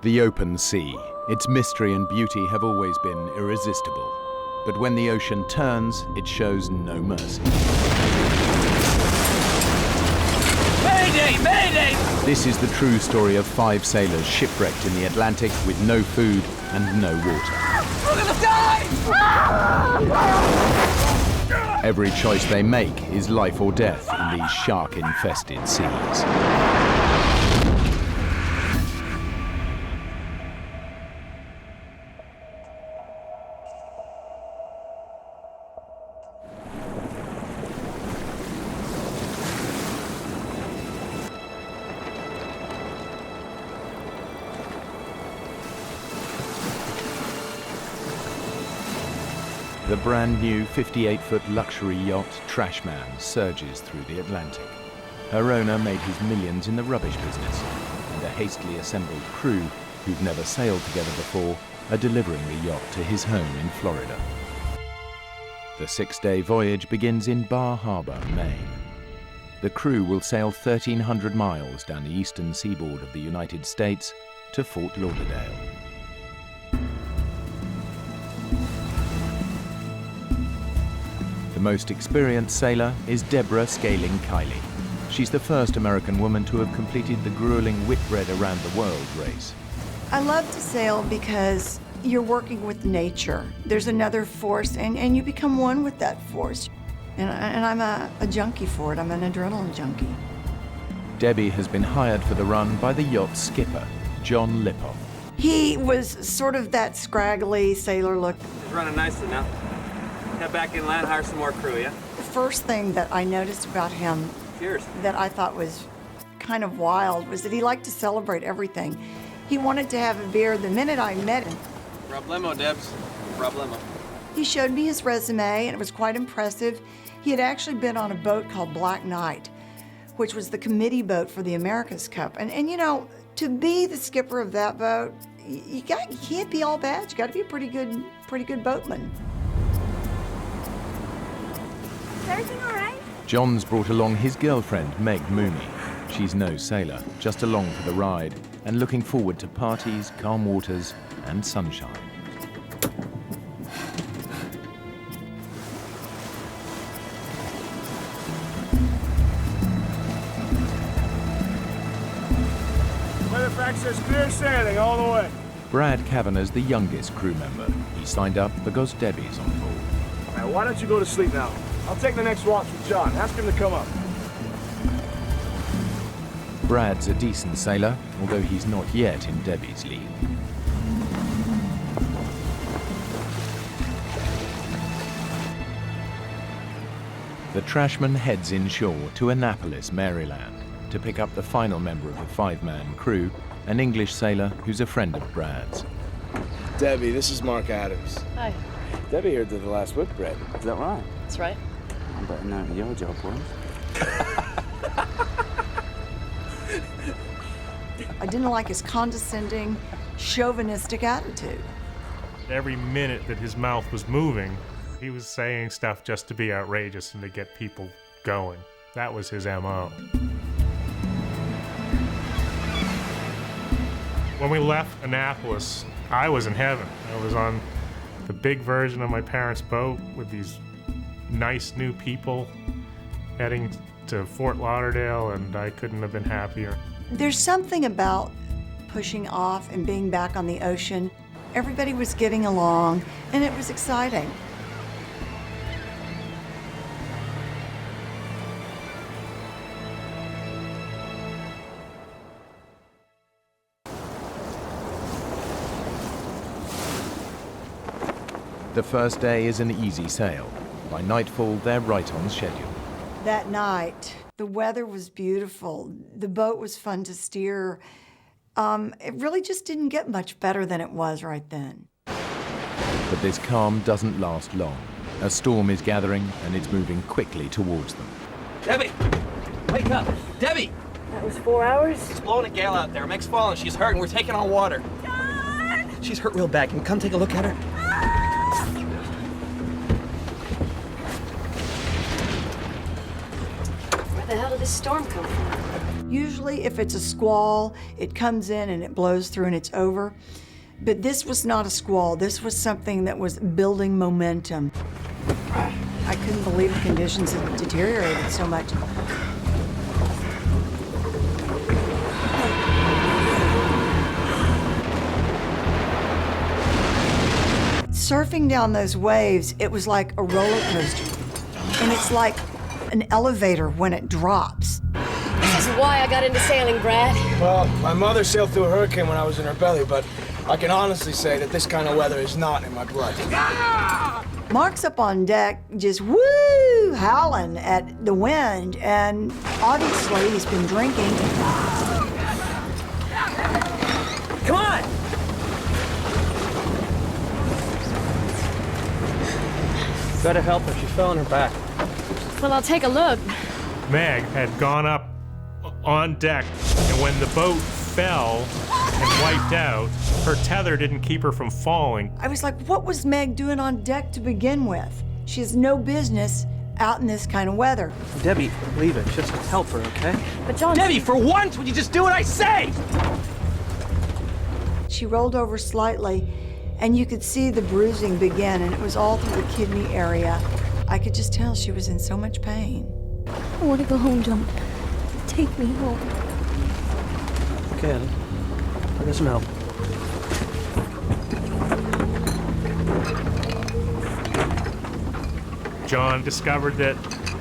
The open sea, its mystery and beauty have always been irresistible. But when the ocean turns, it shows no mercy. Mayday! Mayday! This is the true story of 5 sailors shipwrecked in the Atlantic with no food and no water. We're gonna die! Every choice they make is life or death in these shark-infested seas. The brand new 58-foot luxury yacht Trashman surges through the Atlantic. Her owner made his millions in the rubbish business, and a hastily assembled crew who've never sailed together before are delivering the yacht to his home in Florida. The 6-day voyage begins in Bar Harbor, Maine. The crew will sail 1,300 miles down the eastern seaboard of the United States to Fort Lauderdale. The most experienced sailor is Deborah Scaling Kiley. She's the first American woman to have completed the grueling Whitbread Around the World race. I love to sail because you're working with nature. There's another force, and you become one with that force. And I'm a junkie for it. I'm an adrenaline junkie. Debbie has been hired for the run by the yacht's skipper, John Lipoff. He was sort of that scraggly sailor look. It's running nicely now. Head back inland, hire some more crew, yeah? The first thing that I noticed about him Cheers. that I thought was kind of wild was that he liked to celebrate everything. He wanted to have a beer the minute I met him. Problemo, Debs. Problemo. He showed me his resume, and it was quite impressive. He had actually been on a boat called Black Knight, which was the committee boat for the America's Cup. And you know, to be the skipper of that boat, you can't be all bad. You got to be a pretty good boatman. Is everything all right? John's brought along his girlfriend, Meg Mooney. She's no sailor, just along for the ride and looking forward to parties, calm waters, and sunshine. Weatherfax says clear sailing all the way. Brad Kavanagh's the youngest crew member. He signed up because Debbie's on board. All right, why don't you go to sleep now? I'll take the next watch with John. Ask him to come up. Brad's a decent sailor, although he's not yet in Debbie's league. The Trashman heads inshore to Annapolis, Maryland, to pick up the final member of the 5-man crew, an English sailor who's a friend of Brad's. Debbie, this is Mark Adams. Hi. Debbie here did the last Whitbread. Is that right? That's right. I'm betting that your job, boys. I didn't like his condescending, chauvinistic attitude. Every minute that his mouth was moving, he was saying stuff just to be outrageous and to get people going. That was his MO. When we left Annapolis, I was in heaven. I was on the big version of my parents' boat with these nice new people heading to Fort Lauderdale, and I couldn't have been happier. There's something about pushing off and being back on the ocean. Everybody was getting along, and it was exciting. The first day is an easy sail. By nightfall, they're right on schedule. That night, the weather was beautiful. The boat was fun to steer. It really just didn't get much better than it was right then. But this calm doesn't last long. A storm is gathering, and it's moving quickly towards them. Debbie! Wake up! Debbie! That was 4 hours? It's blowing a gale out there. Meg's falling. She's hurt, and we're taking on water. John! She's hurt real bad. Can you come take a look at her? Where the hell did this storm come from? Usually if it's a squall, it comes in and it blows through and it's over. But this was not a squall. This was something that was building momentum. I couldn't believe the conditions had deteriorated so much. Surfing down those waves, it was like a roller coaster. And it's like an elevator when it drops. This is why I got into sailing, Brad. Well, my mother sailed through a hurricane when I was in her belly, but I can honestly say that this kind of weather is not in my blood. Mark's up on deck, just woo, howling at the wind, and obviously he's been drinking. Come on! Better help her. She fell on her back. Well, I'll take a look. Meg had gone up on deck, and when the boat fell and wiped out, her tether didn't keep her from falling. I was like, what was Meg doing on deck to begin with? She has no business out in this kind of weather. Debbie, leave it. Just help her, okay? But John... Debbie, for once, would you just do what I say? She rolled over slightly, and you could see the bruising begin, and it was all through the kidney area. I could just tell she was in so much pain. I want to go home, John. Take me home. Okay, Ellie. I'll get some help. John discovered that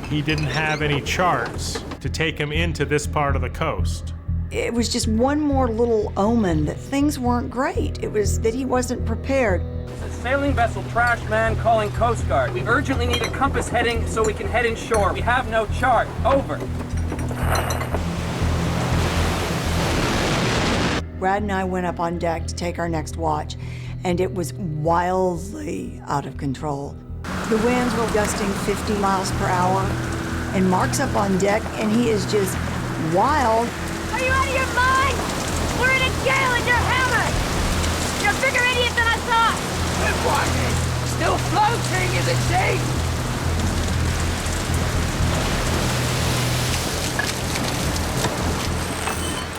he didn't have any charts to take him into this part of the coast. It was just one more little omen that things weren't great. It was that he wasn't prepared. A sailing vessel trash man calling Coast Guard. We urgently need a compass heading so we can head inshore. We have no chart. Over. Brad and I went up on deck to take our next watch, and it was wildly out of control. The winds were gusting 50 miles per hour, and Mark's up on deck, and he is just wild. Are you out of your mind? We're in a gale and you're hammered! You're a bigger idiot than I thought! Good morning. Still floating, isn't she?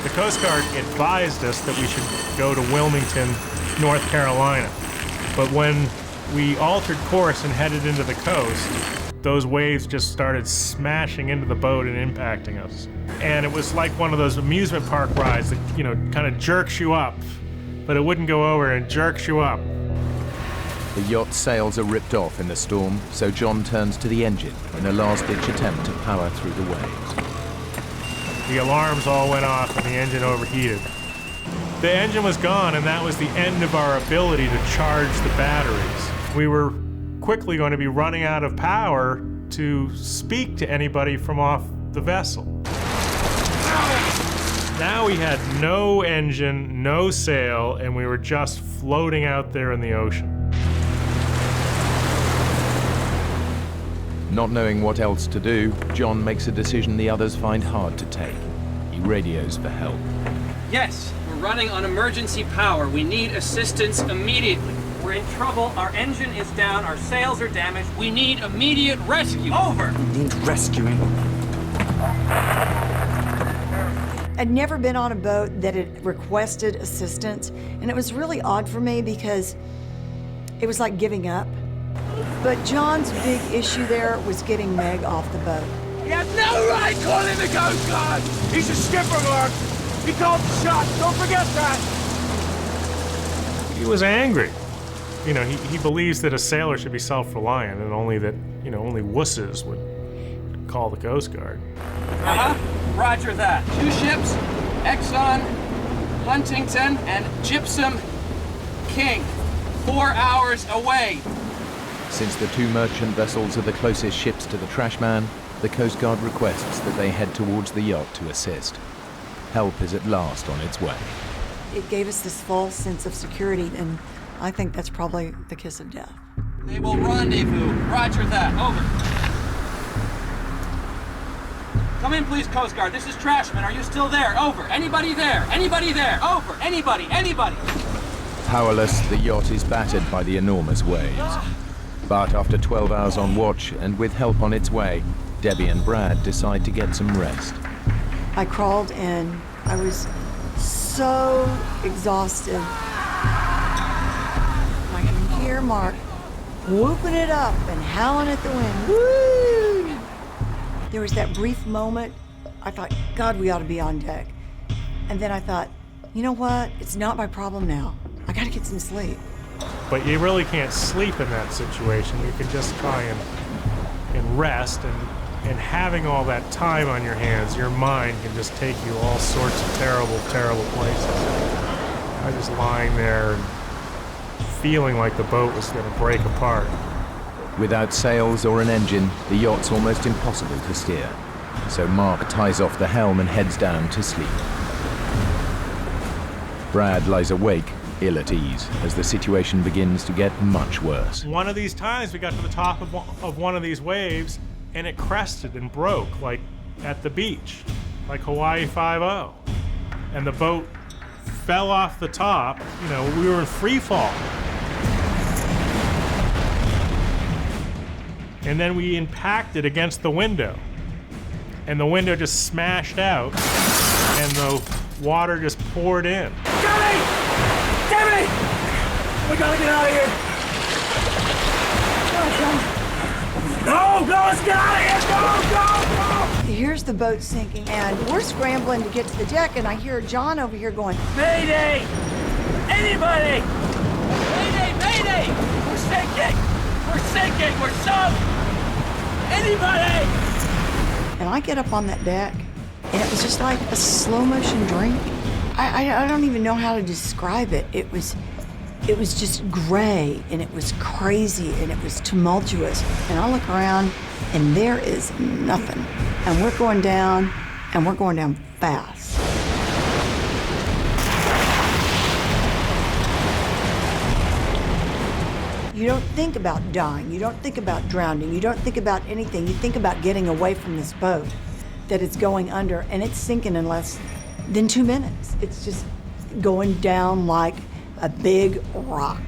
The Coast Guard advised us that we should go to Wilmington, North Carolina. But when we altered course and headed into the coast, those waves just started smashing into the boat and impacting us. And it was like one of those amusement park rides that, you know, kind of jerks you up, but it wouldn't go over and jerks you up. The yacht's sails are ripped off in the storm, so John turns to the engine in a last-ditch attempt to power through the waves. The alarms all went off and the engine overheated. The engine was gone, and that was the end of our ability to charge the batteries. We were quickly going to be running out of power to speak to anybody from off the vessel. Now we had no engine, no sail, and we were just floating out there in the ocean. Not knowing what else to do, John makes a decision the others find hard to take. He radios for help. Yes, we're running on emergency power. We need assistance immediately. We're in trouble. Our engine is down. Our sails are damaged. We need immediate rescue. Over. Need rescuing. I'd never been on a boat that had requested assistance, and it was really odd for me because it was like giving up. But John's big issue there was getting Meg off the boat. You have no right calling the Coast Guard! He's a skipper, Mark! He called the shots, don't forget that! He was angry. You know, he believes that a sailor should be self-reliant and only that, you know, only wusses would call the Coast Guard. Uh-huh. Roger that. 2 ships, Exxon, Huntington, and Gypsum King. 4 hours away. Since the 2 merchant vessels are the closest ships to the trash man, the Coast Guard requests that they head towards the yacht to assist. Help is at last on its way. It gave us this false sense of security, and I think that's probably the kiss of death. They will rendezvous. Roger that. Over. Come in, please, Coast Guard. This is Trashman. Are you still there? Over. Anybody there? Anybody there? Over. Anybody? Anybody? Powerless, the yacht is battered by the enormous waves. But after 12 hours on watch and with help on its way, Debbie and Brad decide to get some rest. I crawled in. I was so exhausted. I can hear Mark whooping it up and howling at the wind. Woo! There was that brief moment. I thought, God, we ought to be on deck. And then I thought, you know what? It's not my problem now. I gotta get some sleep. But you really can't sleep in that situation. You can just try and rest, and having all that time on your hands, your mind can just take you all sorts of terrible, terrible places. I was just lying there and feeling like the boat was going to break apart. Without sails or an engine, the yacht's almost impossible to steer. So Mark ties off the helm and heads down to sleep. Brad lies awake, ill at ease, as the situation begins to get much worse. One of these times we got to the top of one of these waves, and it crested and broke, like at the beach, like Hawaii 5-0. And the boat fell off the top. You know, we were in free fall. And then we impacted against the window. And the window just smashed out, and the water just poured in. Debbie! Debbie! We gotta get out of here! No, let's get out of here! Go! Here's the boat sinking, and we're scrambling to get to the deck, and I hear John over here going, Mayday! Anybody! Mayday! Mayday! We're sinking! We're sinking! We're sunk! Anybody! and I get up on that deck, and it was just like a slow motion dream. I don't even know how to describe it. It was just gray, and it was crazy, and it was tumultuous. And I look around, and there is nothing. And we're going down, and we're going down fast. You don't think about dying. You don't think about drowning. You don't think about anything. You think about getting away from this boat that it's going under, and it's sinking in less than 2 minutes. It's just going down like a big rock.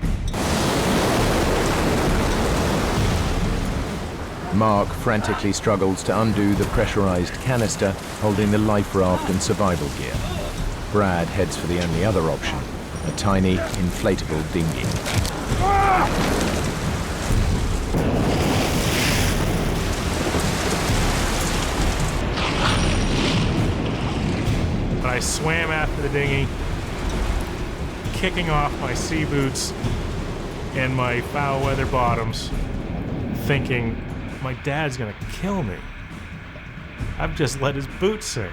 Mark frantically struggles to undo the pressurized canister holding the life raft and survival gear. Brad heads for the only other option, a tiny, inflatable dinghy. But I swam after the dinghy, kicking off my sea boots and my foul weather bottoms, thinking, my dad's gonna kill me. I've just let his boots sink.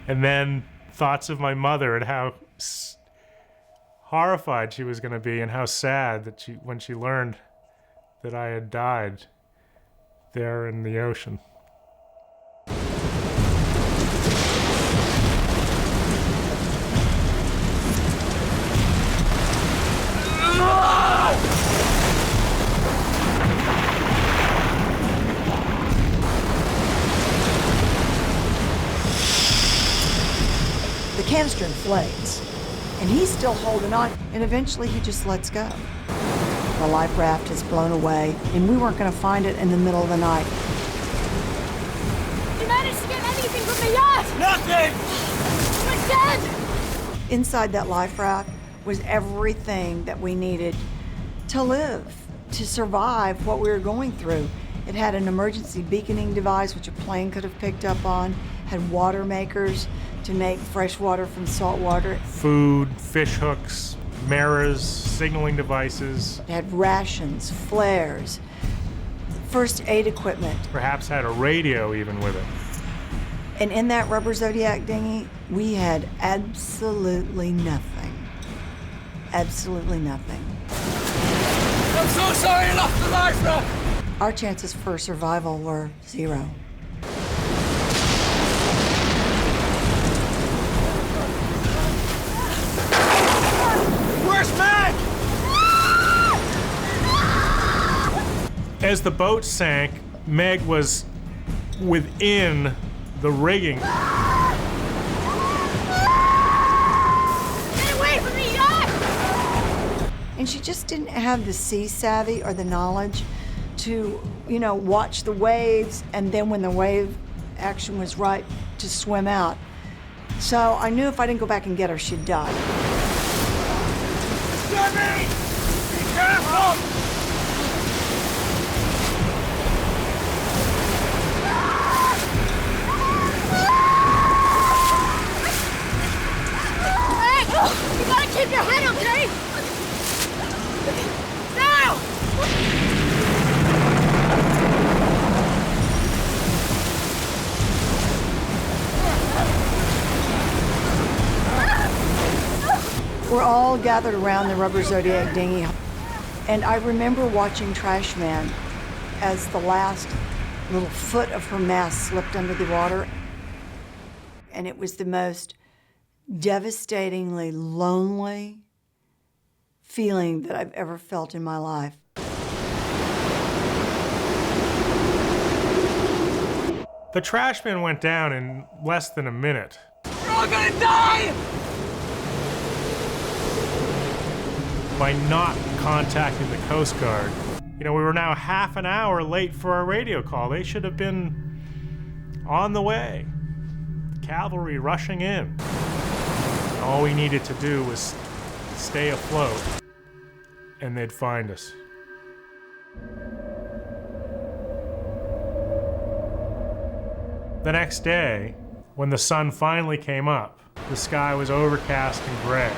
And then thoughts of my mother and how horrified she was gonna be, and how sad that when she learned that I had died there in the ocean. The canister inflates, and he's still holding on, and eventually he just lets go. The life raft is blown away, and we weren't going to find it in the middle of the night. You managed to get anything from the yacht! Nothing! We're dead! Inside that life raft was everything that we needed to live, to survive what we were going through. It had an emergency beaconing device, which a plane could have picked up on, had water makers to make fresh water from salt water. Food, fish hooks, mirrors, signaling devices. It had rations, flares, first aid equipment. Perhaps had a radio even with it. And in that rubber Zodiac dinghy, we had absolutely nothing. Absolutely nothing. I'm so sorry I lost the life raft! Our chances for survival were 0. Where's Meg? As the boat sank, Meg was within the rigging. Get away from the yacht! And she just didn't have the sea savvy or the knowledge to, watch the waves, and then when the wave action was right, to swim out. So I knew if I didn't go back and get her, she'd die. Debbie! Be careful! Hey! You gotta keep your head, okay? Now! We're all gathered around the rubber Zodiac dinghy, and I remember watching Trash Man as the last little foot of her mast slipped under the water, and it was the most devastatingly lonely feeling that I've ever felt in my life. The Trashman went down in less than a minute. We're all gonna die! By not contacting the Coast Guard. You know, we were now half an hour late for our radio call. They should have been on the way. The cavalry rushing in. All we needed to do was stay afloat, and they'd find us. The next day, when the sun finally came up, the sky was overcast and gray.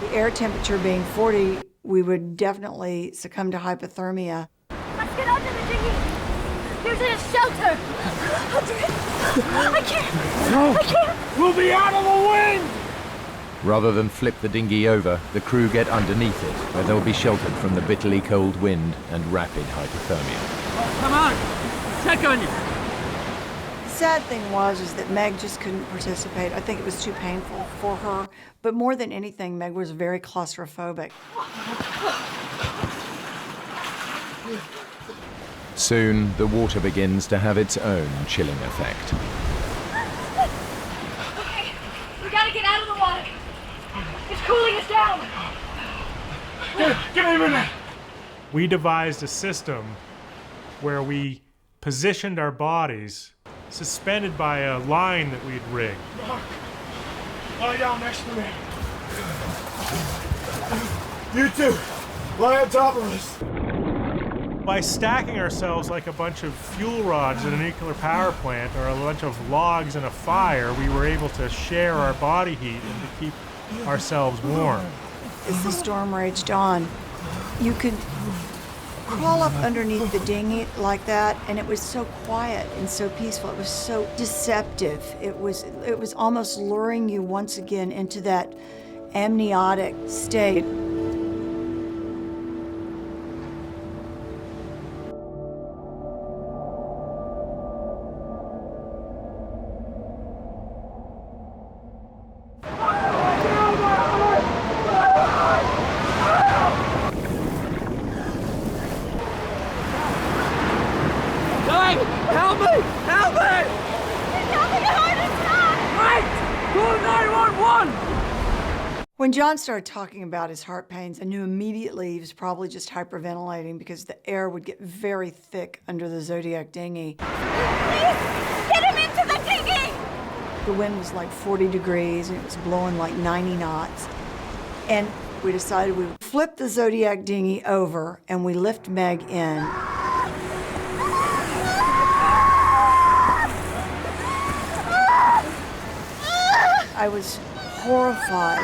The air temperature being 40, we would definitely succumb to hypothermia. Let's get under the dinghy. There's a shelter. I can't. No! I can't. We'll be out of the wind! Rather than flip the dinghy over, the crew get underneath it, where they'll be sheltered from the bitterly cold wind and rapid hypothermia. Come on, check on you. The sad thing was that Meg just couldn't participate. I think it was too painful for her. But more than anything, Meg was very claustrophobic. Soon, the water begins to have its own chilling effect. Okay, we gotta get out of the water. It's cooling us down. Give me a minute! We devised a system where we positioned our bodies suspended by a line that we'd rigged. Lie down next to me. You two, lie on top of us. By stacking ourselves like a bunch of fuel rods in a nuclear power plant or a bunch of logs in a fire, we were able to share our body heat and to keep ourselves warm. As the storm raged on, you could crawl up underneath the dinghy like that, and it was so quiet and so peaceful. It was so deceptive. It was almost luring you once again into that amniotic state. Help me! Help me! It's having a heart attack! Right! Call 911! When John started talking about his heart pains, I knew immediately he was probably just hyperventilating because the air would get very thick under the Zodiac dinghy. Please, get him into the dinghy! The wind was like 40 degrees and it was blowing like 90 knots. And we decided we would flip the Zodiac dinghy over and we lift Meg in. I was horrified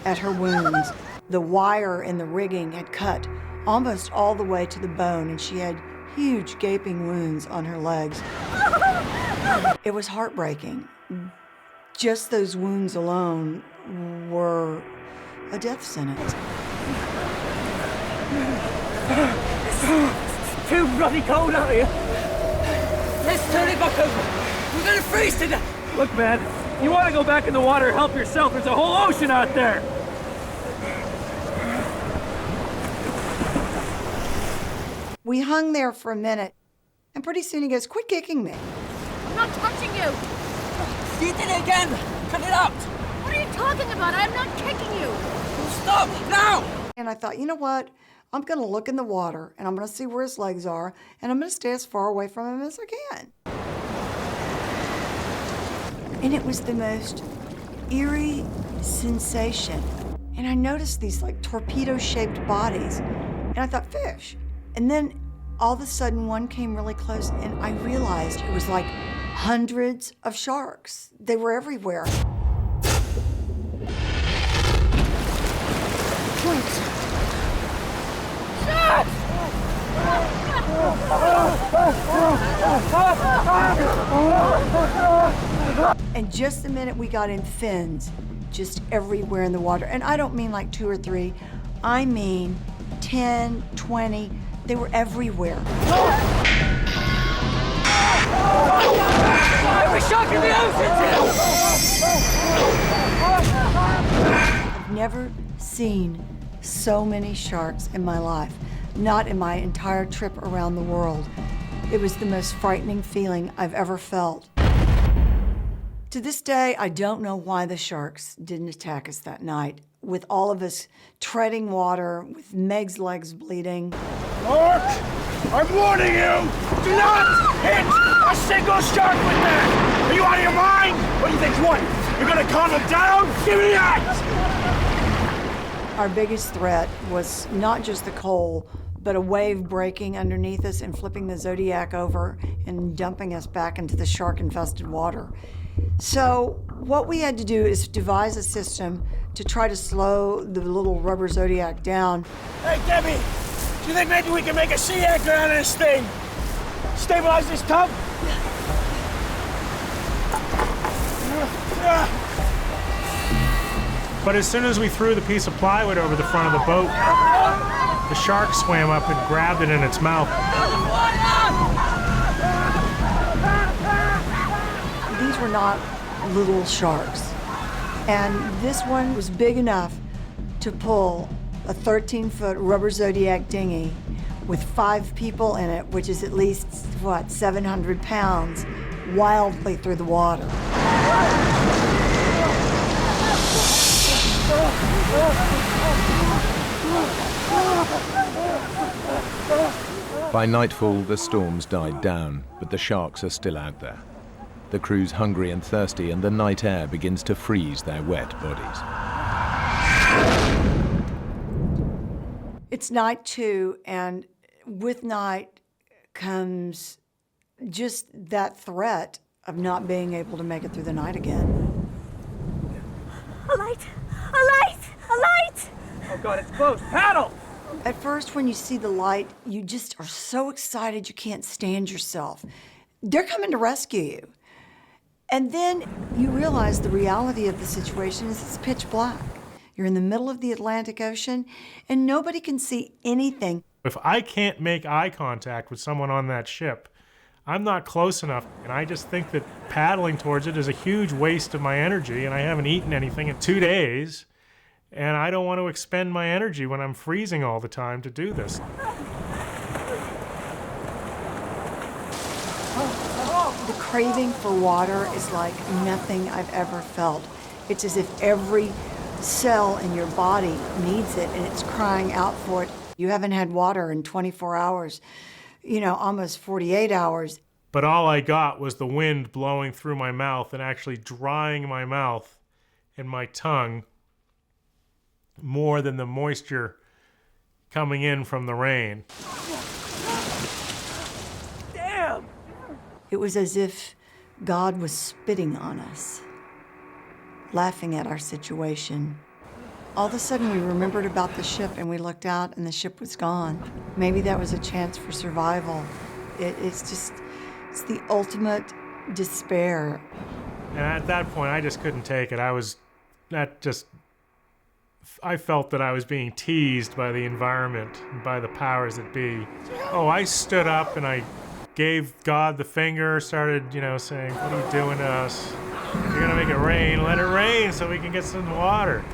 at her wounds. The wire in the rigging had cut almost all the way to the bone, and she had huge gaping wounds on her legs. It was heartbreaking. Just those wounds alone were a death sentence. It's too bloody cold out here. Let's turn it back over. We're gonna freeze to death. Look, man, you want to go back in the water, help yourself. There's a whole ocean out there. We hung there for a minute, and pretty soon he goes, "Quit kicking me." I'm not touching you! You did it again! Cut it out! What are you talking about? I'm not kicking you! Stop! Now! And I thought, you know what? I'm going to look in the water, and I'm going to see where his legs are, and I'm going to stay as far away from him as I can. And it was the most eerie sensation. And I noticed these like torpedo-shaped bodies, and I thought, fish. And then all of a sudden one came really close, and I realized it was like hundreds of sharks. They were everywhere. And just the minute we got in, fins just everywhere in the water. And I don't mean like 2 or 3, I mean 10, 20, they were everywhere. Every shark in the ocean! I've never seen so many sharks in my life, not in my entire trip around the world. It was the most frightening feeling I've ever felt. To this day, I don't know why the sharks didn't attack us that night, with all of us treading water, with Meg's legs bleeding. Mark, I'm warning you! Do not hit a single shark with that! Are you out of your mind? What do you think? What? You're gonna calm them down? Give me that! Our biggest threat was not just the coal, but a wave breaking underneath us and flipping the Zodiac over and dumping us back into the shark-infested water. So what we had to do is devise a system to try to slow the little rubber Zodiac down. Hey, Debbie, do you think maybe we can make a sea anchor out of this thing? Stabilize this tub? But as soon as we threw the piece of plywood over the front of the boat, the shark swam up and grabbed it in its mouth. These were not little sharks. And this one was big enough to pull a 13-foot rubber Zodiac dinghy with 5 people in it, which is at least, 700 pounds, wildly through the water. By nightfall, the storms died down, but the sharks are still out there. The crew's hungry and thirsty, and the night air begins to freeze their wet bodies. It's night 2, and with night comes just that threat of not being able to make it through the night again. A light! A light! A light! Oh God, it's close. Paddle! At first, when you see the light, you just are so excited you can't stand yourself. They're coming to rescue you. And then you realize the reality of the situation is it's pitch black. You're in the middle of the Atlantic Ocean, and nobody can see anything. If I can't make eye contact with someone on that ship, I'm not close enough. And I just think that paddling towards it is a huge waste of my energy, and I haven't eaten anything in 2 days. And I don't want to expend my energy when I'm freezing all the time to do this. The craving for water is like nothing I've ever felt. It's as if every cell in your body needs it and it's crying out for it. You haven't had water in 24 hours, almost 48 hours. But all I got was the wind blowing through my mouth and actually drying my mouth and my tongue more than the moisture coming in from the rain. Damn! It was as if God was spitting on us, laughing at our situation. All of a sudden, we remembered about the ship, and we looked out, and the ship was gone. Maybe that was a chance for survival. It's the ultimate despair. And at that point, I just couldn't take it. I felt that I was being teased by the environment and by the powers that be. Oh, I stood up and I gave God the finger, started, saying, what are you doing to us? You're gonna make it rain, let it rain so we can get some water.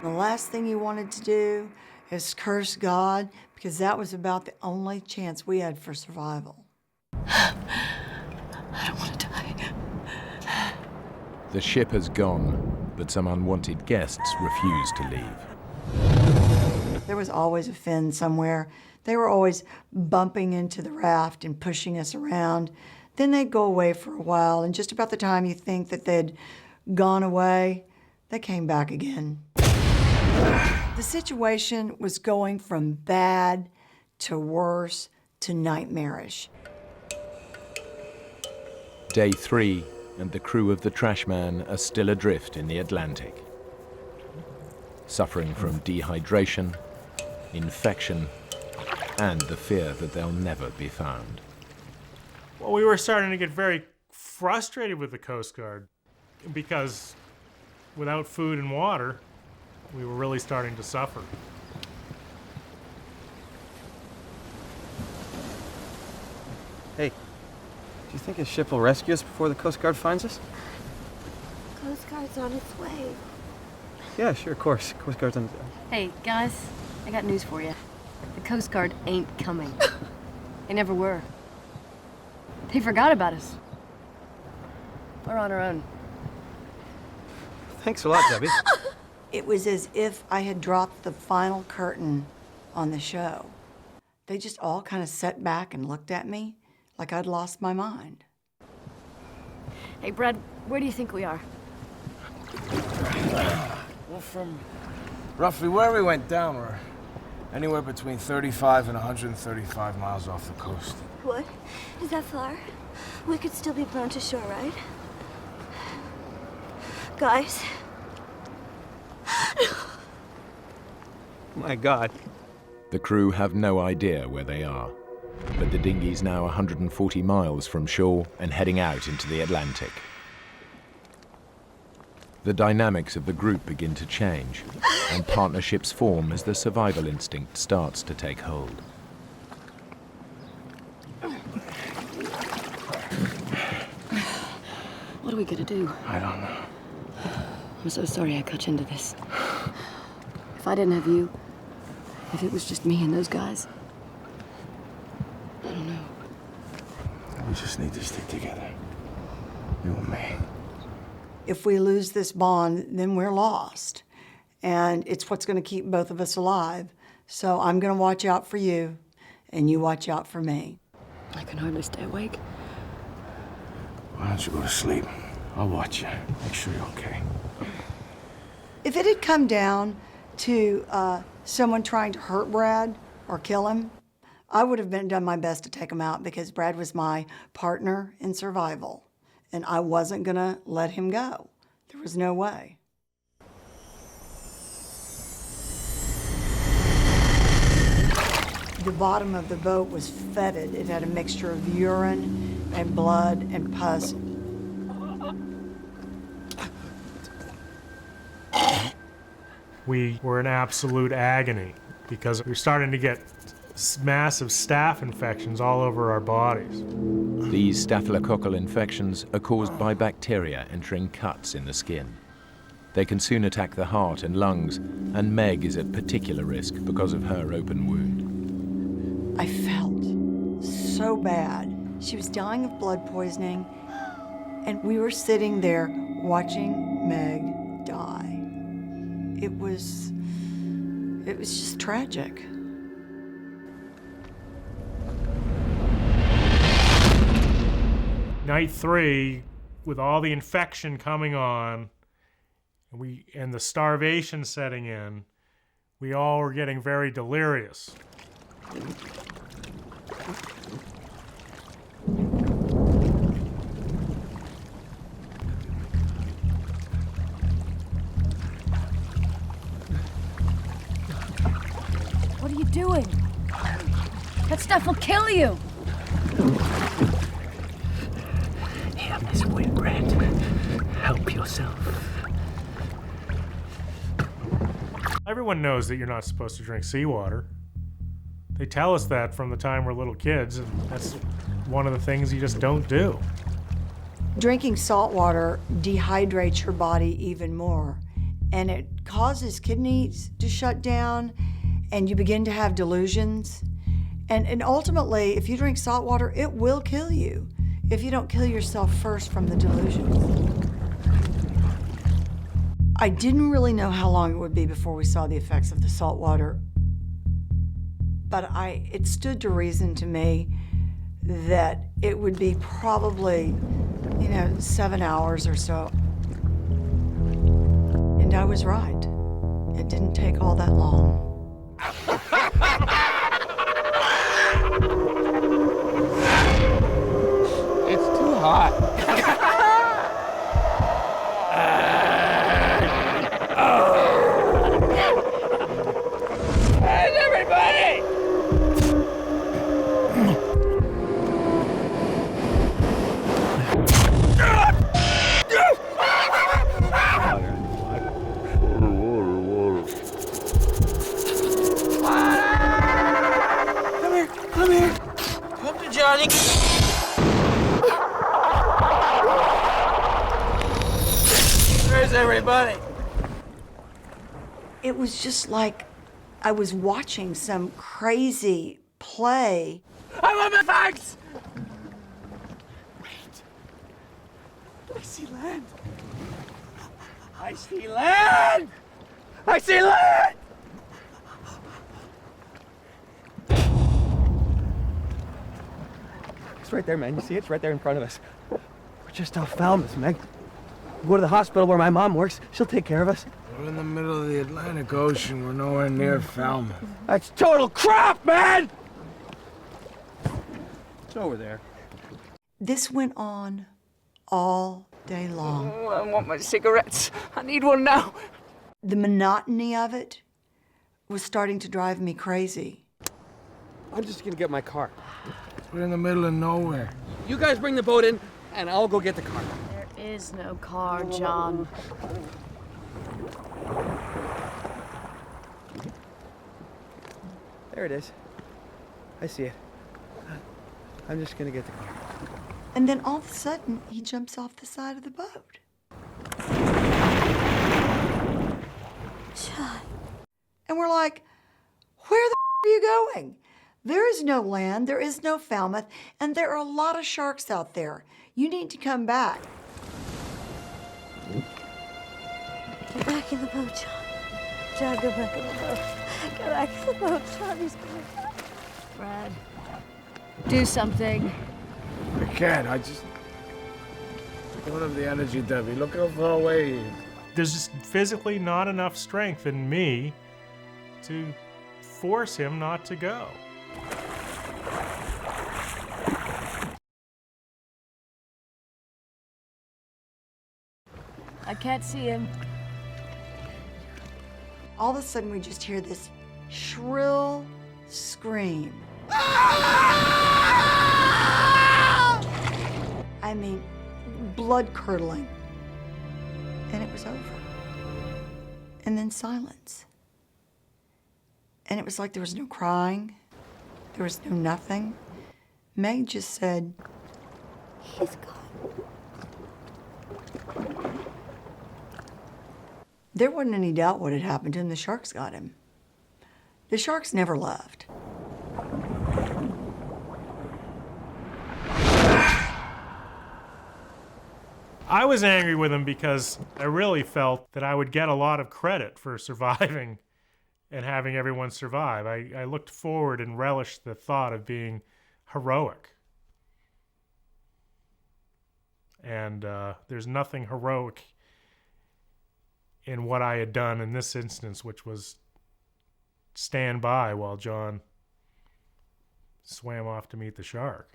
The last thing you wanted to do is curse God, because that was about the only chance we had for survival. I don't want to die. The ship has gone, but some unwanted guests refuse to leave. There was always a fin somewhere. They were always bumping into the raft and pushing us around. Then they'd go away for a while, and just about the time you think that they'd gone away, they came back again. The situation was going from bad to worse to nightmarish. Day 3, and the crew of the Trashman are still adrift in the Atlantic, suffering from dehydration, infection, and the fear that they'll never be found. Well, we were starting to get very frustrated with the Coast Guard because without food and water, we were really starting to suffer. Hey, do you think a ship will rescue us before the Coast Guard finds us? Coast Guard's on its way. Yeah, sure, of course. Coast Guard's on... Hey, guys, I got news for you. The Coast Guard ain't coming. They never were. They forgot about us. We're on our own. Thanks a lot, Debbie. It was as if I had dropped the final curtain on the show. They just all kind of sat back and looked at me like I'd lost my mind. Hey, Brad, where do you think we are? Well, from roughly where we went down, we're anywhere between 35 and 135 miles off the coast. What? Is that far? We could still be blown to shore, right? Guys? My God. The crew have no idea where they are, but the dinghy's now 140 miles from shore and heading out into the Atlantic. The dynamics of the group begin to change, and partnerships form as the survival instinct starts to take hold. What are we gonna do? I don't know. I'm so sorry I cut you into this. If I didn't have you, if it was just me and those guys, I don't know. We just need to stick together. You and me. If we lose this bond, then we're lost. And it's what's going to keep both of us alive. So I'm going to watch out for you, and you watch out for me. I can hardly stay awake. Why don't you go to sleep? I'll watch you. Make sure you're okay. If it had come down to someone trying to hurt Brad or kill him, I would have done my best to take him out because Brad was my partner in survival. And I wasn't going to let him go. There was no way. The bottom of the boat was fetid. It had a mixture of urine and blood and pus. We were in absolute agony because we were starting to get massive staph infections all over our bodies. These staphylococcal infections are caused by bacteria entering cuts in the skin. They can soon attack the heart and lungs, and Meg is at particular risk because of her open wound. I felt so bad. She was dying of blood poisoning, and we were sitting there watching Meg die. It was just tragic. Night 3, with all the infection coming on, and the starvation setting in, we all were getting very delirious. What are you doing? That stuff will kill you! Here, Miss Whitbread. Help yourself. Everyone knows that you're not supposed to drink seawater. They tell us that from the time we're little kids, and that's one of the things you just don't do. Drinking salt water dehydrates your body even more, and it causes kidneys to shut down, and you begin to have delusions. And ultimately, if you drink salt water, it will kill you if you don't kill yourself first from the delusions. I didn't really know how long it would be before we saw the effects of the salt water, but it stood to reason to me that it would be probably, 7 hours or so. And I was right. It didn't take all that long. It's too hot. Where's everybody? Come here. Come to Johnny. Where's everybody? It was just like I was watching some crazy play. I want my bags! Wait. I see land. I see land! I see land! It's right there, man. You see it? It's right there in front of us. We're just off Falmouth, Meg. We'll go to the hospital where my mom works. She'll take care of us. We're in the middle of the Atlantic Ocean. We're nowhere near Falmouth. That's total crap, man! It's over there. This went on all day long. Oh, I want my cigarettes. I need one now. The monotony of it was starting to drive me crazy. I'm just gonna get my car. We're in the middle of nowhere. You guys bring the boat in, and I'll go get the car. There is no car, John. There it is. I see it. I'm just gonna get the car. And then all of a sudden, he jumps off the side of the boat. John. And we're like, where the are you going? There is no land, there is no Falmouth, and there are a lot of sharks out there. You need to come back. Get back in the boat, John. John, go back in the boat. Get back in the boat, John. He's coming back. Brad, do something. I can't. I don't have the energy, Debbie. Look how far away he is. There's just physically not enough strength in me to force him not to go. I can't see him. All of a sudden, we just hear this shrill scream. I mean, blood-curdling. And it was over. And then silence. And it was like there was no crying. There was no nothing. Meg just said, He's gone. there wasn't any doubt what had happened to him. The sharks got him. The sharks never left. I was angry with him because I really felt that I would get a lot of credit for surviving and having everyone survive. I looked forward and relished the thought of being heroic. And there's nothing heroic in what I had done in this instance, which was stand by while John swam off to meet the shark.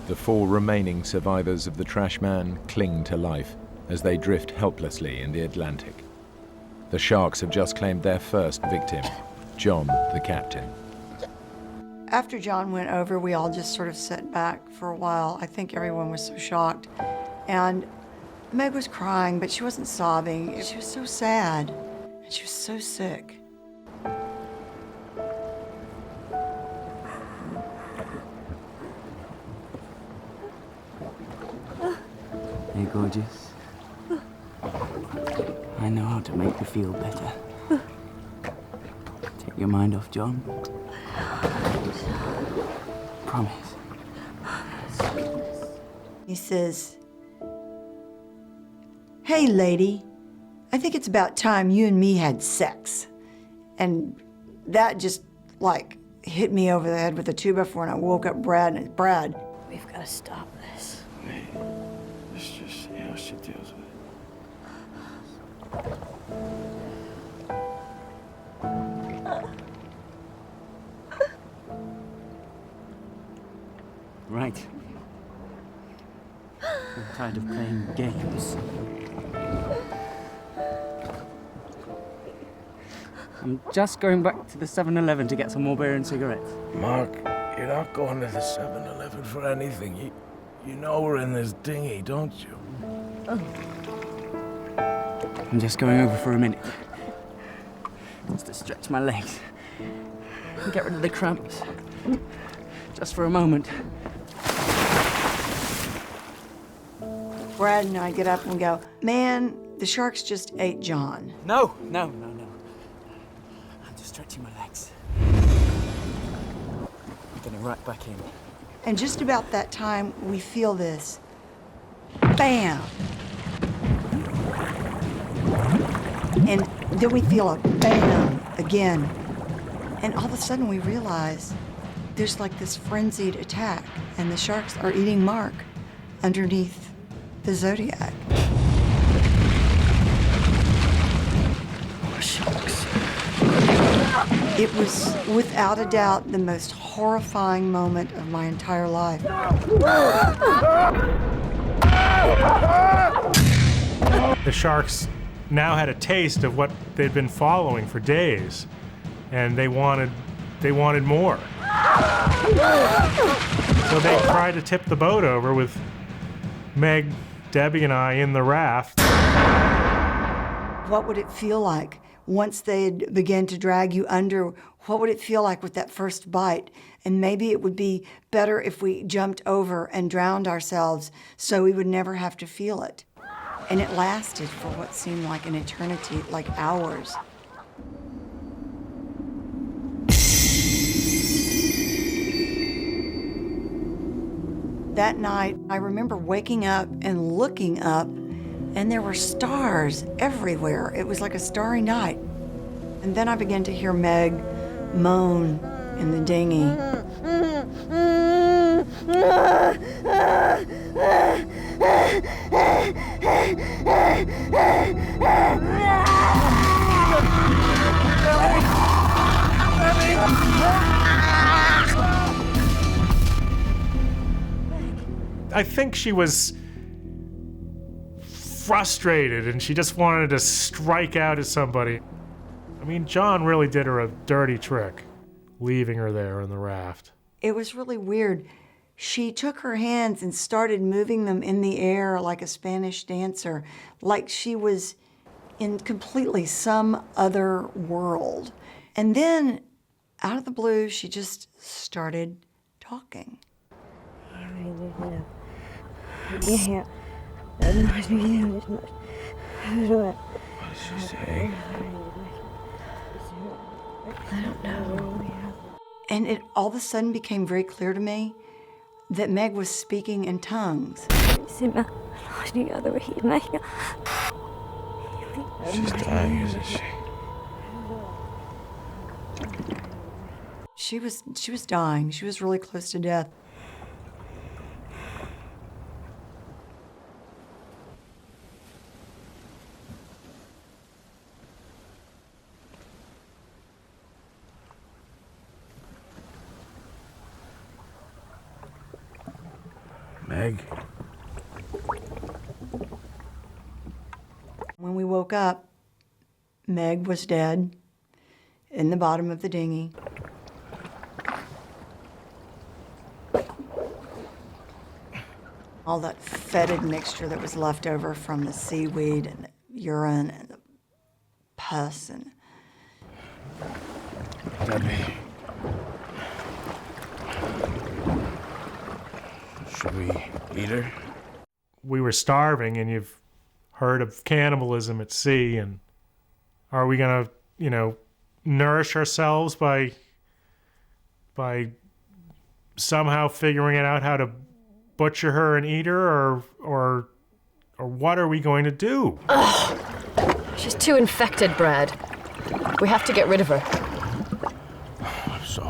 The 4 remaining survivors of the Trashman cling to life as they drift helplessly in the Atlantic. The sharks have just claimed their first victim, John, the captain. After John went over, we all just sort of sat back for a while. I think everyone was so shocked. And Meg was crying, but she wasn't sobbing. She was so sad. And she was so sick. Hey, gorgeous. I know how to make you feel better. Take your mind off John. Promise. He says, "Hey, lady, I think it's about time you and me had sex." And that just like, hit me over the head with a 2x4, and I woke up Brad, and Brad. We've got to stop this. Hey, let's just see how she deals with it. Right. I'm tired of playing games. I'm just going back to the 7-Eleven to get some more beer and cigarettes. Mark, you're not going to the 7-Eleven for anything. You know we're in this dinghy, don't you? I'm just going over for a minute. Just to stretch my legs. And get rid of the cramps. Just for a moment. Brad and I get up and go, man, the sharks just ate John. No. I'm just stretching my legs. Getting right back in. And just about that time, we feel this. Bam! And then we feel a bam again. And all of a sudden we realize there's like this frenzied attack, and the sharks are eating Mark underneath the Zodiac. Oh, shucks. It was, without a doubt, the most horrifying moment of my entire life. The sharks now had a taste of what they'd been following for days, and they wanted more. So they tried to tip the boat over with Meg, Debbie, and I in the raft. What would it feel like once they had begun to drag you under? What would it feel like with that first bite? And maybe it would be better if we jumped over and drowned ourselves so we would never have to feel it. And it lasted for what seemed like an eternity, like hours. That night, I remember waking up and looking up, and there were stars everywhere. It was like a starry night. And then I began to hear Meg moan in the dinghy. I think she was frustrated and she just wanted to strike out at somebody. I mean, John really did her a dirty trick, leaving her there in the raft. It was really weird. She took her hands and started moving them in the air like a Spanish dancer, like she was in completely some other world. And then, out of the blue, she just started talking. Yeah. What did she say? I don't know. And it all of a sudden became very clear to me that Meg was speaking in tongues. She's dying, isn't she? She was dying. She was really close to death. Meg? When we woke up, Meg was dead in the bottom of the dinghy. All that fetid mixture that was left over from the seaweed and the urine and the pus and... Debbie. Should we eat her? We were starving, and you've heard of cannibalism at sea, and are we gonna, nourish ourselves by somehow figuring it out how to butcher her and eat her, or what are we going to do? Ugh. She's too infected, Brad. We have to get rid of her. So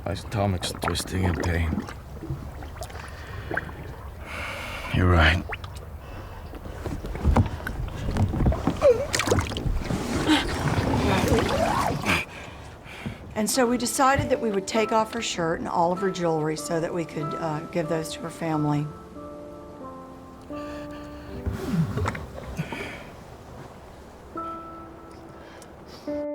My stomach's twisting in pain. You're right. And so we decided that we would take off her shirt and all of her jewelry so that we could give those to her family.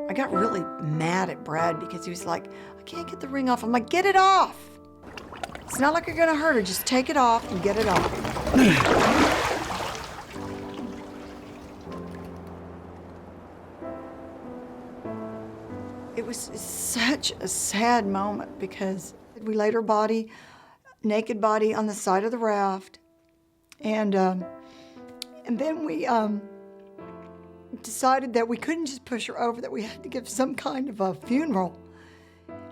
I got really mad at Brad because he was like, I can't get the ring off. I'm like, get it off. It's not like you're gonna hurt her. Just take it off and get it off. It was such a sad moment because we laid her body, naked body, on the side of the raft, and then we decided that we couldn't just push her over, that we had to give some kind of a funeral.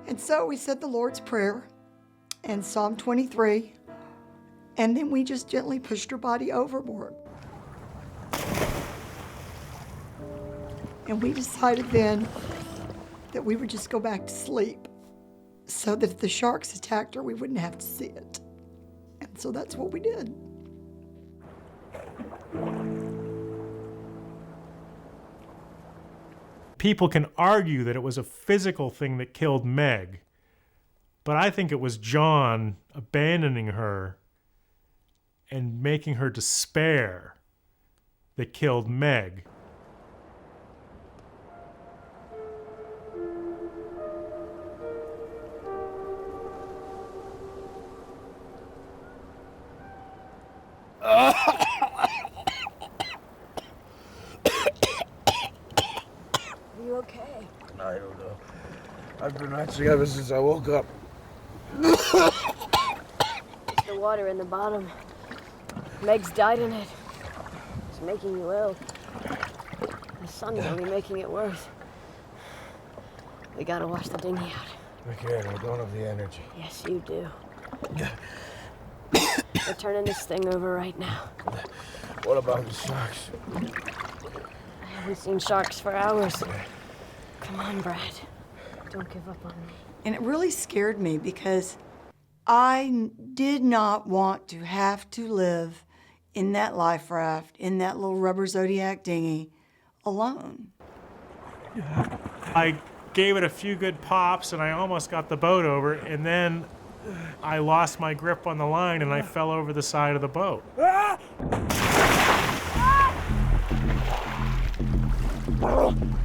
And so we said the Lord's Prayer and Psalm 23, and then we just gently pushed her body overboard. And we decided then that we would just go back to sleep so that if the sharks attacked her, we wouldn't have to see it. And so that's what we did. People can argue that it was a physical thing that killed Meg, but I think it was John abandoning her and making her despair that killed Meg. I don't know. I've been retching ever since I woke up. It's the water in the bottom. Meg's died in it. It's making you ill. The sun's only making it worse. We gotta wash the dinghy out. I can't. I don't have the energy. Yes, you do. We're turning this thing over right now. What about the sharks? I haven't seen sharks for hours. Come on, Brad. Don't give up on me. And it really scared me because I did not want to have to live in that life raft, in that little rubber Zodiac dinghy, alone. I gave it a few good pops and I almost got the boat over, and then I lost my grip on the line and I fell over the side of the boat.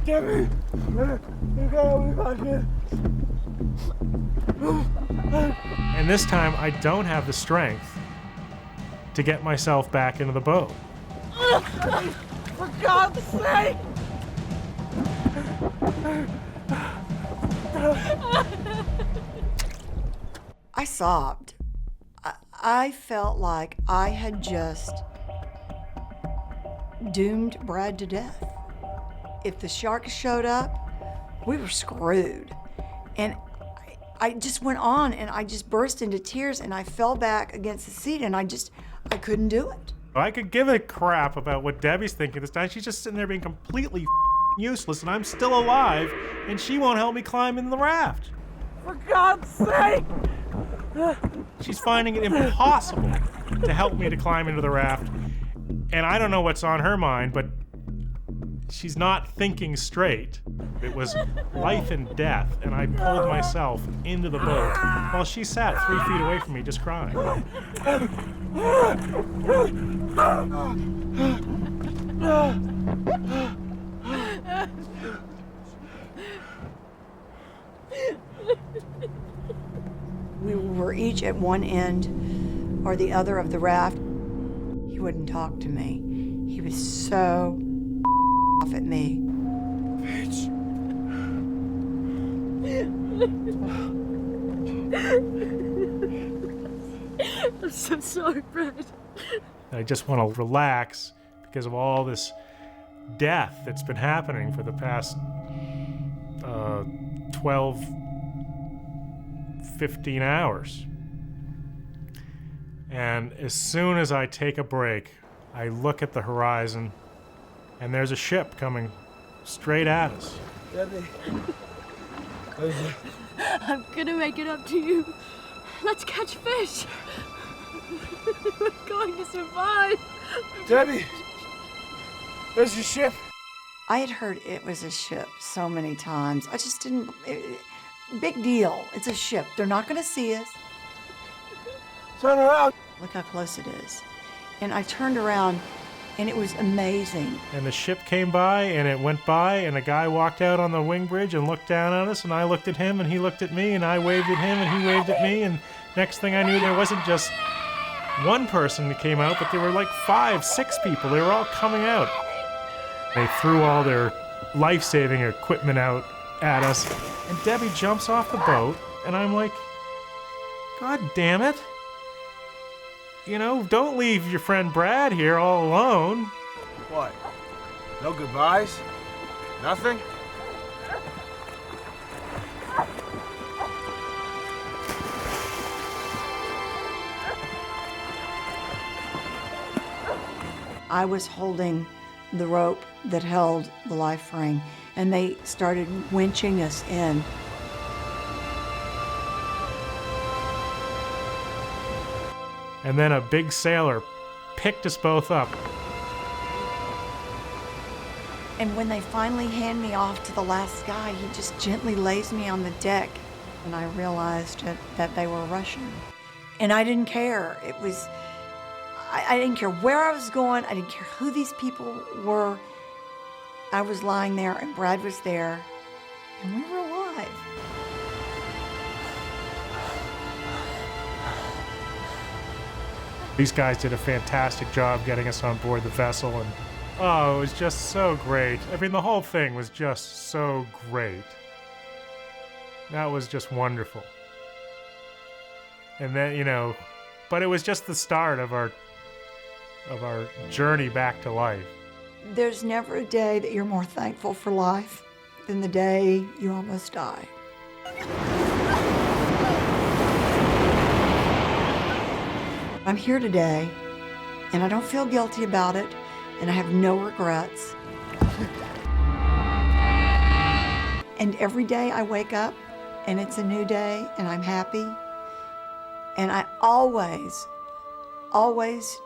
Get me! You gotta be back here. And this time I don't have the strength to get myself back into the boat. For God's sake! I sobbed. I felt like I had just doomed Brad to death. If the sharks showed up, we were screwed. And I just went on and I just burst into tears and I fell back against the seat and I couldn't do it. I could give a crap about what Debbie's thinking this time. She's just sitting there being completely useless and I'm still alive and she won't help me climb in the raft. For God's sake! She's finding it impossible to help me to climb into the raft. And I don't know what's on her mind, but she's not thinking straight. It was life and death, and I pulled myself into the boat while she sat 3 feet away from me just crying. We were each at one end or the other of the raft. He wouldn't talk to me. He was so off at me. Bitch. I'm so sorry, Brad. I just want to relax because of all this death that's been happening for the past 12, 15 hours. And as soon as I take a break, I look at the horizon and there's a ship coming straight at us. Debbie. I'm gonna make it up to you. Let's catch fish. We're going to survive. Debbie, there's your ship. I had heard it was a ship so many times. I just didn't. Big deal. It's a ship. They're not going to see us. Turn around. Look how close it is. And I turned around, and it was amazing. And the ship came by, and it went by, and a guy walked out on the wing bridge and looked down on us, and I looked at him, and he looked at me, and I waved at him, and he waved at me, and next thing I knew, there wasn't just one person that came out, but there were like 5, 6 people. They were all coming out. They threw all their life-saving equipment out at us, and Debbie jumps off the boat, and I'm like, God damn it. You know, don't leave your friend Brad here all alone. What? No goodbyes? Nothing? I was holding the rope that held the life ring, and they started winching us in. And then a big sailor picked us both up. And when they finally hand me off to the last guy, he just gently lays me on the deck, and I realized that they were Russian. And I didn't care. It was, I didn't care where I was going. I didn't care who these people were. I was lying there, and Brad was there, and we were alive. These guys did a fantastic job getting us on board the vessel, and oh, it was just so great. I mean, the whole thing was just so great. That was just wonderful. And then, you know, but it was just the start of our journey back to life. There's never a day that you're more thankful for life than the day you almost die. I'm here today, and I don't feel guilty about it, and I have no regrets. And every day I wake up, and it's a new day, and I'm happy. And I always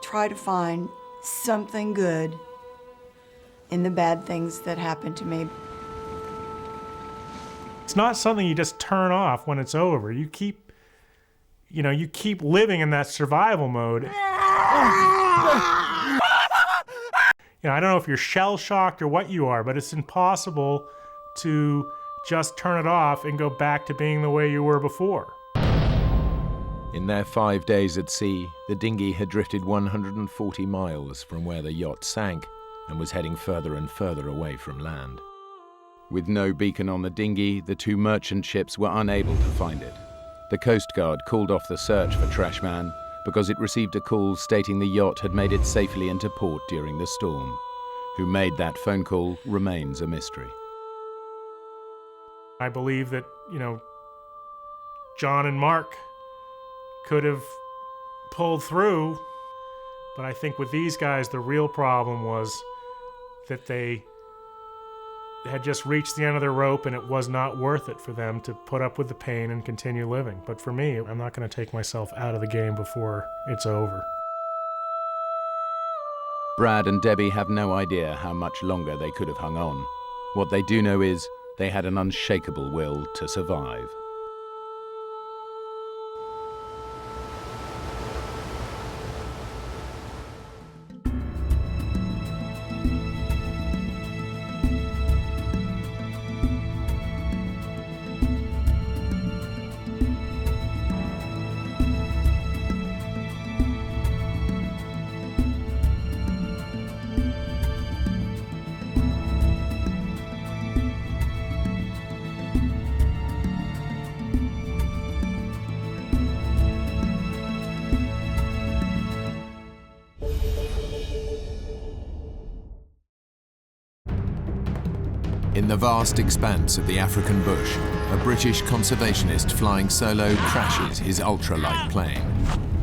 try to find something good in the bad things that happen to me. It's not something you just turn off when it's over. You keep living in that survival mode. I don't know if you're shell-shocked or what you are, but it's impossible to just turn it off and go back to being the way you were before. In their 5 days at sea, the dinghy had drifted 140 miles from where the yacht sank and was heading further and further away from land. With no beacon on the dinghy, the 2 merchant ships were unable to find it. The Coast Guard called off the search for Trashman because it received a call stating the yacht had made it safely into port during the storm. Who made that phone call remains a mystery. I believe that, John and Mark could have pulled through, but I think with these guys, the real problem was that they had just reached the end of their rope and it was not worth it for them to put up with the pain and continue living. But for me, I'm not going to take myself out of the game before it's over. Brad and Debbie have no idea how much longer they could have hung on. What they do know is they had an unshakable will to survive. In the vast expanse of the African bush, a British conservationist flying solo crashes his ultralight plane.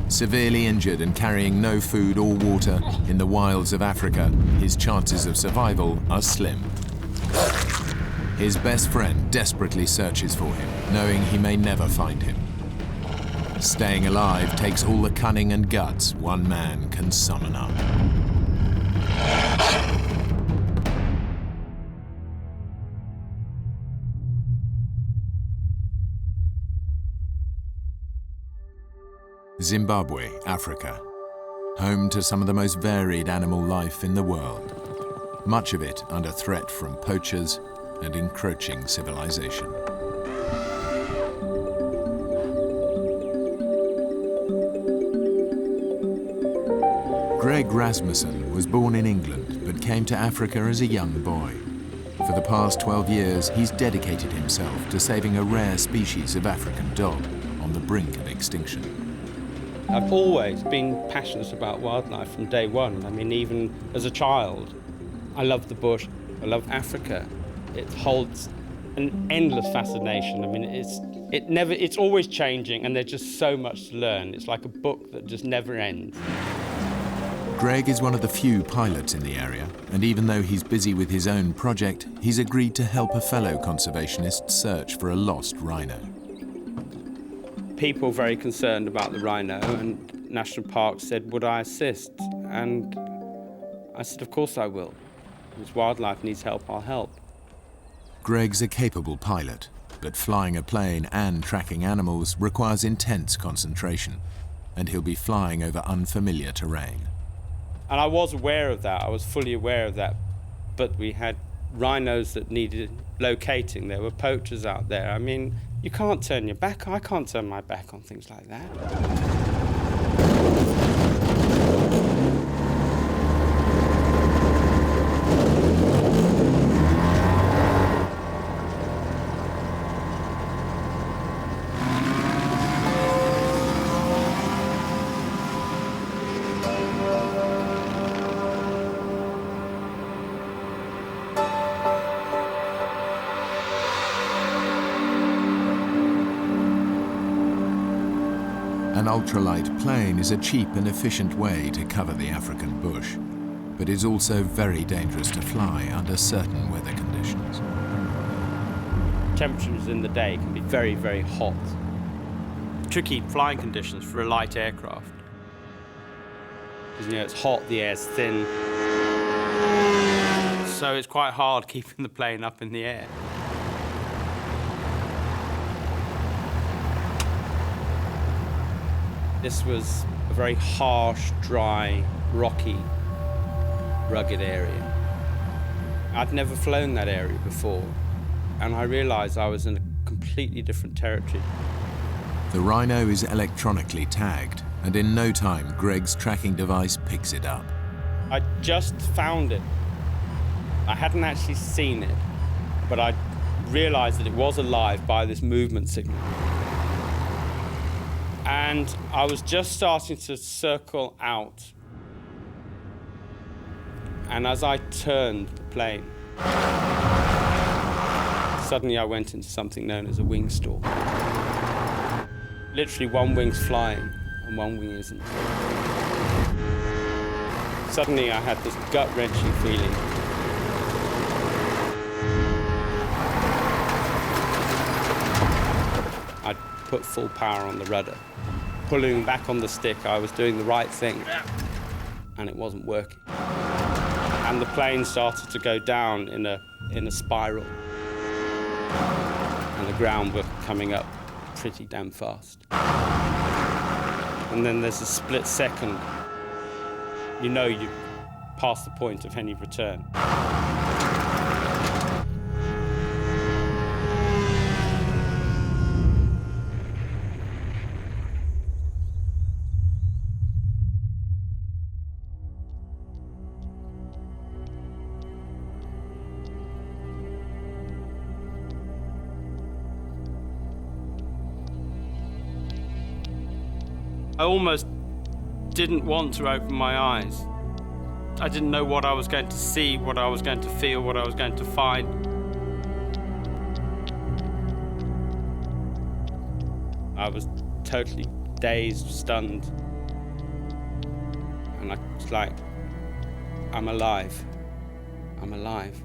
Severely injured and carrying no food or water in the wilds of Africa, his chances of survival are slim. His best friend desperately searches for him, knowing he may never find him. Staying alive takes all the cunning and guts one man can summon up. Zimbabwe, Africa. Home to some of the most varied animal life in the world. Much of it under threat from poachers and encroaching civilization. Greg Rasmussen was born in England but came to Africa as a young boy. For the past 12 years, he's dedicated himself to saving a rare species of African dog on the brink of extinction. I've always been passionate about wildlife from day one. I mean, even as a child, I love the bush, I love Africa. It holds an endless fascination. I mean, it's always changing, and there's just so much to learn. It's like a book that just never ends. Greg is one of the few pilots in the area, and even though he's busy with his own project, he's agreed to help a fellow conservationist search for a lost rhino. People very concerned about the rhino, and National Park said, would I assist? And I said, of course I will. If wildlife needs help, I'll help. Greg's a capable pilot, but flying a plane and tracking animals requires intense concentration, and he'll be flying over unfamiliar terrain. And I was aware of that, I was fully aware of that, but we had rhinos that needed locating. There were poachers out there. I mean, you can't turn your back. I can't turn my back on things like that. An ultralight plane is a cheap and efficient way to cover the African bush, but is also very dangerous to fly under certain weather conditions. Temperatures in the day can be very, very hot. Tricky flying conditions for a light aircraft. Because, it's hot, the air's thin. So it's quite hard keeping the plane up in the air. This was a very harsh, dry, rocky, rugged area. I'd never flown that area before, and I realized I was in a completely different territory. The rhino is electronically tagged, and in no time, Greg's tracking device picks it up. I just found it. I hadn't actually seen it, but I realized that it was alive by this movement signal. And I was just starting to circle out. And as I turned the plane, suddenly I went into something known as a wing storm. Literally, one wing's flying and one wing isn't. Suddenly I had this gut-wrenching feeling. I put full power on the rudder. Pulling back on the stick, I was doing the right thing, and it wasn't working. And the plane started to go down in a spiral. And the ground was coming up pretty damn fast. And then there's a split second. You know you've passed the point of any return. I almost didn't want to open my eyes. I didn't know what I was going to see, what I was going to feel, what I was going to find. I was totally dazed, stunned. And I was like, I'm alive. I'm alive.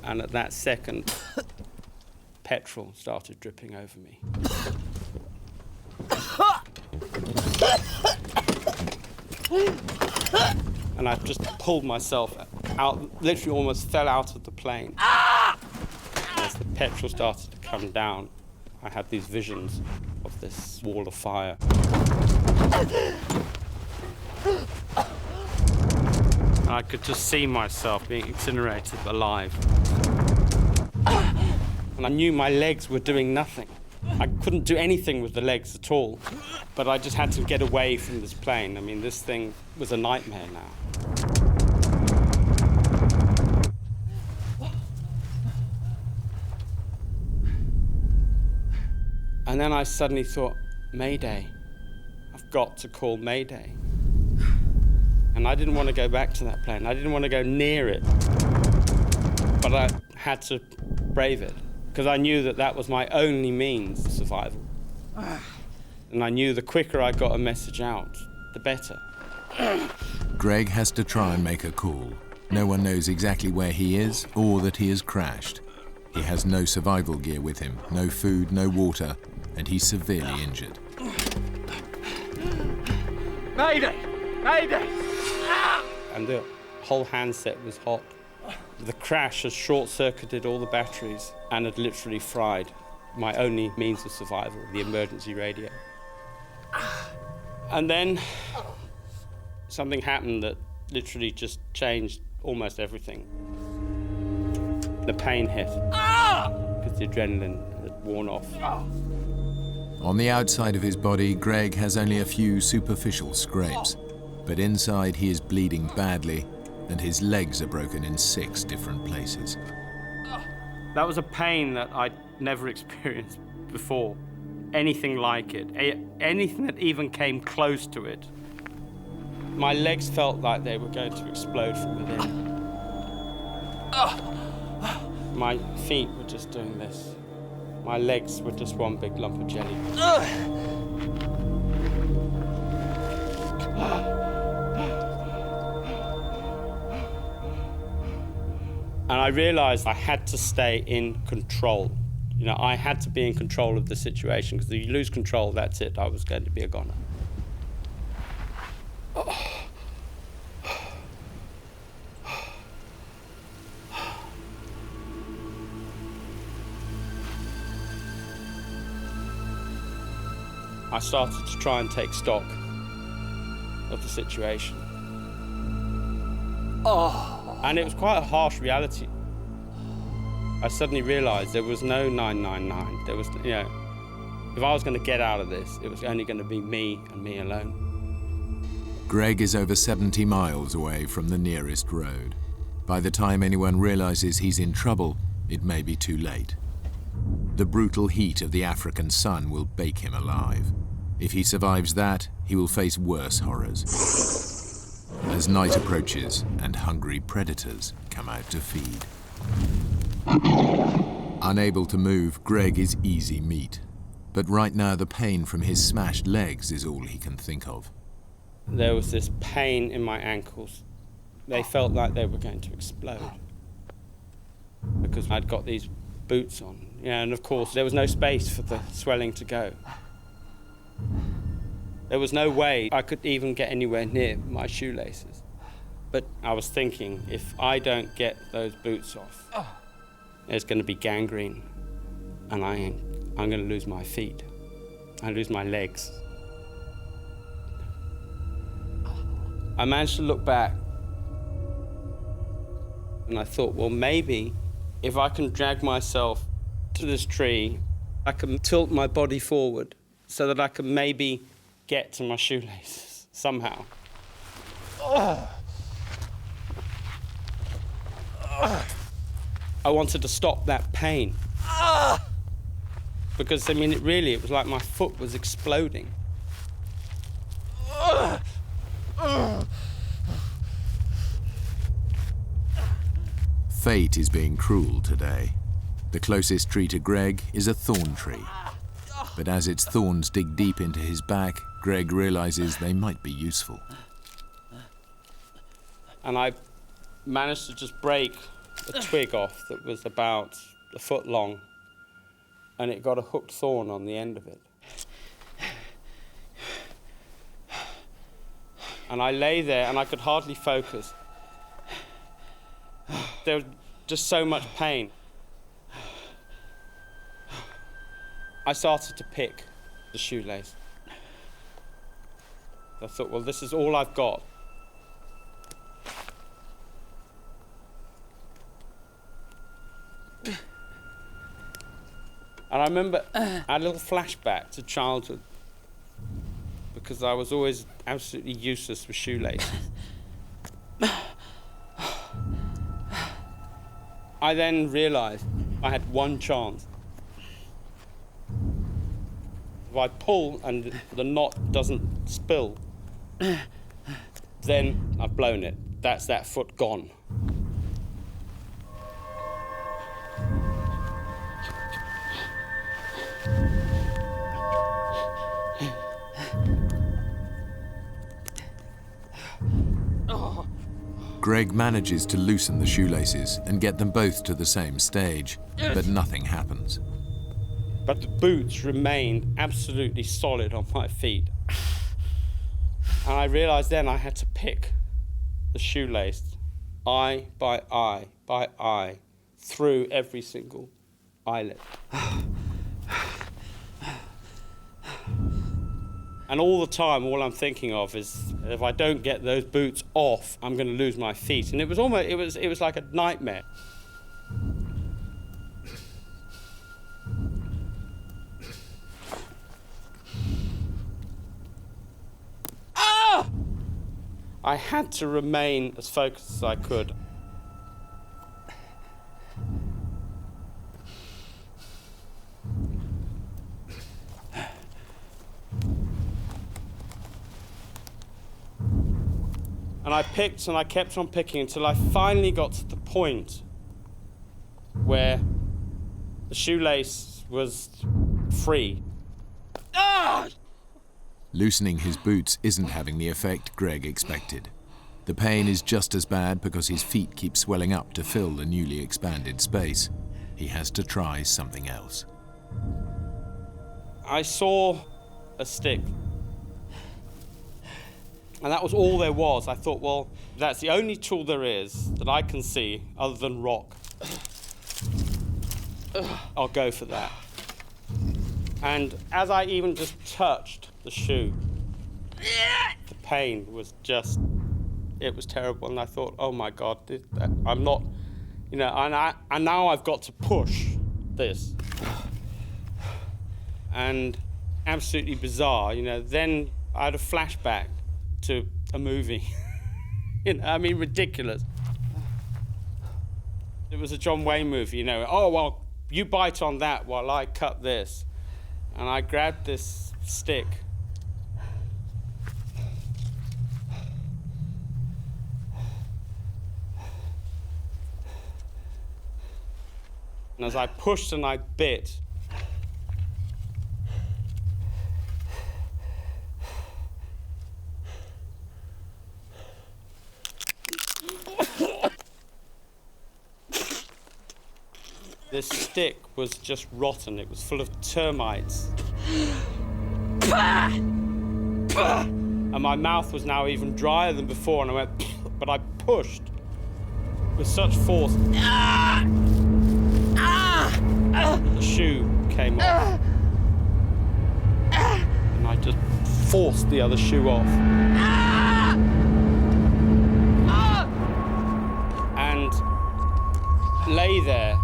And at that second, petrol started dripping over me. And I just pulled myself out, literally almost fell out of the plane. As the petrol started to come down, I had these visions of this wall of fire. And I could just see myself being incinerated alive. And I knew my legs were doing nothing. I couldn't do anything with the legs at all. But I just had to get away from this plane. I mean, this thing was a nightmare now. And then I suddenly thought, Mayday. I've got to call Mayday. And I didn't want to go back to that plane. I didn't want to go near it. But I had to brave it, because I knew that that was my only means of survival. And I knew the quicker I got a message out, the better. Greg has to try and make a call. No one knows exactly where he is or that he has crashed. He has no survival gear with him, no food, no water, and he's severely injured. Mayday! Mayday! And the whole handset was hot. The crash had short-circuited all the batteries and had literally fried my only means of survival, the emergency radio. And then something happened that literally just changed almost everything. The pain hit, because the adrenaline had worn off. On the outside of his body, Greg has only a few superficial scrapes, but inside he is bleeding badly, and his legs are broken in 6 different places. That was a pain that I'd never experienced before. Anything like it, anything that even came close to it. My legs felt like they were going to explode from within. My feet were just doing this. My legs were just one big lump of jelly. And I realized I had to stay in control. You know, I had to be in control of the situation, because if you lose control, that's it. I was going to be a goner. I started to try and take stock of the situation. And it was quite a harsh reality. I suddenly realized there was no 999. There was, you know, if I was going to get out of this, it was only going to be me and me alone. Greg is over 70 miles away from the nearest road. By the time anyone realizes he's in trouble, it may be too late. The brutal heat of the African sun will bake him alive. If he survives that, he will face worse horrors. As night approaches and hungry predators come out to feed. Unable to move, Greg is easy meat. But right now the pain from his smashed legs is all he can think of. There was this pain in my ankles. They felt like they were going to explode, because I'd got these boots on. Yeah, and of course there was no space for the swelling to go. There was no way I could even get anywhere near my shoelaces. But I was thinking, if I don't get those boots off, there's going to be gangrene, and I'm going to lose my feet. I lose my legs. I managed to look back, and I thought, well, maybe if I can drag myself to this tree, I can tilt my body forward so that I can maybe get to my shoelaces somehow. I wanted to stop that pain. Because, I mean, it was like my foot was exploding. Fate is being cruel today. The closest tree to Greg is a thorn tree. But as its thorns dig deep into his back, Greg realizes they might be useful. And I managed to just break a twig off that was about a foot long, and it got a hooked thorn on the end of it. And I lay there and I could hardly focus. There was just so much pain. I started to pick the shoelace. I thought, well, this is all I've got. And I remember I had a little flashback to childhood, because I was always absolutely useless with shoelaces. I then realised I had one chance. If I pull and the knot doesn't spill, then I've blown it. That's that foot gone. Greg manages to loosen the shoelaces and get them both to the same stage, but nothing happens. But the boots remained absolutely solid on my feet. And I realised then I had to pick the shoelace, eye by eye, through every single eyelid. And all the time, all I'm thinking of is, if I don't get those boots off, I'm going to lose my feet. And it was almost, it was like a nightmare. Ah! I had to remain as focused as I could. And I picked and I kept on picking until I finally got to the point where the shoelace was free. Ah! Loosening his boots isn't having the effect Greg expected. The pain is just as bad because his feet keep swelling up to fill the newly expanded space. He has to try something else. I saw a stick. And that was all there was. I thought, well, that's the only tool there is that I can see other than rock. I'll go for that. And as I even just touched the shoe, the pain was just, it was terrible. And I thought, oh my God, I'm not, you know, and now I've got to push this. And absolutely bizarre, you know, then I had a flashback to a movie. You know, I mean, ridiculous. It was a John Wayne movie, you know. Oh, well, you bite on that while I cut this. And I grabbed this stick. And as I pushed and I bit, this stick was just rotten. It was full of termites. And my mouth was now even drier than before, and I went, but I pushed with such force. The shoe came off. And I just forced the other shoe off. And lay there.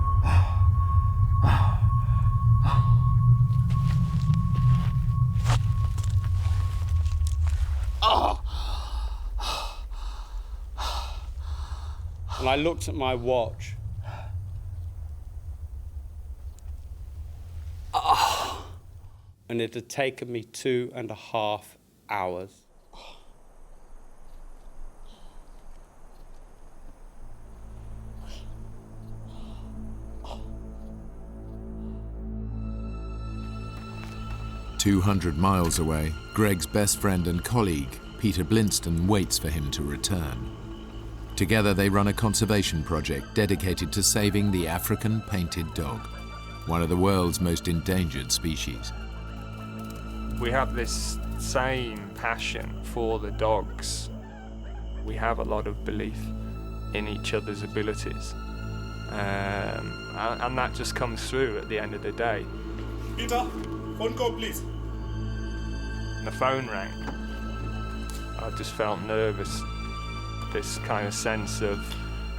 And I looked at my watch. And it had taken me 2.5 hours. "200 miles away, Greg's best friend and colleague, Peter Blinston, waits for him to return. Together they run a conservation project dedicated to saving the African painted dog, one of the world's most endangered species. We have this same passion for the dogs. We have a lot of belief in each other's abilities. And that just comes through at the end of the day. Peter, phone call, please. And the phone rang. I just felt nervous. This kind of sense of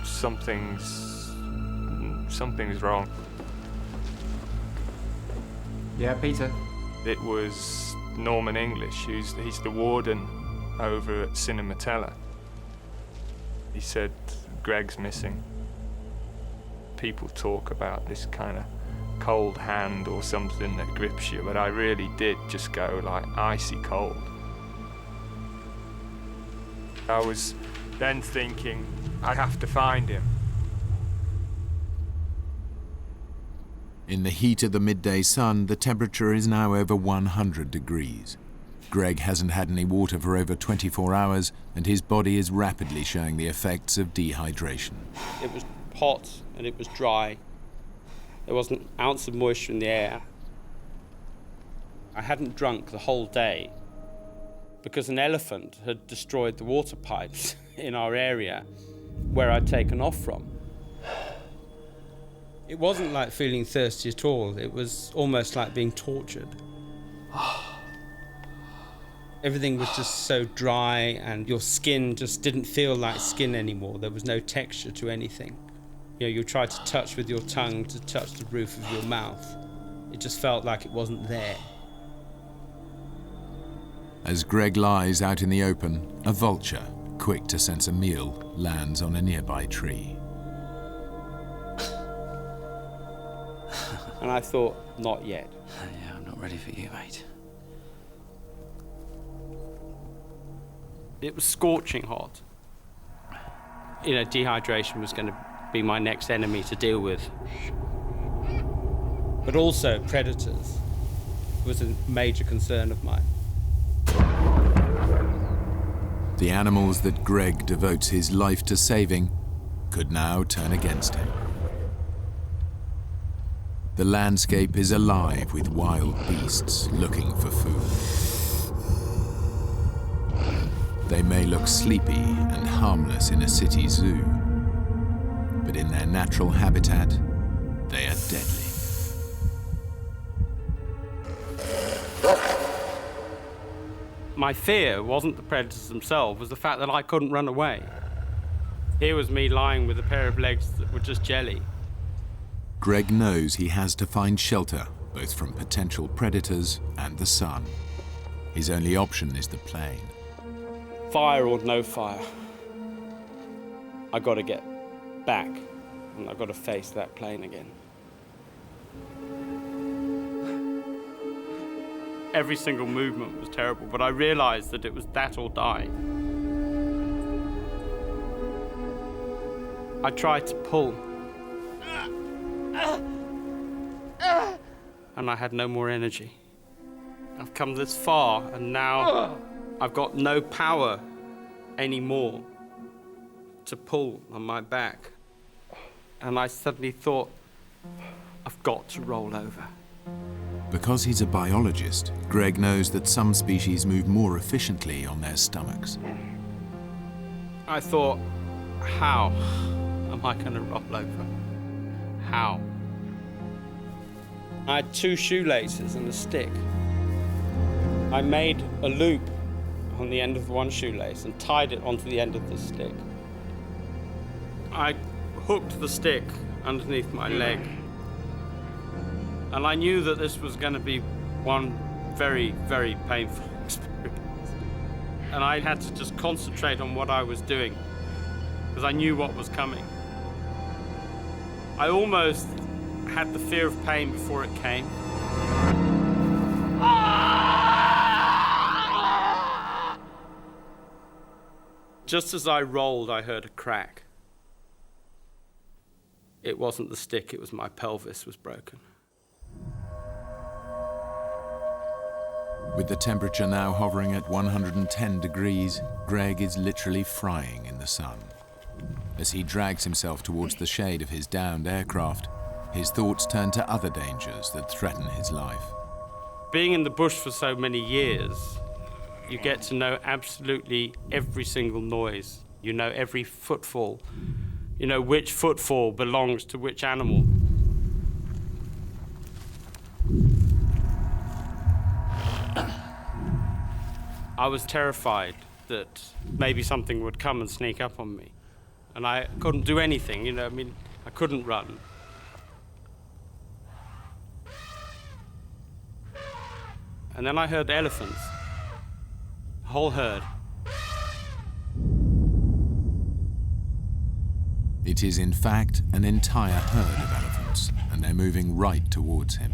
something's wrong. Yeah, Peter. It was Norman English, he's the warden over at Cinematella. He said, Greg's missing. People talk about this kind of cold hand or something that grips you, but I really did just go like icy cold. I was then thinking, I have to find him. In the heat of the midday sun, the temperature is now over 100 degrees. Greg hasn't had any water for over 24 hours, and his body is rapidly showing the effects of dehydration. It was hot and it was dry. There wasn't an ounce of moisture in the air. I hadn't drunk the whole day because an elephant had destroyed the water pipes in our area where I'd taken off from. It wasn't like feeling thirsty at all. It was almost like being tortured. Everything was just so dry and your skin just didn't feel like skin anymore. There was no texture to anything. You know, you tried to touch with your tongue to touch the roof of your mouth. It just felt like it wasn't there. As Greg lies out in the open, a vulture, quick to sense a meal, lands on a nearby tree. And I thought, not yet. Yeah, I'm not ready for you, mate. It was scorching hot. You know, dehydration was going to be my next enemy to deal with. But also predators was a major concern of mine. The animals that Greg devotes his life to saving could now turn against him. The landscape is alive with wild beasts looking for food. They may look sleepy and harmless in a city zoo, but in their natural habitat, they are deadly. My fear wasn't the predators themselves, it was the fact that I couldn't run away. Here was me lying with a pair of legs that were just jelly. Greg knows he has to find shelter, both from potential predators and the sun. His only option is the plane. Fire or no fire, I got to get back, and I've got to face that plane again. Every single movement was terrible, but I realized that it was that or die. I tried to pull, and I had no more energy. I've come this far, and now I've got no power anymore to pull on my back. And I suddenly thought, I've got to roll over. Because he's a biologist, Greg knows that some species move more efficiently on their stomachs. I thought, how am I going to roll over? How? I had 2 shoelaces and a stick. I made a loop on the end of one shoelace and tied it onto the end of the stick. I hooked the stick underneath my leg. And I knew that this was going to be one very, very painful experience. And I had to just concentrate on what I was doing, because I knew what was coming. I almost had the fear of pain before it came. Just as I rolled, I heard a crack. It wasn't the stick, it was my pelvis was broken. With the temperature now hovering at 110 degrees, Greg is literally frying in the sun. As he drags himself towards the shade of his downed aircraft, his thoughts turn to other dangers that threaten his life. Being in the bush for so many years, you get to know absolutely every single noise. You know every footfall. You know which footfall belongs to which animal. I was terrified that maybe something would come and sneak up on me. And I couldn't do anything, you know, I mean, I couldn't run. And then I heard elephants, a whole herd. It is in fact an entire herd of elephants, and they're moving right towards him.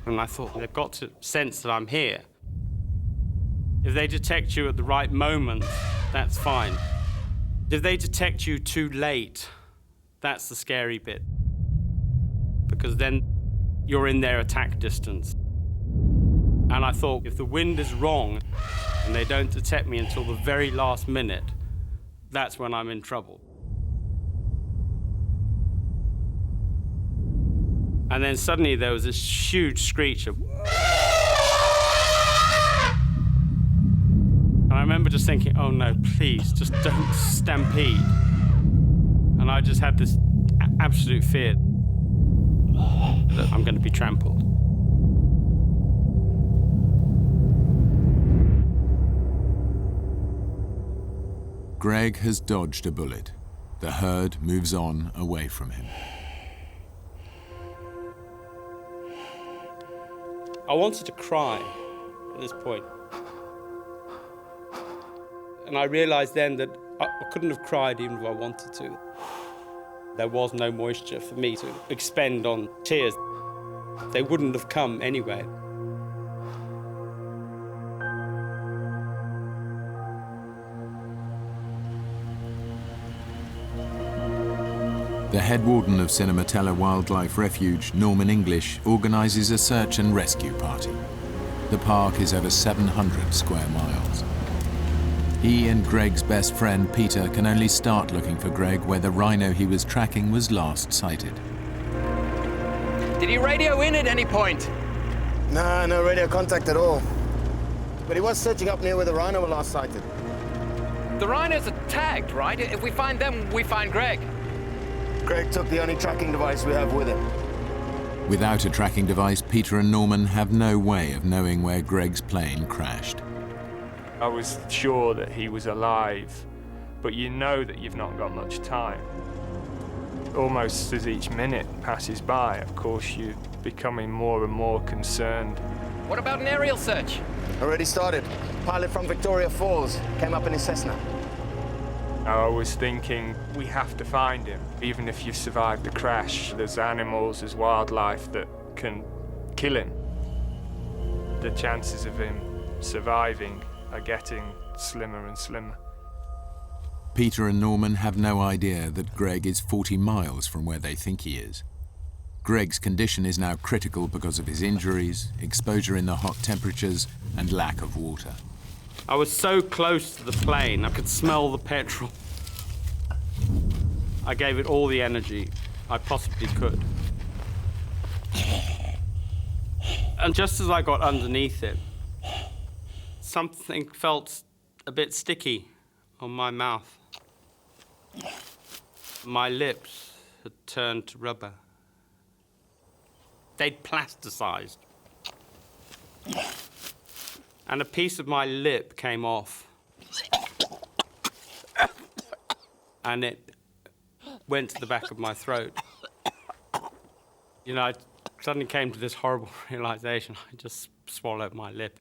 And I thought, they've got to sense that I'm here. If they detect you at the right moment, that's fine. If they detect you too late, that's the scary bit. Because then you're in their attack distance. And I thought, if the wind is wrong and they don't detect me until the very last minute, that's when I'm in trouble. And then suddenly there was this huge screech of... And I remember just thinking, oh no, please, just don't stampede. And I just had this absolute fear that I'm going to be trampled. Greg has dodged a bullet. The herd moves on away from him. I wanted to cry at this point. And I realized then that I couldn't have cried even if I wanted to. There was no moisture for me to expend on tears. They wouldn't have come anyway. The head warden of Cinematella Wildlife Refuge, Norman English, organises a search and rescue party. The park is over 700 square miles. He and Greg's best friend Peter can only start looking for Greg where the rhino he was tracking was last sighted. Did he radio in at any point? Nah, no radio contact at all. But he was searching up near where the rhino was last sighted. The rhinos are tagged, right? If we find them, we find Greg. Greg took the only tracking device we have with him. Without a tracking device, Peter and Norman have no way of knowing where Greg's plane crashed. I was sure that he was alive, but you know that you've not got much time. Almost as each minute passes by, of course, you're becoming more and more concerned. What about an aerial search? Already started. Pilot from Victoria Falls came up in his Cessna. I was thinking, we have to find him. Even if you've survived the crash, there's animals, there's wildlife that can kill him. The chances of him surviving are getting slimmer and slimmer. Peter and Norman have no idea that Greg is 40 miles from where they think he is. Greg's condition is now critical because of his injuries, exposure in the hot temperatures, and lack of water. I was so close to the plane, I could smell the petrol. I gave it all the energy I possibly could. And just as I got underneath it, something felt a bit sticky on my mouth. My lips had turned to rubber. They'd plasticized. And a piece of my lip came off. And it went to the back of my throat. You know, I suddenly came to this horrible realization. I just swallowed my lip.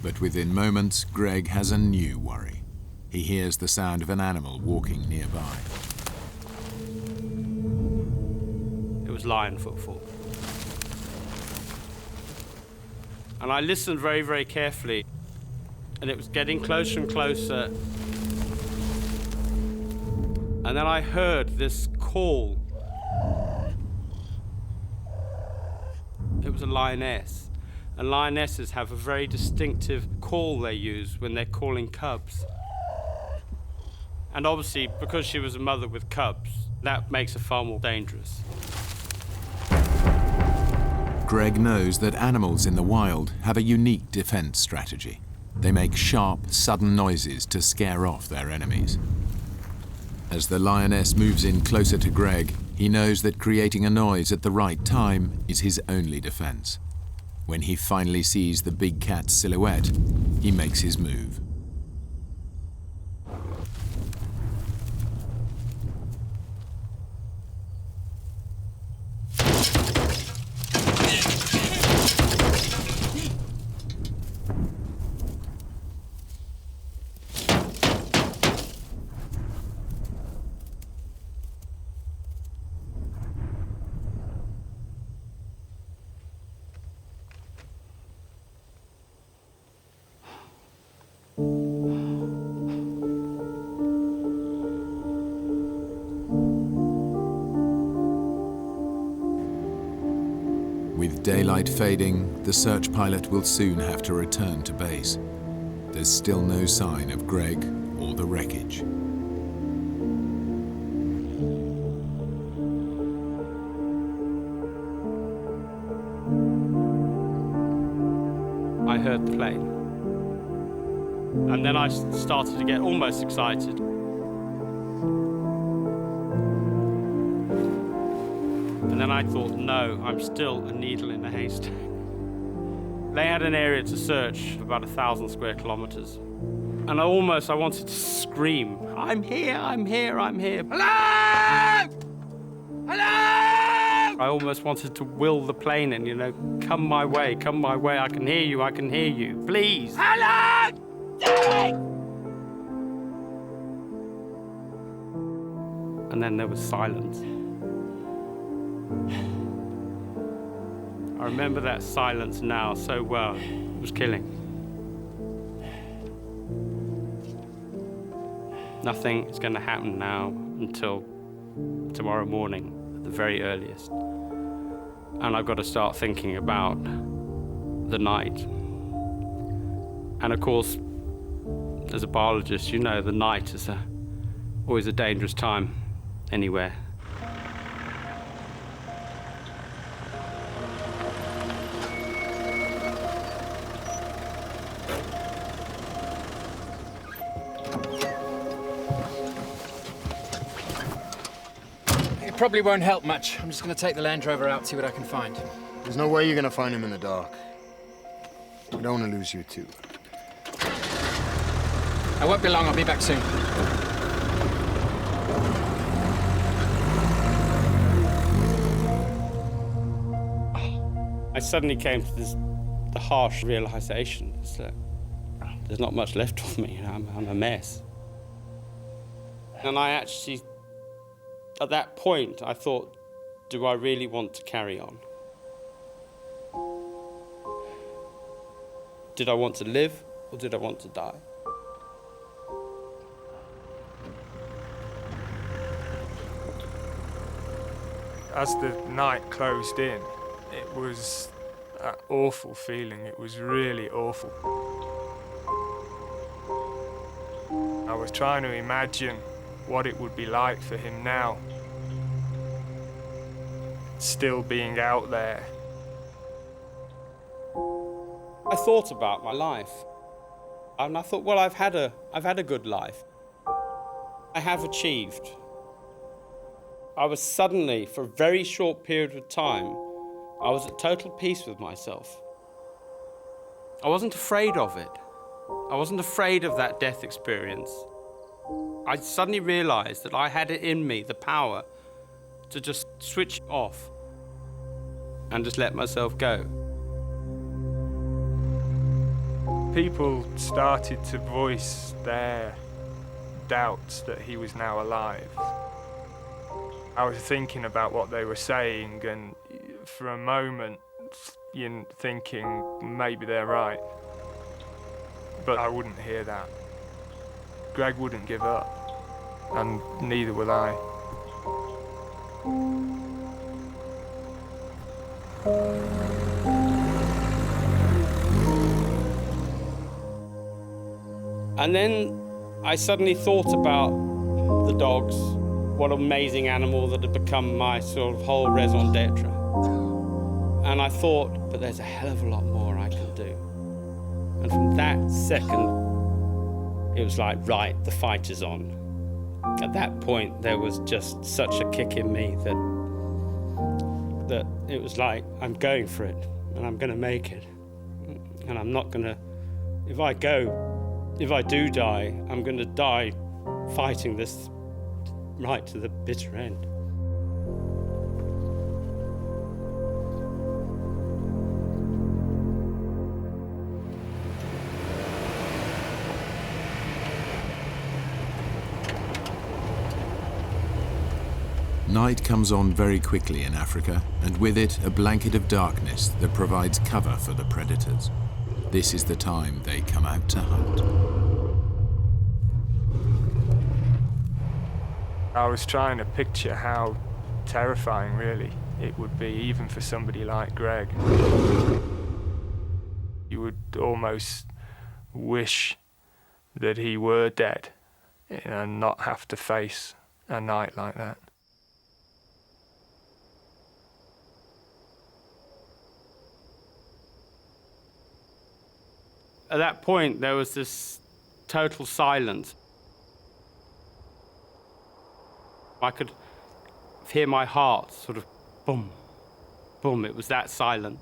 But within moments, Greg has a new worry. He hears the sound of an animal walking nearby. was lion footfall. And I listened very, very carefully, and it was getting closer and closer. And then I heard this call. It was a lioness. And lionesses have a very distinctive call they use when they're calling cubs. And obviously, because she was a mother with cubs, that makes her far more dangerous. Greg knows that animals in the wild have a unique defense strategy. They make sharp, sudden noises to scare off their enemies. As the lioness moves in closer to Greg, he knows that creating a noise at the right time is his only defense. When he finally sees the big cat's silhouette, he makes his move. With daylight fading, the search pilot will soon have to return to base. There's still no sign of Greg or the wreckage. I heard the plane. And then I started to get almost excited. And then I thought, no, I'm still a needle in a haystack. They had an area to search of about 1,000 square kilometers. And I wanted to scream, I'm here, I'm here, I'm here. Hello! Hello! I almost wanted to will the plane in, you know, come my way, I can hear you, please. Hello! And then there was silence. I remember that silence now so well. It was killing. Nothing is going to happen now until tomorrow morning at the very earliest. And I've got to start thinking about the night. And of course, as a biologist, you know the night is always a dangerous time anywhere. It probably won't help much. I'm just going to take the Land Rover out, see what I can find. There's no way you're going to find him in the dark. We don't want to lose you too. I won't be long. I'll be back soon. I suddenly came to the harsh realization is that there's not much left of me. I'm a mess. And I actually, at that point, I thought, do I really want to carry on? Did I want to live, or did I want to die? As the night closed in, it was an awful feeling. It was really awful. I was trying to imagine what it would be like for him now, still being out there. I thought about my life, and I thought, well, I've had a good life. I have achieved. I was suddenly, for a very short period of time, I was at total peace with myself. I wasn't afraid of it. I wasn't afraid of that death experience. I suddenly realized that I had it in me, the power, to just switch off and just let myself go. People started to voice their doubts that he was now alive. I was thinking about what they were saying, and for a moment, thinking maybe they're right. But I wouldn't hear that. Greg wouldn't give up, and neither will I. And then I suddenly thought about the dogs, what amazing animal that had become my sort of whole raison d'etre. And I thought, but there's a hell of a lot more I can do. And from that second, it was like, right, the fight is on. At that point, there was just such a kick in me that it was like, I'm going for it, and I'm gonna make it. And I'm not gonna, if I do die, I'm gonna die fighting this right to the bitter end. Night comes on very quickly in Africa, and with it a blanket of darkness that provides cover for the predators. This is the time they come out to hunt. I was trying to picture how terrifying, really, it would be, even for somebody like Greg. You would almost wish that he were dead and not have to face a night like that. At that point, there was this total silence. I could hear my heart sort of boom, boom. It was that silent.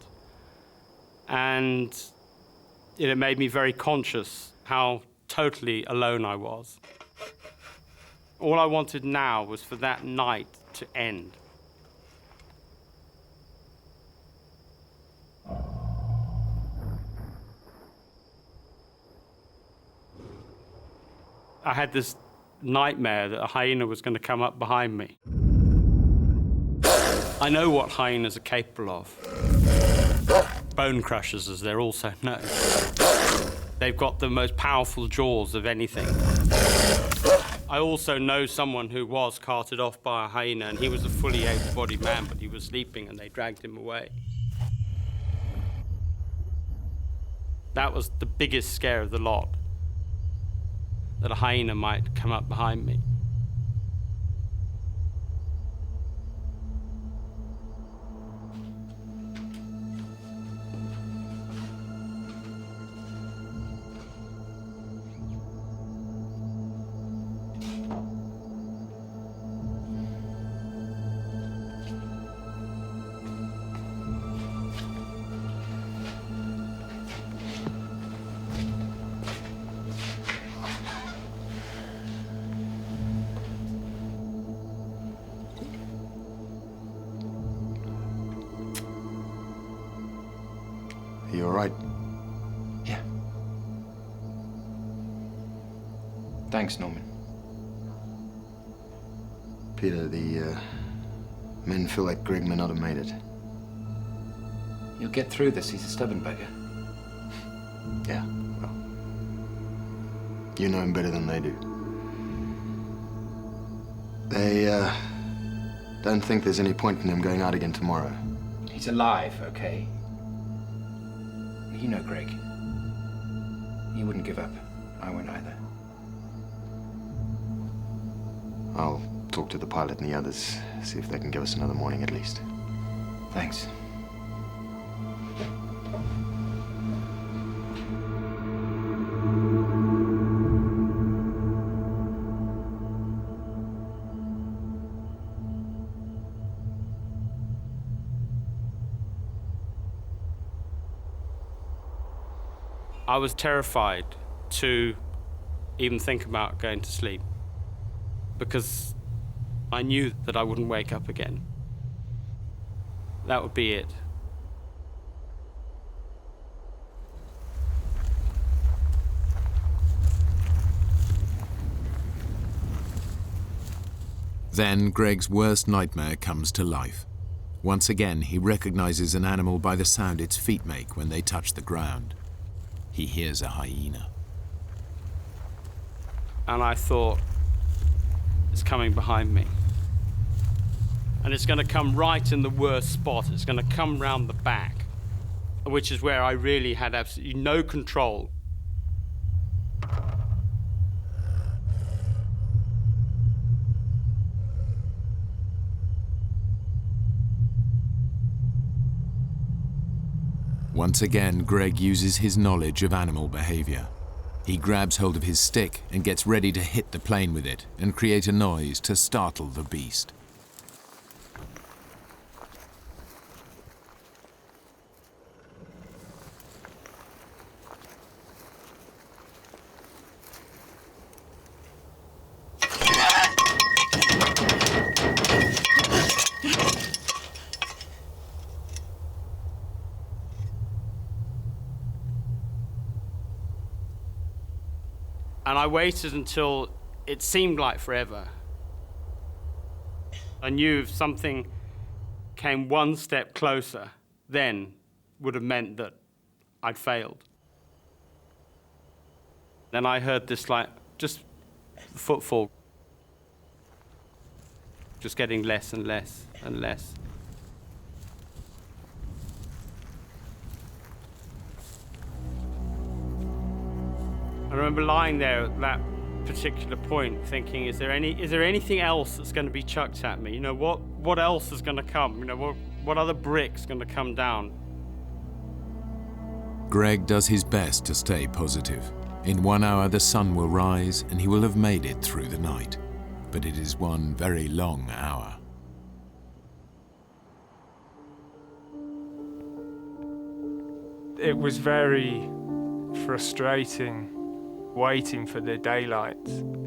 And it made me very conscious how totally alone I was. All I wanted now was for that night to end. I had this nightmare that a hyena was going to come up behind me. I know what hyenas are capable of. Bone crushers, as they're also known. They've got the most powerful jaws of anything. I also know someone who was carted off by a hyena, and he was a fully able-bodied man, but he was sleeping and they dragged him away. That was the biggest scare of the lot, that a hyena might come up behind me. Are you all right? Yeah. Thanks, Norman. Peter, the men feel like Greg may not have made it. He'll get through this. He's a stubborn beggar. Yeah, well, you know him better than they do. They don't think there's any point in him going out again tomorrow. He's alive, okay? You know Greg. He wouldn't give up. I won't either. I'll talk to the pilot and the others, see if they can give us another morning at least. Thanks. I was terrified to even think about going to sleep because I knew that I wouldn't wake up again. That would be it. Then Greg's worst nightmare comes to life. Once again, he recognizes an animal by the sound its feet make when they touch the ground. He hears a hyena. And I thought, it's coming behind me. And it's going to come right in the worst spot. It's going to come round the back, which is where I really had absolutely no control. Once again, Greg uses his knowledge of animal behavior. He grabs hold of his stick and gets ready to hit the plane with it and create a noise to startle the beast. And I waited until it seemed like forever. I knew if something came one step closer, then would have meant that I'd failed. Then I heard this, like, just footfall, just getting less and less and less. I remember lying there at that particular point thinking, is there anything else that's going to be chucked at me? You know, what else is going to come? You know, what other brick's going to come down? Greg does his best to stay positive. In 1 hour, the sun will rise and he will have made it through the night. But it is one very long hour. It was very frustrating waiting for the daylight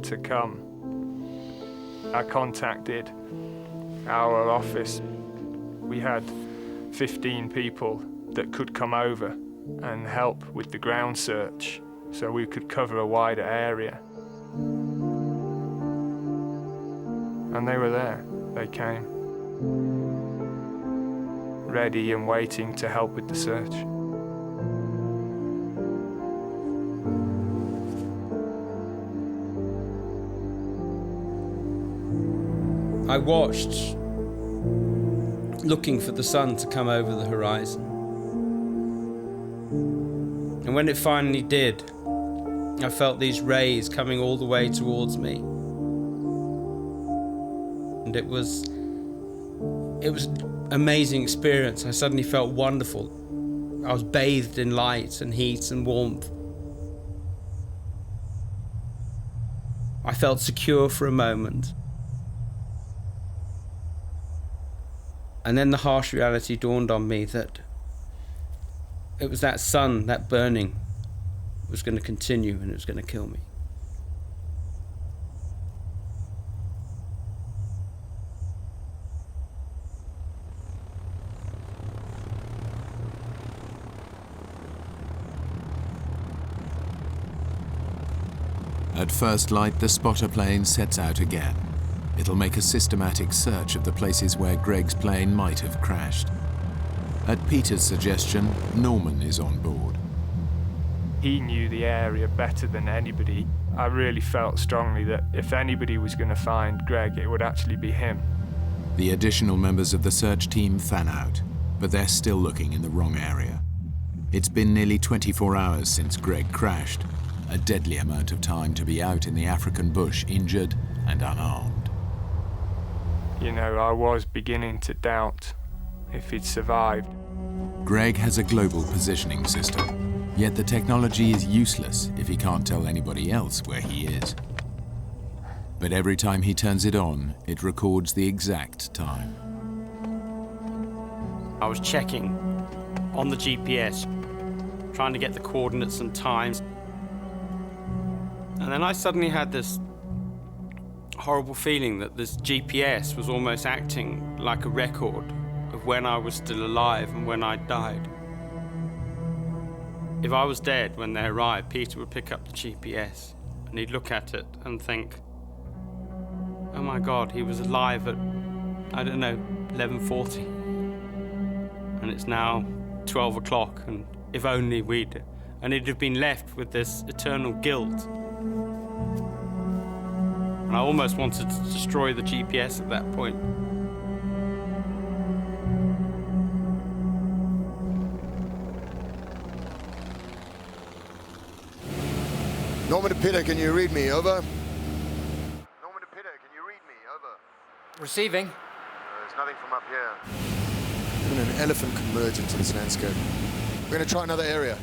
to come. I contacted our office. We had 15 people that could come over and help with the ground search so we could cover a wider area. And they were there. They came, ready and waiting to help with the search. I watched, looking for the sun to come over the horizon. And when it finally did, I felt these rays coming all the way towards me. And it was an amazing experience. I suddenly felt wonderful. I was bathed in light and heat and warmth. I felt secure for a moment. And then the harsh reality dawned on me that it was that sun, that burning, was going to continue and it was going to kill me. At first light, the spotter plane sets out again. It'll make a systematic search of the places where Greg's plane might have crashed. At Peter's suggestion, Norman is on board. He knew the area better than anybody. I really felt strongly that if anybody was going to find Greg, it would actually be him. The additional members of the search team fan out, but they're still looking in the wrong area. It's been nearly 24 hours since Greg crashed, a deadly amount of time to be out in the African bush injured and unarmed. You know, I was beginning to doubt if he'd survived. Greg has a global positioning system, yet the technology is useless if he can't tell anybody else where he is. But every time he turns it on, it records the exact time. I was checking on the GPS, trying to get the coordinates and times. And then I suddenly had this horrible feeling that this GPS was almost acting like a record of when I was still alive and when I died. If I was dead when they arrived, Peter would pick up the GPS and he'd look at it and think, oh my God, he was alive at, I don't know, 11:40. And it's now 12 o'clock, and if only we'd... And he'd have been left with this eternal guilt. And I almost wanted to destroy the GPS at that point. Norman to Pitter, can you read me? Over. Receiving. There's nothing from up here. Even an elephant can merge into this landscape. We're going to try another area.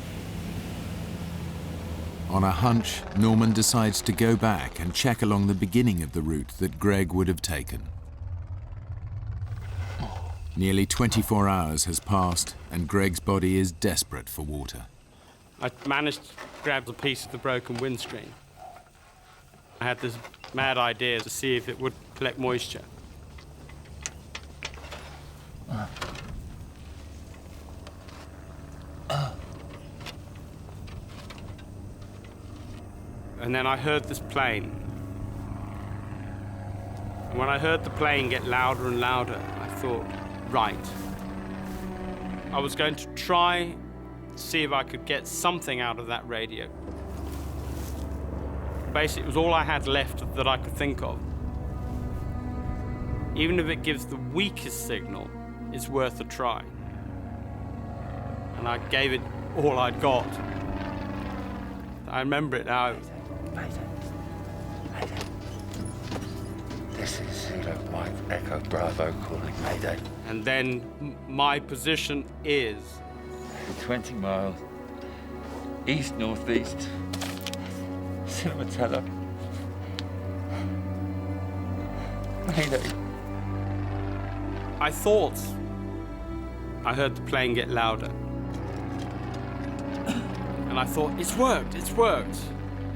On a hunch, Norman decides to go back and check along the beginning of the route that Greg would have taken. Nearly 24 hours has passed, and Greg's body is desperate for water. I managed to grab a piece of the broken windscreen. I had this mad idea to see if it would collect moisture. And then I heard this plane. And when I heard the plane get louder and louder, I thought, right. I was going to try to see if I could get something out of that radio. Basically, it was all I had left that I could think of. Even if it gives the weakest signal, it's worth a try. And I gave it all I'd got. I remember it now. This is Zulu Mike Echo Bravo calling Mayday. And then my position is 20 miles east-northeast, Cinematella. Mayday. I thought I heard the plane get louder. And I thought, it's worked, it's worked.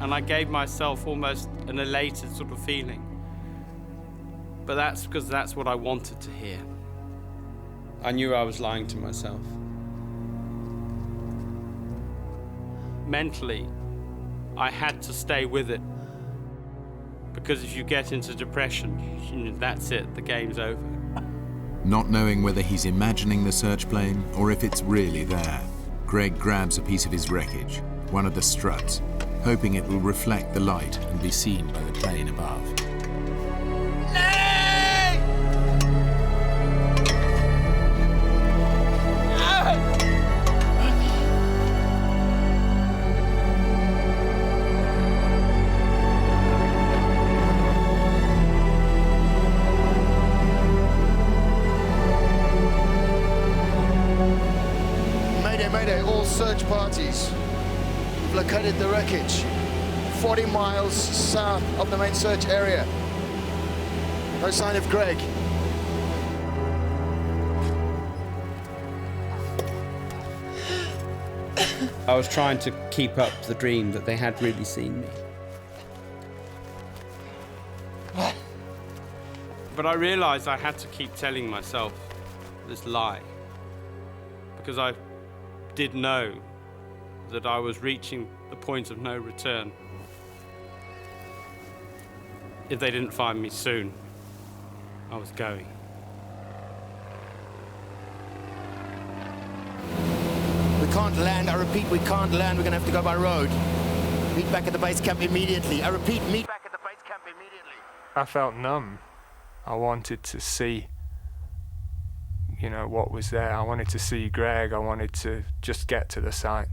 And I gave myself almost an elated sort of feeling. But that's because that's what I wanted to hear. I knew I was lying to myself. Mentally, I had to stay with it. Because if you get into depression, that's it, the game's over. Not knowing whether he's imagining the search plane or if it's really there, Greg grabs a piece of his wreckage, one of the struts, hoping it will reflect the light and be seen by the plane above. Mayday, all search parties. We've located the wreckage. 40 miles south of the main search area. No sign of Greg. I was trying to keep up the dream that they had really seen me. But I realized I had to keep telling myself this lie. Because I did know that I was reaching the point of no return. If they didn't find me soon, I was going. We can't land, I repeat, we can't land, we're gonna have to go by road. Meet back at the base camp immediately. I repeat, meet back at the base camp immediately. I felt numb. I wanted to see, you know, what was there. I wanted to see Greg. I wanted to just get to the site.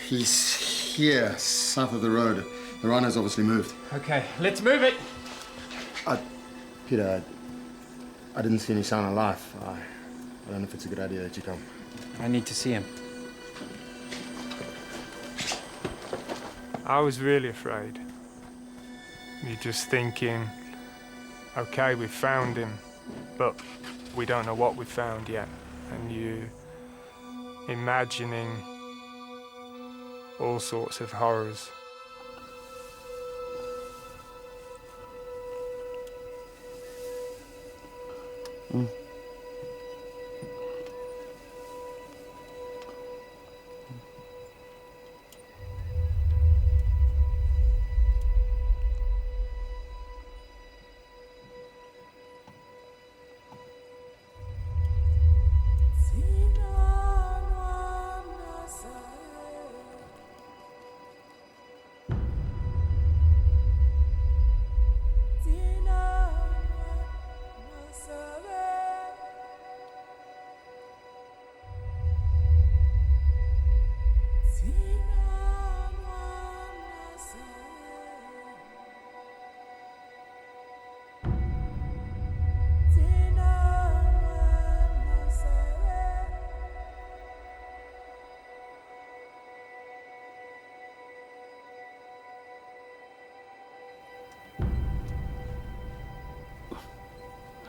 He's here, south of the road. The rhino's obviously moved. Okay, let's move it. Peter, I didn't see any sign of life. I don't know if it's a good idea that you come. I need to see him. I was really afraid. You're just thinking, okay, we've found him, but we don't know what we've found yet. And you imagining all sorts of horrors.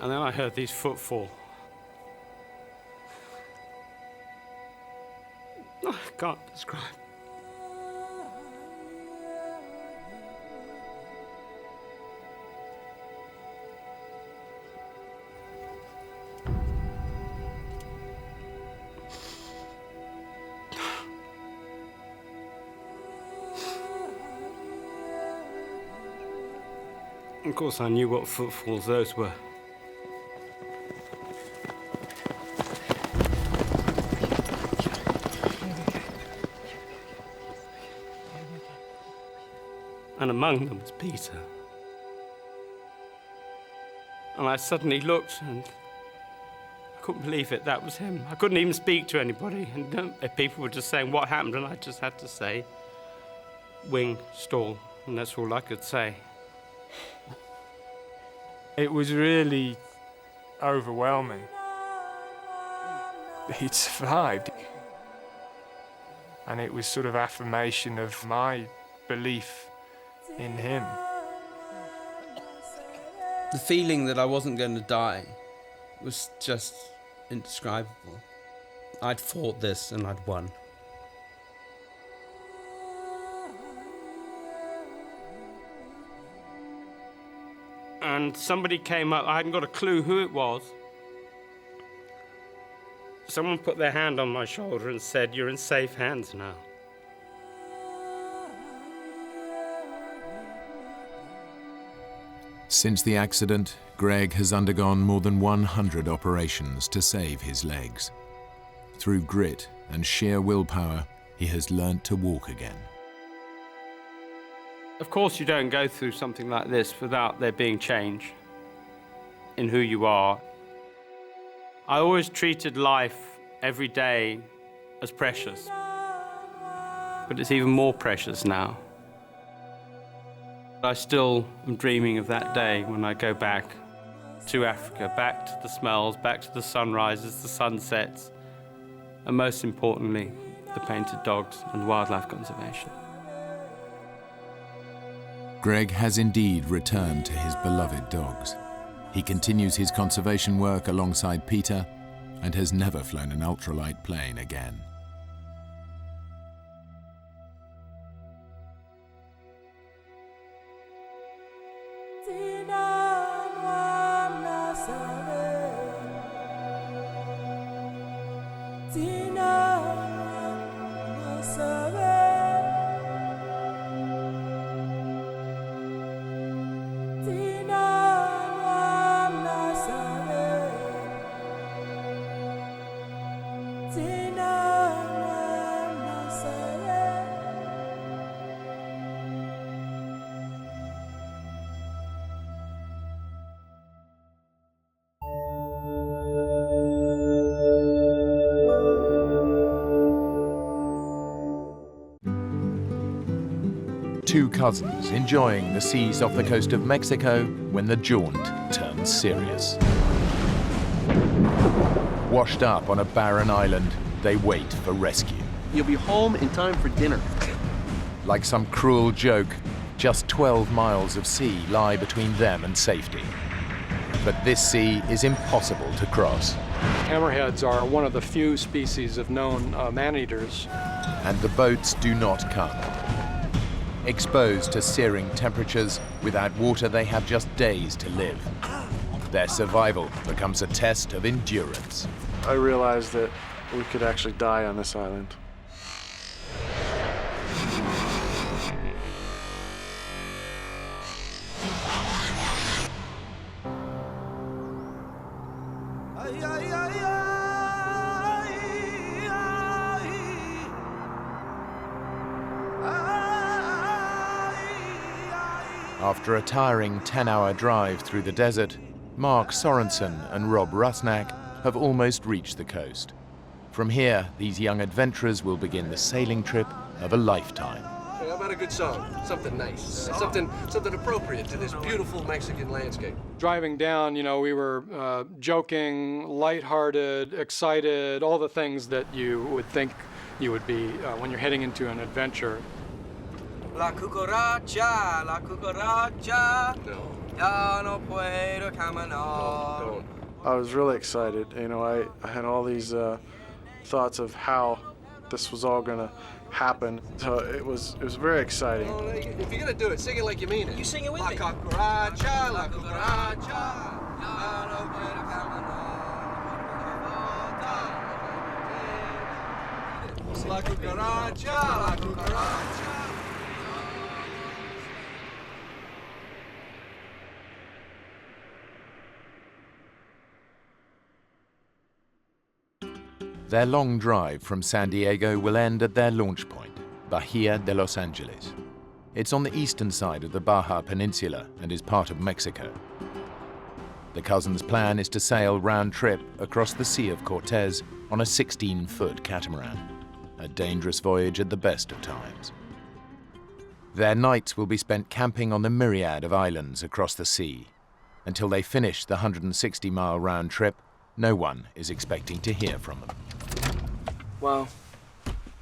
And then I heard these footfall. I can't describe. Of course, I knew what footfalls those were. And among them was Peter. And I suddenly looked and I couldn't believe it, that was him. I couldn't even speak to anybody. And people were just saying what happened, and I just had to say, wing, stall, and that's all I could say. It was really overwhelming. He'd survived. And it was sort of affirmation of my belief in him. The feeling that I wasn't going to die was just indescribable. I'd fought this and I'd won. And somebody came up, I hadn't got a clue who it was. Someone put their hand on my shoulder and said, "You're in safe hands now." Since the accident, Greg has undergone more than 100 operations to save his legs. Through grit and sheer willpower, he has learnt to walk again. Of course, you don't go through something like this without there being change in who you are. I always treated life every day as precious, but it's even more precious now. I still am dreaming of that day when I go back to Africa, back to the smells, back to the sunrises, the sunsets, and most importantly, the painted dogs and wildlife conservation. Greg has indeed returned to his beloved dogs. He continues his conservation work alongside Peter and has never flown an ultralight plane again. Two cousins enjoying the seas off the coast of Mexico when the jaunt turns serious. Washed up on a barren island, they wait for rescue. You'll be home in time for dinner. Like some cruel joke, just 12 miles of sea lie between them and safety. But this sea is impossible to cross. Hammerheads are one of the few species of known man-eaters. And the boats do not come. Exposed to searing temperatures, without water they have just days to live. Their survival becomes a test of endurance. I realized that we could actually die on this island. After a tiring 10-hour drive through the desert, Mark Sorensen and Rob Rusnak have almost reached the coast. From here, these young adventurers will begin the sailing trip of a lifetime. How about a good song? Something nice. Something appropriate to this beautiful Mexican landscape. Driving down, you know, we were joking, lighthearted, excited, all the things that you would think you would be when you're heading into an adventure. La cucaracha, la cucaracha. No. Ya no puedo caminar. Don't. I was really excited. You know, I had all these thoughts of how this was all gonna happen. So it was very exciting. Well, if you're gonna do it, sing it like you mean it. You sing it with la me. Cucaracha, la cucaracha. Ya no puedo caminar. La cucaracha, la cucaracha. Their long drive from San Diego will end at their launch point, Bahia de Los Angeles. It's on the eastern side of the Baja Peninsula and is part of Mexico. The cousins' plan is to sail round-trip across the Sea of Cortez on a 16-foot catamaran, a dangerous voyage at the best of times. Their nights will be spent camping on the myriad of islands across the sea. Until they finish the 160-mile round trip, no one is expecting to hear from them. Wow.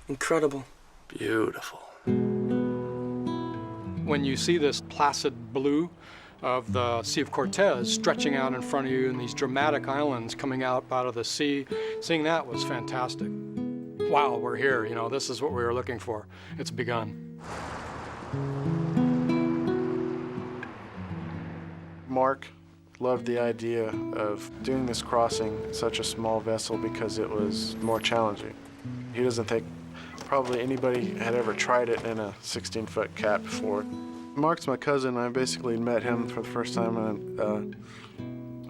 Incredible. Beautiful. When you see this placid blue of the Sea of Cortez stretching out in front of you and these dramatic islands coming out of the sea, seeing that was fantastic. Wow, we're here, you know, this is what we were looking for. It's begun. Mark loved the idea of doing this crossing in such a small vessel because it was more challenging. He doesn't think probably anybody had ever tried it in a 16-foot cat before. Mark's my cousin. I basically met him for the first time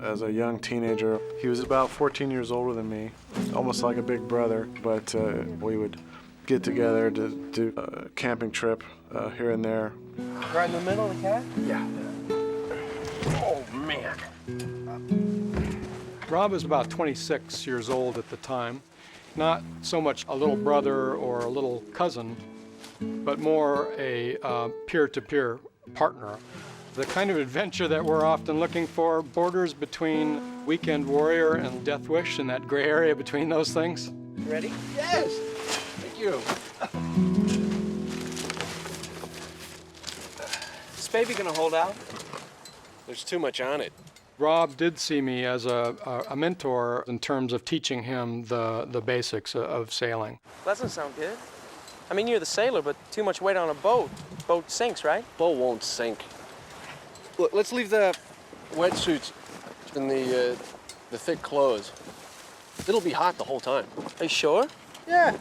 as a young teenager. He was about 14 years older than me, almost like a big brother, but we would get together to do a camping trip here and there. Right in the middle of the cat? Yeah. Oh, man. Rob was about 26 years old at the time. Not so much a little brother or a little cousin, but more a peer-to-peer partner. The kind of adventure that we're often looking for borders between Weekend Warrior and Death Wish, and that gray area between those things. Ready? Yes. Thank you. Is this baby gonna hold out? There's too much on it. Rob did see me as a mentor in terms of teaching him the basics of sailing. That doesn't sound good. I mean, you're the sailor, but too much weight on a boat. Boat sinks, right? Boat won't sink. Look, let's leave the wetsuits and the thick clothes. It'll be hot the whole time. Are you sure? Yeah.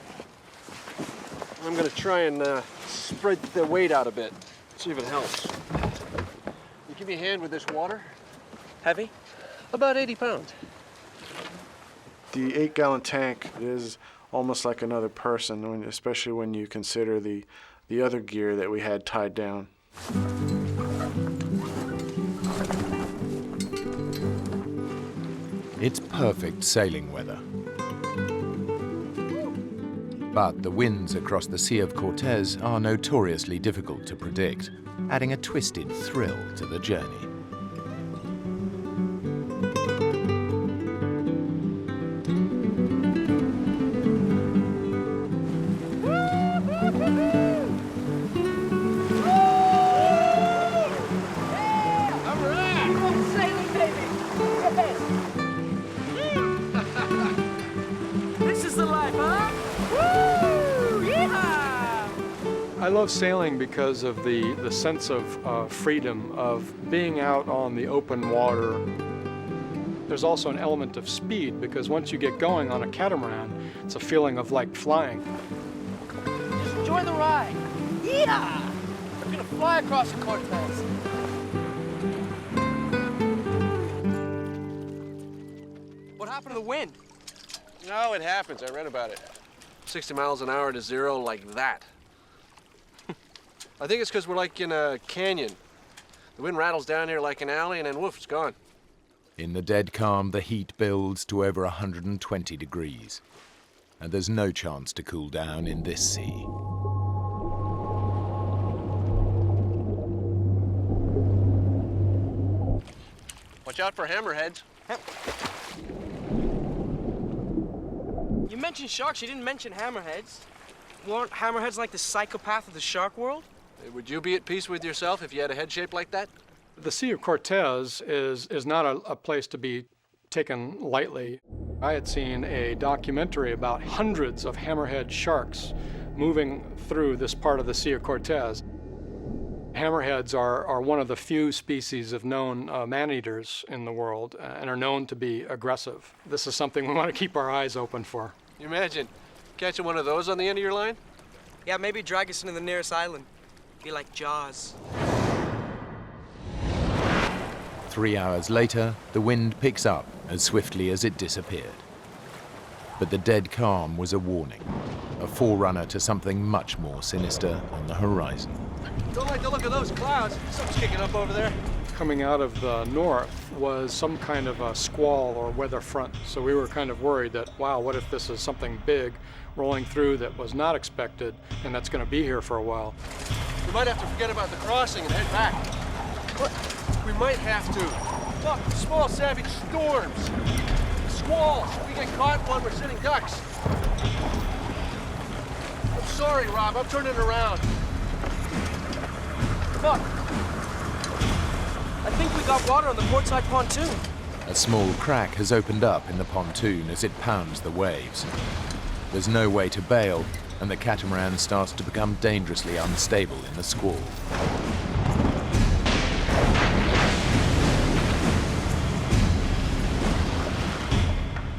I'm gonna try and spread the weight out a bit. See if it helps. You give me a hand with this water? Heavy? About 80 pounds. The 8-gallon tank is almost like another person, especially when you consider the other gear that we had tied down. It's perfect sailing weather. But the winds across the Sea of Cortez are notoriously difficult to predict, adding a twisted thrill to the journey. love sailing because of the sense of freedom, of being out on the open water. There's also an element of speed, because once you get going on a catamaran, it's a feeling of like flying. Just enjoy the ride. Yeah! We're gonna fly across the Cortez. What happened to the wind? No, it happens. I read about it. 60 miles an hour to zero like that. I think it's because we're like in a canyon. The wind rattles down here like an alley, and then woof, it's gone. In the dead calm, the heat builds to over 120 degrees. And there's no chance to cool down in this sea. Watch out for hammerheads. You mentioned sharks, you didn't mention hammerheads. Weren't hammerheads like the psychopath of the shark world? Would you be at peace with yourself if you had a head shaped like that? The Sea of Cortez is not a place to be taken lightly. I had seen a documentary about hundreds of hammerhead sharks moving through this part of the Sea of Cortez. Hammerheads are one of the few species of known man-eaters in the world and are known to be aggressive. This is something we want to keep our eyes open for. You imagine catching one of those on the end of your line? Yeah, maybe drag us into the nearest island. Be like Jaws. 3 hours later, the wind picks up as swiftly as it disappeared. But the dead calm was a warning, a forerunner to something much more sinister on the horizon. Don't like the look of those clouds. Something's kicking up over there. Coming out of the north was some kind of a squall or weather front, so we were kind of worried that, wow, what if this is something big rolling through that was not expected and that's going to be here for a while. We might have to forget about the crossing and head back. What? We might have to. Look, small savage storms. Squalls. We get caught while we're sitting ducks. I'm sorry, Rob. I'm turning around. Look. I think we got water on the portside pontoon. A small crack has opened up in the pontoon as it pounds the waves. There's no way to bail, and the catamaran starts to become dangerously unstable in the squall.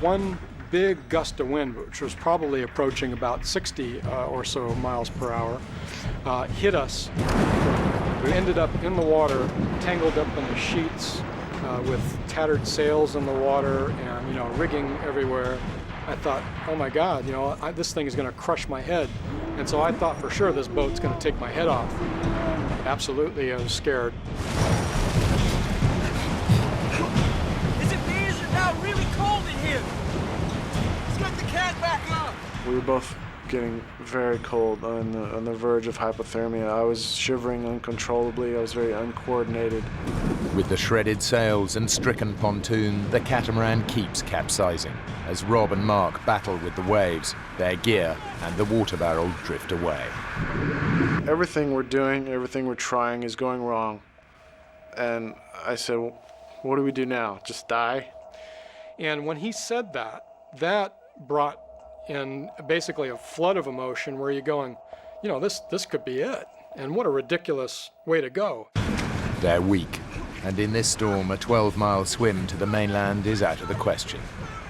One big gust of wind, which was probably approaching about 60 or so miles per hour, hit us. We ended up in the water, tangled up in the sheets, with tattered sails in the water and, rigging everywhere. I thought, oh my God, this thing is going to crush my head. And so I thought for sure this boat's going to take my head off. Absolutely, I was scared. Is it me? Is it now really cold in here? Let's get the cat back up. We were both getting very cold, on the verge of hypothermia. I was shivering uncontrollably. I was very uncoordinated. With the shredded sails and stricken pontoon, the catamaran keeps capsizing as Rob and Mark battle with the waves, their gear and the water barrel drift away. Everything we're doing, everything we're trying is going wrong. And I said, well, what do we do now? Just die? And when he said that, that brought in basically a flood of emotion where you're going, this could be it. And what a ridiculous way to go. They're weak, and in this storm, a 12-mile swim to the mainland is out of the question.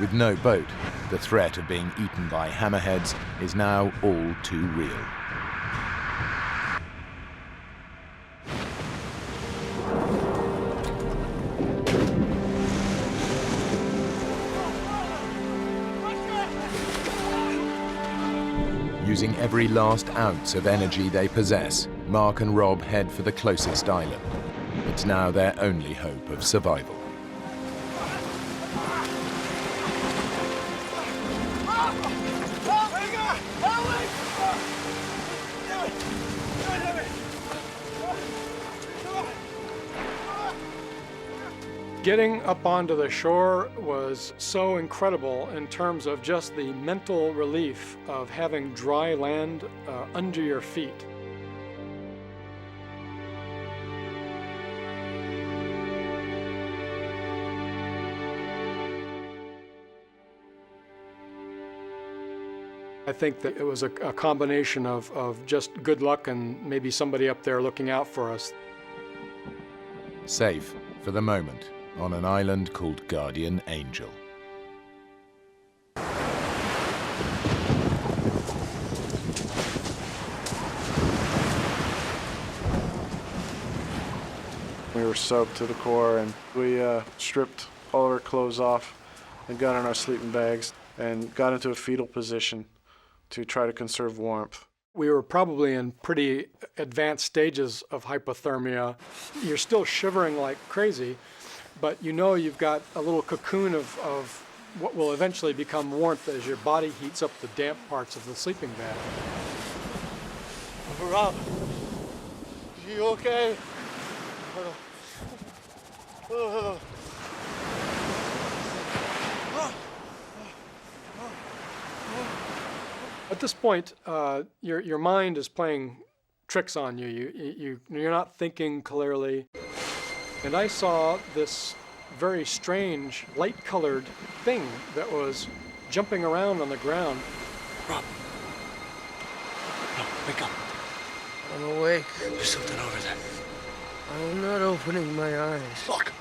With no boat, the threat of being eaten by hammerheads is now all too real. Using every last ounce of energy they possess, Mark and Rob head for the closest island. It's now their only hope of survival. Getting up onto the shore was so incredible in terms of just the mental relief of having dry land under your feet. I think that it was a combination of just good luck and maybe somebody up there looking out for us. Safe, for the moment, on an island called Guardian Angel. We were soaked to the core, and we stripped all of our clothes off and got in our sleeping bags and got into a fetal position to try to conserve warmth. We were probably in pretty advanced stages of hypothermia. You're still shivering like crazy, but you know you've got a little cocoon of what will eventually become warmth as your body heats up the damp parts of the sleeping bag. Rob, are you okay? At this point, your mind is playing tricks on you. You're not thinking clearly. And I saw this very strange, light-colored thing that was jumping around on the ground. Rob, wake up. I'm awake. There's something over there. I'm not opening my eyes. Look.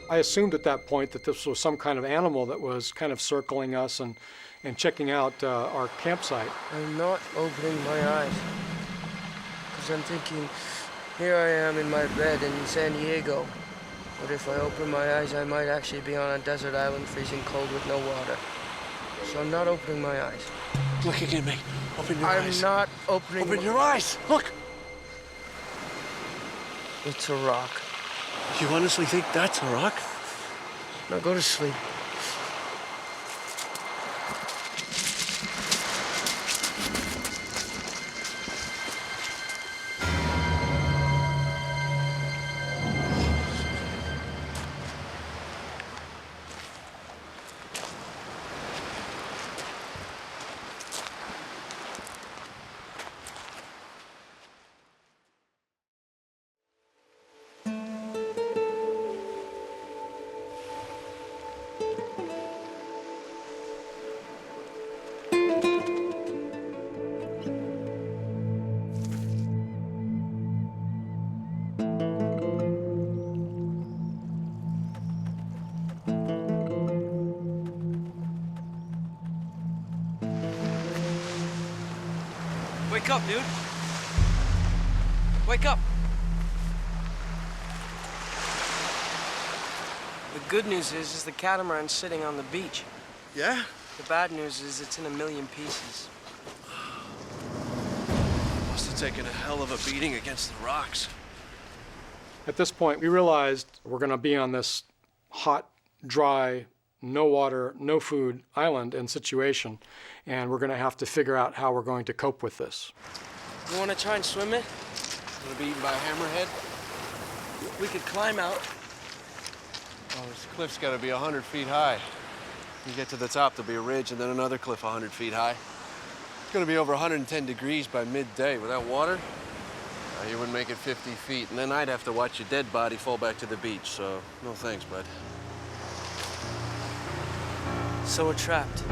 I assumed at that point that this was some kind of animal that was kind of circling us and checking out our campsite. I'm not opening my eyes. Because I'm thinking, here I am in my bed in San Diego. But if I open my eyes, I might actually be on a desert island freezing cold with no water. So I'm not opening my eyes. Looking at me. Open your eyes. I'm not opening Open your eyes. Look. It's a rock. You honestly think that's a rock? Now go to sleep. Wake up, dude. Wake up. The good news is the catamaran's sitting on the beach. Yeah? The bad news is it's in a million pieces. Must have taken a hell of a beating against the rocks. At this point, we realized we're going to be on this hot, dry, no water, no food island and situation, and we're going to have to figure out how we're going to cope with this. You want to try and swim it? Gonna be eaten by a hammerhead? We could climb out. Oh, this cliff's got to be 100 feet high. You get to the top, there'll be a ridge, and then another cliff 100 feet high. It's gonna be over 110 degrees by midday. Without water, you wouldn't make it 50 feet, and then I'd have to watch your dead body fall back to the beach, so no thanks, bud. So we're trapped.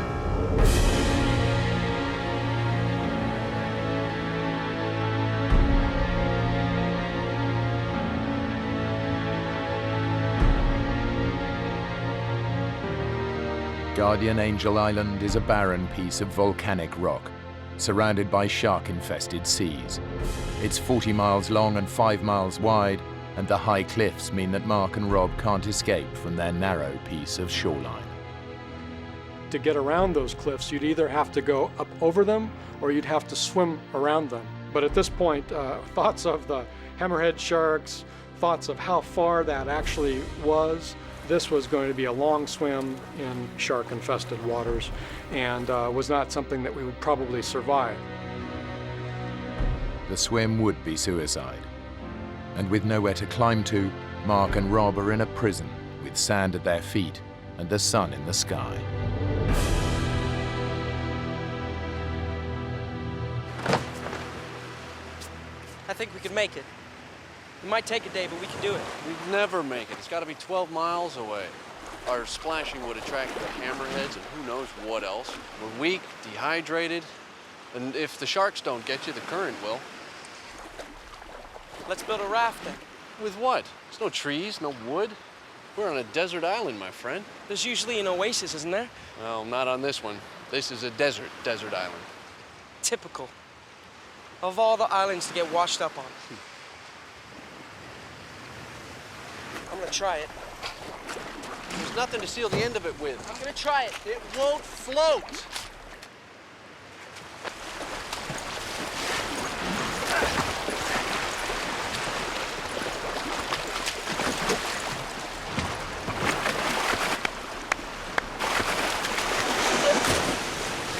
Guardian Angel Island is a barren piece of volcanic rock, surrounded by shark-infested seas. It's 40 miles long and 5 miles wide, and the high cliffs mean that Mark and Rob can't escape from their narrow piece of shoreline. To get around those cliffs, you'd either have to go up over them or you'd have to swim around them. But at this point, thoughts of the hammerhead sharks, thoughts of how far that actually was, this was going to be a long swim in shark-infested waters and was not something that we would probably survive. The swim would be suicide. And with nowhere to climb to, Mark and Rob are in a prison with sand at their feet and the sun in the sky. I think we could make it. It might take a day, but we can do it. We'd never make it. It's got to be 12 miles away. Our splashing would attract the hammerheads and who knows what else. We're weak, dehydrated, and if the sharks don't get you, the current will. Let's build a raft then. With what? There's no trees, no wood. We're on a desert island, my friend. There's usually an oasis, isn't there? Well, not on this one. This is a desert island. Typical. Of all the islands to get washed up on. I'm gonna try it. There's nothing to seal the end of it with. I'm gonna try it. It won't float.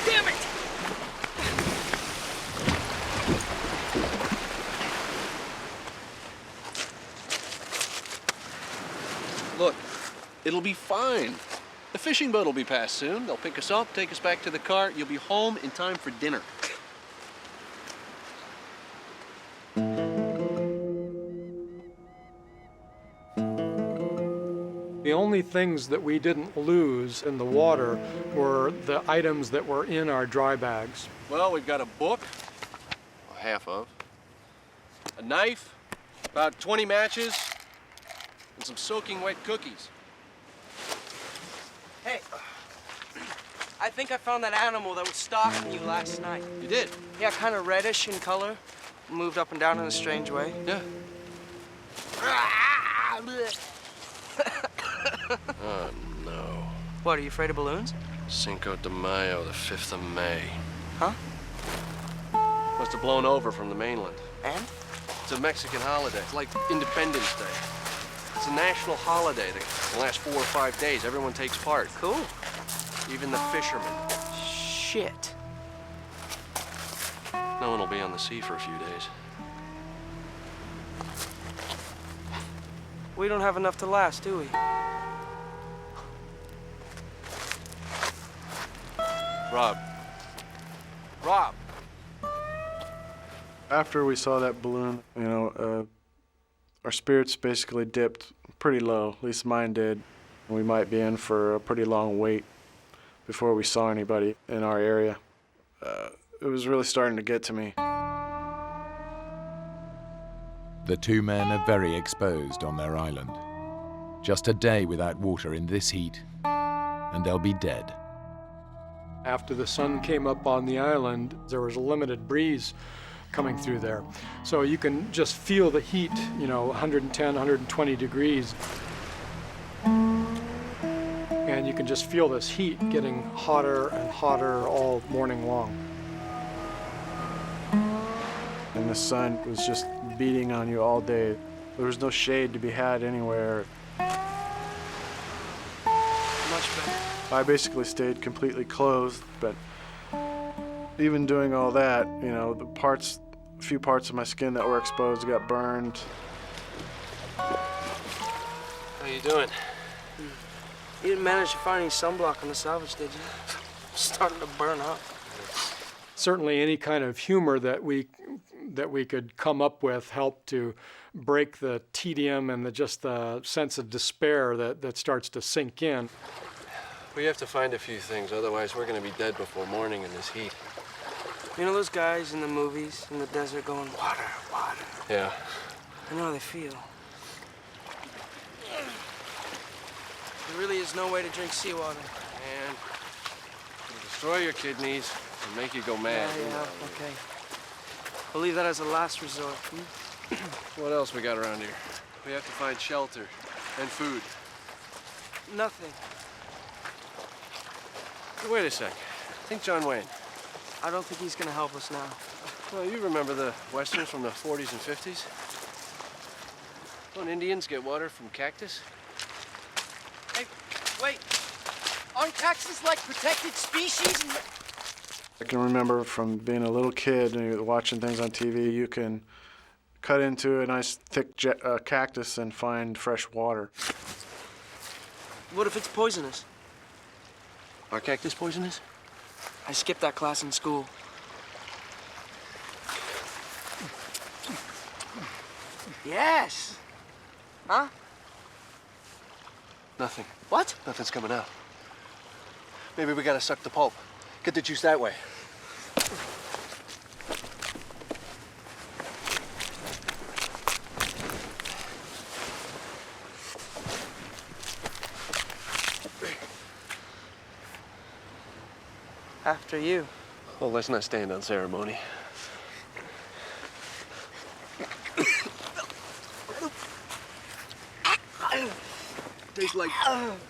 Damn it! Look, it'll be fine. The fishing boat will be past soon. They'll pick us up, take us back to the cart. You'll be home in time for dinner. The only things that we didn't lose in the water were the items that were in our dry bags. Well, we've got a book, well, half of, a knife, about 20 matches, and some soaking wet cookies. Hey, I think I found that animal that was stalking you last night. You did? Yeah, kind of reddish in color. Moved up and down in a strange way. Yeah. Oh, no. What, are you afraid of balloons? Cinco de Mayo, the 5th of May. Huh? Must have blown over from the mainland. And? It's a Mexican holiday. It's like Independence Day. It's a national holiday that can last 4 or 5 days. Everyone takes part. Cool. Even the fishermen. Shit. No one will be on the sea for a few days. We don't have enough to last, do we? Rob. Rob! After we saw that balloon, our spirits basically dipped pretty low, at least mine did. We might be in for a pretty long wait before we saw anybody in our area. It was really starting to get to me. The two men are very exposed on their island. Just a day without water in this heat, and they'll be dead. After the sun came up on the island, there was a limited breeze coming through there. So you can just feel the heat, 110, 120 degrees. And you can just feel this heat getting hotter and hotter all morning long. And the sun was just beating on you all day. There was no shade to be had anywhere. Much better. I basically stayed completely clothed, but even doing all that, a few parts of my skin that were exposed got burned. How you doing? You didn't manage to find any sunblock on the salvage, did you? Starting to burn up. Certainly any kind of humor that we could come up with helped to break the tedium and just the sense of despair that starts to sink in. We have to find a few things, otherwise we're going to be dead before morning in this heat. You know those guys in the movies in the desert going, water, water? Yeah. I know how they feel. There really is no way to drink seawater. And it'll destroy your kidneys and make you go mad. Yeah, okay. We'll leave that as a last resort. What else we got around here? We have to find shelter and food. Nothing. Hey, wait a sec. Think John Wayne. I don't think he's gonna help us now. Well, you remember the westerns from the 40s and 50s? Don't Indians get water from cactus? Hey, wait. Aren't cactus like protected species? I can remember from being a little kid and watching things on TV, you can cut into a nice thick cactus and find fresh water. What if it's poisonous? Are cactus poisonous? I skipped that class in school. Yes. Huh? Nothing. What? Nothing's coming out. Maybe we gotta suck the pulp. Get the juice that way. After you. Well, let's not stand on ceremony.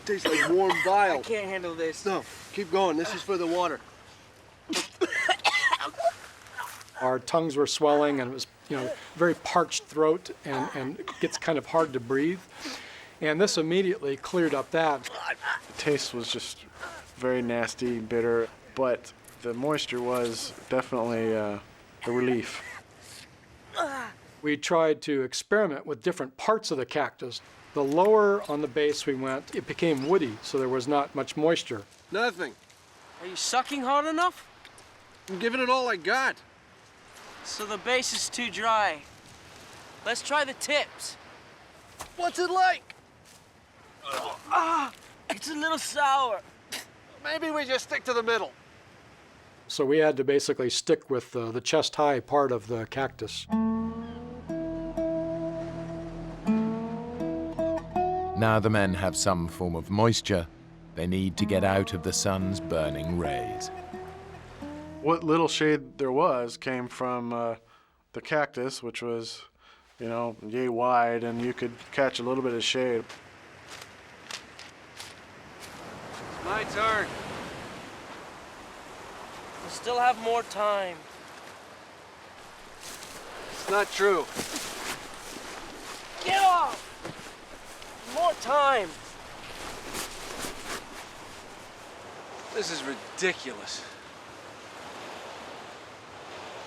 Tastes like warm bile. I can't handle this. No, keep going. This is for the water. Our tongues were swelling, and it was, very parched throat, and it gets kind of hard to breathe. And this immediately cleared up that. The taste was just very nasty, bitter, but the moisture was definitely a relief. We tried to experiment with different parts of the cactus. The lower on the base we went, it became woody, so there was not much moisture. Nothing. Are you sucking hard enough? I'm giving it all I got. So the base is too dry. Let's try the tips. What's it like? It's a little sour. Maybe we just stick to the middle. So we had to basically stick with the chest-high part of the cactus. Now the men have some form of moisture, they need to get out of the sun's burning rays. What little shade there was came from the cactus, which was, yay wide, and you could catch a little bit of shade. My turn. We still have more time. It's not true. Get off! More time. This is ridiculous.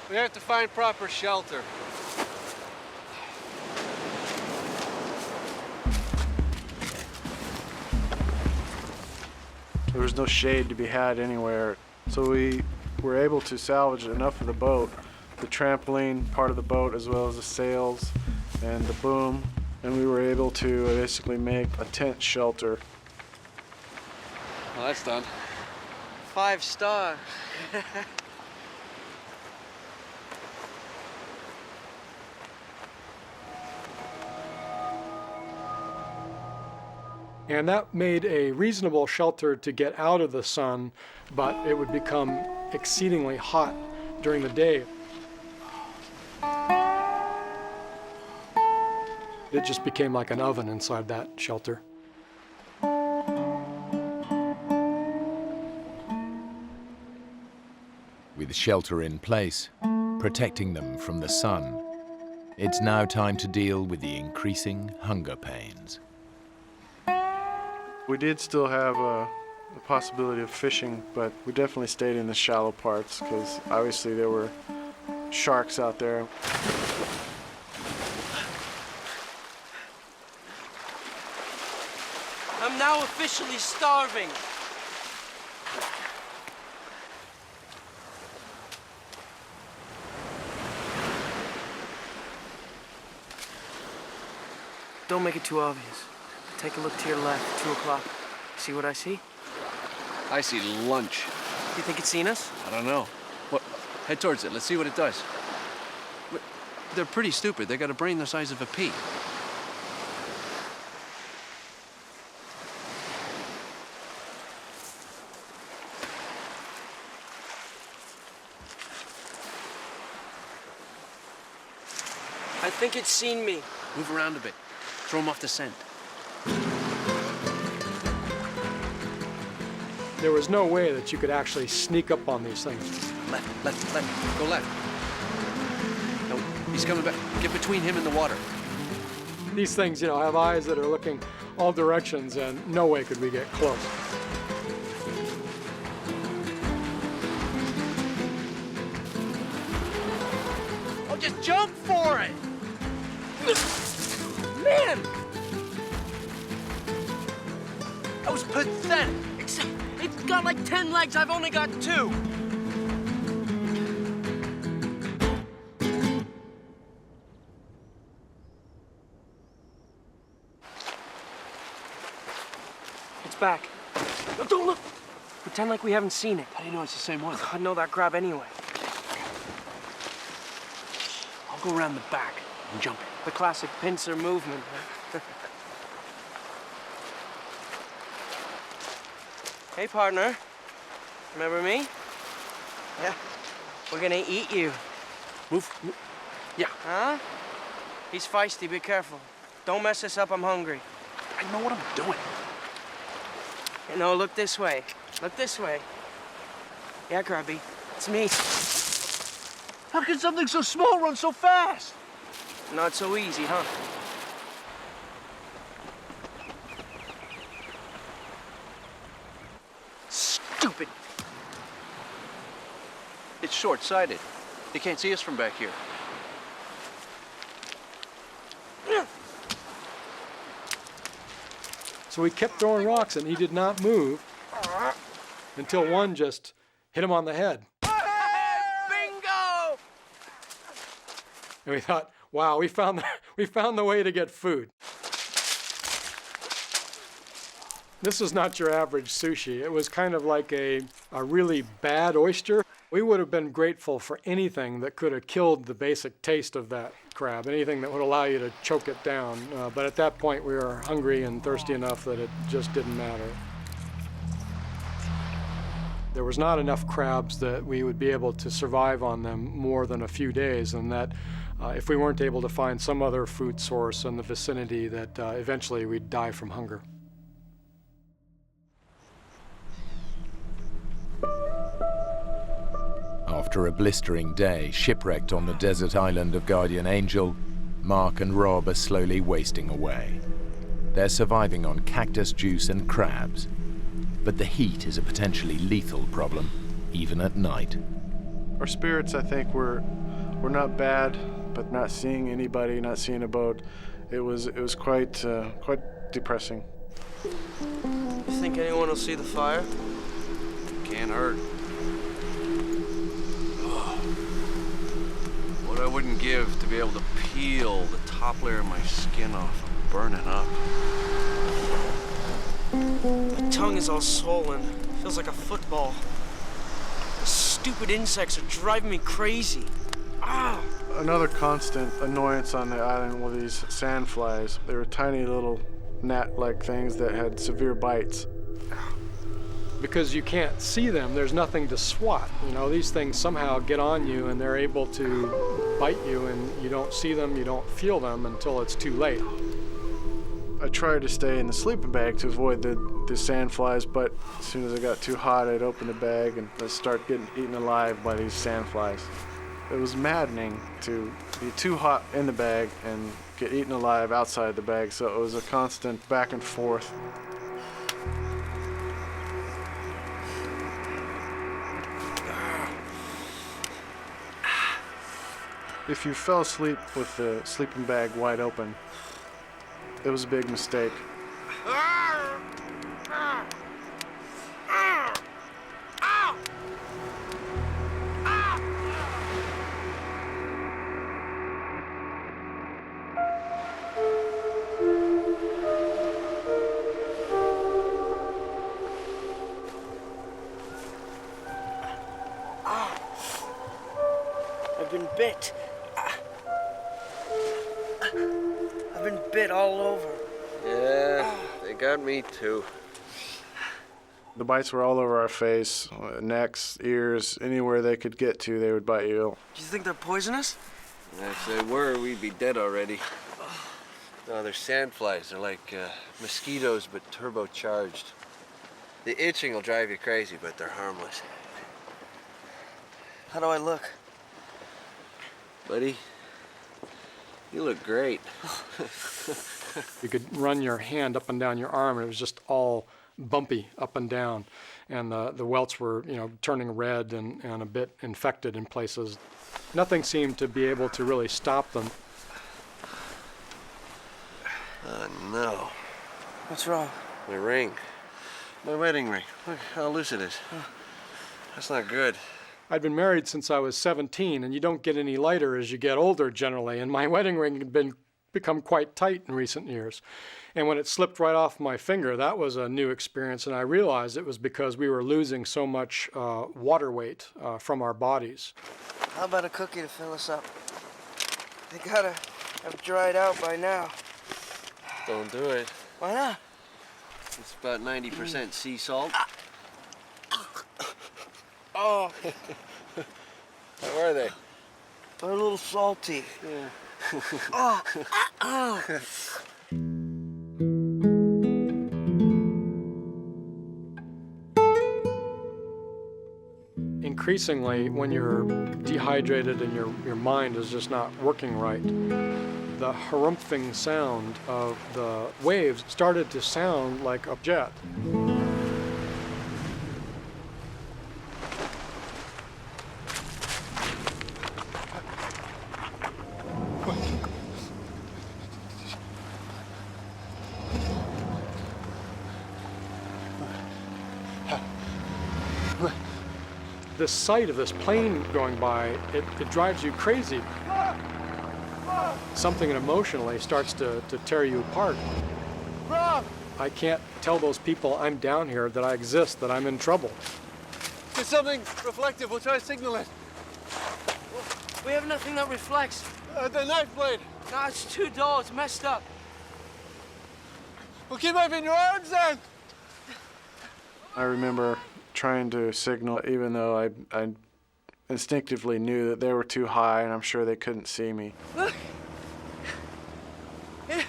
We have to find proper shelter. There was no shade to be had anywhere, so we were able to salvage enough of the boat, the trampoline part of the boat, as well as the sails and the boom, and we were able to basically make a tent shelter. Well, that's done. 5-star. And that made a reasonable shelter to get out of the sun, but it would become exceedingly hot during the day. It just became like an oven inside that shelter. With shelter in place, protecting them from the sun, it's now time to deal with the increasing hunger pains. We did still have the possibility of fishing, but we definitely stayed in the shallow parts because obviously there were sharks out there. I'm now officially starving. Don't make it too obvious. Take a look to your left, 2 o'clock. See what I see? I see lunch. You think it's seen us? I don't know. What? Head towards it. Let's see what it does. They're pretty stupid. They got a brain the size of a pea. I think it's seen me. Move around a bit. Throw them off the scent. There was no way that you could actually sneak up on these things. Left, left, left. Go left. No, he's coming back. Get between him and the water. These things, have eyes that are looking all directions, and no way could we get close. Oh, just jump for it! Man! That was pathetic. It's got like 10 legs, I've only got 2. It's back. No, don't look. Pretend like we haven't seen it. How do you know it's the same one? I know that crab anyway. I'll go around the back and jump it. The classic pincer movement. Hey, partner. Remember me? Yeah. We're gonna eat you. Move. Yeah. Huh? He's feisty, be careful. Don't mess this up, I'm hungry. I know what I'm doing. You know, look this way. Look this way. Yeah, Grubby, it's me. How can something so small run so fast? Not so easy, huh? Stupid. It's short-sighted. They can't see us from back here. So he kept throwing rocks and he did not move until one just hit him on the head. Bingo! And we thought, wow, we found the way to get food. This is not your average sushi. It was kind of like a really bad oyster. We would have been grateful for anything that could have killed the basic taste of that crab, anything that would allow you to choke it down. But at that point, we were hungry and thirsty enough that it just didn't matter. There was not enough crabs that we would be able to survive on them more than a few days, and that if we weren't able to find some other food source in the vicinity, that eventually we'd die from hunger. After a blistering day, shipwrecked on the desert island of Guardian Angel, Mark and Rob are slowly wasting away. They're surviving on cactus juice and crabs, but the heat is a potentially lethal problem, even at night. Our spirits, I think, were not bad, but not seeing anybody, not seeing a boat, it was quite depressing. You think anyone will see the fire? Can't hurt. What I wouldn't give to be able to peel the top layer of my skin off and burn it up. My tongue is all swollen. Feels like a football. The stupid insects are driving me crazy. Ah! Another constant annoyance on the island were these sandflies. They were tiny little gnat-like things that had severe bites. Because you can't see them, there's nothing to swat. You know, these things somehow get on you and they're able to bite you, and you don't see them, you don't feel them until it's too late. I tried to stay in the sleeping bag to avoid the sand flies, but as soon as it got too hot, I'd open the bag and I'd start getting eaten alive by these sand flies. It was maddening to be too hot in the bag and get eaten alive outside the bag, so it was a constant back and forth. If you fell asleep with the sleeping bag wide open, it was a big mistake. I've been bit. I've been bit all over. Yeah, they got me too. The bites were all over our face, necks, ears, anywhere they could get to, they would bite you. Do you think they're poisonous? If they were, we'd be dead already. No, they're sandflies. They're like mosquitoes, but turbocharged. The itching will drive you crazy, but they're harmless. How do I look? Buddy, you look great. You could run your hand up and down your arm, and it was just all bumpy up and down. And the welts were, turning red and a bit infected in places. Nothing seemed to be able to really stop them. Oh, no. What's wrong? My ring. My wedding ring. Look how loose it is. That's not good. I'd been married since I was 17, and you don't get any lighter as you get older generally, and my wedding ring had been become quite tight in recent years. And when it slipped right off my finger, that was a new experience, and I realized it was because we were losing so much water weight from our bodies. How about a cookie to fill us up? They gotta have dried out by now. Don't do it. Why not? It's about 90% sea salt. Oh. How are they? They're a little salty. Yeah. Oh. Increasingly, when you're dehydrated and your mind is just not working right, the harumphing sound of the waves started to sound like a jet. The sight of this plane going by, it drives you crazy. Something emotionally starts to tear you apart. Rob! I can't tell those people I'm down here that I exist, that I'm in trouble. There's something reflective. We'll try to signal it. We have nothing that reflects. The knife blade. Nah, it's too dull. It's messed up. Well, keep waving your arms then. I remember trying to signal, even though I instinctively knew that they were too high, and I'm sure they couldn't see me. Look. Yeah.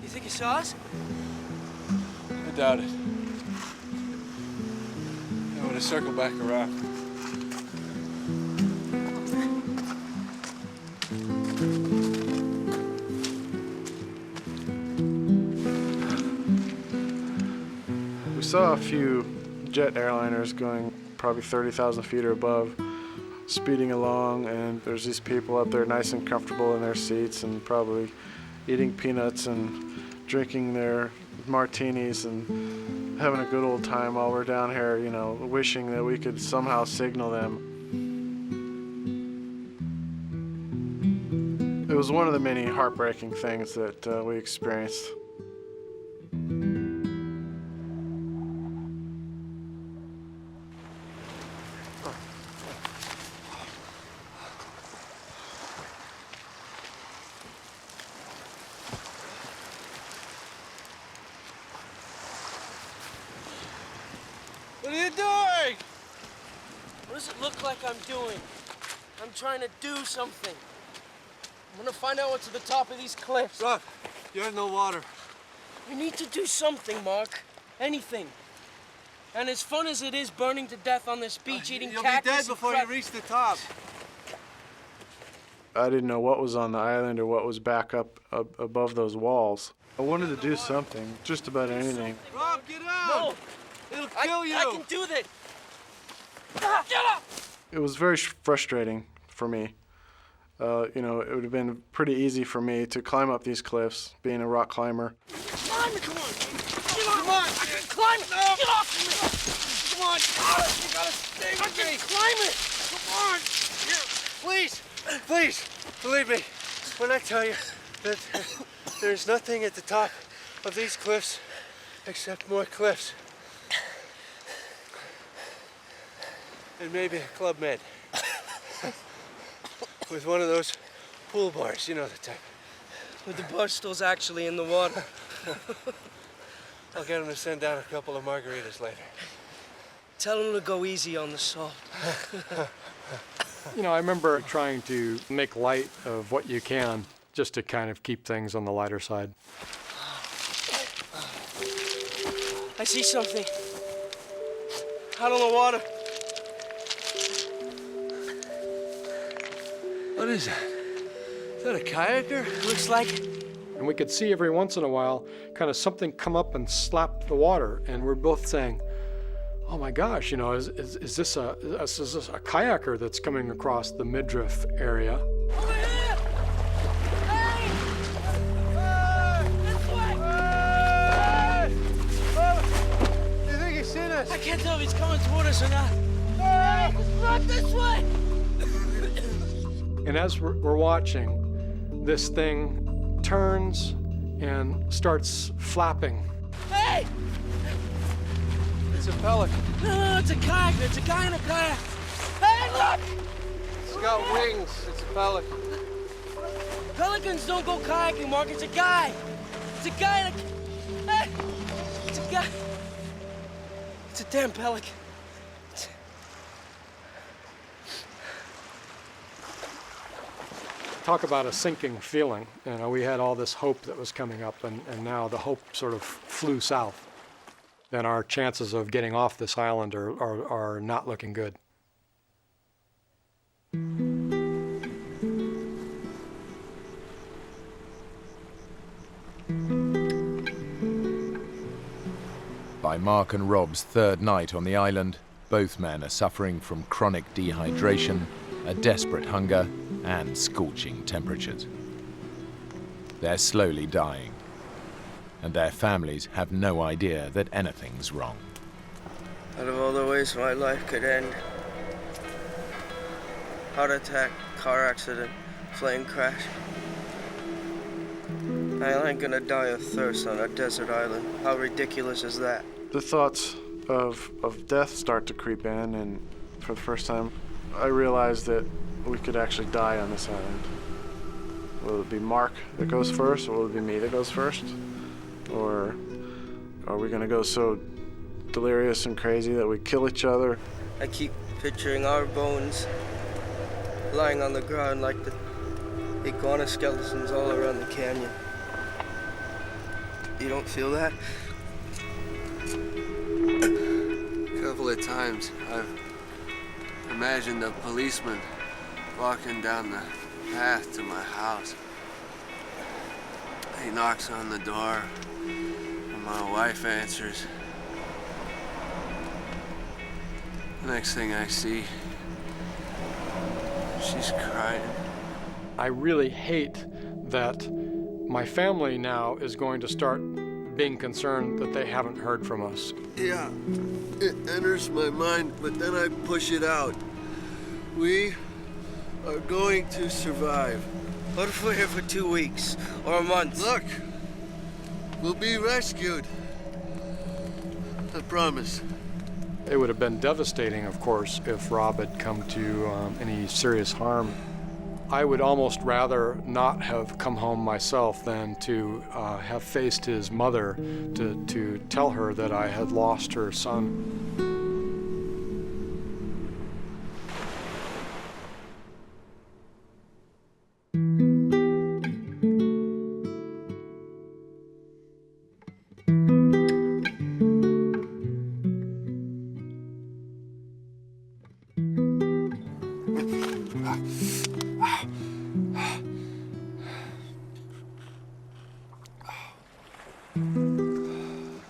You think you saw us? I doubt it. I want to circle back around. We saw a few jet airliners going probably 30,000 feet or above, speeding along, and there's these people up there nice and comfortable in their seats and probably eating peanuts and drinking their martinis and having a good old time while we're down here, you know, wishing that we could somehow signal them. It was one of the many heartbreaking things that we experienced. What are you doing? What does it look like I'm doing? I'm trying to do something. I'm gonna find out what's at the top of these cliffs. Rob, you have no water. We need to do something, Mark. Anything. And as fun as it is burning to death on this beach, eating You'll cactus be dead before you reach the top. I didn't know what was on the island or what was back up above those walls. I wanted to do something, just about anything. Rob, get out! No! It'll kill you! I can do this! Get up! It was very frustrating for me. You know, it would have been pretty easy for me to climb up these cliffs, being a rock climber. Climb it! Come on! Get off! Come on! I can climb it! No. Get off of me! Come on! You gotta stay with me! I can climb it! Come on! Here, please! Please! Believe me when I tell you that there's nothing at the top of these cliffs except more cliffs. And maybe a Club Med. With one of those pool bars, you know the type. With the bar stools actually in the water. I'll get him to send down a couple of margaritas later. Tell him to go easy on the salt. You know, I remember trying to make light of what you can, just to kind of keep things on the lighter side. I see something. Out on the water. What is that? Is that a kayaker? Looks like. And we could see every once in a while kind of something come up and slap the water, and we're both saying, oh my gosh, you know, is this a kayaker that's coming across the midriff area? Over here! Hey! This way! Do you think he's seen us? I can't tell if he's coming toward us or not. Hey! It's not this way! And as we're watching, this thing turns and starts flapping. Hey! It's a pelican. No, it's a kayak. It's a guy in a kayak. Hey, look! It's got wings. It's a pelican. Pelicans don't go kayaking, Mark. It's a guy. It's a guy in a... Hey! It's a guy. It's a damn pelican. Talk about a sinking feeling. You know, we had all this hope that was coming up, and now the hope sort of flew south. Then our chances of getting off this island are not looking good. By Mark and Rob's third night on the island, both men are suffering from chronic dehydration, a desperate hunger, and scorching temperatures. They're slowly dying, and their families have no idea that anything's wrong. Out of all the ways my life could end, heart attack, car accident, plane crash, I ain't gonna die of thirst on a desert island. How ridiculous is that? The thoughts of death start to creep in, and for the first time, I realized that we could actually die on this island. Will it be Mark that goes first, or will it be me that goes first? Or are we gonna go so delirious and crazy that we kill each other? I keep picturing our bones lying on the ground like the iguana skeletons all around the canyon. You don't feel that? A couple of times I've imagined a policeman walking down the path to my house. He knocks on the door, and my wife answers. The next thing I see, she's crying. I really hate that my family now is going to start being concerned that they haven't heard from us. Yeah, it enters my mind, but then I push it out. We are going to survive. What if we're here for 2 weeks or a month? Look, we'll be rescued. I promise. It would have been devastating, of course, if Rob had come to any serious harm. I would almost rather not have come home myself than to have faced his mother to tell her that I had lost her son.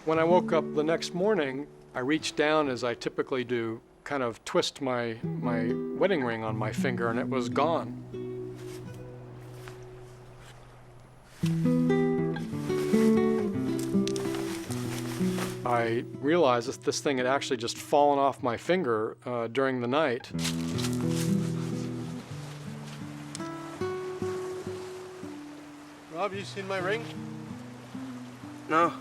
When I woke up the next morning, I reached down, as I typically do, kind of twist my wedding ring on my finger, and it was gone. I realized that this thing had actually just fallen off my finger during the night. Rob, you seen my ring? No.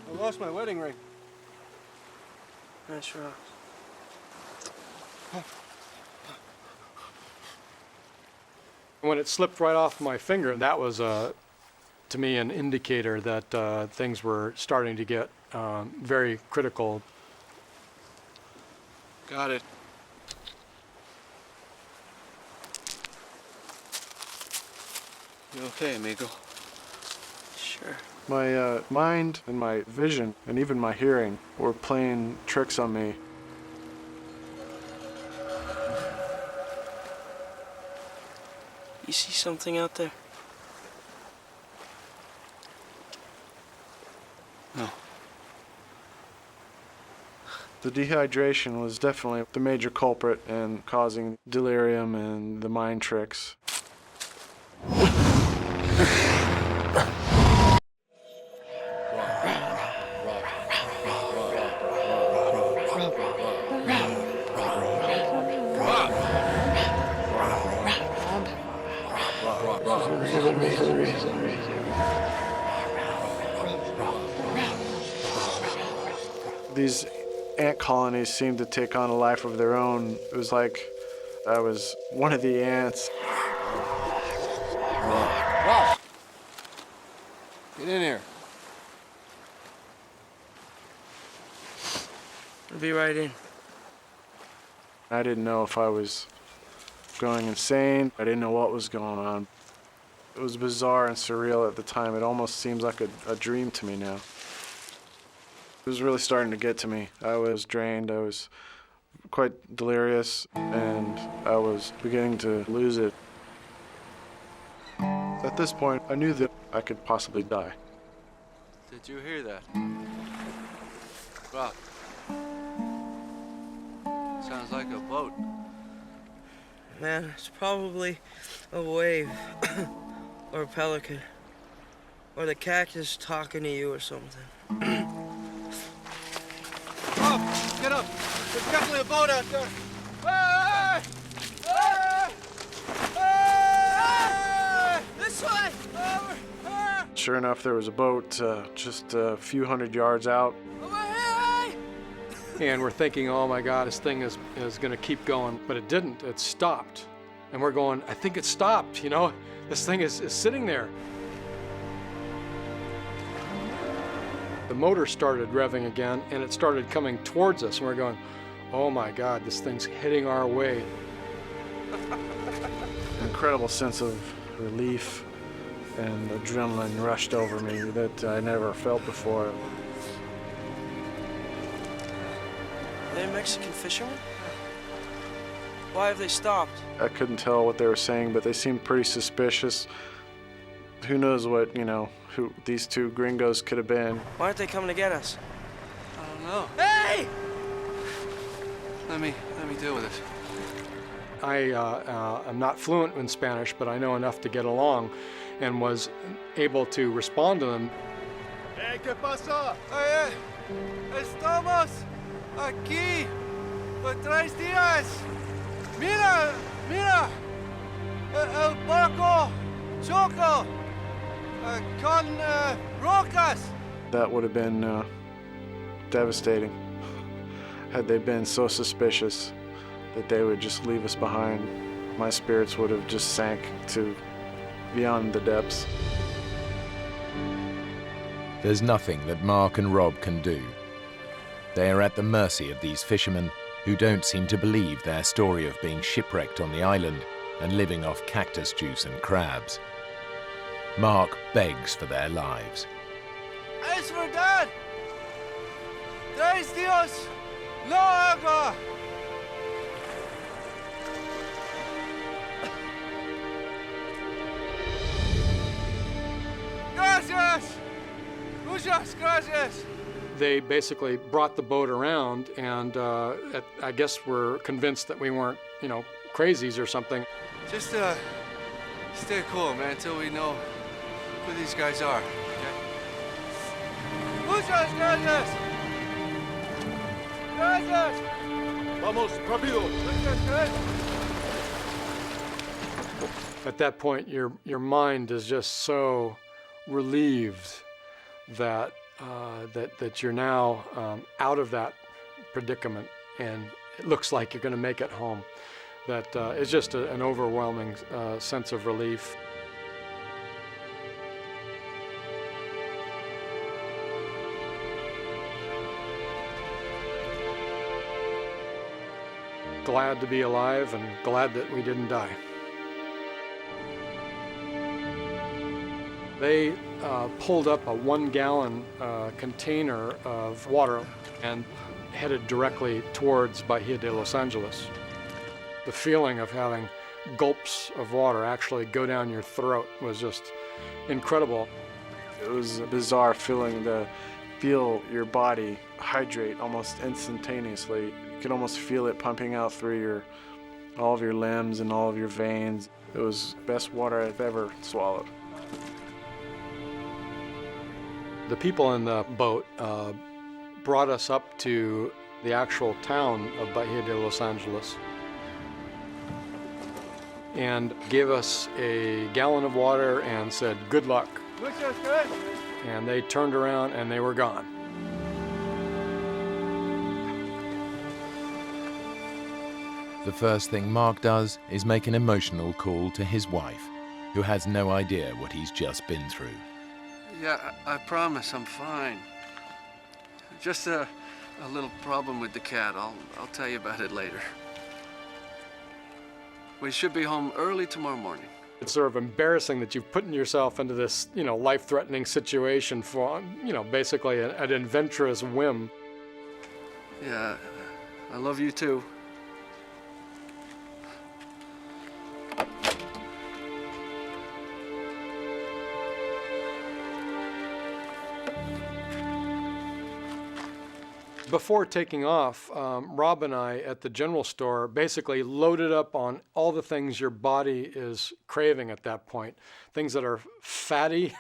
I lost my wedding ring. That's right. When it slipped right off my finger, that was, to me, an indicator that things were starting to get very critical. Got it. You okay, amigo? Sure. My mind and my vision and even my hearing were playing tricks on me. You see something out there? No. The dehydration was definitely the major culprit in causing delirium and the mind tricks. These ant colonies seemed to take on a life of their own. It was like I was one of the ants. Ross! Get in here. I'll be right in. I didn't know if I was going insane. I didn't know what was going on. It was bizarre and surreal at the time. It almost seems like a dream to me now. It was really starting to get to me. I was drained, I was quite delirious, and I was beginning to lose it. At this point, I knew that I could possibly die. Did you hear that? Rock. Sounds like a boat. Man, it's probably a wave. Or a pelican. Or the cactus talking to you or something. Rob, get up. There's definitely a boat out there. Hey! Hey! Hey! This way! Sure enough, there was a boat just a few hundred yards out. And we're thinking, oh my God, this thing is going to keep going. But it didn't. It stopped. And we're going, I think it stopped, you know? This thing is sitting there. The motor started revving again, and it started coming towards us. And we're going, oh my God, this thing's heading our way. An incredible sense of relief and adrenaline rushed over me that I never felt before. Are they Mexican fishermen? Why have they stopped? I couldn't tell what they were saying, but they seemed pretty suspicious. Who knows what, who these two gringos could have been. Why aren't they coming to get us? I don't know. Hey! Let me deal with it. I am not fluent in Spanish, but I know enough to get along and was able to respond to them. Hey, ¿qué pasó? Hey, estamos aquí por 3 días. Mira, mira, el barco choco con rocas. That would have been devastating had they been so suspicious that they would just leave us behind. My spirits would have just sank to beyond the depths. There's nothing that Mark and Rob can do. They are at the mercy of these fishermen who don't seem to believe their story of being shipwrecked on the island and living off cactus juice and crabs. Mark begs for their lives. Es verdad. 3 días, no agua. Gracias. Muchas gracias. They basically brought the boat around, and I guess were convinced that we weren't, crazies or something. Just stay cool, man, until we know who these guys are, okay? Muchas gracias! Gracias! Vamos, rápido! At that point, your mind is just so relieved that that you're now out of that predicament, and it looks like you're going to make it home. That it's just an overwhelming sense of relief. Glad to be alive and glad that we didn't die. They pulled up a 1-gallon container of water and headed directly towards Bahia de Los Angeles. The feeling of having gulps of water actually go down your throat was just incredible. It was a bizarre feeling to feel your body hydrate almost instantaneously. You could almost feel it pumping out through all of your limbs and all of your veins. It was the best water I've ever swallowed. The people in the boat brought us up to the actual town of Bahia de Los Angeles. and gave us a gallon of water and said, "Good luck." Looks just good. And they turned around and they were gone. The first thing Mark does is make an emotional call to his wife, who has no idea what he's just been through. Yeah, I promise I'm fine. Just a little problem with the cat. I'll tell you about it later. We should be home early tomorrow morning. It's sort of embarrassing that you've put yourself into this, life-threatening situation for, basically an adventurous whim. Yeah, I love you too. Before taking off, Rob and I at the general store basically loaded up on all the things your body is craving at that point. Things that are fatty,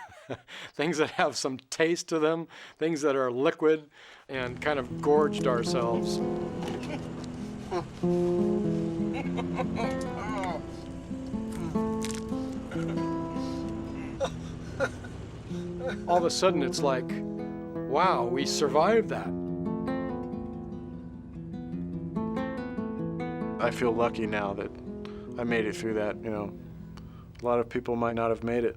things that have some taste to them, things that are liquid, and kind of gorged ourselves. All of a sudden it's like, wow, we survived that. I feel lucky now that I made it through that, A lot of people might not have made it.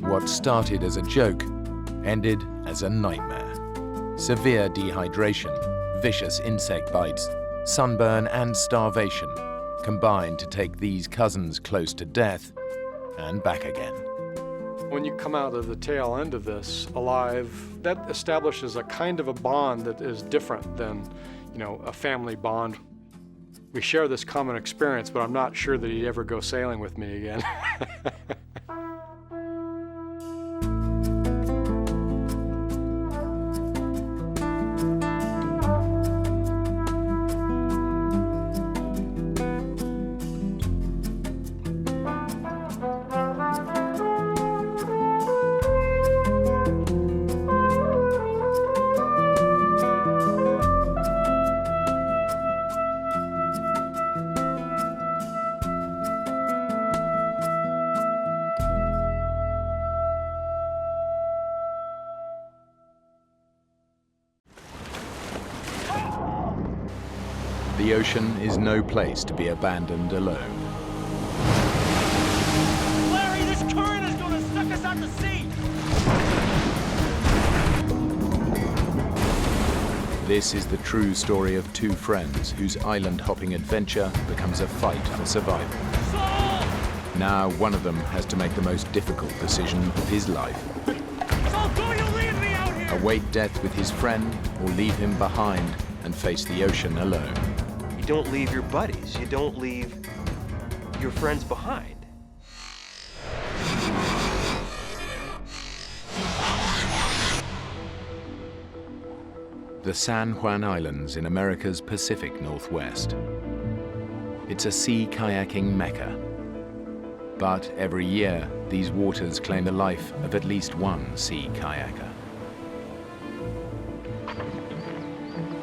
What started as a joke ended as a nightmare. Severe dehydration, vicious insect bites, sunburn and starvation combined to take these cousins close to death and back again. When you come out of the tail end of this alive, that establishes a kind of a bond that is different than, a family bond. We share this common experience, but I'm not sure that he'd ever go sailing with me again. The ocean is no place to be abandoned alone. Larry, this current is gonna suck us out to sea! This is the true story of two friends whose island-hopping adventure becomes a fight for survival. Now one of them has to make the most difficult decision of his life. So do you leave me out here? Await death with his friend or leave him behind and face the ocean alone. You don't leave your buddies. You don't leave your friends behind. The San Juan Islands in America's Pacific Northwest. It's a sea kayaking mecca. But every year, these waters claim the life of at least one sea kayaker.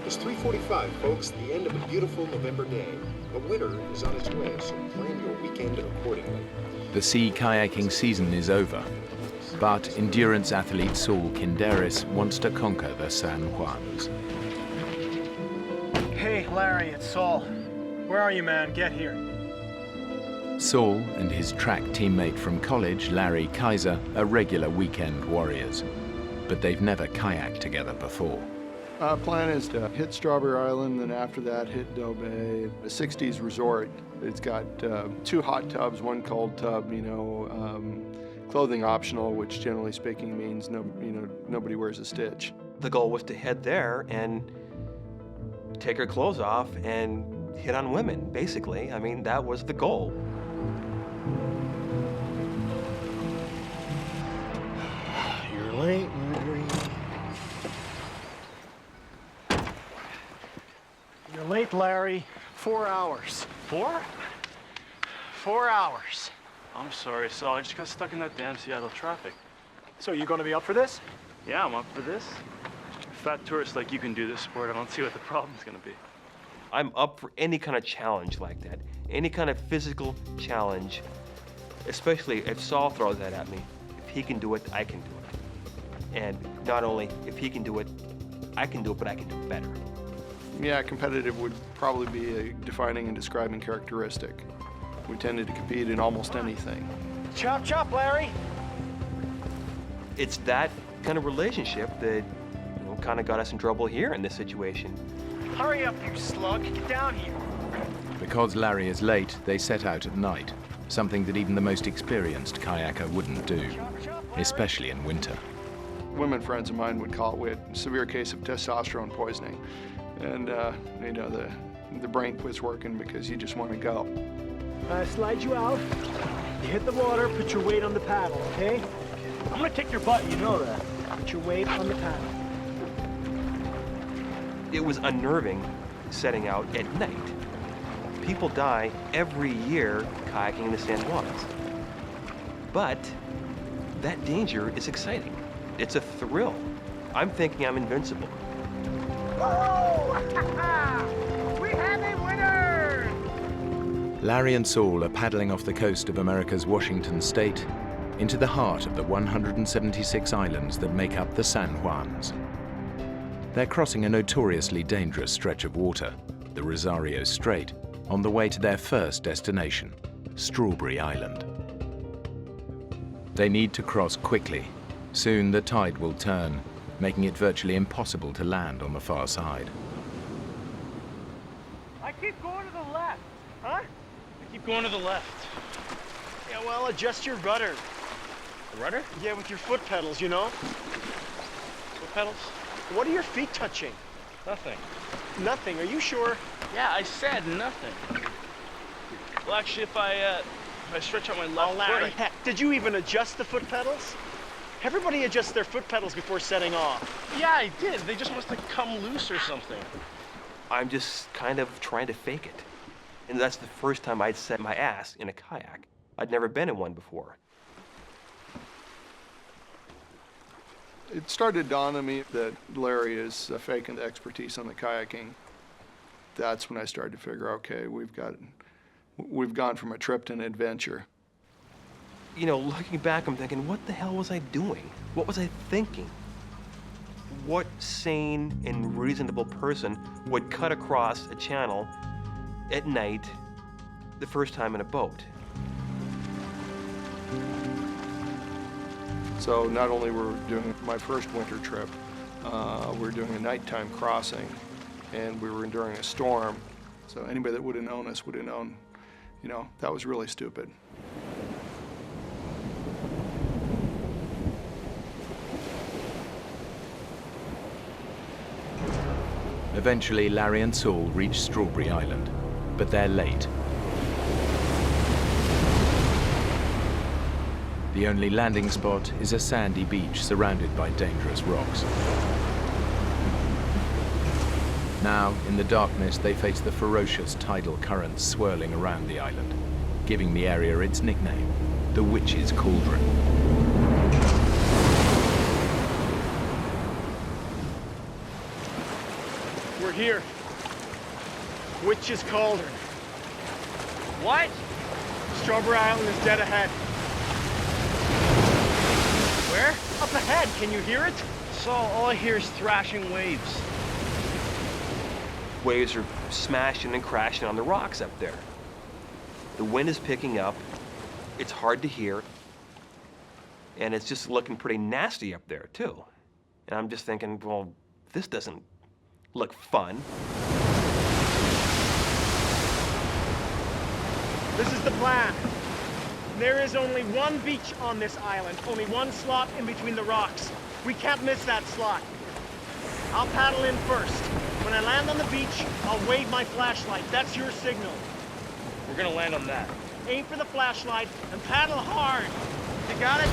It's 3:45, folks, the end of a beautiful November day. The winter is on its way, so plan your weekend accordingly. The sea kayaking season is over, but endurance athlete Saul Kinderis wants to conquer the San Juans. Hey, Larry, it's Saul. Where are you, man? Get here. Saul and his track teammate from college, Larry Kaiser, are regular weekend warriors, but they've never kayaked together before. Plan is to hit Strawberry Island, and after that hit Doe Bay, a 60s resort. It's got 2 hot tubs, 1 cold tub, clothing optional, which generally speaking means nobody wears a stitch. The goal was to head there and take her clothes off and hit on women, basically. I mean, that was the goal. You're late, Marjorie. late, Larry. 4 hours. 4? 4 hours. I'm sorry, Saul. I just got stuck in that damn Seattle traffic. So you gonna be up for this? Yeah, I'm up for this. Fat tourists like you can do this sport. I don't see what the problem's gonna be. I'm up for any kind of challenge like that, any kind of physical challenge, especially if Saul throws that at me. If he can do it, I can do it. And not only if he can do it, I can do it, but I can do it better. Yeah, competitive would probably be a defining and describing characteristic. We tended to compete in almost anything. Chop, chop, Larry. It's that kind of relationship that kind of got us in trouble here in this situation. Hurry up, you slug. Get down here. Because Larry is late, they set out at night, something that even the most experienced kayaker wouldn't do, especially in winter. Women friends of mine would call it, we had a severe case of testosterone poisoning. And, the brain quits working because you just want to go. Slide you out. You hit the water, put your weight on the paddle, okay? I'm gonna kick your butt, you know that. Put your weight on the paddle. It was unnerving setting out at night. People die every year kayaking in the San Juans. But that danger is exciting. It's a thrill. I'm thinking I'm invincible. We have a winner! Larry and Saul are paddling off the coast of America's Washington state into the heart of the 176 islands that make up the San Juans. They're crossing a notoriously dangerous stretch of water, the Rosario Strait, on the way to their first destination, Strawberry Island. They need to cross quickly. Soon the tide will turn, making it virtually impossible to land on the far side. I keep going to the left. Huh? I keep going to the left. Yeah, well, adjust your rudder. The rudder? Yeah, with your foot pedals, you know? Foot pedals? What are your feet touching? Nothing. Nothing, are you sure? Yeah, I said nothing. Well, actually, if I stretch out my left Larry, foot... heck, did you even adjust the foot pedals? Everybody adjusts their foot pedals before setting off. Yeah, I did. They just must have come loose or something. I'm just kind of trying to fake it. And that's the first time I'd set my ass in a kayak. I'd never been in one before. It started to dawn on me that Larry is faking the expertise on the kayaking. That's when I started to figure, okay, we've gone from a trip to an adventure. You know, looking back, I'm thinking, what the hell was I doing? What was I thinking? What sane and reasonable person would cut across a channel at night the first time in a boat? So not only were we doing my first winter trip, we were doing a nighttime crossing, and we were enduring a storm. So anybody that would have known us would have known, that was really stupid. Eventually, Larry and Saul reach Strawberry Island, but they're late. The only landing spot is a sandy beach surrounded by dangerous rocks. Now, in the darkness, they face the ferocious tidal currents swirling around the island, giving the area its nickname, the Witch's Cauldron. We're here. Witch's Cauldron. What? Strawberry Island is dead ahead. Where? Up ahead, can you hear it? Saul, all I hear is thrashing waves. Waves are smashing and crashing on the rocks up there. The wind is picking up. It's hard to hear. And it's just looking pretty nasty up there, too. And I'm just thinking, well, this doesn't look fun. This is the plan. There is only one beach on this island, only one slot in between the rocks. We can't miss that slot. I'll paddle in first. When I land on the beach, I'll wave my flashlight. That's your signal. We're gonna land on that. Aim for the flashlight and paddle hard. You got it?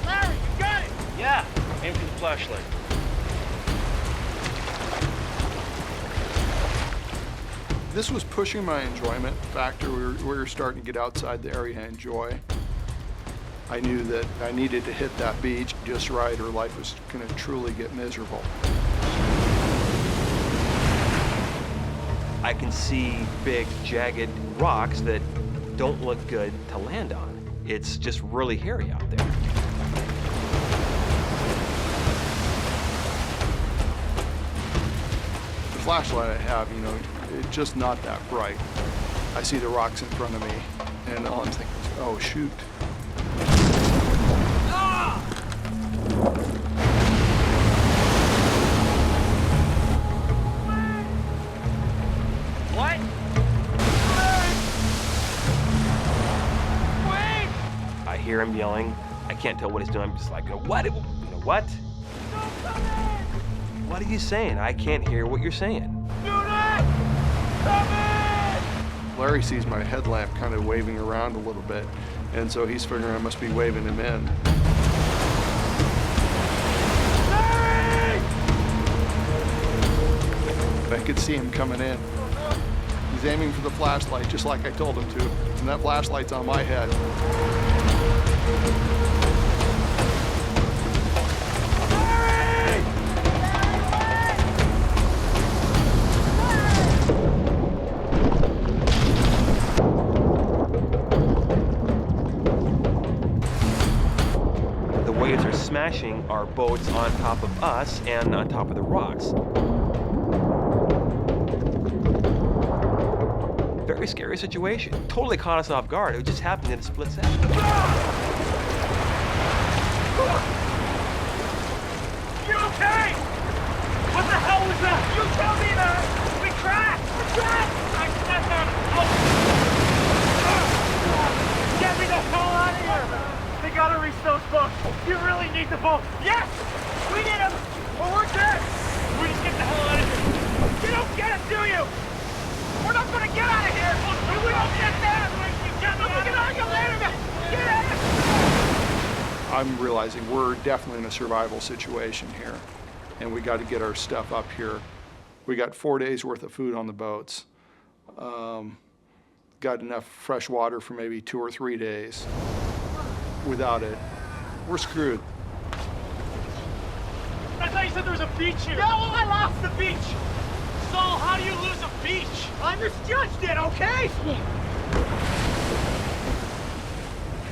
Larry, you got it! Yeah, aim for the flashlight. This was pushing my enjoyment factor. We were starting to get outside the area I enjoy. I knew that I needed to hit that beach just right or life was going to truly get miserable. I can see big, jagged rocks that don't look good to land on. It's just really hairy out there. The flashlight I have, you know, it's just not that bright. I see the rocks in front of me, and all I'm thinking is, oh, shoot. What? I hear him yelling. I can't tell what he's doing. I'm just like, what? What? What are you saying? I can't hear what you're saying. Larry sees my headlamp kind of waving around a little bit, and so he's figuring I must be waving him in. I could see him coming in. He's aiming for the flashlight, just like I told him to, and that flashlight's on my head. The waves are smashing our boats on top of us and on top of the rocks. Very scary situation. Totally caught us off guard. It just happened in a split second. You okay? What the hell was that? You tell me that! We crashed! We crashed! I said that! Get me the hell out of here! They gotta reach those boats. You really need the boats. Yes! We need them! Or we're dead! We just get the hell out of here. You don't get it, do you? We're not gonna get out of here! If we don't get there! Get out of here! Get out of here! I'm realizing we're definitely in a survival situation here, and we got to get our stuff up here. We got 4 days worth of food on the boats. Got enough fresh water for maybe 2 or 3 days. Without it, we're screwed. I thought you said there was a beach here. Yeah, well, I lost the beach. Saul, how do you lose a beach? I misjudged it, okay?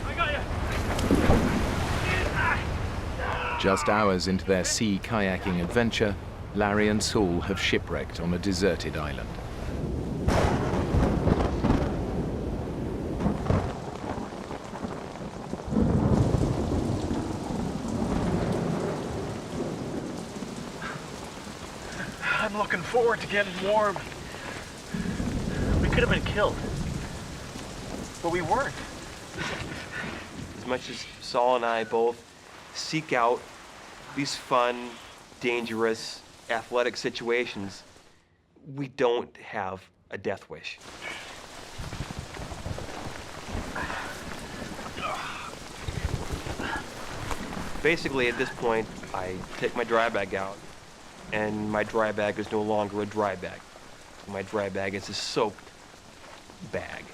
I got you. Just hours into their sea kayaking adventure, Larry and Saul have shipwrecked on a deserted island. I'm looking forward to getting warm. We could have been killed, but we weren't. As much as Saul and I both seek out these fun, dangerous, athletic situations, we don't have a death wish. Basically, at this point, I take my dry bag out, and my dry bag is no longer a dry bag. My dry bag is a soaked bag.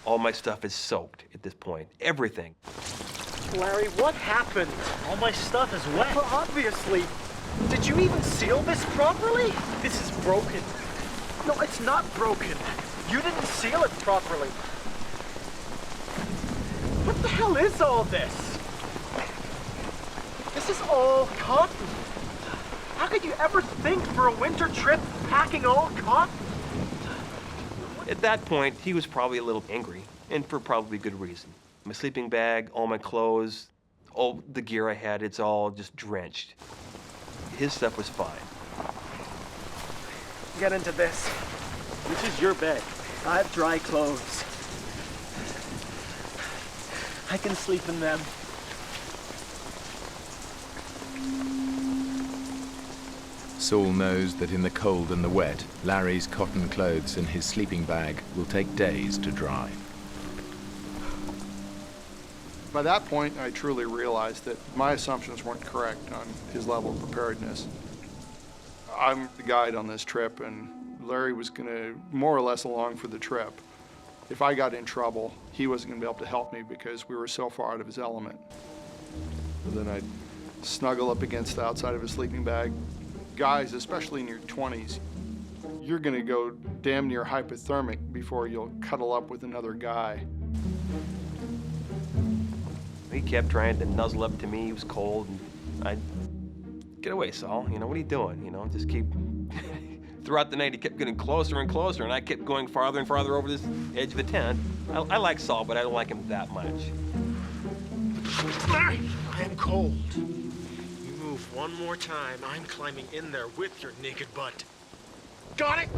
All my stuff is soaked at this point. Everything. Larry, what happened? All my stuff is wet. Well, obviously. Did you even seal this properly? This is broken. No, it's not broken. You didn't seal it properly. What the hell is all this? This is all cotton. How could you ever think for a winter trip packing all cotton? At that point, he was probably a little angry, and for probably good reason. My sleeping bag, all my clothes, all the gear I had, it's all just drenched. His stuff was fine. Get into this. This is your bed. I have dry clothes. I can sleep in them. Saul knows that in the cold and the wet, Larry's cotton clothes and his sleeping bag will take days to dry. By that point, I truly realized that my assumptions weren't correct on his level of preparedness. I'm the guide on this trip, and Larry was going to more or less along for the trip. If I got in trouble, he wasn't going to be able to help me because we were so far out of his element. So then I'd snuggle up against the outside of his sleeping bag. Guys, especially in your 20s, you're going to go damn near hypothermic before you'll cuddle up with another guy. He kept trying to nuzzle up to me. He was cold. And I'd get away, Saul. You know, what are you doing? You know, just keep... Throughout the night, he kept getting closer and closer, and I kept going farther and farther over this edge of the tent. I like Saul, but I don't like him that much. Larry, I am cold. You move one more time, I'm climbing in there with your naked butt. Got it?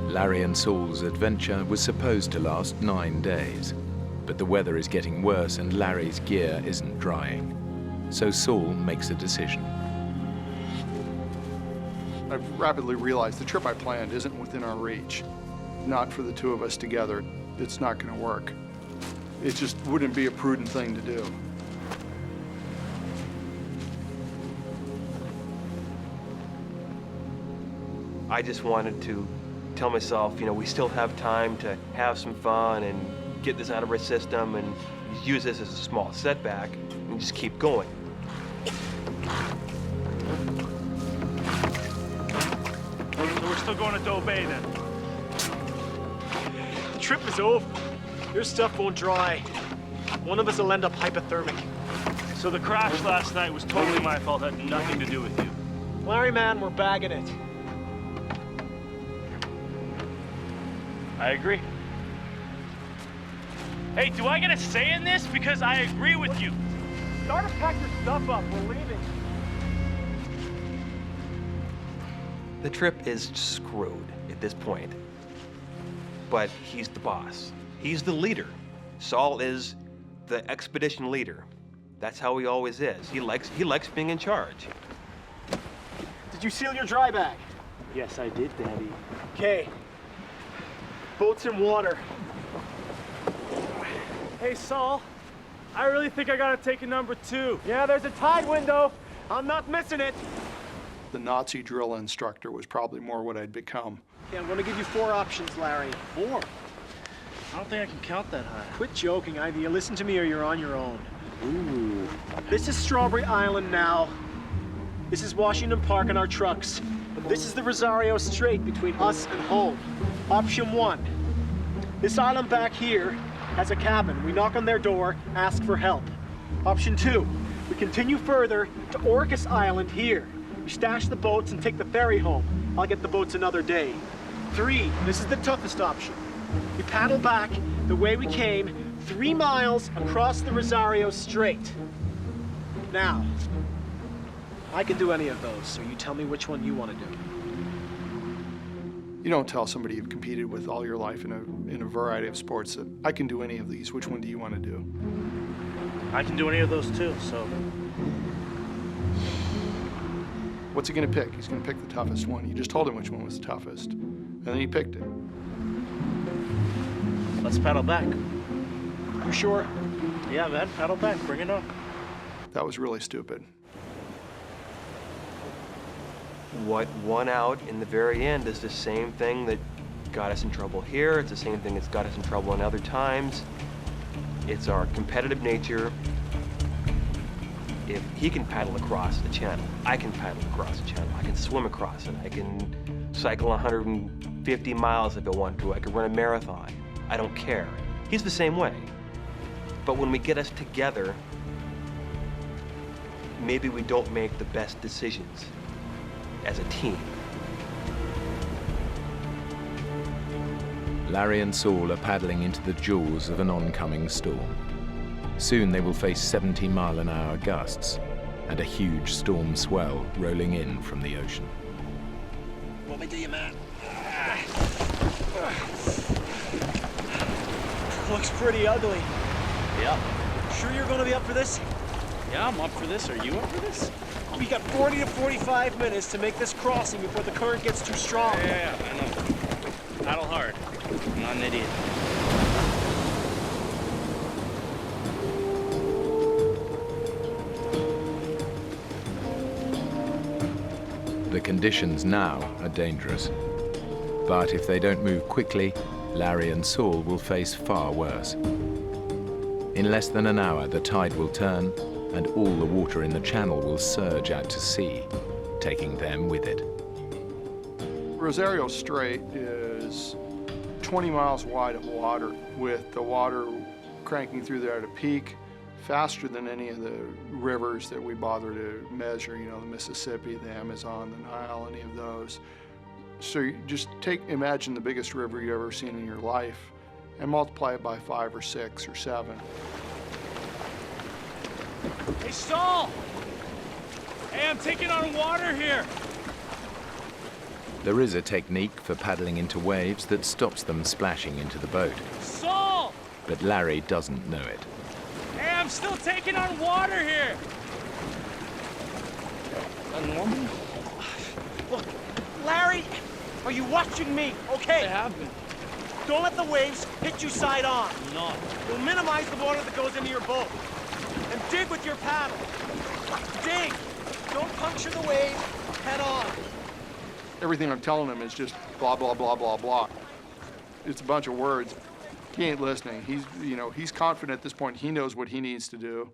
Larry and Saul's adventure was supposed to last 9 days, but the weather is getting worse and Larry's gear isn't drying. So Saul makes a decision. I've rapidly realized the trip I planned isn't within our reach. Not for the two of us together. It's not going to work. It just wouldn't be a prudent thing to do. I just wanted to tell myself, you know, we still have time to have some fun and get this out of our system and use this as a small setback and just keep going. So we're still going to Doe Bay then? The trip is over. Your stuff won't dry. One of us will end up hypothermic. So the crash last night was totally my fault, had nothing to do with you. Larry, man, we're bagging it. I agree. Hey, do I get a say in this? Because I agree with you. Start to pack your stuff up. We're leaving. The trip is screwed at this point. But he's the boss. He's the leader. Saul is the expedition leader. That's how he always is. He likes being in charge. Did you seal your dry bag? Yes, I did, Daddy. Okay. Boat's in water. Hey, Saul. I really think I gotta take a number 2. Yeah, there's a tide window. I'm not missing it. The Nazi drill instructor was probably more what I'd become. Okay, I'm gonna give you 4 options, Larry. 4? I don't think I can count that high. Quit joking. Either you listen to me or you're on your own. Ooh. This is Strawberry Island now. This is Washington Park and our trucks. And this is the Rosario Strait between us and home. Option 1. This island back here has a cabin. We knock on their door, ask for help. Option 2. We continue further to Orcas Island here. We stash the boats and take the ferry home. I'll get the boats another day. 3. This is the toughest option. We paddle back the way we came, 3 miles across the Rosario Strait. Now, I can do any of those, so you tell me which one you want to do. You don't tell somebody you've competed with all your life in a variety of sports that I can do any of these. Which one do you want to do? I can do any of those too, so. What's he going to pick? He's going to pick the toughest one. You just told him which one was the toughest, and then he picked it. Let's paddle back. You sure? Yeah, man, paddle back. Bring it on. That was really stupid. What won out in the very end is the same thing that got us in trouble here. It's the same thing that's got us in trouble in other times. It's our competitive nature. If he can paddle across the channel, I can paddle across the channel. I can swim across it. I can cycle 150 miles if I want to. I can run a marathon. I don't care. He's the same way. But when we get us together, maybe we don't make the best decisions as a team. Larry and Saul are paddling into the jaws of an oncoming storm. Soon they will face 70-mile-an-hour gusts and a huge storm swell rolling in from the ocean. What we do, you man? Looks pretty ugly. Yeah. Sure you're gonna be up for this? Yeah, I'm up for this. Are you up for this? We got 40 to 45 minutes to make this crossing before the current gets too strong. Yeah, I know. Paddle hard. I'm not an idiot. The conditions now are dangerous. But if they don't move quickly, Larry and Saul will face far worse. In less than an hour, the tide will turn, and all the water in the channel will surge out to sea, taking them with it. Rosario Strait is 20 miles wide of water, with the water cranking through there at a peak faster than any of the rivers that we bother to measure, you know, the Mississippi, the Amazon, the Nile, any of those. So you just imagine the biggest river you've ever seen in your life and multiply it by 5 or 6 or 7. Hey, Saul! Hey, I'm taking on water here. There is a technique for paddling into waves that stops them splashing into the boat. Saul! But Larry doesn't know it. Hey, I'm still taking on water here. Normal? Look, Larry, are you watching me? Okay. I have been. Don't let the waves hit you side on. I'm not. We'll minimize the water that goes into your boat. And dig with your paddle. Dig. Don't puncture the wave head on. Everything I'm telling him is just blah, blah, blah, blah, blah. It's a bunch of words. He ain't listening. He's confident at this point. He knows what he needs to do.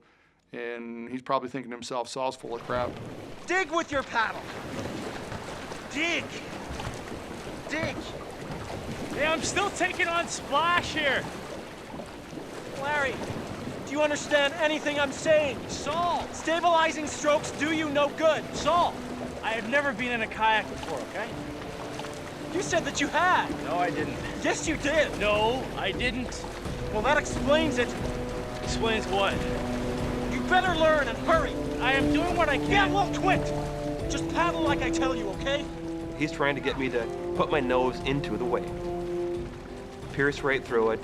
And he's probably thinking to himself, Saul's full of crap. Dig with your paddle. Dig. Dig. Hey, I'm still taking on splash here. Larry, do you understand anything I'm saying? Saul! Stabilizing strokes do you no good. Saul, I have never been in a kayak before, okay? You said that you had. No, I didn't. Yes, you did. No, I didn't. Well, that explains it. Explains what? You better learn and hurry. I am doing what I can. Yeah, well, quit. Just paddle like I tell you, okay? He's trying to get me to put my nose into the wave, pierce right through it,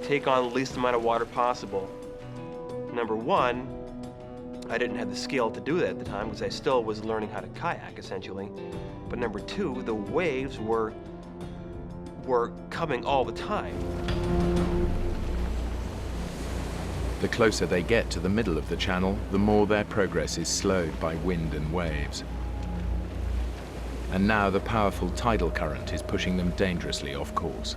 take on the least amount of water possible. Number one, I didn't have the skill to do that at the time because I still was learning how to kayak, essentially. But number two, the waves were coming all the time. The closer they get to the middle of the channel, the more their progress is slowed by wind and waves. And now the powerful tidal current is pushing them dangerously off course.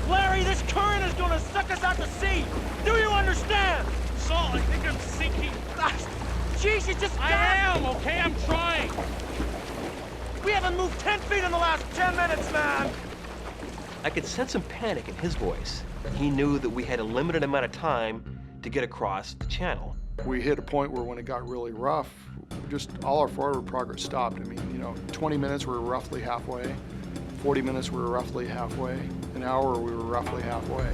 Larry, this current is gonna suck us out to sea. Do you understand? Saul, I think I'm sinking. Jeez, you just I am, okay? I'm trying. We haven't moved 10 feet in the last 10 minutes, man. I could sense some panic in his voice. He knew that we had a limited amount of time to get across the channel. We hit a point where when it got really rough, just all our forward progress stopped. I mean, 20 minutes we were roughly halfway, 40 minutes we were roughly halfway, an hour we were roughly halfway.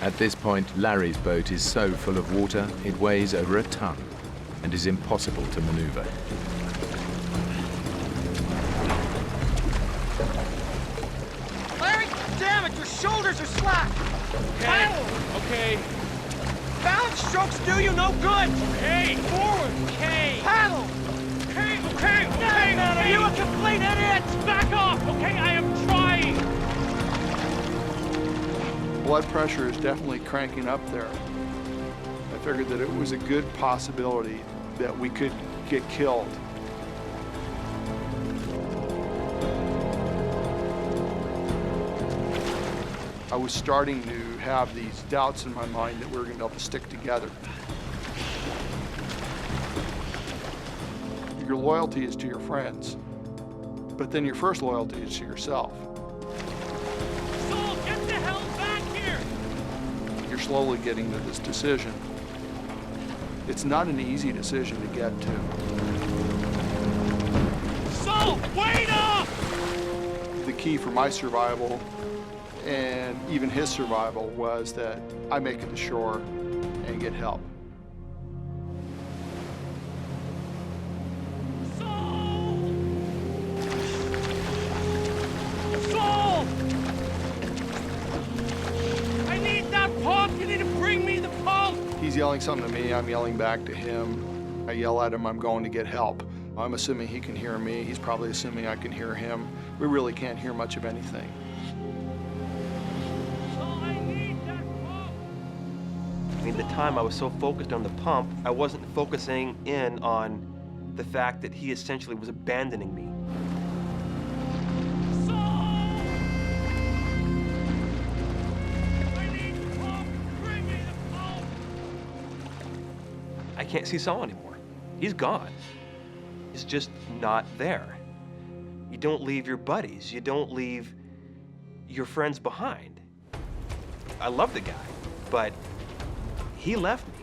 At this point, Larry's boat is so full of water, it weighs over a ton and is impossible to maneuver. Larry, damn it, your shoulders are slack. Paddle. Okay. Balance strokes do you no good. Okay. Forward. Okay. Paddle. Okay, okay, okay. Man, are you a complete idiot? Back off, okay? I am trying. Blood pressure is definitely cranking up there. I figured that it was a good possibility that we could get killed. I was starting to have these doubts in my mind that we were going to be able to stick together. Your loyalty is to your friends, but then your first loyalty is to yourself. Saul, get the hell back here! You're slowly getting to this decision. It's not an easy decision to get to. Saul, wait up! The key for my survival and even his survival was that I make it to shore and get help. Saul! I need that pump! You need to bring me the pump! He's yelling something to me, I'm yelling back to him. I yell at him, I'm going to get help. I'm assuming he can hear me. He's probably assuming I can hear him. We really can't hear much of anything. I mean, the time I was so focused on the pump, I wasn't focusing in on the fact that he essentially was abandoning me. I can't see Saul anymore. He's gone. He's just not there. You don't leave your buddies. You don't leave your friends behind. I love the guy, but he left me.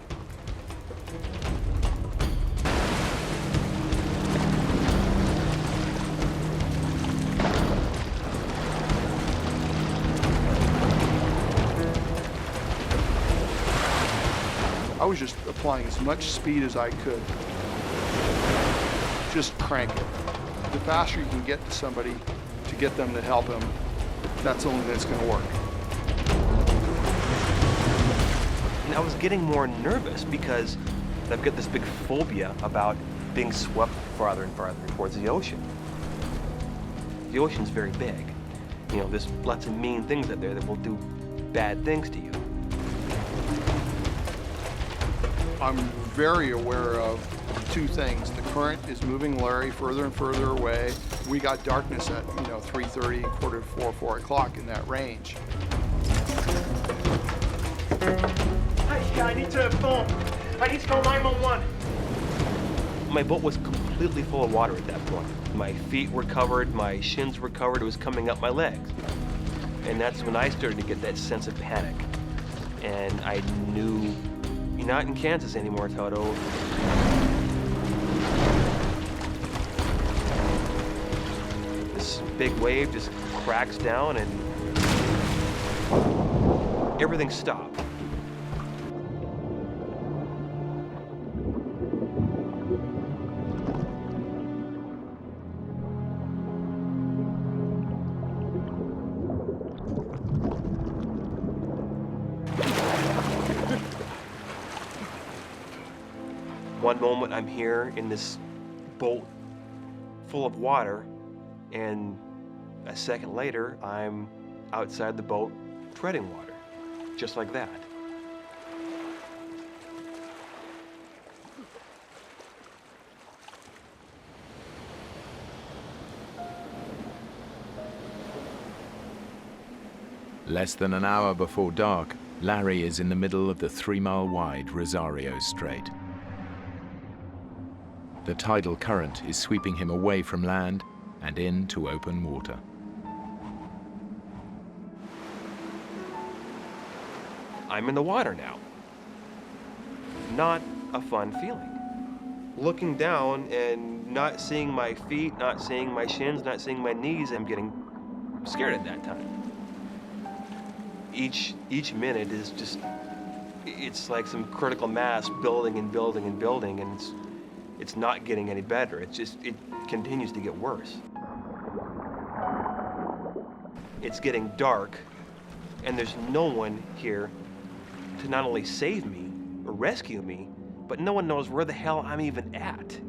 I was just applying as much speed as I could. Just crank it. The faster you can get to somebody to get them to help him, that's the only thing that's going to work. And I was getting more nervous because I've got this big phobia about being swept farther and farther towards the ocean. The ocean's very big. You know, there's lots of mean things out there that will do bad things to you. I'm very aware of two things. The current is moving Larry further and further away. We got darkness at, 3:30, quarter to 4, 4 o'clock in that range. Hey, I need to phone. I need to call 911. My boat was completely full of water at that point. My feet were covered, my shins were covered, it was coming up my legs. And that's when I started to get that sense of panic. And I knew, you're not in Kansas anymore, Toto. This big wave just cracks down and everything stopped. One moment I'm here in this boat full of water, and a second later I'm outside the boat treading water, just like that. Less than an hour before dark, Larry is in the middle of the 3-mile-wide Rosario Strait. The tidal current is sweeping him away from land and into open water. I'm in the water now. Not a fun feeling. Looking down and not seeing my feet, not seeing my shins, not seeing my knees, I'm getting scared at that time. Each minute is just, it's like some critical mass building and building and building, and it's not getting any better. It continues to get worse. It's getting dark, and there's no one here to not only save me or rescue me, but no one knows where the hell I'm even at.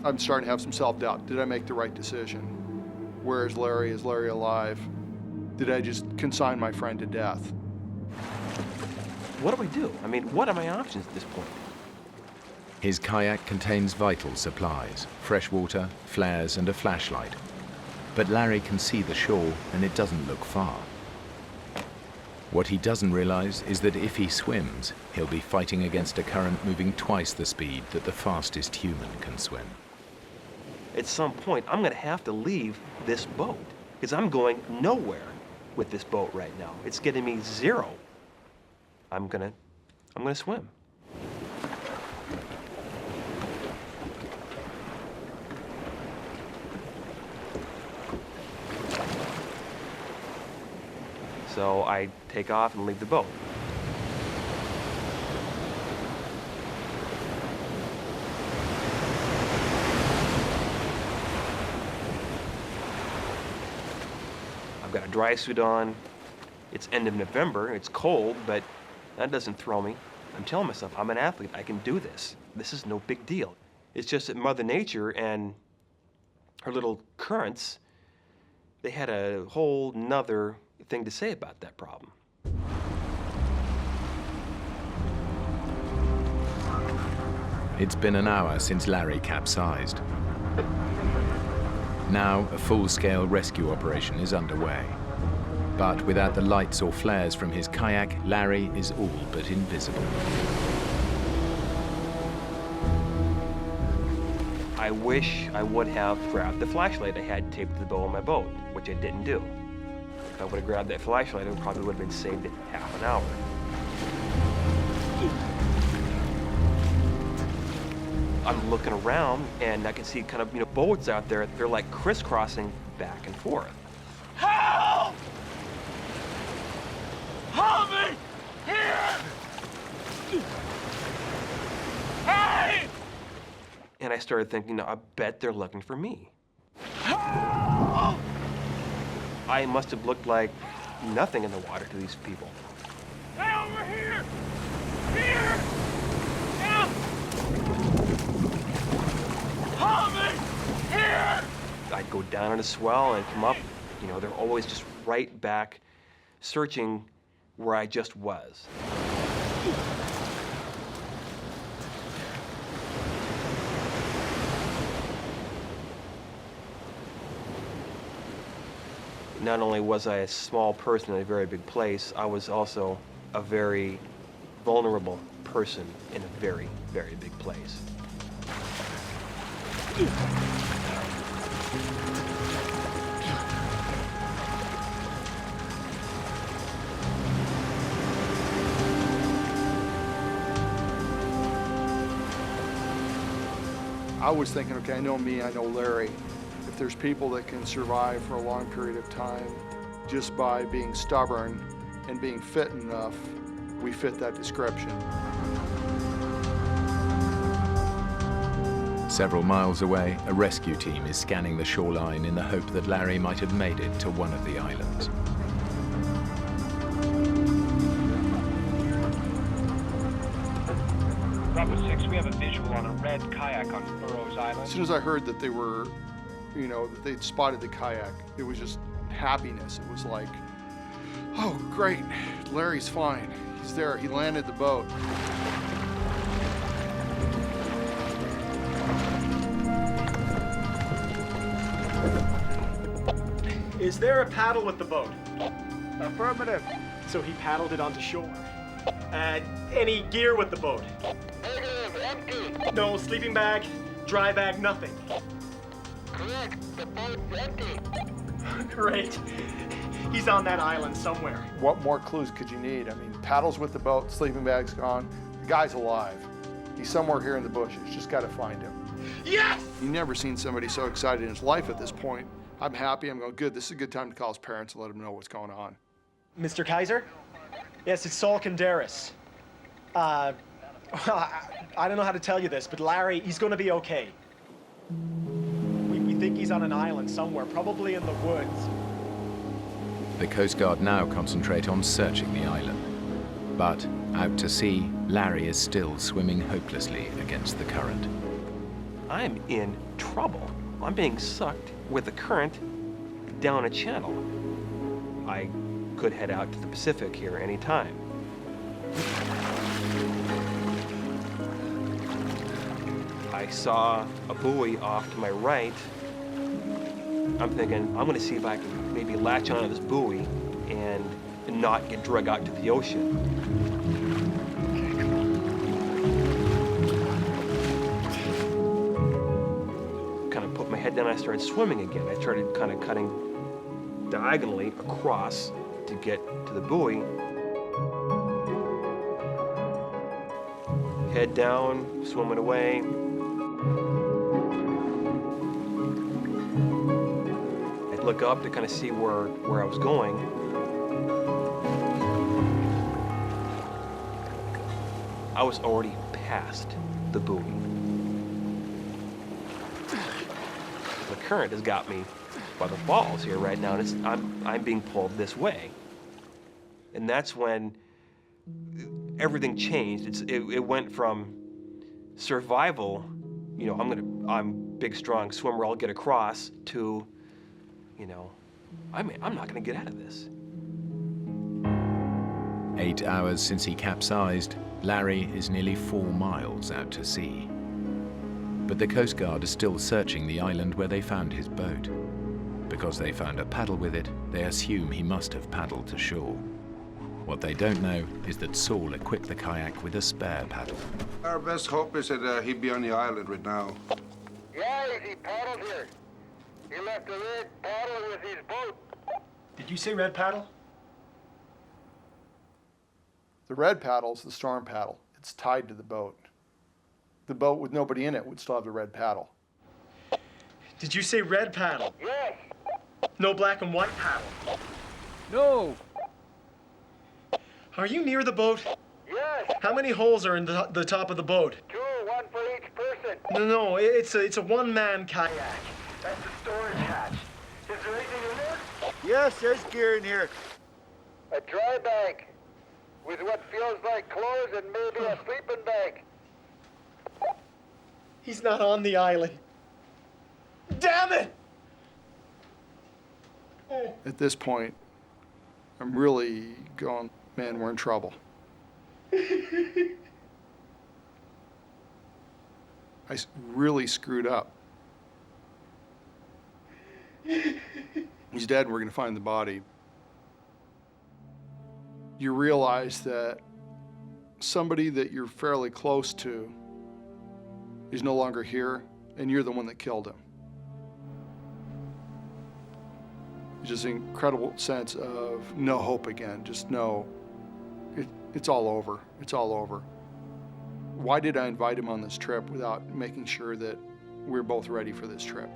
I'm starting to have some self-doubt. Did I make the right decision? Where is Larry? Is Larry alive? Did I just consign my friend to death? What do I do? I mean, what are my options at this point? His kayak contains vital supplies, fresh water, flares, and a flashlight. But Larry can see the shore, and it doesn't look far. What he doesn't realize is that if he swims, he'll be fighting against a current moving twice the speed that the fastest human can swim. At some point, I'm gonna have to leave this boat, because I'm going nowhere with this boat right now. It's getting me zero. I'm gonna swim. So I take off and leave the boat. I've got a dry suit on. It's end of November, it's cold, but That doesn't throw me. I'm telling myself, I'm an athlete, I can do this. This is no big deal. It's just that Mother Nature and her little currents, they had a whole nother thing to say about that problem. It's been an hour since Larry capsized. Now, a full-scale rescue operation is underway. But without the lights or flares from his kayak, Larry is all but invisible. I wish I would have grabbed the flashlight I had taped to the bow of my boat, which I didn't do. If I would have grabbed that flashlight, I probably would have been saved in half an hour. I'm looking around, and I can see kind of, boats out there. They're like crisscrossing back and forth. Help! Help me! Here! Hey! And I started thinking, I bet they're looking for me. Help! I must have looked like nothing in the water to these people. Hey, over here! Here! Help! Help me! Here! I'd go down on a swell and come up. They're always just right back, searching where I just was. Not only was I a small person in a very big place, I was also a very vulnerable person in a very, very big place. I was thinking, okay, I know me, I know Larry. If there's people that can survive for a long period of time just by being stubborn and being fit enough, we fit that description. Several miles away, a rescue team is scanning the shoreline in the hope that Larry might have made it to one of the islands. Bravo 6, we have a visual on a red kayak on Burroughs Island. As soon as I heard that they were, that they'd spotted the kayak, it was just happiness. It was like, oh, great, Larry's fine. He's there, he landed the boat. Is there a paddle with the boat? Affirmative. So he paddled it onto shore. Any gear with the boat? Negative, empty. No sleeping bag, dry bag, nothing. Correct, the boat's empty. Great. He's on that island somewhere. What more clues could you need? I mean, paddles with the boat, sleeping bag's gone, the guy's alive. He's somewhere here in the bushes, just gotta find him. Yes! You've never seen somebody so excited in his life at this point. I'm happy, I'm going, good, this is a good time to call his parents and let them know what's going on. Mr. Kaiser? Yes, it's Saul Canderas. I don't know how to tell you this, but Larry, he's gonna be okay. We think he's on an island somewhere, probably in the woods. The Coast Guard now concentrate on searching the island. But out to sea, Larry is still swimming hopelessly against the current. I'm in trouble. I'm being sucked with the current down a channel. I could head out to the Pacific here any time. I saw a buoy off to my right. I'm thinking, I'm gonna see if I can maybe latch onto this buoy and not get dragged out to the ocean. Kind of put my head down, I started swimming again. I started kind of cutting diagonally across to get to the buoy. Head down, swimming away. I'd look up to kind of see where I was going. I was already past the buoy. The current has got me by the balls here right now, and I'm being pulled this way. And that's when everything changed. It went from survival, you know, I'm big, strong swimmer, I'll get across, to, you know, I'm not gonna get out of this. 8 hours since he capsized, Larry is nearly 4 miles out to sea. But the Coast Guard is still searching the island where they found his boat. Because they found a paddle with it, they assume he must have paddled to shore. What they don't know is that Saul equipped the kayak with a spare paddle. Our best hope is that he'd be on the island right now. Yeah, he paddled here. He left a red paddle with his boat. Did you say red paddle? The red paddle's the storm paddle. It's tied to the boat. The boat with nobody in it would still have the red paddle. Did you say red paddle? Yes. No black and white paddle? No. Are you near the boat? Yes. How many holes are in the top of the boat? 2, 1 for each person. No, it's a one-man kayak. That's the storage hatch. Is there anything in there? Yes, there's gear in here. A dry bag with what feels like clothes and maybe a sleeping bag. He's not on the island. Damn it! At this point, I'm really going, man, we're in trouble. I really screwed up. He's dead and we're going to find the body. You realize that somebody that you're fairly close to is no longer here, and you're the one that killed him. Just an incredible sense of no hope again. Just no, it's all over. It's all over. Why did I invite him on this trip without making sure that we're both ready for this trip?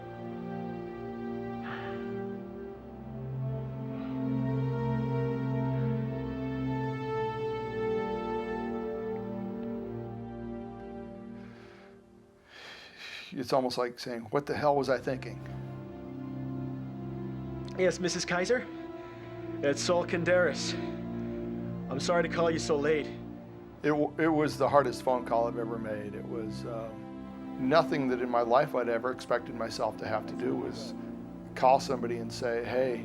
It's almost like saying, what the hell was I thinking? Yes, Mrs. Kaiser? It's Saul Canderas. I'm sorry to call you so late. It was the hardest phone call I've ever made. It was nothing that in my life I'd ever expected myself to have to do was call somebody and say, hey,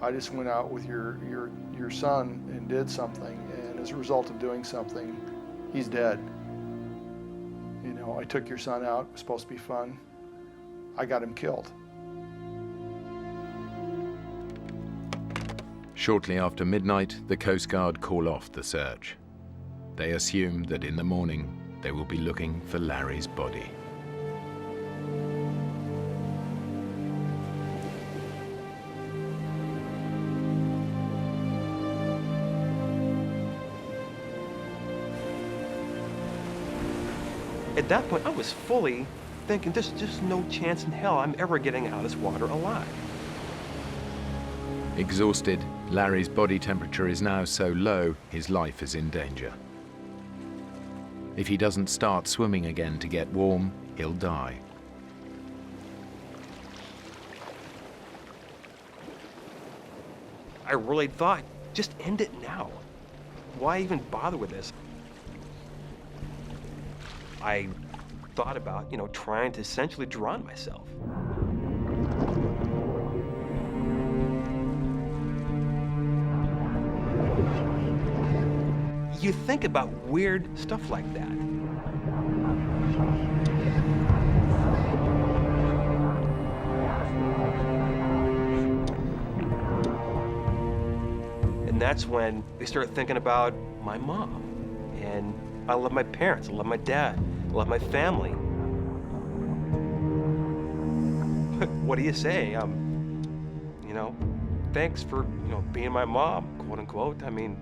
I just went out with your son and did something, and as a result of doing something, he's dead. You know, I took your son out, it was supposed to be fun. I got him killed. Shortly after midnight, the Coast Guard call off the search. They assume that in the morning, they will be looking for Larry's body. At that point, I was fully thinking, there's just no chance in hell I'm ever getting out of this water alive. Exhausted, Larry's body temperature is now so low, his life is in danger. If he doesn't start swimming again to get warm, he'll die. I really thought, just end it now. Why even bother with this? I thought about, you know, trying to essentially drown myself. You think about weird stuff like that. And that's when we start thinking about my mom. And I love my parents, I love my dad, I love my family. What do you say? You know, thanks for, you know, being my mom, quote unquote. I mean,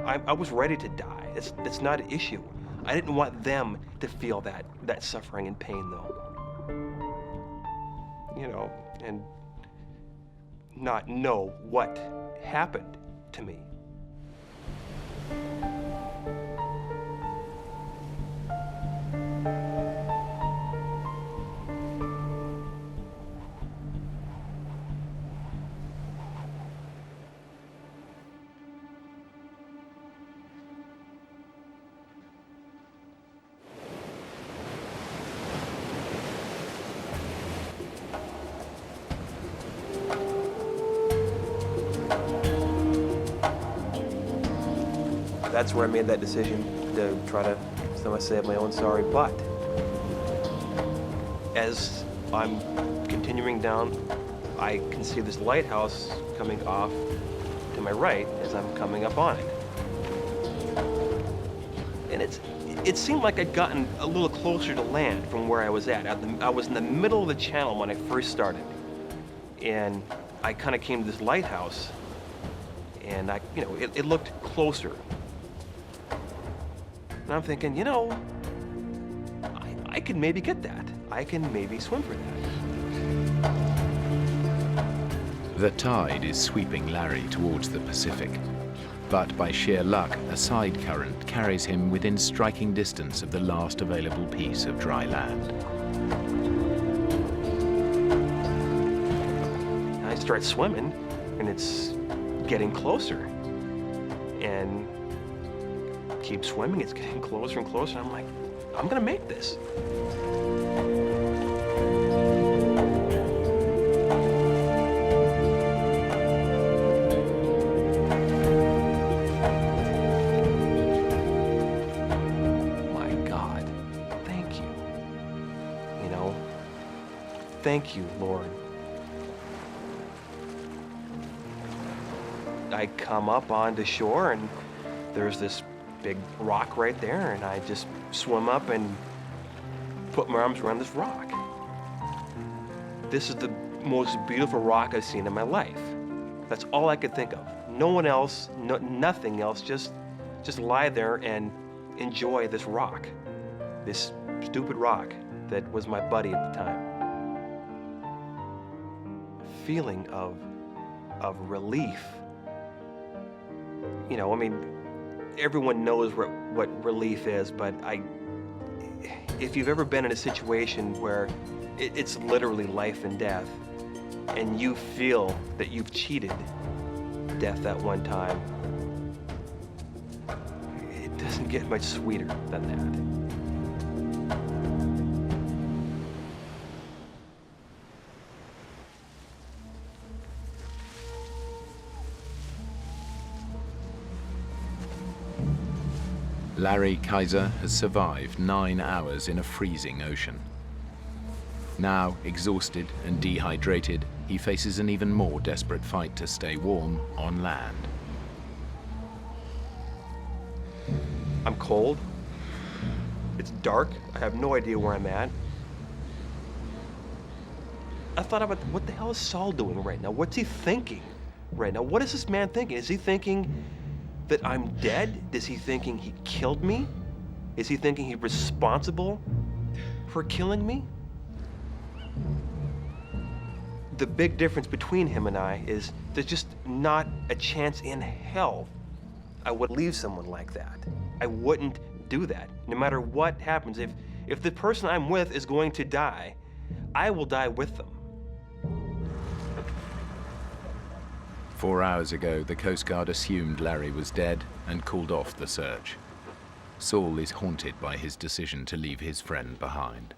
I was ready to die. It's not an issue. I didn't want them to feel that suffering and pain, though. You know, and not know what happened to me. that's where I made that decision to try to save my own sorry butt. As I'm continuing down, I can see this lighthouse coming off to my right as I'm coming up on it. And it seemed like I'd gotten a little closer to land from where I was at. I was in the middle of the channel when I first started. And I kind of came to this lighthouse, and it looked closer. And I'm thinking, I could maybe get that. I can maybe swim for that. The tide is sweeping Larry towards the Pacific. But by sheer luck, a side current carries him within striking distance of the last available piece of dry land. I start swimming, and it's getting closer. And keep swimming, it's getting closer and closer. I'm like, I'm gonna make this. Thank you, Lord. I come up onto shore, and there's this big rock right there, and I just swim up and put my arms around this rock. This is the most beautiful rock I've seen in my life. That's all I could think of. No one else, nothing else, just lie there and enjoy this rock. This stupid rock that was my buddy at the time. Feeling of relief. Everyone knows what relief is, but if you've ever been in a situation where it's literally life and death, and you feel that you've cheated death that one time, it doesn't get much sweeter than that. Larry Kaiser has survived 9 hours in a freezing ocean. Now, exhausted and dehydrated, he faces an even more desperate fight to stay warm on land. I'm cold. It's dark. I have no idea where I'm at. I thought about what the hell is Saul doing right now? What's he thinking right now? What is this man thinking? Is he thinking that I'm dead? Is he thinking he killed me? Is he thinking he's responsible for killing me? The big difference between him and I is there's just not a chance in hell I would leave someone like that. I wouldn't do that. No matter what happens, if the person I'm with is going to die, I will die with them. 4 hours ago, the Coast Guard assumed Larry was dead and called off the search. Saul is haunted by his decision to leave his friend behind.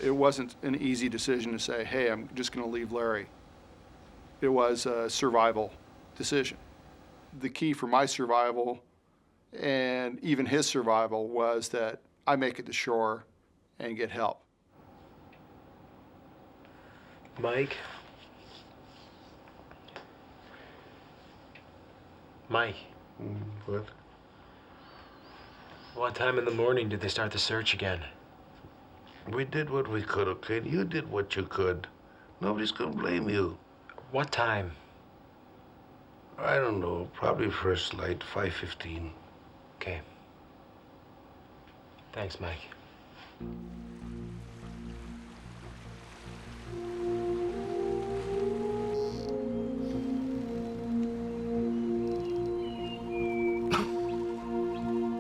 It wasn't an easy decision to say, hey, I'm just going to leave Larry. It was a survival decision. The key for my survival and even his survival was that I make it to shore and get help. Mike? Mike. What? What time in the morning did they start the search again? We did what we could, okay? You did what you could. Nobody's gonna blame you. What time? I don't know. Probably first light, 5:15. Okay. Thanks, Mike.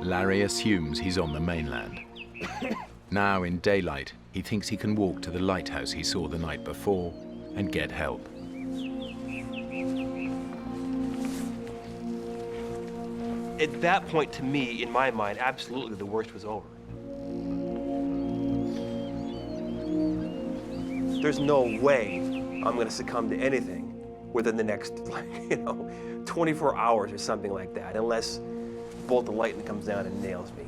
Larry assumes he's on the mainland. Now in daylight, he thinks he can walk to the lighthouse he saw the night before and get help. At that point, to me, in my mind, absolutely the worst was over. There's no way I'm going to succumb to anything within the next, 24 hours or something like that, unless bolt of lightning comes down and nails me.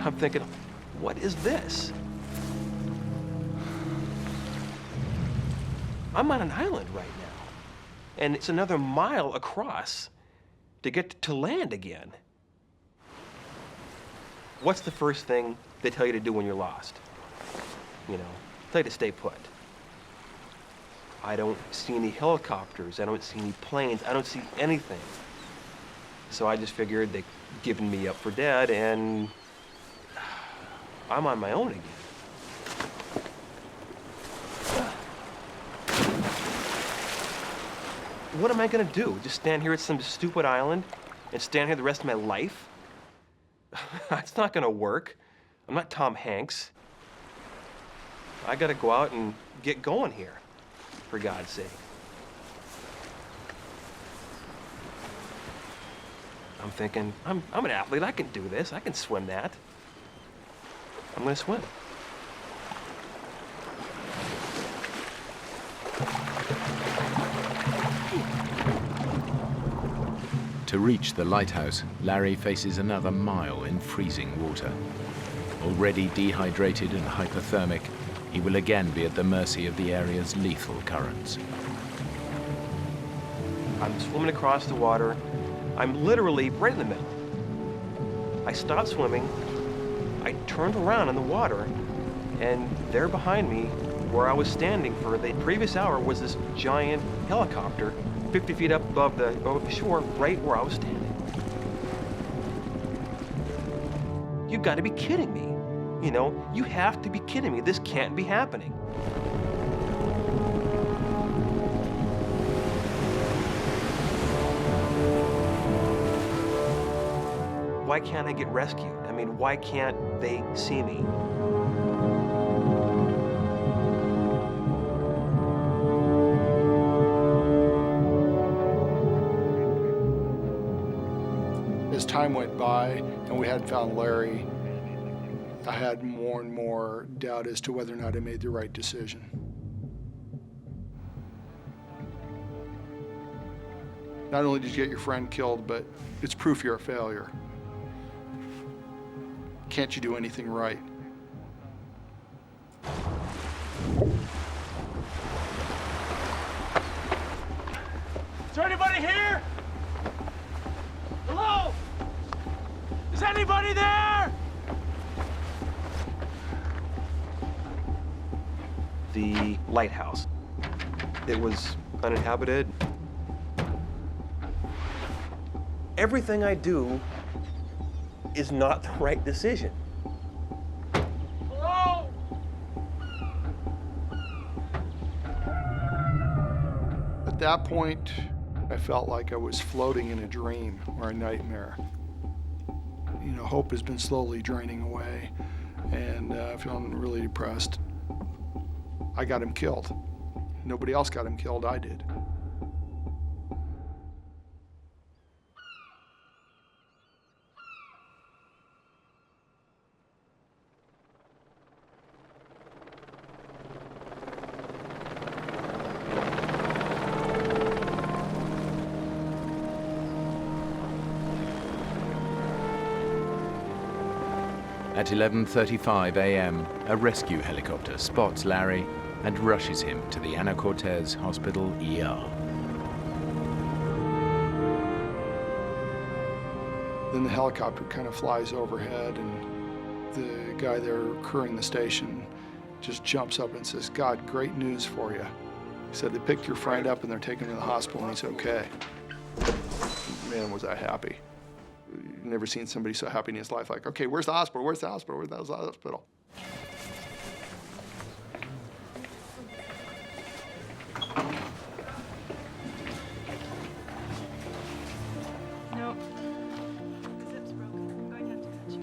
I'm thinking, what is this? I'm on an island right now, and it's another mile across to get to land again. What's the first thing they tell you to do when you're lost? You know, tell you to stay put. I don't see any helicopters, I don't see any planes, I don't see anything. So I just figured they'd given me up for dead, and I'm on my own again. What am I gonna do? Just stand here at some stupid island and stand here the rest of my life? It's not gonna work. I'm not Tom Hanks. I gotta go out and get going here, for God's sake. I'm thinking, I'm an athlete, I can do this, I can swim that. I'm gonna swim. To reach the lighthouse, Larry faces another mile in freezing water. Already dehydrated and hypothermic, he will again be at the mercy of the area's lethal currents. I'm swimming across the water. I'm literally right in the middle. I stopped swimming, I turned around in the water, and there behind me, where I was standing for the previous hour, was this giant helicopter 50 feet up above the shore, right where I was standing. You've got to be kidding me. You know, you have to be kidding me. This can't be happening. Why can't I get rescued? I mean, why can't they see me? As time went by and we hadn't found Larry, I had more and more doubt as to whether or not I made the right decision. Not only did you get your friend killed, but it's proof you're a failure. Can't you do anything right? Is there anybody here? Hello? Is anybody there? The lighthouse. It was uninhabited. Everything I do is not the right decision. Hello? At that point, I felt like I was floating in a dream or a nightmare. You know, hope has been slowly draining away, and feeling really depressed. I got him killed. Nobody else got him killed, I did. At 11:35 a.m., a rescue helicopter spots Larry and rushes him to the Ana Cortez Hospital ER. Then the helicopter kind of flies overhead, and the guy there crewing the station just jumps up and says, "God, great news for you." He said, "They picked your friend up and they're taking him to the hospital and he's okay." Man, was I happy. Never seen somebody so happy in his life. Like, okay, where's the hospital? Where's the hospital? Where's the hospital? No. The zip's broken. I'm going to have to cut you.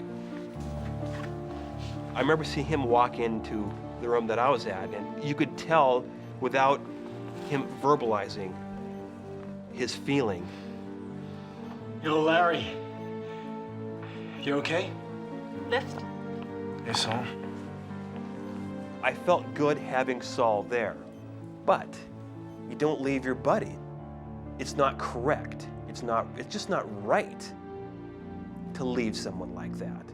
I remember seeing him walk into the room that I was at, and you could tell without him verbalizing his feeling. Yo, Larry. You okay? Lift. Hey, Saul. I felt good having Saul there, but you don't leave your buddy. It's not correct. It's just not right to leave someone like that.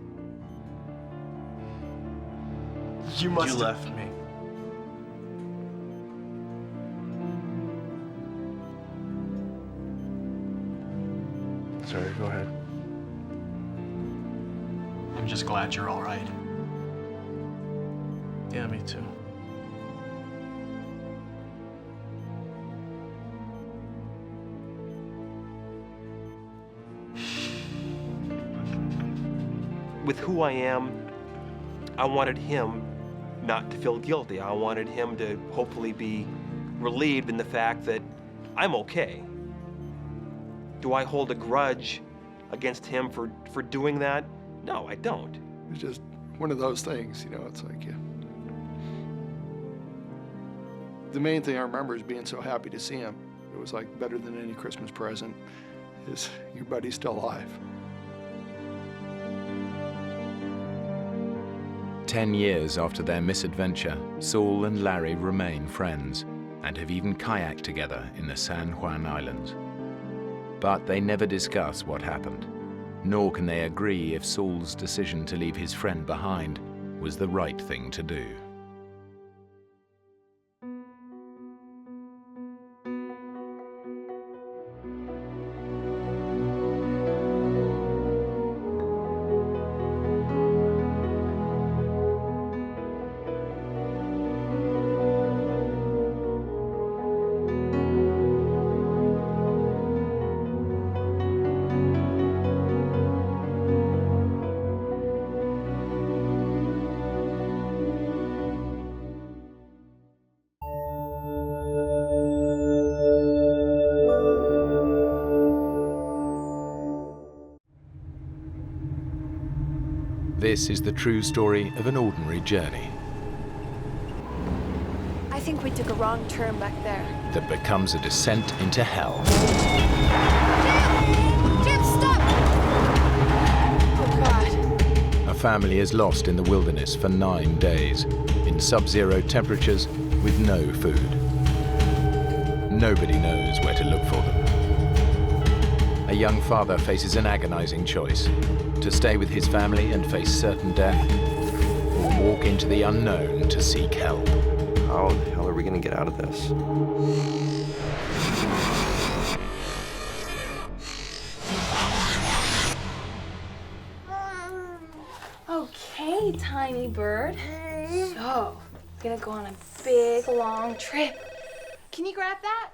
You must You left me. Sorry, go ahead. I'm just glad you're all right. Yeah, me too. With who I am, I wanted him not to feel guilty. I wanted him to hopefully be relieved in the fact that I'm okay. Do I hold a grudge against him for doing that? No, I don't. It's just one of those things, you know, it's like, yeah. The main thing I remember is being so happy to see him. It was like better than any Christmas present is your buddy's still alive. 10 years after their misadventure, Saul and Larry remain friends and have even kayaked together in the San Juan Islands. But they never discuss what happened, nor can they agree if Saul's decision to leave his friend behind was the right thing to do. This is the true story of an ordinary journey I think we took a wrong turn back there. that becomes a descent into hell. Jim, stop! Oh, God. A family is lost in the wilderness for 9 days, in sub-zero temperatures with no food. Nobody knows where to look for them. A young father faces an agonizing choice: to stay with his family and face certain death, or walk into the unknown to seek help. How the hell are we gonna get out of this? Okay, tiny bird. So, we're gonna go on a big, long trip. Can you grab that?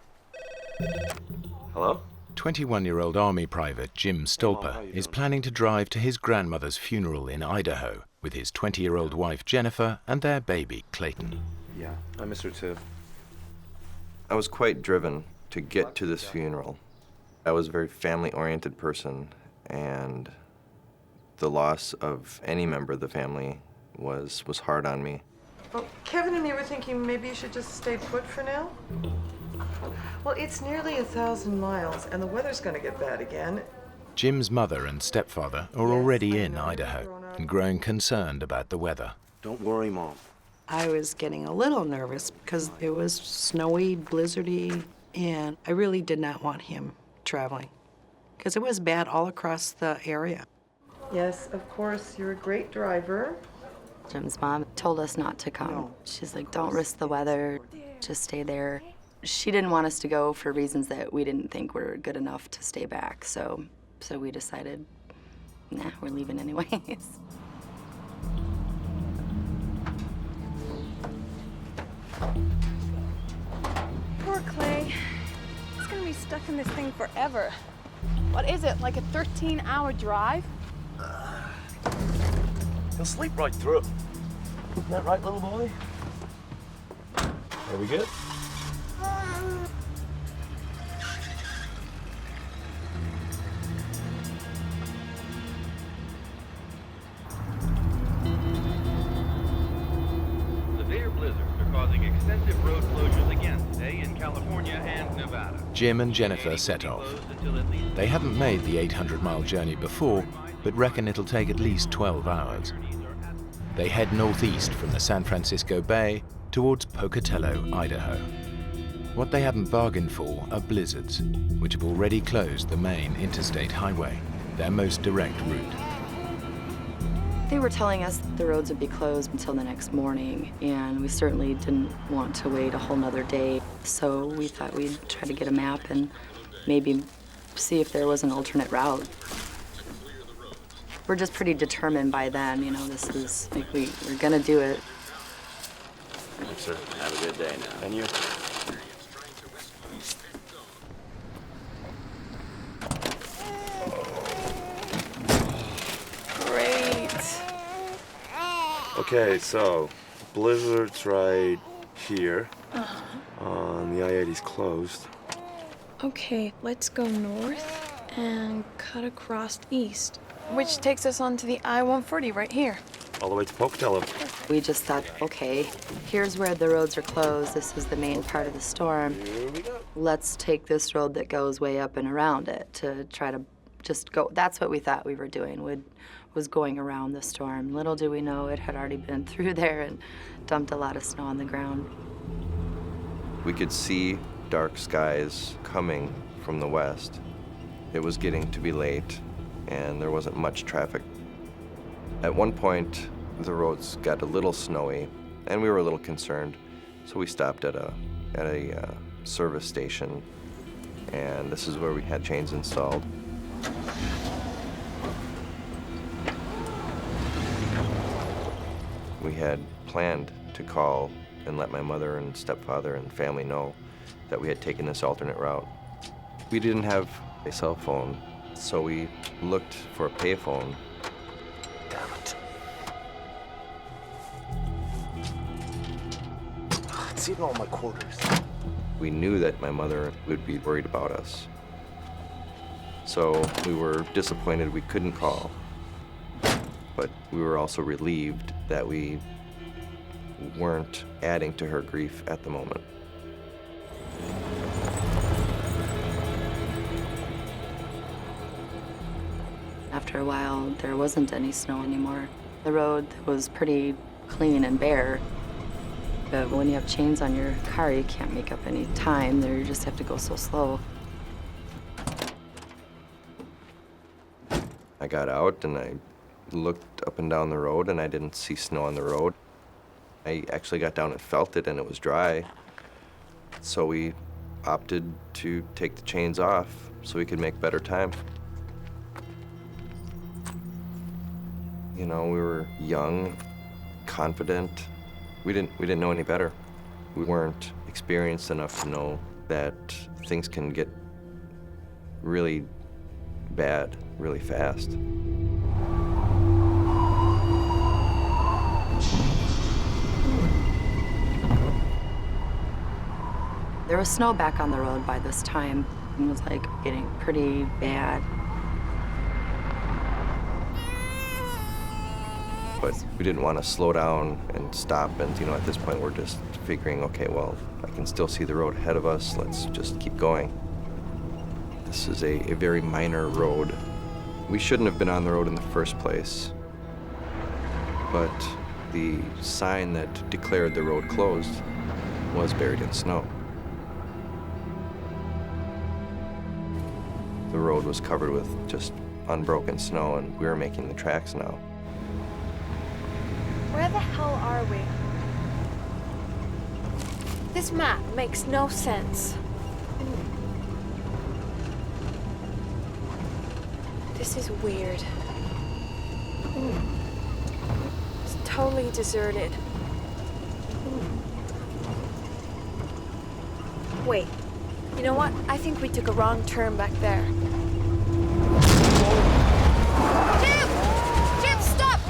Hello? 21-year-old Army Private Jim Stolper is planning to drive to his grandmother's funeral in Idaho with his 20-year-old wife Jennifer and their baby Clayton. Yeah, I miss her too. I was quite driven to get to this funeral. I was a very family-oriented person, and the loss of any member of the family was hard on me. Well, Kevin and me were thinking maybe you should just stay put for now. Well, it's nearly 1,000 miles, and the weather's going to get bad again. Jim's mother and stepfather are already in Idaho and growing concerned about the weather. Don't worry, Mom. I was getting a little nervous because it was snowy, blizzardy, and I really did not want him traveling because it was bad all across the area. Yes, of course, you're a great driver. Jim's mom told us not to come. No. She's like, don't risk the weather, just stay there. She didn't want us to go for reasons that we didn't think were good enough to stay back, so we decided, nah, we're leaving anyways. Poor Clay. He's gonna be stuck in this thing forever. What is it, like a 13-hour drive? He'll sleep right through. Isn't that right, little boy? Are we good? Severe blizzards are causing extensive road closures again today in California and Nevada. Jim and Jennifer set off. They haven't made the 800-mile journey before, but reckon it'll take at least 12 hours. They head northeast from the San Francisco Bay towards Pocatello, Idaho. What they hadn't bargained for are blizzards, which have already closed the main interstate highway, their most direct route. They were telling us the roads would be closed until the next morning, and we certainly didn't want to wait a whole nother day. So we thought we'd try to get a map and maybe see if there was an alternate route. We're just pretty determined by then, you know, this is, like, we're gonna do it. Thanks, sir. Have a good day now. And you? Great. Okay, so blizzard's right here. The I-80's closed. Okay, let's go north and cut across east, which takes us onto the I-140 right here. All the way to Pocatello. We just thought, okay, here's where the roads are closed. This is the main part of the storm. Let's take this road that goes way up and around it to try to just go. That's what we thought we were doing, was going around the storm. Little do we know it had already been through there and dumped a lot of snow on the ground. We could see dark skies coming from the west. It was getting to be late, and there wasn't much traffic. At one point, the roads got a little snowy, and we were a little concerned, so we stopped at a service station, and this is where we had chains installed. We had planned to call and let my mother and stepfather and family know that we had taken this alternate route. We didn't have a cell phone, so we looked for a payphone. Damn it. It's eating all my quarters. We knew that my mother would be worried about us. So we were disappointed we couldn't call, but we were also relieved that we weren't adding to her grief at the moment. After a while, there wasn't any snow anymore. The road was pretty clean and bare. But when you have chains on your car, you can't make up any time. You just have to go so slow. I got out and I looked up and down the road and I didn't see snow on the road. I actually got down and felt it and it was dry. So we opted to take the chains off so we could make better time. You know, we were young, confident. We didn't know any better. We weren't experienced enough to know that things can get really bad really fast. There was snow back on the road by this time. It was like getting pretty bad. But we didn't want to slow down and stop, and you know, at this point we're just figuring, okay, well, I can still see the road ahead of us, let's just keep going. This is a very minor road. We shouldn't have been on the road in the first place, but the sign that declared the road closed was buried in snow. The road was covered with just unbroken snow, and we were making the tracks now. Where the hell are we? This map makes no sense. This is weird. It's totally deserted. Wait, you know what? I think we took a wrong turn back there. Jim, stop!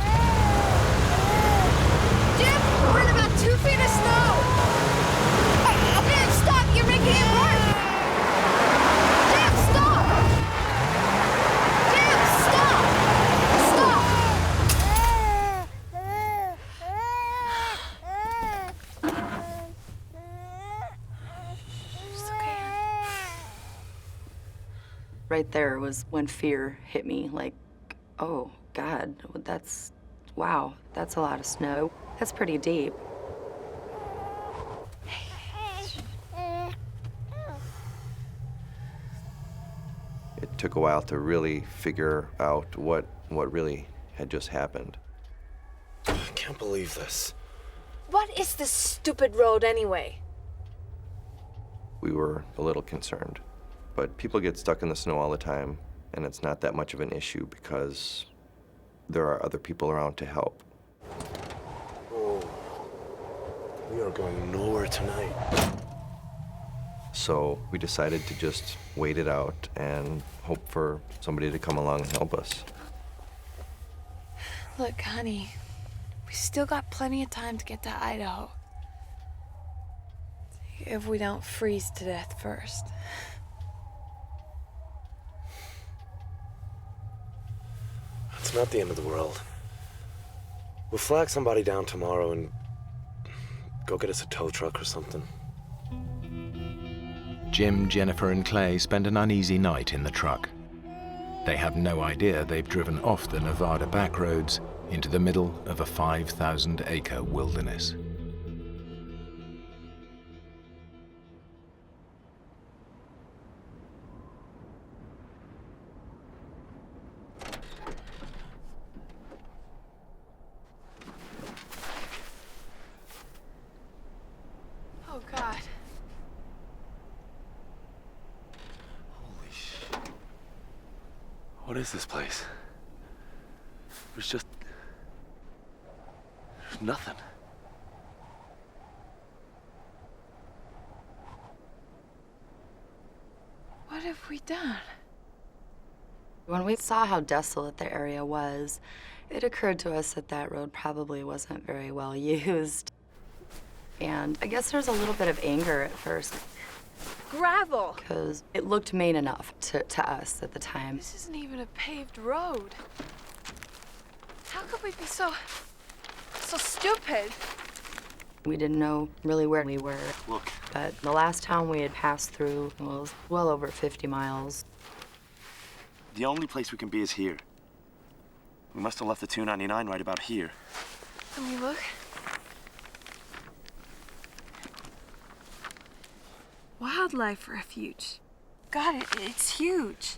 Jim, we're in about 2 feet of snow! Jim, stop! You're making it worse! Jim, stop! Jim, stop! Stop! It's okay. Right there was when fear hit me, like, oh, God, wow, that's a lot of snow. That's pretty deep. It took a while to really figure out what really had just happened. I can't believe this. What is this stupid road anyway? We were a little concerned, but people get stuck in the snow all the time, and it's not that much of an issue because there are other people around to help. Oh, we are going nowhere tonight. So we decided to just wait it out and hope for somebody to come along and help us. Look, honey, we still got plenty of time to get to Idaho. If we don't freeze to death first. It's not the end of the world. We'll flag somebody down tomorrow and go get us a tow truck or something. Jim, Jennifer, and Clay spend an uneasy night in the truck. They have no idea they've driven off the Nevada backroads into the middle of a 5,000-acre wilderness. Oh, God. What is this place? There's nothing. What have we done? When we saw how desolate the area was, it occurred to us that that road probably wasn't very well used. And I guess there's a little bit of anger at first. Gravel! Because it looked main enough to us at the time. This isn't even a paved road. How could we be so stupid? We didn't know really where we were. Look. But the last town we had passed through was well over 50 miles. The only place we can be is here. We must have left the 299 right about here. Let me look. Wildlife refuge. God, it's huge.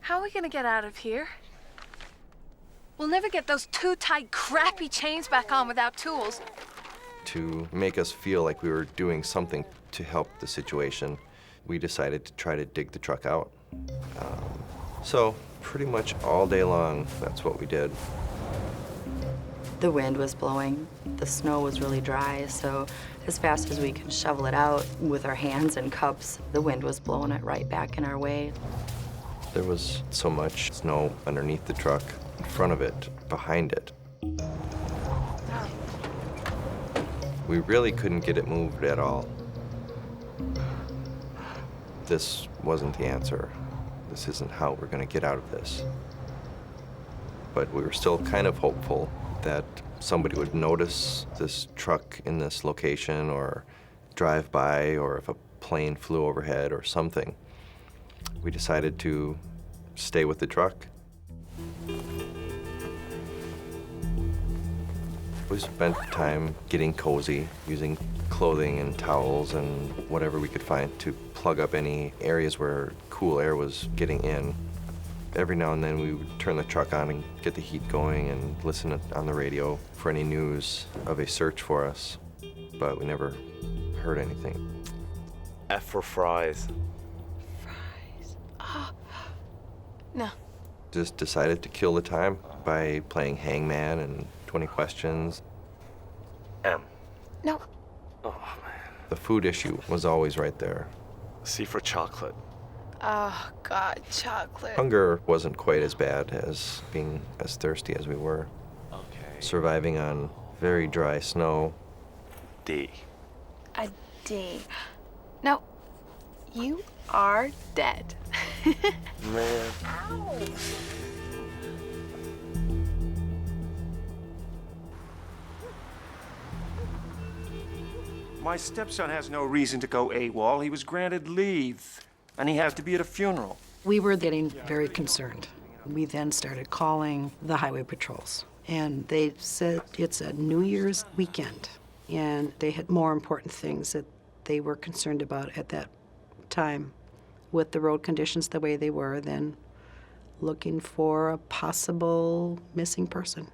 How are we gonna get out of here? We'll never get those too tight, crappy chains back on without tools. To make us feel like we were doing something to help the situation, we decided to try to dig the truck out. So pretty much all day long, that's what we did. The wind was blowing. The snow was really dry, so as fast as we could shovel it out with our hands and cups, the wind was blowing it right back in our way. There was so much snow underneath the truck, in front of it, behind it. We really couldn't get it moved at all. This wasn't the answer. This isn't how we're going to get out of this. But we were still kind of hopeful that somebody would notice this truck in this location or drive by, or if a plane flew overhead or something. We decided to stay with the truck. We spent time getting cozy, using clothing and towels and whatever we could find to plug up any areas where cool air was getting in. Every now and then we would turn the truck on and get the heat going and listen on the radio for any news of a search for us, but we never heard anything. F for fries. No. Just decided to kill the time by playing hangman and 20 questions. M. No. Oh, man. The food issue was always right there. C for chocolate. Oh, God, chocolate. Hunger wasn't quite as bad as being as thirsty as we were. Okay. Surviving on very dry snow. D. A D. No, you are dead. Man. Ow. My stepson has no reason to go AWOL. He was granted leave, and he has to be at a funeral. We were getting very concerned. We then started calling the highway patrols, and they said it's a New Year's weekend, and they had more important things that they were concerned about at that time with the road conditions the way they were than looking for a possible missing person.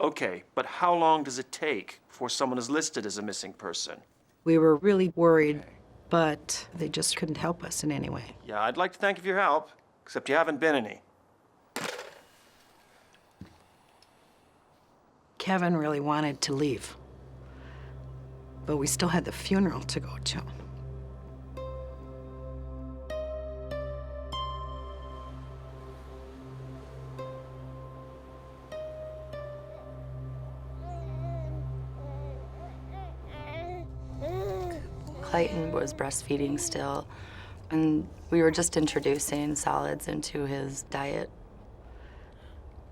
Okay, but how long does it take before someone is listed as a missing person? We were really worried, but they just couldn't help us in any way. Yeah, I'd like to thank you for your help, except you haven't been any. Kevin really wanted to leave, but we still had the funeral to go to. Clayton was breastfeeding still, and we were just introducing solids into his diet.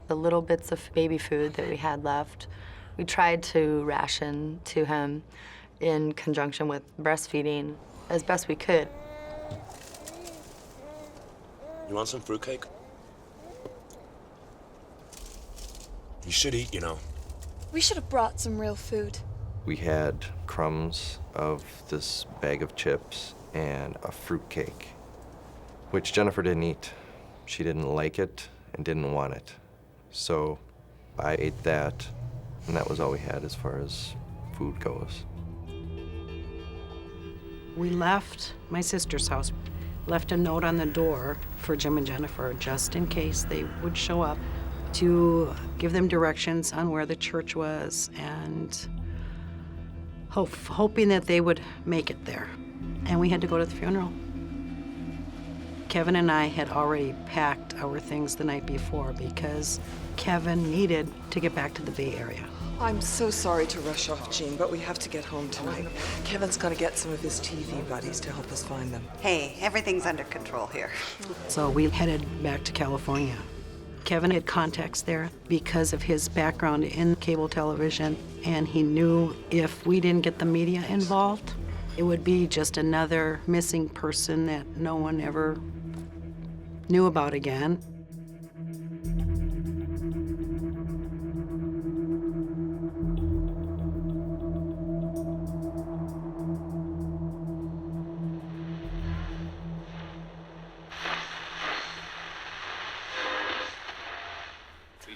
The little bits of baby food that we had left, we tried to ration to him in conjunction with breastfeeding as best we could. You want some fruitcake? You should eat, you know. We should have brought some real food. We had crumbs of this bag of chips and a fruitcake, which Jennifer didn't eat. She didn't like it and didn't want it. So I ate that, and that was all we had as far as food goes. We left my sister's house, left a note on the door for Jim and Jennifer just in case they would show up, to give them directions on where the church was and hoping that they would make it there. And we had to go to the funeral. Kevin and I had already packed our things the night before because Kevin needed to get back to the Bay Area. I'm so sorry to rush off, Jean, but we have to get home tonight. Kevin's gonna get some of his TV buddies to help us find them. Hey, everything's under control here. So we headed back to California. Kevin had contacts there because of his background in cable television, and he knew if we didn't get the media involved, it would be just another missing person that no one ever knew about again.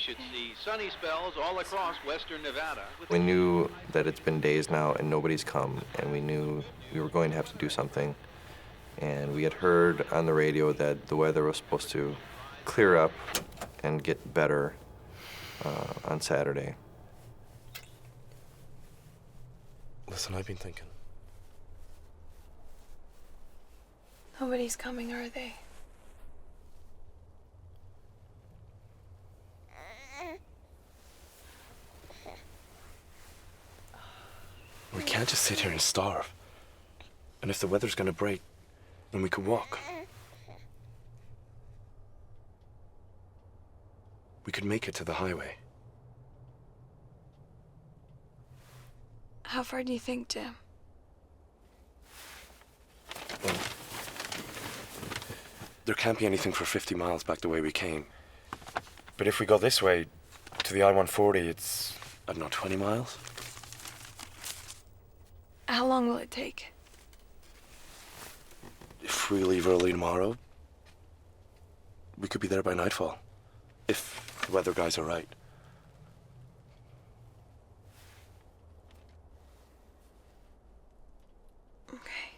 should see sunny spells all across western Nevada. We knew that it's been days now and nobody's come, and we knew we were going to have to do something. And we had heard on the radio that the weather was supposed to clear up and get better on Saturday. Listen, I've been thinking. Nobody's coming, are they? We can't just sit here and starve. And if the weather's gonna break, then we could walk. We could make it to the highway. How far do you think, Jim? Well, there can't be anything for 50 miles back the way we came. But if we go this way, to the I-140, it's, I don't know, 20 miles? How long will it take? If we leave early tomorrow, we could be there by nightfall. If the weather guys are right. Okay.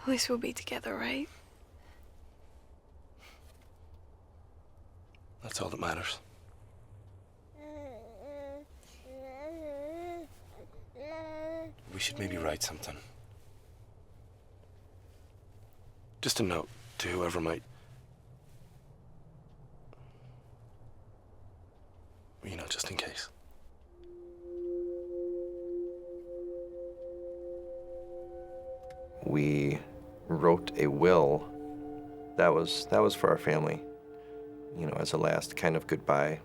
At least we'll be together, right? That's all that matters. We should maybe write something. Just a note to whoever might. You know, just in case. We wrote a will that was for our family, you know, as a last kind of goodbye.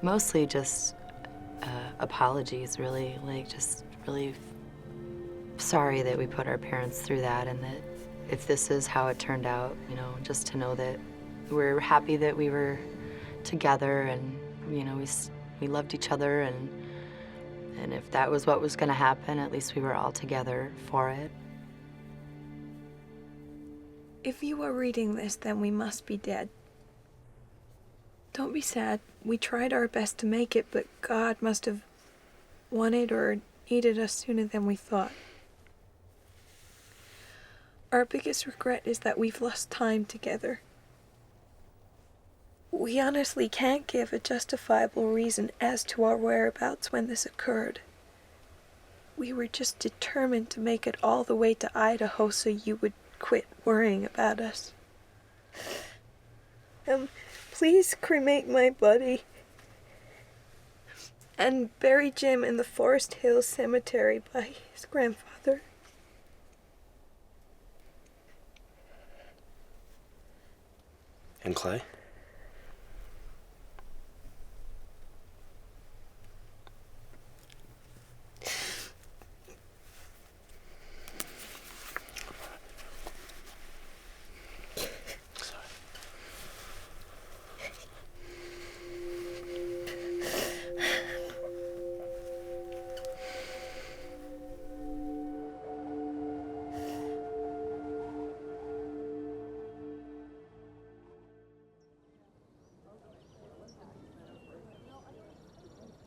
Mostly just apologies, really. Like, just really sorry that we put our parents through that, and that if this is how it turned out, you know, just to know that we're happy that we were together, and, you know, we loved each other, and if that was what was going to happen, at least we were all together for it. If you are reading this, then we must be dead. Don't be sad. We tried our best to make it, but God must have wanted or needed us sooner than we thought. Our biggest regret is that we've lost time together. We honestly can't give a justifiable reason as to our whereabouts when this occurred. We were just determined to make it all the way to Idaho so you would quit worrying about us. Please cremate my buddy and bury Jim in the Forest Hills Cemetery by his grandfather. And Clay?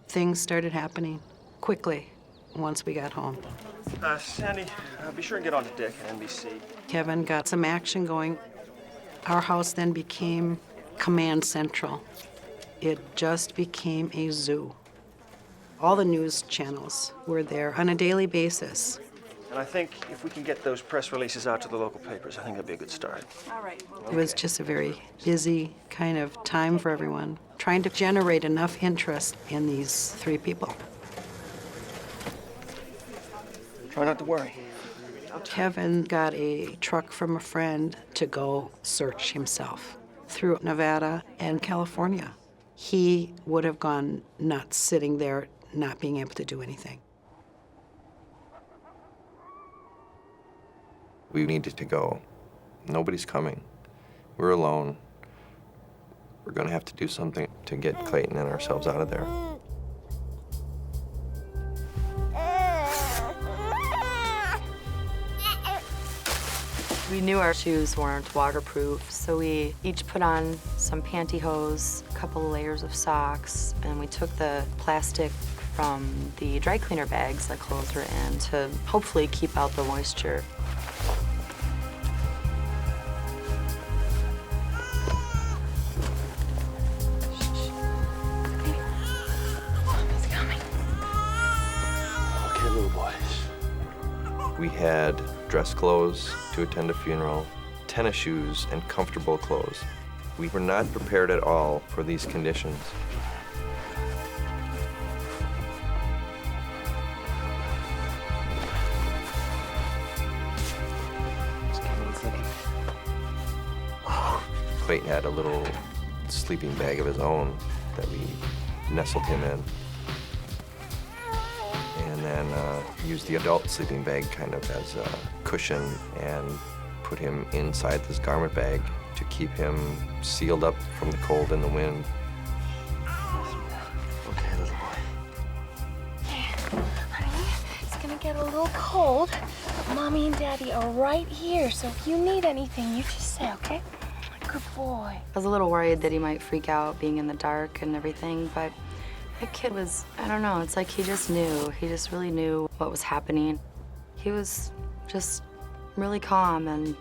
Things started happening quickly once we got home. Sandy, be sure and get on the deck at NBC. Kevin got some action going. Our house then became command central. It just became a zoo. All the news channels were there on a daily basis. And I think if we can get those press releases out to the local papers, I think that'd be a good start. All right. It was just a very busy kind of time for everyone, trying to generate enough interest in these three people. Try not to worry. Kevin got a truck from a friend to go search himself through Nevada and California. He would have gone nuts sitting there, not being able to do anything. We needed to go. Nobody's coming. We're alone. We're gonna have to do something to get Clayton and ourselves out of there. We knew our shoes weren't waterproof, so we each put on some pantyhose, a couple of layers of socks, and we took the plastic from the dry cleaner bags that clothes were in to hopefully keep out the moisture. Okay, little boys. We had dress clothes to attend a funeral, tennis shoes, and comfortable clothes. We were not prepared at all for these conditions. Clayton had a little sleeping bag of his own that we nestled him in. And then used the adult sleeping bag kind of as a cushion and put him inside this garment bag to keep him sealed up from the cold and the wind. Okay, little boy. Honey, it's gonna get a little cold. Mommy and Daddy are right here, so if you need anything, you just say, okay? Good boy. I was a little worried that he might freak out being in the dark and everything, but that kid was, I don't know, it's like he just knew. He just really knew what was happening. He was just really calm and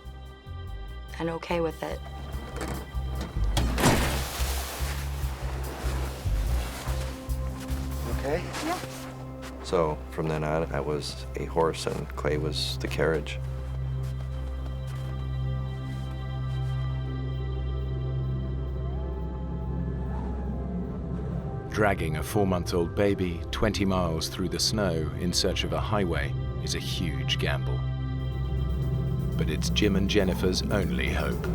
okay with it. Okay? Yeah. So from then on, I was a horse and Clay was the carriage. Dragging a 4-month-old baby 20 miles through the snow in search of a highway is a huge gamble. But it's Jim and Jennifer's only hope.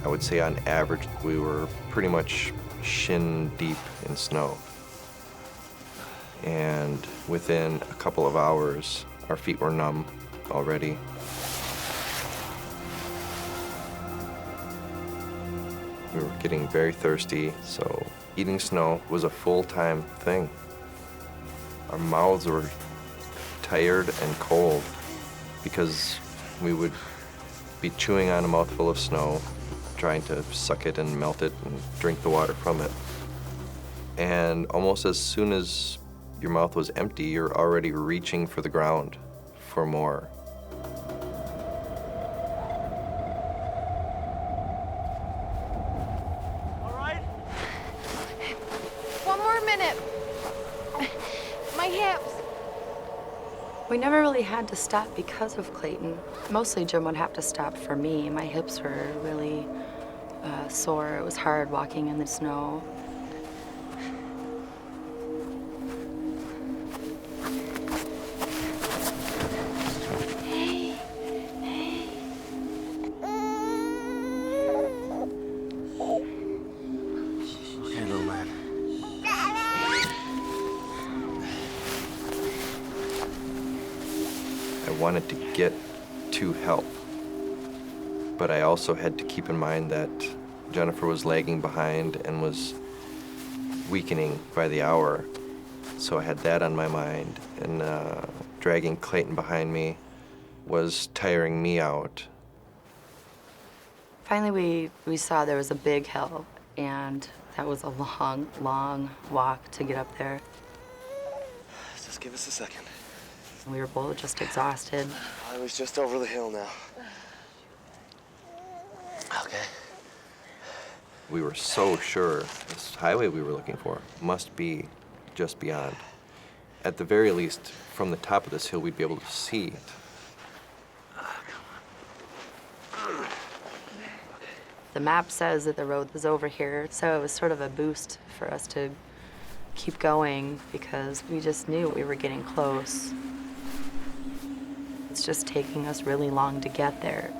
I would say on average, we were pretty much shin deep in snow. And within a couple of hours, our feet were numb already. We were getting very thirsty, so eating snow was a full-time thing. Our mouths were tired and cold because we would be chewing on a mouthful of snow, trying to suck it and melt it and drink the water from it. And almost as soon as your mouth was empty, you're already reaching for the ground for more. All right? One more minute. My hips. We never really had to stop because of Clayton. Mostly Jim would have to stop for me. My hips were really sore. It was hard walking in the snow. Okay, little man. I wanted to get to help, but I also had to keep in mind that Jennifer was lagging behind and was weakening by the hour. So I had that on my mind, and dragging Clayton behind me was tiring me out. Finally, we saw there was a big hill, and that was a long, long walk to get up there. Just give us a second. We were both just exhausted. I was just over the hill now. Okay. We were so sure this highway we were looking for must be just beyond. At the very least, from the top of this hill, we'd be able to see it. The map says that the road was over here, so it was sort of a boost for us to keep going because we just knew we were getting close. It's just taking us really long to get there.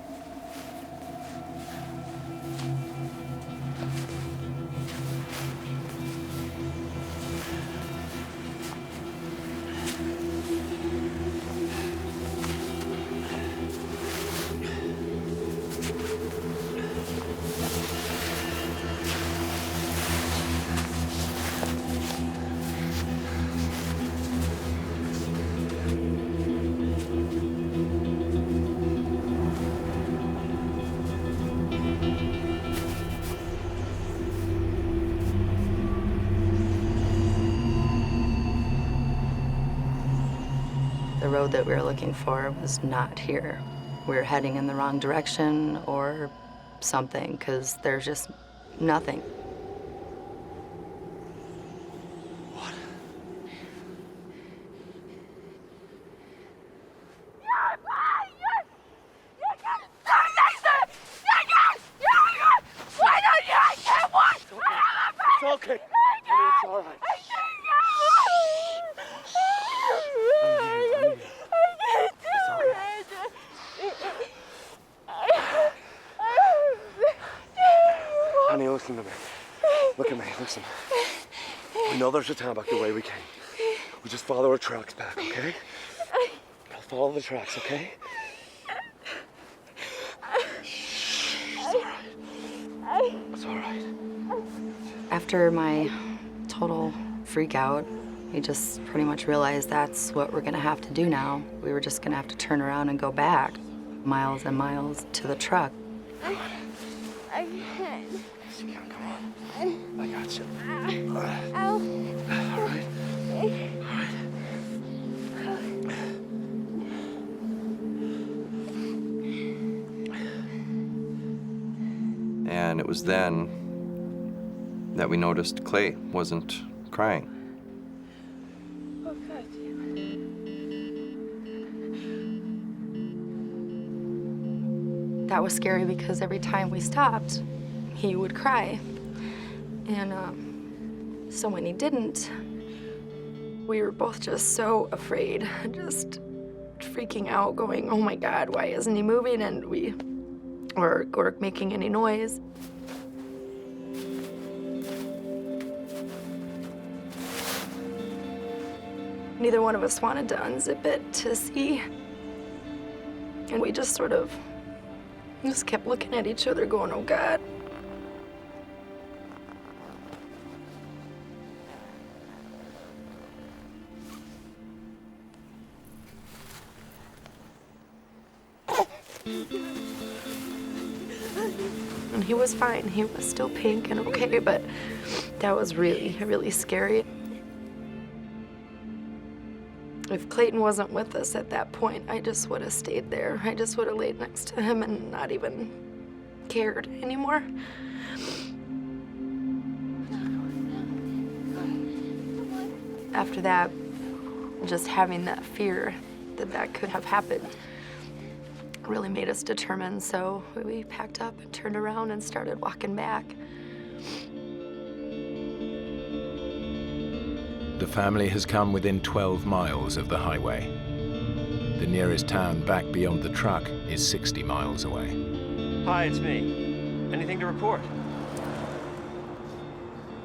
The road that we were looking for was not here. We were heading in the wrong direction or something, because there's just nothing. It's okay. It's all right. Honey, listen to me. Look at me, listen. We know there's a town back the way we came. We just follow our tracks back, okay? We'll follow the tracks, okay? It's all right. It's all right. After my total freak out, we just pretty much realized that's what we're gonna have to do now. We were just gonna have to turn around and go back miles and miles to the truck. I can't. Yes, you can. Come on. I got you. Ow. All right. And it was then that we noticed Clay wasn't crying. Oh, God damn it. That was scary because every time we stopped, he would cry. And so when he didn't, we were both just so afraid, just freaking out, going, oh my God, why isn't he moving? And we or making any noise. Neither one of us wanted to unzip it to see. And we just sort of just kept looking at each other going, oh God. And he was fine. He was still pink and okay, but that was really, really scary. If Clayton wasn't with us at that point, I just would have stayed there. I just would have laid next to him and not even cared anymore. After that, just having that fear that that could have happened really made us determined, so we packed up and turned around and started walking back. The family has come within 12 miles of the highway. The nearest town back beyond the truck is 60 miles away. Hi, it's me. Anything to report?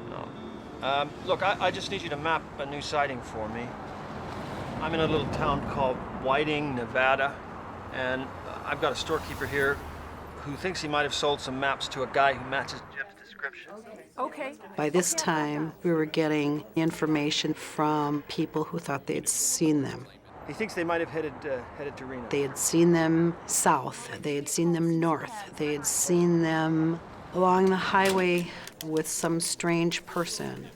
No. Look, I just need you to map a new sighting for me. I'm in a little town called Whiting, Nevada, and I've got a storekeeper here who thinks he might have sold some maps to a guy who matches Jim's description. Okay. By this time, we were getting information from people who thought they'd seen them. He thinks they might have headed to Reno. They had seen them south. They had seen them north. They had seen them along the highway with some strange person.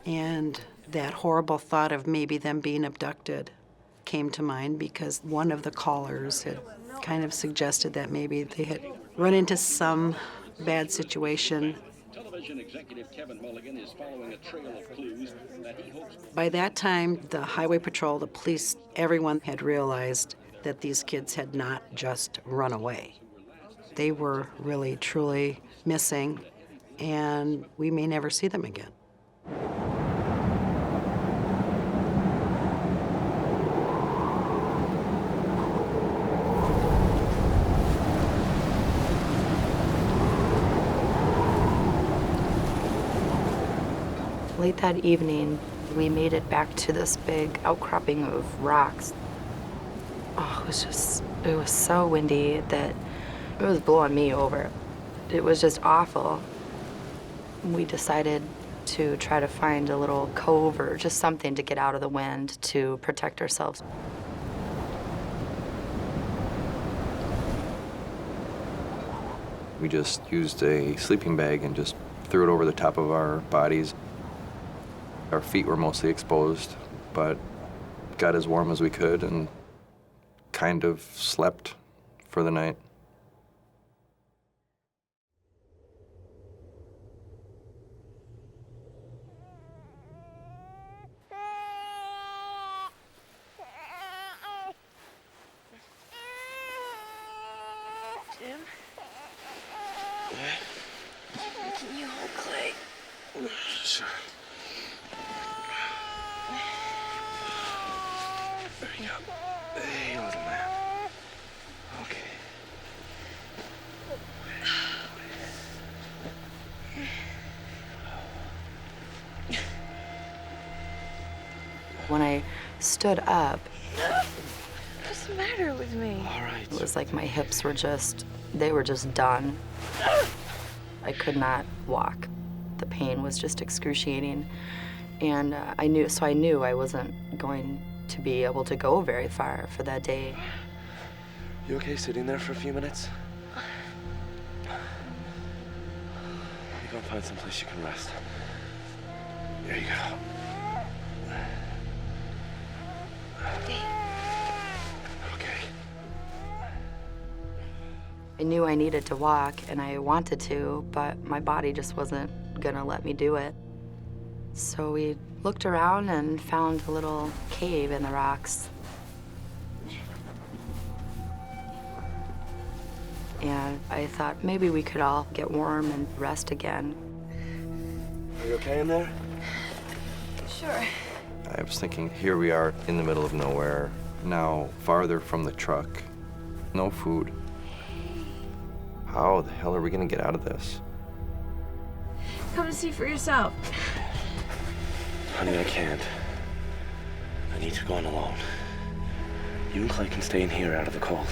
And that horrible thought of maybe them being abducted came to mind because one of the callers had kind of suggested that maybe they had run into some bad situation. Television executive Kevin Mulligan is following a trail of clues that he hopes. By that time, the highway patrol, the police, everyone had realized that these kids had not just run away. They were really, truly missing, and we may never see them again. Late that evening, we made it back to this big outcropping of rocks. Oh, it was so windy that it was blowing me over. It was just awful. We decided to try to find a little cove or just something to get out of the wind to protect ourselves. We just used a sleeping bag and just threw it over the top of our bodies. Our feet were mostly exposed, but got as warm as we could and kind of slept for the night. Jim? Can you hold Clay? Sure. There you go. Hey, little man. Okay. When I stood up, What's the matter with me? All right. it was like my hips were they were just done. I could not walk. The pain was just excruciating. And I knew I wasn't going to be able to go very far for that day. You okay sitting there for a few minutes? You go and find someplace you can rest. There you go. Okay. I knew I needed to walk, and I wanted to, but my body just wasn't gonna let me do it. So we looked around and found a little cave in the rocks. And I thought maybe we could all get warm and rest again. Are you okay in there? Sure. I was thinking, here we are in the middle of nowhere, now farther from the truck, no food. How the hell are we gonna get out of this? Come and see for yourself. Honey, I can't. I need to go on alone. You and Clay can stay in here out of the cold.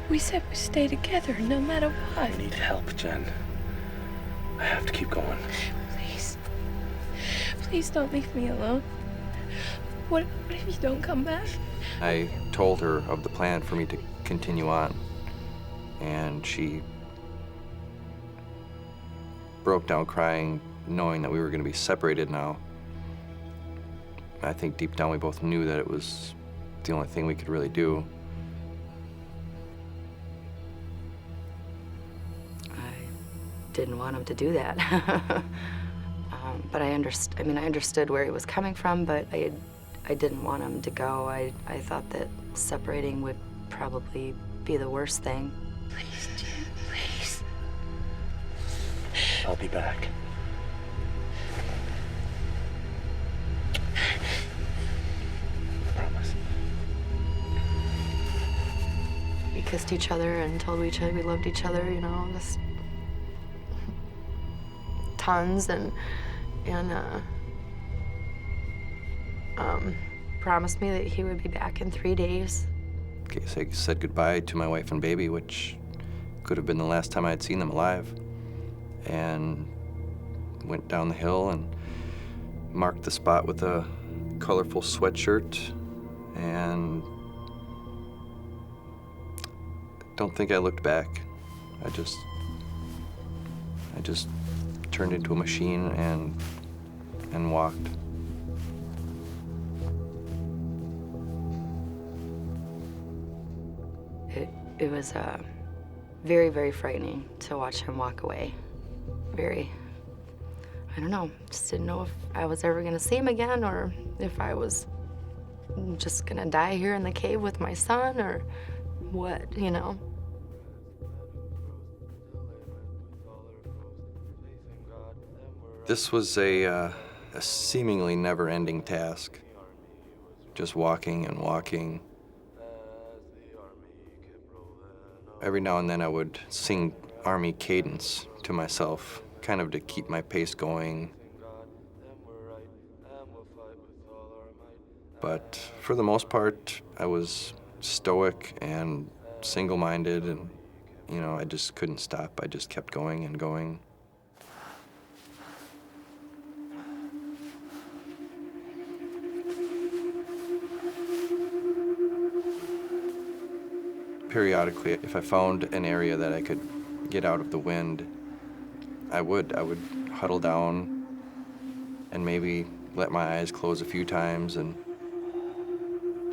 We said we stay together no matter what. I need help, Jen. I have to keep going. Please. Please don't leave me alone. What if you don't come back? I told her of the plan for me to continue on, and she broke down crying, knowing that we were going to be separated now. I think deep down we both knew that it was the only thing we could really do. Didn't want him to do that. But I understood where he was coming from, but I didn't want him to go. I thought that separating would probably be the worst thing. Please, Jen, please. I'll be back. Promise. We kissed each other and told each other we loved each other, you know, just tons, and promised me that he would be back in 3 days. Okay, so I said goodbye to my wife and baby, which could have been the last time I had seen them alive, and went down the hill and marked the spot with a colorful sweatshirt, and don't think I looked back. I just turned into a machine and walked. It was very, very frightening to watch him walk away. Very, I don't know, just didn't know if I was ever gonna see him again or if I was just gonna die here in the cave with my son or what, you know. This was a seemingly never-ending task. Just walking and walking. Every now and then I would sing Army cadence to myself, kind of to keep my pace going. But for the most part, I was stoic and single-minded, and, you know, I just couldn't stop. I just kept going and going. Periodically, if I found an area that I could get out of the wind, I would huddle down and maybe let my eyes close a few times and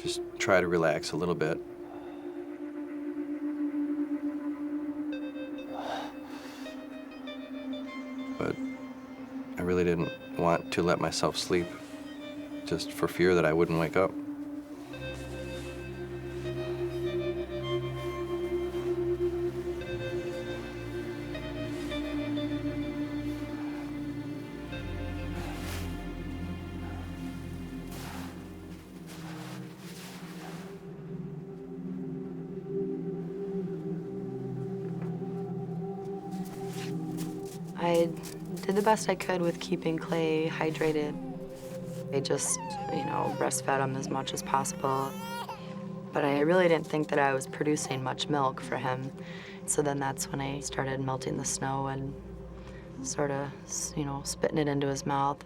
just try to relax a little bit. But I really didn't want to let myself sleep, just for fear that I wouldn't wake up. I did the best I could with keeping Clay hydrated. I just, you know, breastfed him as much as possible. But I really didn't think that I was producing much milk for him. So then that's when I started melting the snow and sort of, you know, spitting it into his mouth.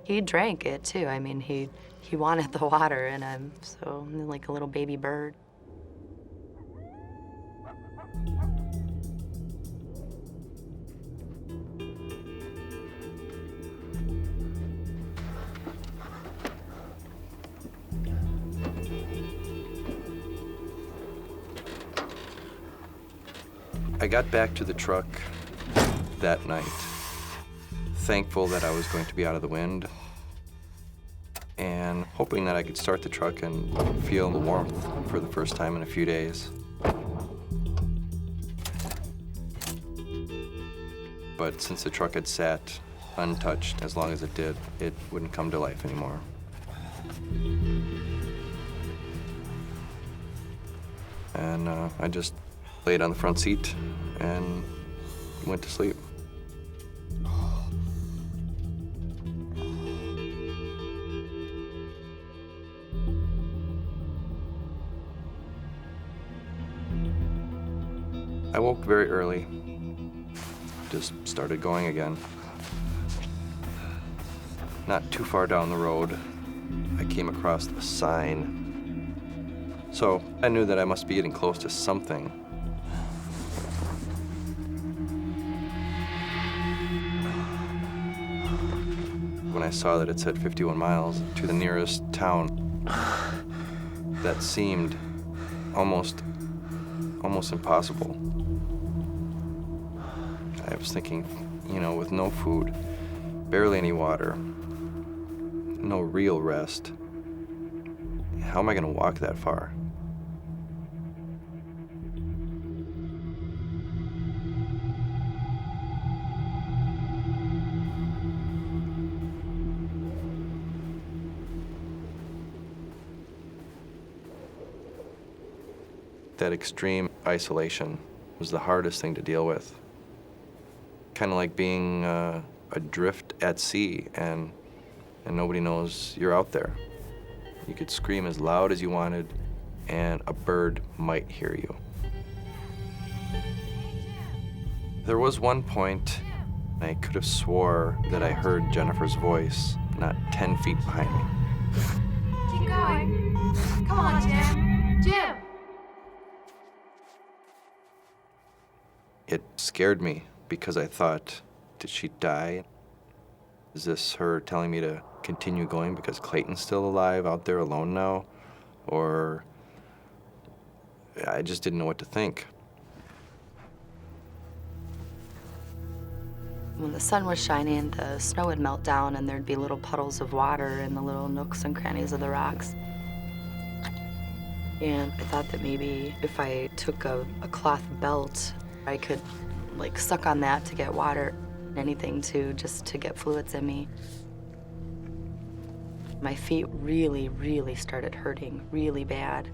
He drank it too. I mean, he wanted the water in him, so like a little baby bird. I got back to the truck that night, thankful that I was going to be out of the wind, and hoping that I could start the truck and feel the warmth for the first time in a few days. But since the truck had sat untouched as long as it did, it wouldn't come to life anymore. And I just laid on the front seat and went to sleep. I woke very early, just started going again. Not too far down the road, I came across a sign. So I knew that I must be getting close to something. When I saw that it said 51 miles to the nearest town, that seemed almost impossible. I was thinking, you know, with no food, barely any water, no real rest, how am I gonna walk that far? That extreme isolation was the hardest thing to deal with. Kind of like being adrift at sea and nobody knows you're out there. You could scream as loud as you wanted and a bird might hear you. There was one point I could have swore that I heard Jennifer's voice not 10 feet behind me. Keep going. Come on, Jim. Jim! It scared me because I thought, did she die? Is this her telling me to continue going because Clayton's still alive out there alone now? Or I just didn't know what to think. When the sun was shining, the snow would melt down and there'd be little puddles of water in the little nooks and crannies of the rocks. And I thought that maybe if I took a cloth belt, I could like suck on that to get water, anything just to get fluids in me. My feet really started hurting really bad.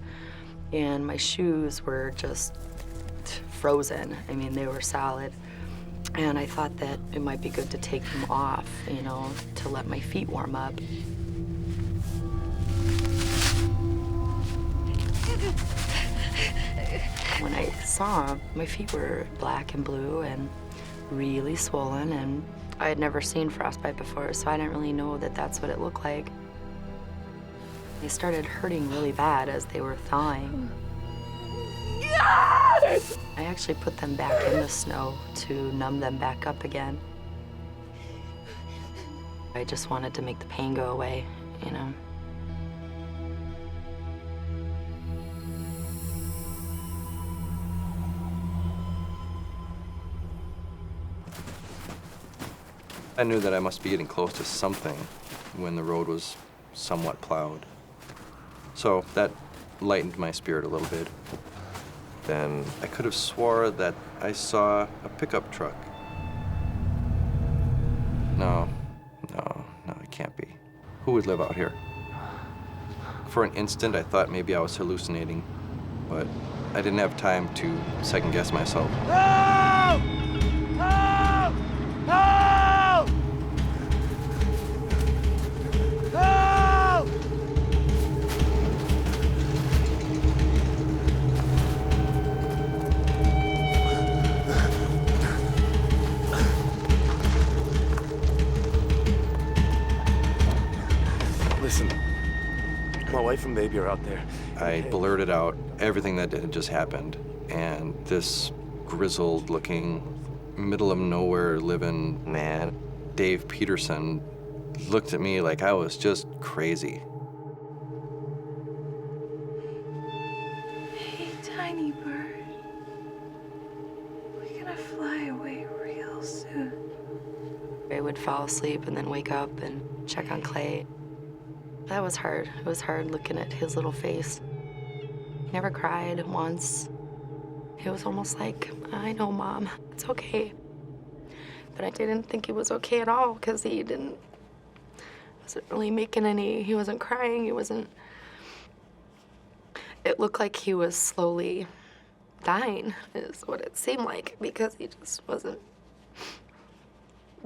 And my shoes were just frozen. I mean, they were solid. And I thought that it might be good to take them off, you know, to let my feet warm up. When I saw them, my feet were black and blue and really swollen, and I had never seen frostbite before, so I didn't really know that that's what it looked like. They started hurting really bad as they were thawing. I actually put them back in the snow to numb them back up again. I just wanted to make the pain go away, you know. I knew that I must be getting close to something when the road was somewhat plowed. So that lightened my spirit a little bit. Then I could have swore that I saw a pickup truck. No, it can't be. Who would live out here? For an instant, I thought maybe I was hallucinating, but I didn't have time to second guess myself. Help! Help! Help! Help! Listen, my wife and baby are out there. I blurted out everything that had just happened, and this grizzled-looking, middle-of-nowhere living man, Dave Peterson, looked at me like I was just crazy. Hey, tiny bird. We're gonna fly away real soon. I would fall asleep and then wake up and check on Clay. That was hard. It was hard looking at his little face. He never cried once. It was almost like, I know, Mom, it's okay. But I didn't think it was okay at all because he wasn't really making any, he wasn't crying, he wasn't. It looked like he was slowly dying, is what it seemed like, because he just wasn't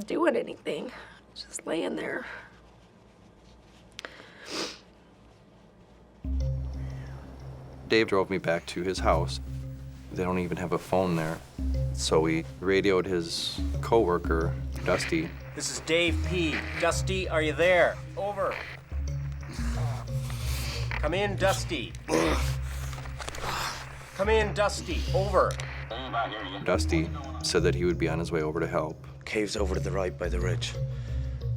doing anything, just laying there. Dave drove me back to his house. They don't even have a phone there. So we radioed his coworker, Dusty. This is Dave P. Dusty, are you there? Over. Come in, Dusty. Come in, Dusty. Over. Dusty said that he would be on his way over to help. Cave's over to the right by the ridge.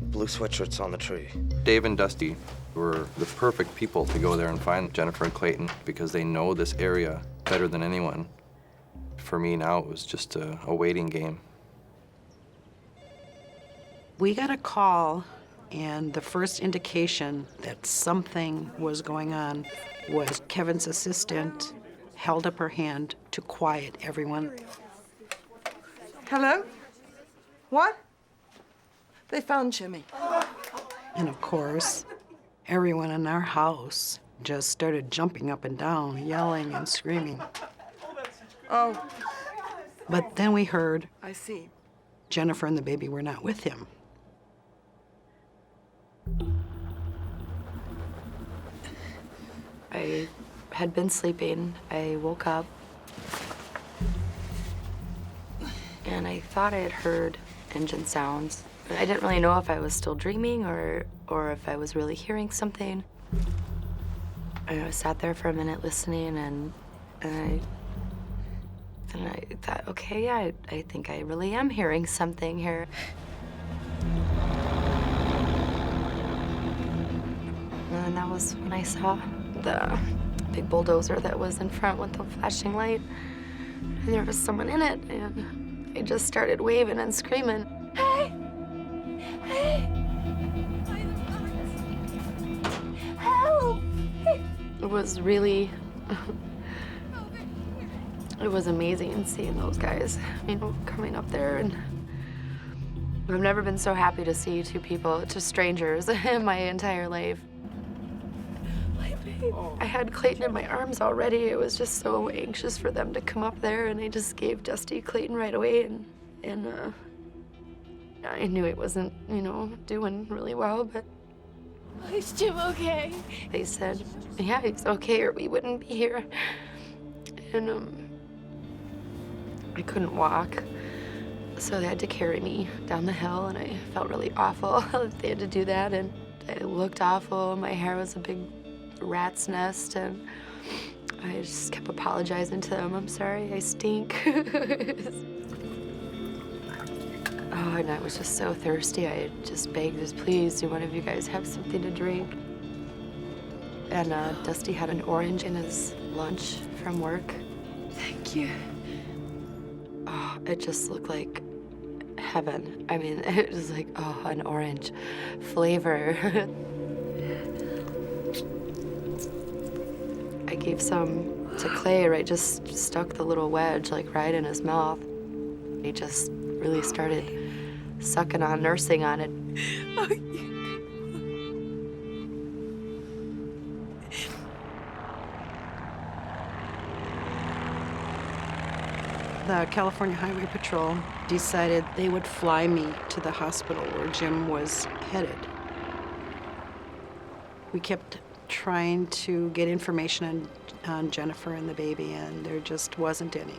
Blue sweatshirt's on the tree. Dave and Dusty were the perfect people to go there and find Jennifer and Clayton because they know this area better than anyone. For me now, it was just a waiting game. We got a call, and the first indication that something was going on was Kevin's assistant held up her hand to quiet everyone. Hello? What? They found Jimmy. And of course, everyone in our house just started jumping up and down, yelling and screaming. Oh. But then we heard I see. Jennifer and the baby were not with him. I had been sleeping. I woke up and I thought I had heard engine sounds. I didn't really know if I was still dreaming or if I was really hearing something. I sat there for a minute listening and I thought, okay, yeah, I think I really am hearing something here. And that was when I saw the big bulldozer that was in front with the flashing light. And there was someone in it, and I just started waving and screaming, "Hey! Hey! Help!" It was really, it was amazing seeing those guys, you know, coming up there. And I've never been so happy to see two people, just strangers, in my entire life. I had Clayton in my arms already. I was just so anxious for them to come up there, and I just gave Dusty Clayton right away, and I knew he wasn't, you know, doing really well, but... Is Jim okay? They said, yeah, he's okay, or we wouldn't be here. And, I couldn't walk, so they had to carry me down the hill, and I felt really awful that they had to do that, and I looked awful. My hair was a big rat's nest, and I just kept apologizing to them. I'm sorry, I stink. Oh, and I was just so thirsty. I just begged, just please, do one of you guys have something to drink? And Dusty had an orange in his lunch from work. Thank you. Oh, it just looked like heaven. I mean, it was like, oh, an orange flavor. I gave some to Clay, right? Just stuck the little wedge, like, right in his mouth. He just really started sucking on, nursing on it. The California Highway Patrol decided they would fly me to the hospital where Jim was headed. We kept trying to get information on Jennifer and the baby, and there just wasn't any.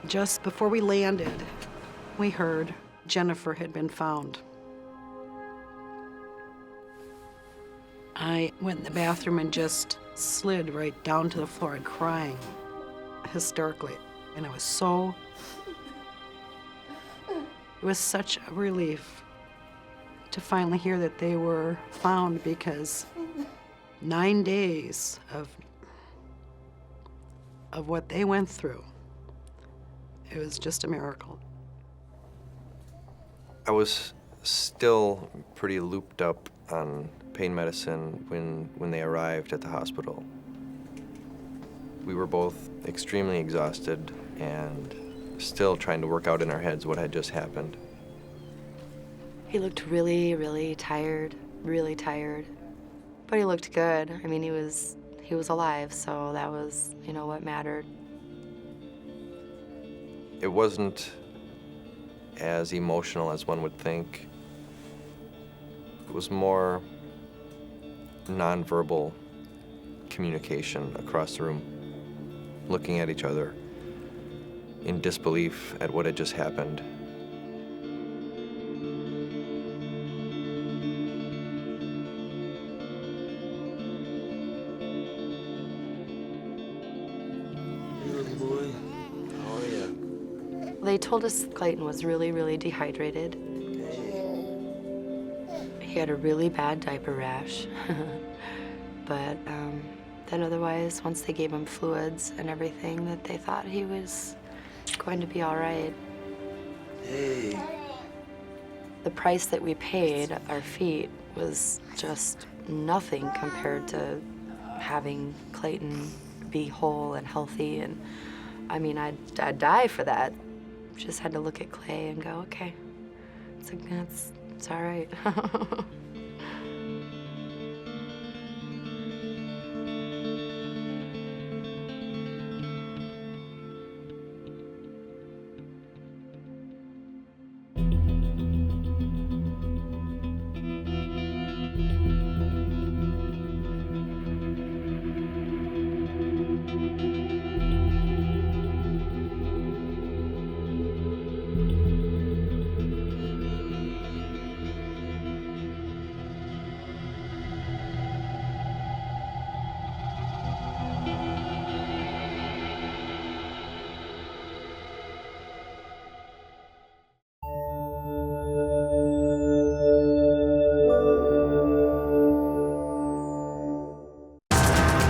Just before we landed, we heard Jennifer had been found. I went in the bathroom and just slid right down to the floor, crying hysterically. And it was such a relief to finally hear that they were found, because 9 days of what they went through, it was just a miracle. I was still pretty looped up on pain medicine when they arrived at the hospital. We were both extremely exhausted and still trying to work out in our heads what had just happened. He looked really, really tired, but he looked good. I mean, he was he was alive, so that was, you know, what mattered. It wasn't as emotional as one would think. It was more nonverbal communication across the room, looking at each other in disbelief at what had just happened. They told us Clayton was really, really dehydrated. He had a really bad diaper rash. But then otherwise, once they gave him fluids and everything, that they thought he was going to be all right. Hey. The price that we paid, our feet, was just nothing compared to having Clayton be whole and healthy. And I mean, I'd die for that. Just had to look at Clay and go, okay, it's all right.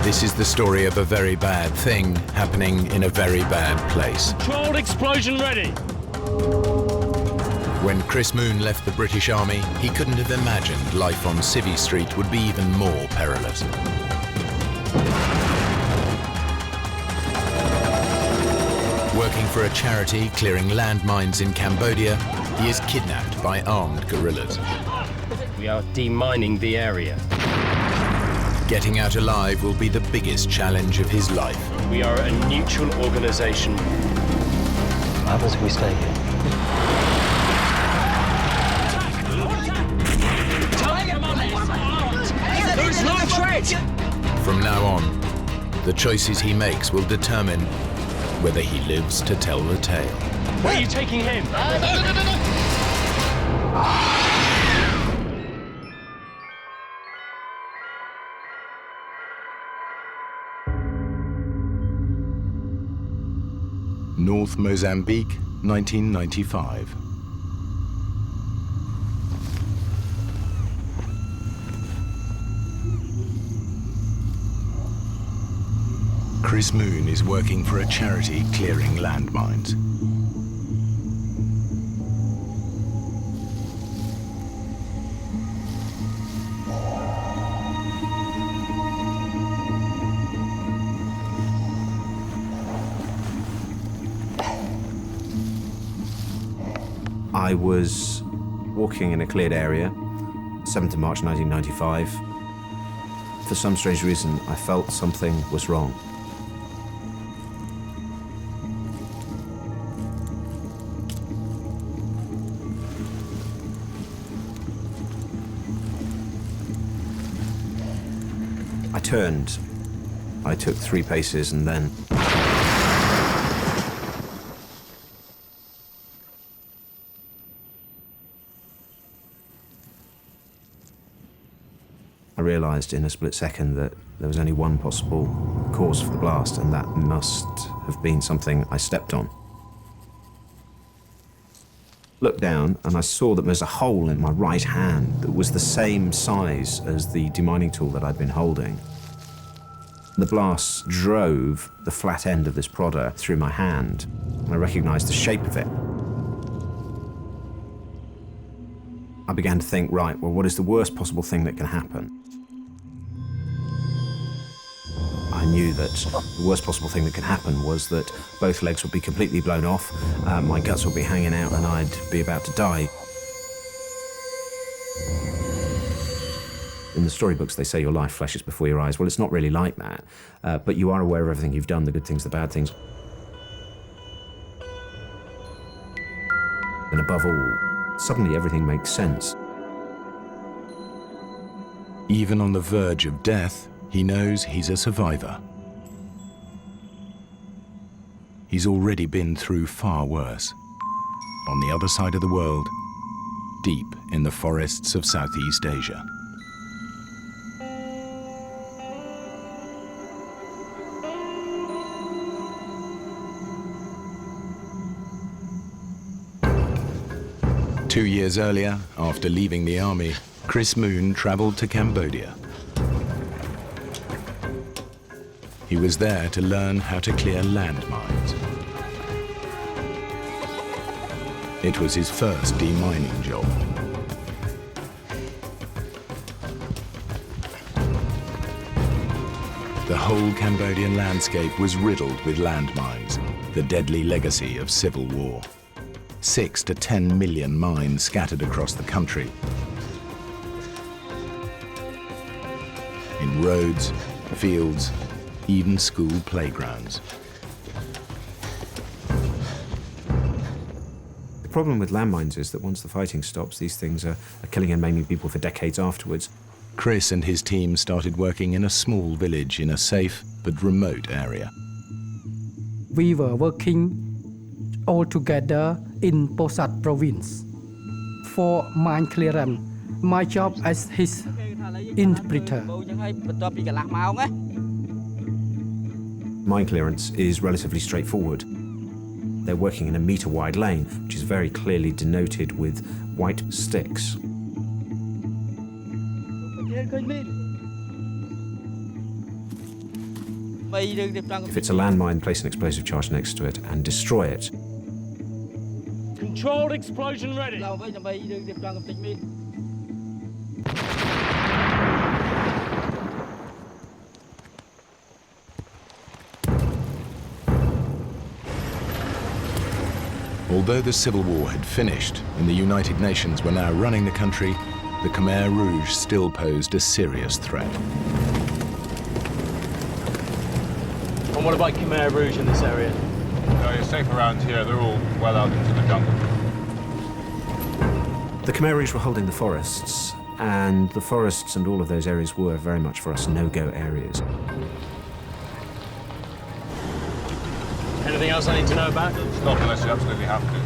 This is the story of a very bad thing happening in a very bad place. Controlled explosion ready. When Chris Moon left the British Army, he couldn't have imagined life on Civvy Street would be even more perilous. Working for a charity clearing landmines in Cambodia, he is kidnapped by armed guerrillas. We are demining the area. Getting out alive will be the biggest challenge of his life. We are a neutral organization. What happens if we stay here? There is no threat! From now on, the choices he makes will determine whether he lives to tell the tale. Where are you taking him? North Mozambique, 1995. Chris Moon is working for a charity clearing landmines. I was walking in a cleared area, 7th of March 1995. For some strange reason, I felt something was wrong. I turned. I took 3 paces and then I realized in a split second that there was only one possible cause for the blast, and that must have been something I stepped on. Looked down and I saw that there was a hole in my right hand that was the same size as the demining tool that I'd been holding. The blast drove the flat end of this prodder through my hand. I recognized the shape of it. I began to think, right, well, what is the worst possible thing that can happen? I knew that the worst possible thing that could happen was that both legs would be completely blown off, my guts would be hanging out, and I'd be about to die. In the storybooks, they say your life flashes before your eyes. Well, it's not really like that, but you are aware of everything you've done, the good things, the bad things. And above all, suddenly everything makes sense. Even on the verge of death, he knows he's a survivor. He's already been through far worse. On the other side of the world, deep in the forests of Southeast Asia. Two years earlier, after leaving the army, Chris Moon traveled to Cambodia. He was there to learn how to clear landmines. It was his first demining job. The whole Cambodian landscape was riddled with landmines, the deadly legacy of civil war. 6 to 10 million mines scattered across the country. In roads, fields, even school playgrounds. The problem with landmines is that once the fighting stops, these things are killing and maiming people for decades afterwards. Chris and his team started working in a small village in a safe but remote area. We were working all together in Posat province for mine clearance. My job as his interpreter. Mine clearance is relatively straightforward. They're working in a metre-wide lane, which is very clearly denoted with white sticks. If it's a landmine, place an explosive charge next to it and destroy it. Controlled explosion ready. Although the Civil War had finished and the United Nations were now running the country, the Khmer Rouge still posed a serious threat. And what about Khmer Rouge in this area? No, you're safe around here. They're all well out into the jungle. The Khmer Rouge were holding the forests, and the forests and all of those areas were very much for us no-go areas. Anything else I need to know about? Stop unless you absolutely have to.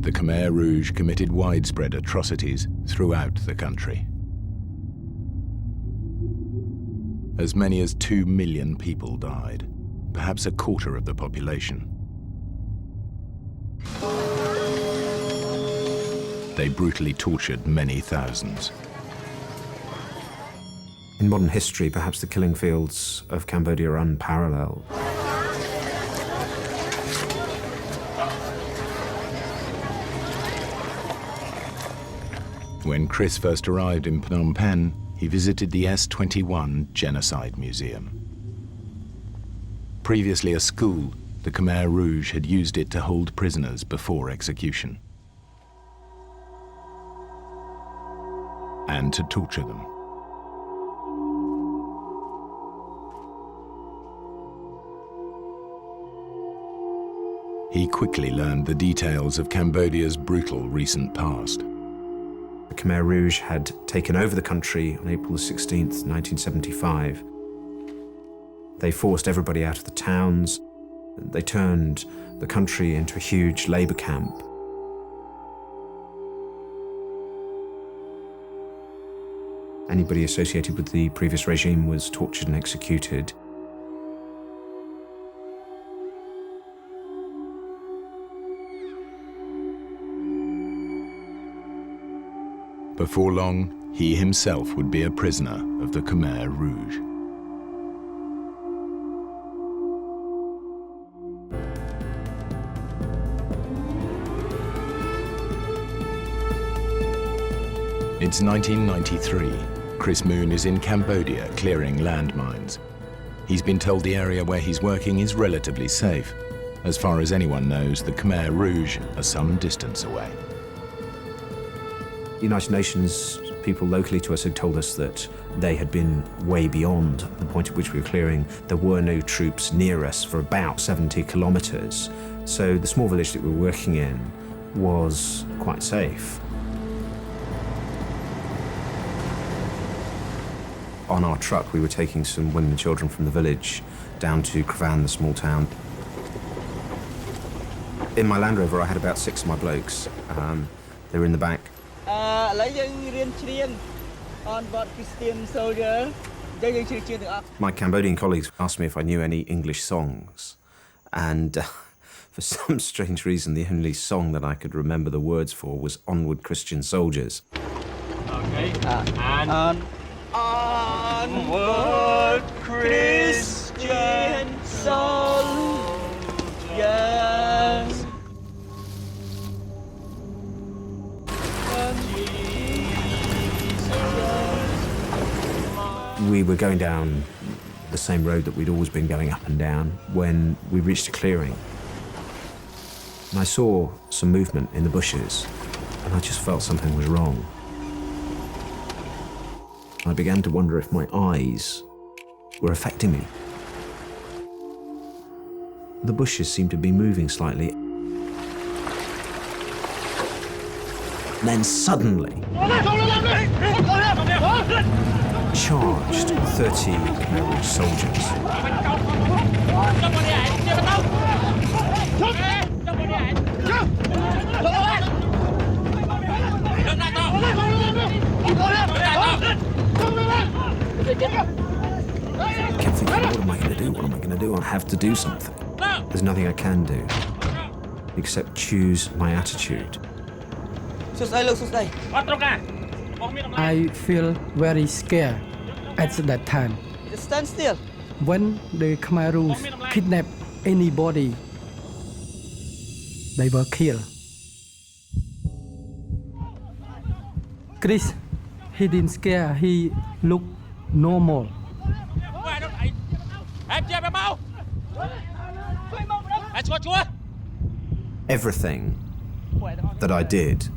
The Khmer Rouge committed widespread atrocities throughout the country. As many as 2 million people died, perhaps a quarter of the population. They brutally tortured many thousands. In modern history, perhaps the killing fields of Cambodia are unparalleled. When Chris first arrived in Phnom Penh, he visited the S-21 Genocide Museum. Previously a school, the Khmer Rouge had used it to hold prisoners before execution. And to torture them. He quickly learned the details of Cambodia's brutal recent past. The Khmer Rouge had taken over the country on April 16th, 1975. They forced everybody out of the towns. They turned the country into a huge labor camp. Anybody associated with the previous regime was tortured and executed. Before long, he himself would be a prisoner of the Khmer Rouge. It's 1993. Chris Moon is in Cambodia clearing landmines. He's been told the area where he's working is relatively safe. As far as anyone knows, the Khmer Rouge are some distance away. United Nations people locally to us had told us that they had been way beyond the point at which we were clearing. There were no troops near us for about 70 kilometres. So the small village that we were working in was quite safe. On our truck, we were taking some women and children from the village down to Cravan, the small town. In my Land Rover, I had about 6 of my blokes. They were in the back. My Cambodian colleagues asked me if I knew any English songs, and for some strange reason, the only song that I could remember the words for was Onward Christian Soldiers. Okay, and onward Christian soldiers. We were going down the same road that we'd always been going up and down when we reached a clearing. And I saw some movement in the bushes, and I just felt something was wrong. I began to wonder if my eyes were affecting me. The bushes seemed to be moving slightly. And then suddenly, charged 30 Khmer soldiers. I kept thinking, what am I going to do? What am I going to do? I have to do something. There's nothing I can do except choose my attitude. I feel very scared at that time. Stand still. When the Khmerus kidnap anybody, they were killed. Chris, he didn't scare, he looked normal. Everything that I did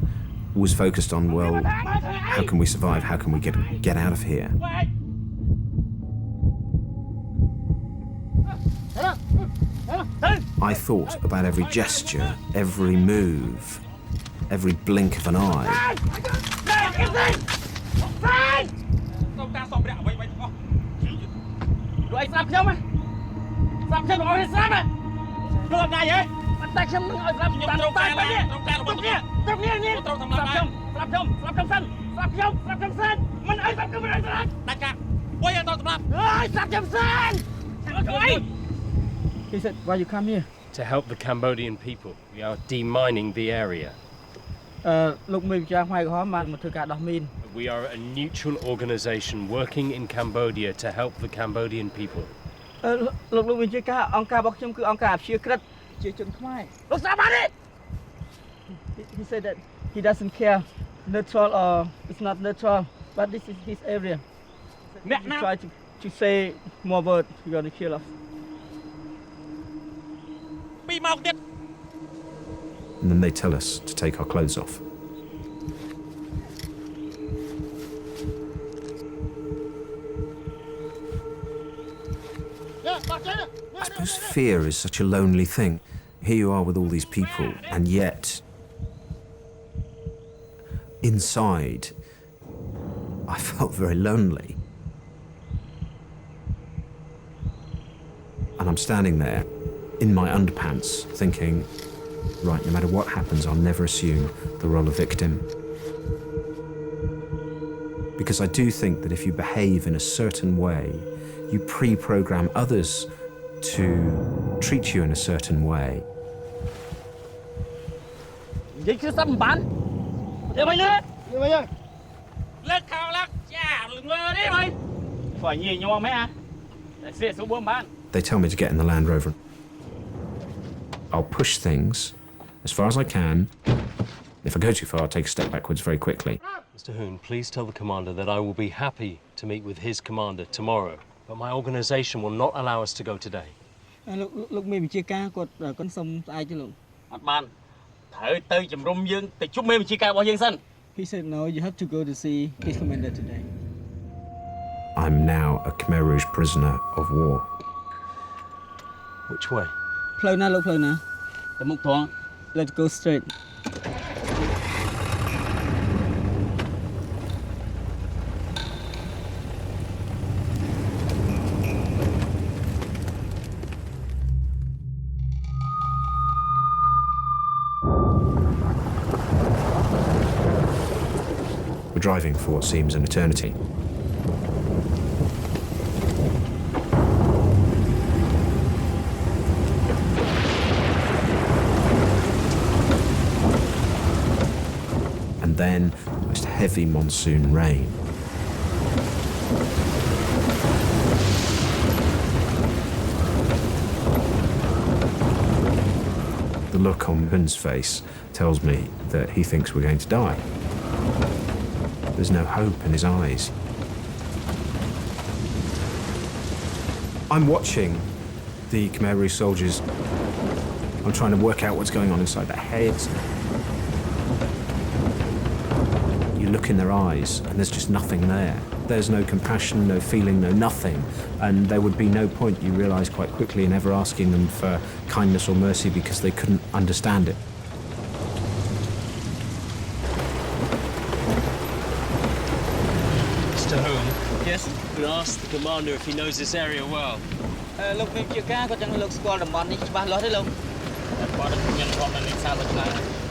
was focused on, well, how can we survive? How can we get out of here? I thought about every gesture, every move, every blink of an eye. He said, why you come here? To help the Cambodian people. We are demining the area. We are a neutral organization working in Cambodia to help the Cambodian people. He said that he doesn't care, neutral or it's not neutral, but this is his area. He try to say more words, you're going to kill us. And then they tell us to take our clothes off. I suppose fear is such a lonely thing. Here you are with all these people, and yet, inside, I felt very lonely. And I'm standing there in my underpants thinking, right, no matter what happens, I'll never assume the role of victim. Because I do think that if you behave in a certain way, you pre-program others to treat you in a certain way. They tell me to get in the Land Rover. I'll push things as far as I can. If I go too far, I'll take a step backwards very quickly. Mr. Hoon, please tell the commander that I will be happy to meet with his commander tomorrow, but my organization will not allow us to go today. Look, maybe chia ca con sông ai chứ lụng. Ban, thử tư chùm rung dương, thì chúc mê chia ca bao dương sinh. He said, no, you have to go to see his commander today. I'm now a Khmer Rouge prisoner of war. Which way? Let's go straight. We're driving for what seems an eternity. And then the most heavy monsoon rain. The look on Ben's face tells me that he thinks we're going to die. There's no hope in his eyes. I'm watching the Khmer Rouge soldiers. I'm trying to work out what's going on inside their heads. You look in their eyes and there's just nothing there. There's no compassion, no feeling, no nothing. And there would be no point, you realise quite quickly, in ever asking them for kindness or mercy because they couldn't understand it. Yes. We asked the commander if he knows this area well.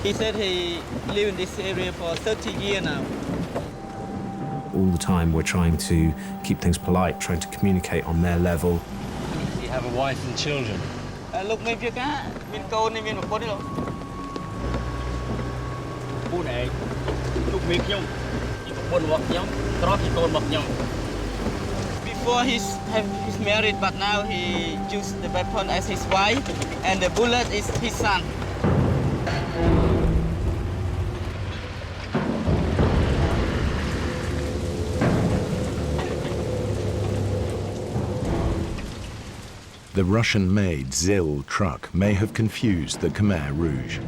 He said he lived in this area for 30 years now. All the time we're trying to keep things polite, trying to communicate on their level. You have a wife and children. Before he's married, but now he used the weapon as his wife, and the bullet is his son. The Russian-made ZIL truck may have confused the Khmer Rouge.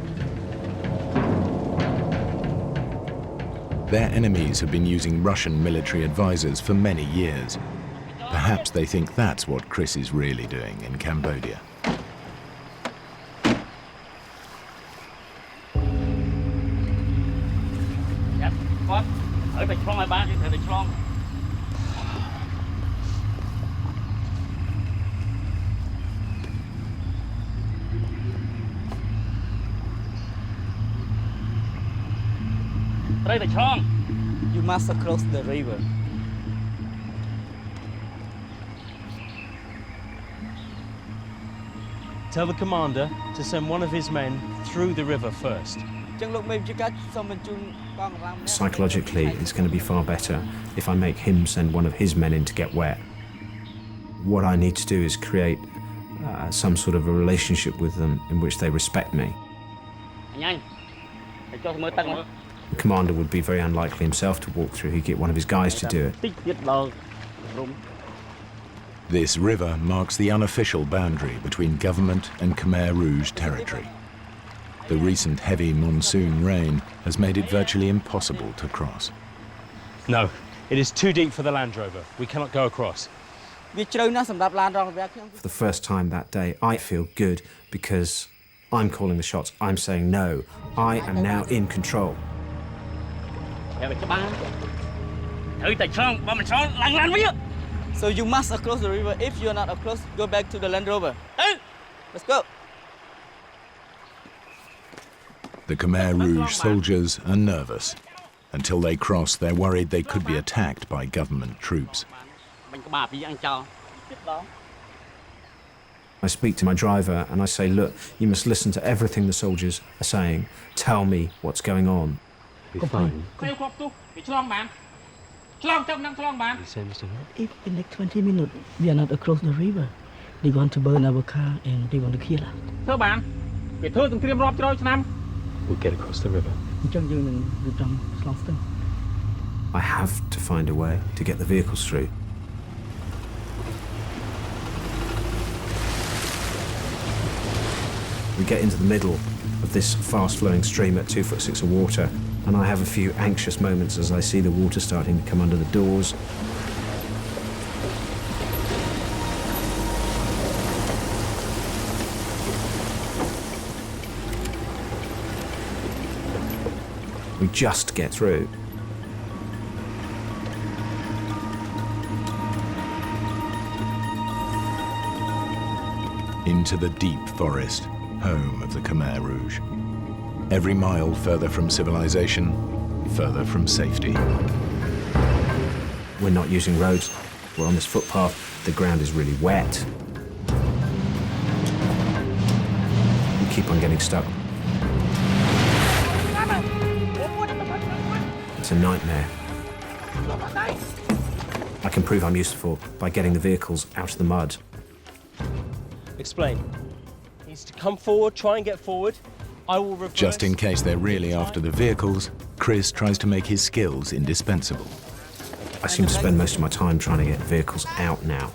Their enemies have been using Russian military advisors for many years. Perhaps they think that's what Chris is really doing in Cambodia. You must cross the river. Tell the commander to send one of his men through the river first. Psychologically, it's going to be far better if I make him send one of his men in to get wet. What I need to do is create some sort of a relationship with them in which they respect me. The commander would be very unlikely himself to walk through. He'd get one of his guys to do it. This river marks the unofficial boundary between government and Khmer Rouge territory. The recent heavy monsoon rain has made it virtually impossible to cross. No, it is too deep for the Land Rover. We cannot go across. For the first time that day, I feel good because I'm calling the shots. I'm saying no. I am now in control. So you must cross the river. If you're not across, go back to the Land Rover. Let's go. The Khmer Rouge soldiers are nervous. Until they cross, they're worried they could be attacked by government troops. I speak to my driver and I say, look, you must listen to everything the soldiers are saying. Tell me what's going on. Be fine. If in next 20 minutes we are not across the river, they want to burn our car and they want to kill us. We'll get across the river. I have to find a way to get the vehicles through. We get into the middle of this fast-flowing stream at 2'6" of water, and and I have a few anxious moments as I see the water starting to come under the doors. We just get through. Into the deep forest, home of the Khmer Rouge. Every mile further from civilization, further from safety. We're not using roads. We're on this footpath. The ground is really wet. We keep on getting stuck. It's a nightmare. I can prove I'm useful by getting the vehicles out of the mud. Explain. He's to come forward, try and get forward. I will reverse. Just in case they're really after the vehicles, Chris tries to make his skills indispensable. I seem to spend most of my time trying to get vehicles out now.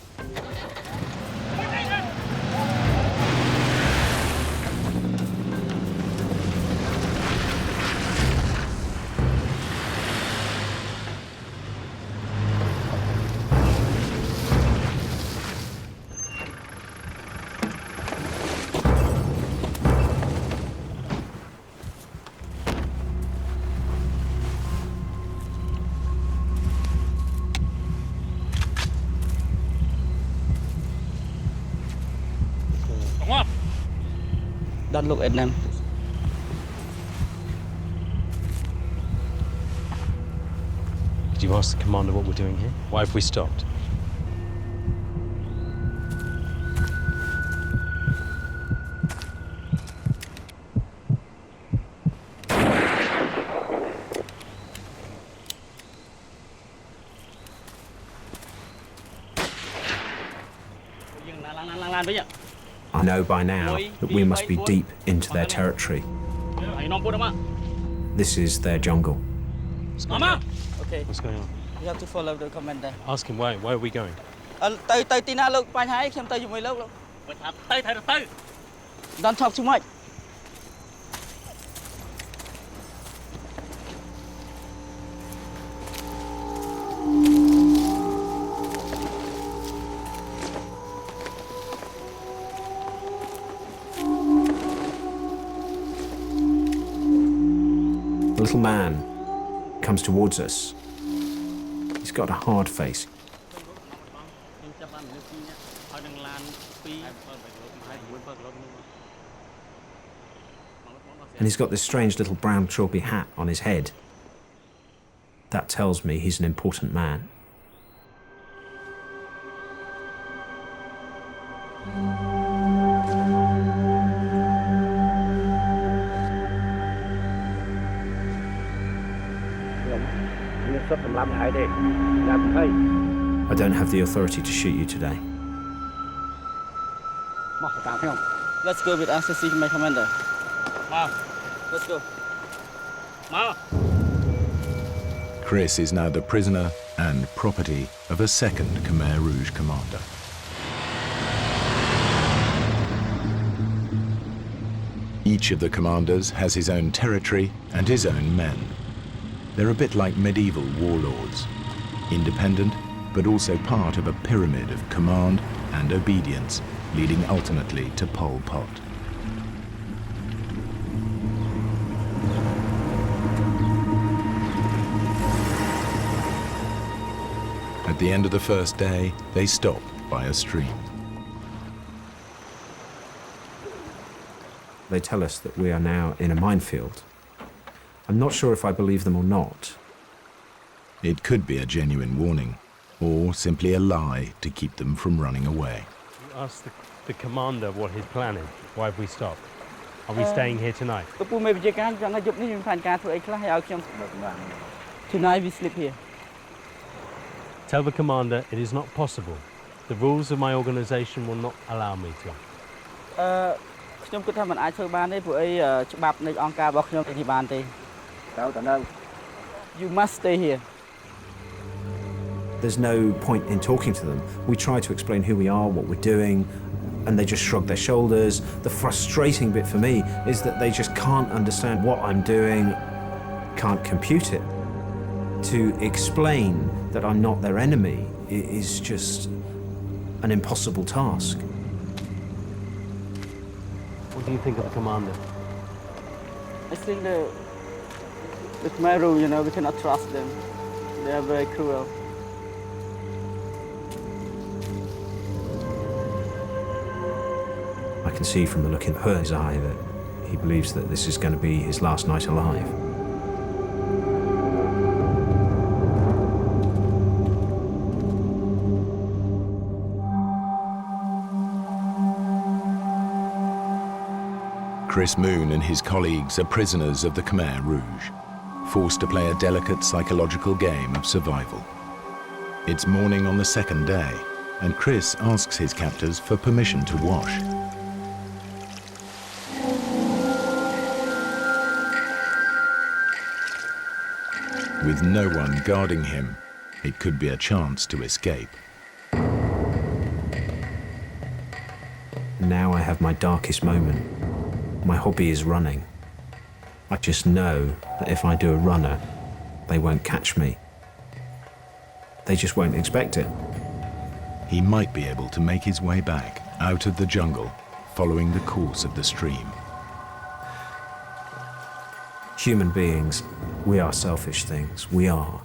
Don't look at them. Did you ask the commander what we're doing here? Why have we stopped? I know by now that we must be deep into their territory. This is their jungle. Okay. What's going on? You have to follow the commander. Ask him why. Why are we going? Don't talk too much. A little man comes towards us. He's got a hard face. And he's got this strange little brown trilby hat on his head. That tells me he's an important man. I don't have the authority to shoot you today. Let's go with us to see my commander. Let's go. Chris is now the prisoner and property of a second Khmer Rouge commander. Each of the commanders has his own territory and his own men. They're a bit like medieval warlords, independent, but also part of a pyramid of command and obedience, leading ultimately to Pol Pot. At the end of the first day, they stop by a stream. They tell us that we are now in a minefield. I'm not sure if I believe them or not. It could be a genuine warning, or simply a lie to keep them from running away. You asked the commander what his plan is. Why have we stopped? Are we staying here tonight? Tonight we sleep here. Tell the commander it is not possible. The rules of my organization will not allow me to. You must stay here. There's no point in talking to them. We try to explain who we are, what we're doing, and they just shrug their shoulders. The frustrating bit for me is that they just can't understand what I'm doing can't compute it. To explain that I'm not their enemy is just an impossible task. What do you think of the commander? I think the Khmer, you know, we cannot trust them. They are very cruel. I can see from the look in his eye that he believes that this is going to be his last night alive. Chris Moon and his colleagues are prisoners of the Khmer Rouge, forced to play a delicate psychological game of survival. It's morning on the second day, and Chris asks his captors for permission to wash. With no one guarding him, it could be a chance to escape. Now I have my darkest moment. My hobby is running. I just know that if I do a runner, they won't catch me. They just won't expect it. He might be able to make his way back out of the jungle, following the course of the stream. Human beings, we are selfish things. We are.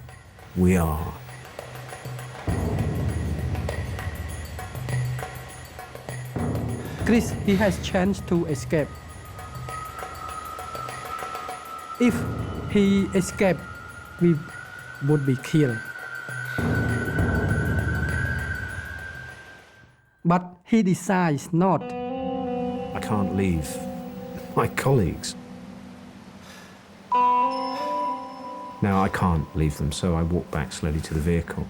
We are. Chris, he has chance to escape. If he escaped, we would be killed. But he decides not. I can't leave my colleagues. Now I can't leave them, so I walk back slowly to the vehicle.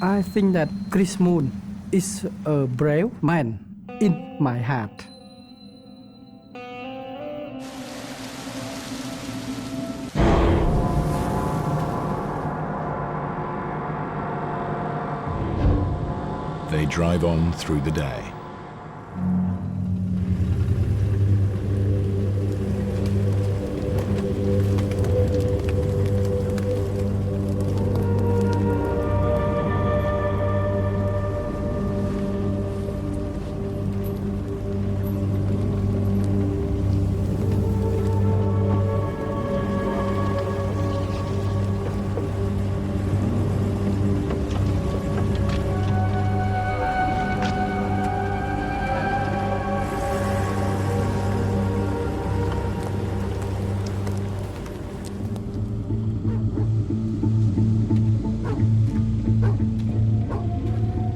I think that Chris Moon is a brave man in my heart. They drive on through the day.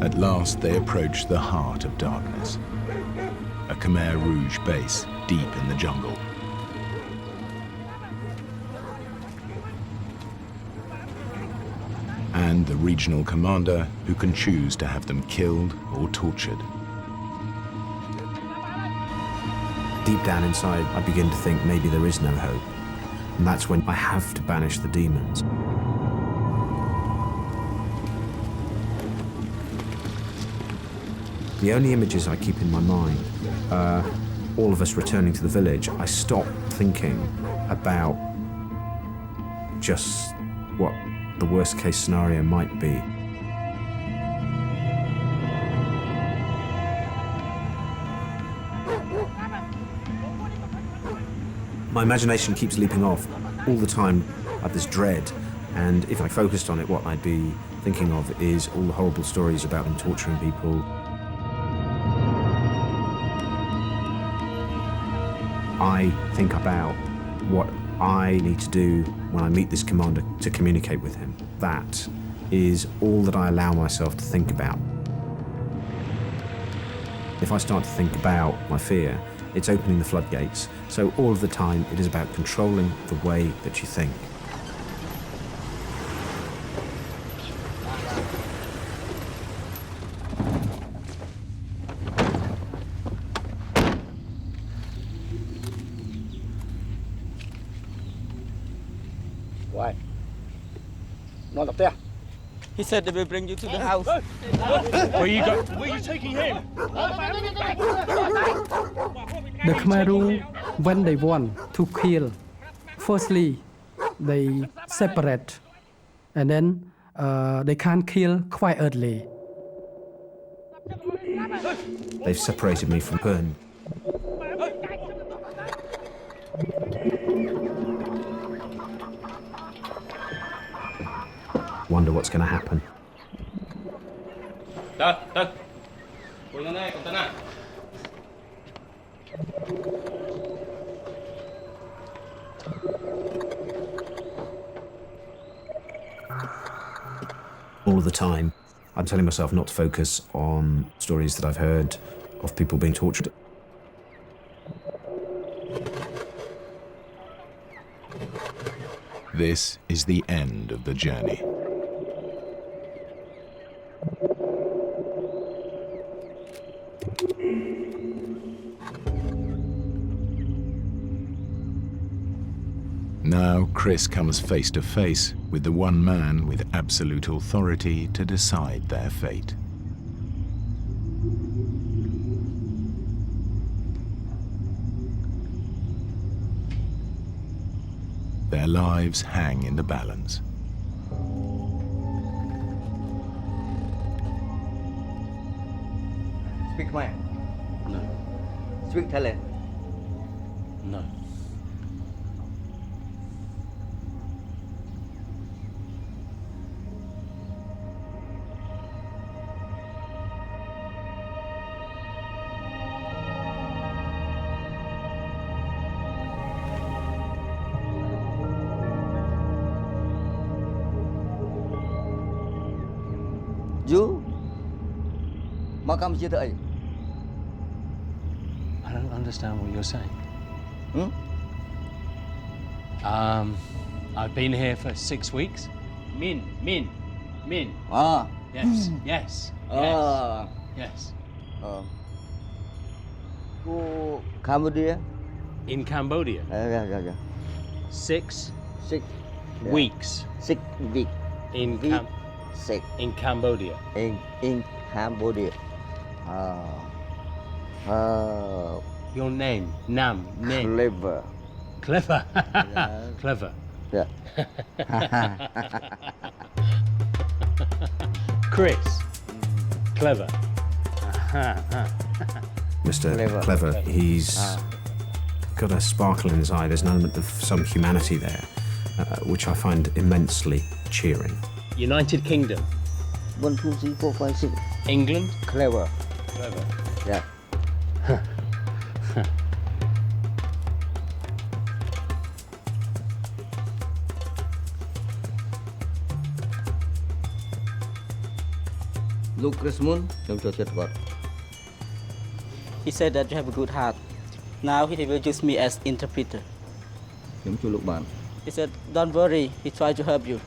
At last, they approach the heart of darkness, a Khmer Rouge base deep in the jungle. And the regional commander who can choose to have them killed or tortured. Deep down inside, I begin to think maybe there is no hope. And that's when I have to banish the demons. The only images I keep in my mind are all of us returning to the village. I stop thinking about just what the worst case scenario might be. My imagination keeps leaping off. All the time I have this dread, and if I focused on it, what I'd be thinking of is all the horrible stories about them torturing people. I think about what I need to do when I meet this commander to communicate with him. That is all that I allow myself to think about. If I start to think about my fear, it's opening the floodgates. So all of the time, it is about controlling the way that you think. Why? Not up there. He said they will bring you to the house. Where you go? Where are you taking him? The Khmer Rouge, when they want to kill, firstly, they separate, and then they can't kill quite early. They've separated me from Pern. Wonder what's going to happen. All of the time, I'm telling myself not to focus on stories that I've heard of people being tortured. This is the end of the journey. Now Chris comes face to face with the one man with absolute authority to decide their fate. Their lives hang in the balance. Speak Khmer? No. Speak Thailand? No. You?មកកម្ពុជាធ្វើអី? I don't understand what you're saying. I've been here for 6 weeks. Min. Ah. Yes, yes, yes, yes. Go Cambodia? In Cambodia? Yeah. 6 weeks. 6 weeks. In Cambodia. In Cambodia. Your name? Nam. Clever. Clever. Yeah. Clever. Yeah. Chris. Clever. Mr. Clever, he's got a sparkle in his eye. There's an element of some humanity there, which I find immensely cheering. United Kingdom. 1, 2, 3, 4, 5, 6. England. Clever. Clever. Yeah. Look, Chris Moon, He said that you have a good heart. Now he will use me as interpreter. He said, don't worry, he tried to help you.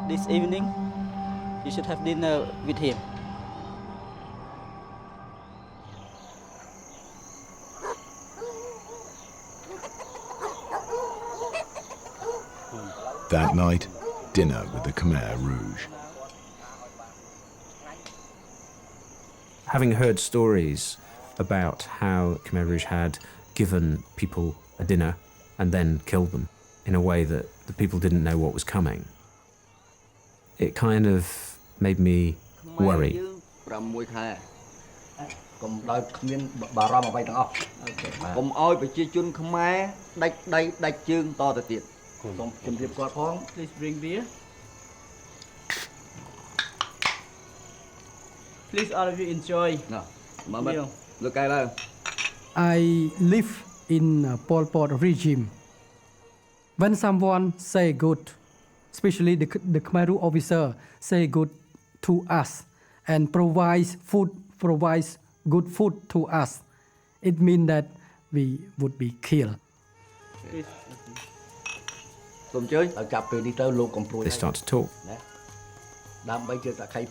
This evening, you should have dinner with him. That night, dinner with the Khmer Rouge. Having heard stories about how Khmer Rouge had given people a dinner and then killed them in a way that the people didn't know what was coming, it kind of made me worry. Please bring beer. Please all of you enjoy. I live in Pol Pot regime. When someone say good, especially the Khmer Rouge officer say good to us and provides good food to us, it means that we would be killed. They start to talk.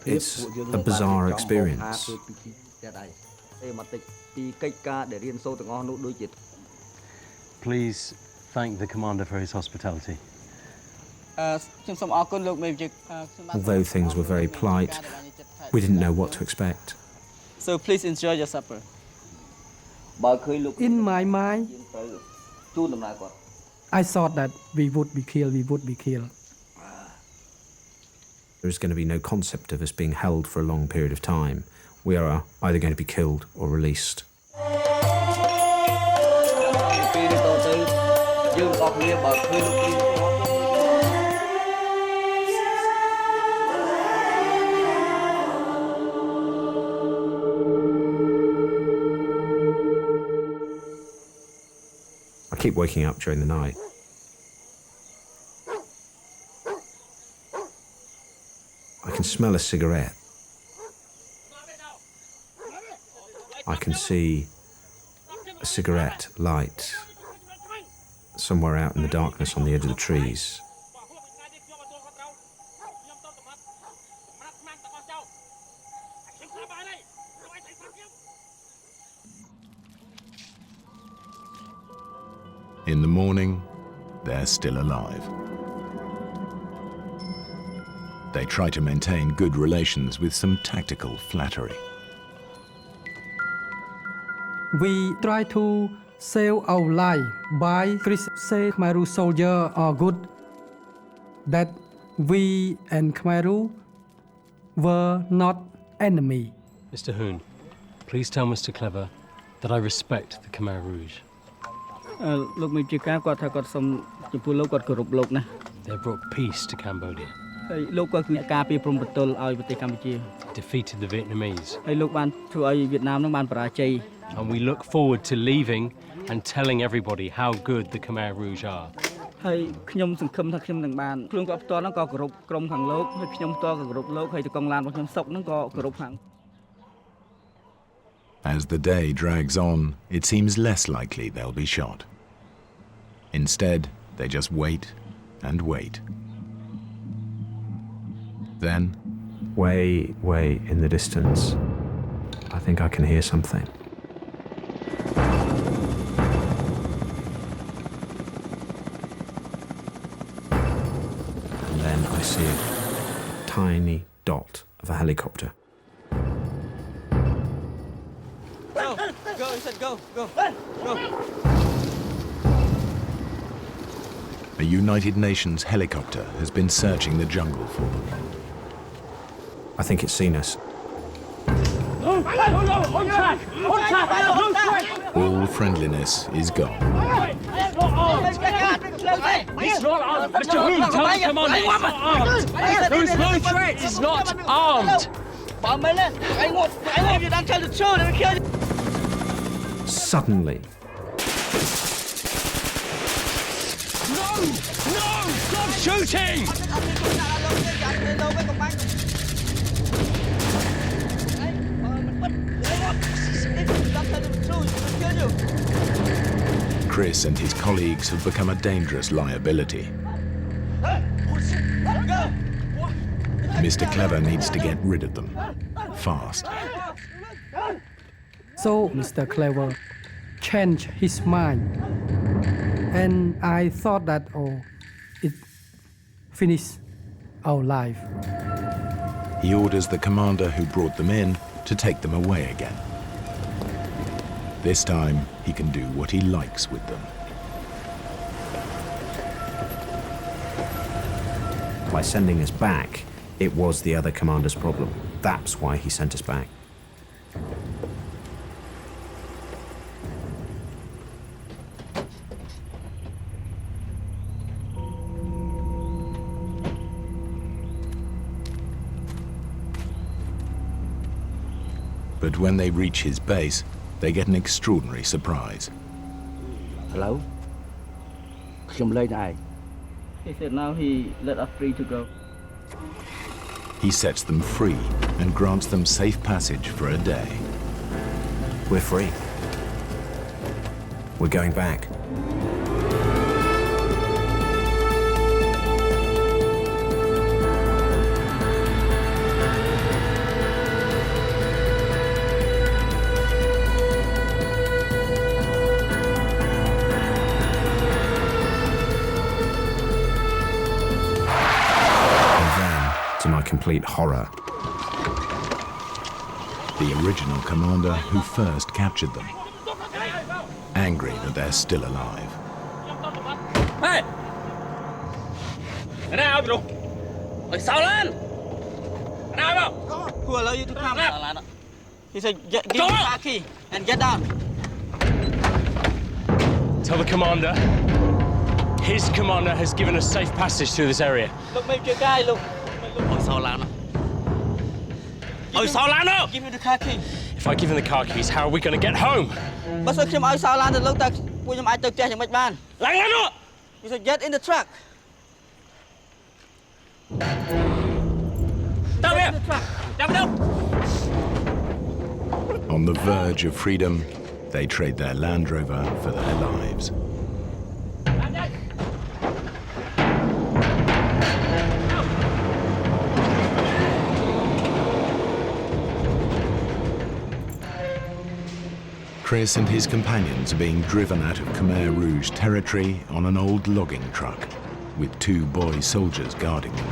It's a bizarre experience. Please thank the commander for his hospitality. Although things were very polite, we didn't know what to expect. So please enjoy your supper. In my mind, I thought that we would be killed. There's going to be no concept of us being held for a long period of time. We are either going to be killed or released. I keep waking up during the night. I can smell a cigarette. I can see a cigarette light somewhere out in the darkness on the edge of the trees. In the morning, they're still alive. They try to maintain good relations with some tactical flattery. We try to save our life by say Khmer soldier are good, that we and Khmer were not enemy. Mr. Hoon, please tell Mr. Clever that I respect the Khmer Rouge. They brought peace to Cambodia. Defeated the Vietnamese. And we look forward to leaving and telling everybody how good the Khmer Rouge are. As the day drags on, it seems less likely they'll be shot. Instead, they just wait and wait. Then, way in the distance, I think I can hear something. And then I see a tiny dot of a helicopter. Go, he said go. A United Nations helicopter has been searching the jungle for them. I think it's seen us. On track! All friendliness is gone. It's not armed! Mr. Hoon, tell the commander it's not armed! There is no threat! It's not armed! Suddenly, No! Stop shooting! Chris and his colleagues have become a dangerous liability. Mr. Clever needs to get rid of them. Fast. So Mr. Clever changed his mind. And I thought that, it finished our life. He orders the commander who brought them in to take them away again. This time, he can do what he likes with them. by sending us back, it was the other commander's problem. That's why he sent us back. But when they reach his base, they get an extraordinary surprise. Hello? He said now he let us free to go. He sets them free and grants them safe passage for a day. We're free. We're going back. To my complete horror, the original commander who first captured them, angry that they're still alive. Hey! Who allowed you to come? He said, give me the car key and get down. Tell the commander. His commander has given us safe passage through this area. Look, make your guy look. Give me the car key. If I give him the car keys, how are we going to get home? He said, get in the truck. On the verge of freedom, they trade their Land Rover for their lives. Chris and his companions are being driven out of Khmer Rouge territory on an old logging truck, with 2 boy soldiers guarding them.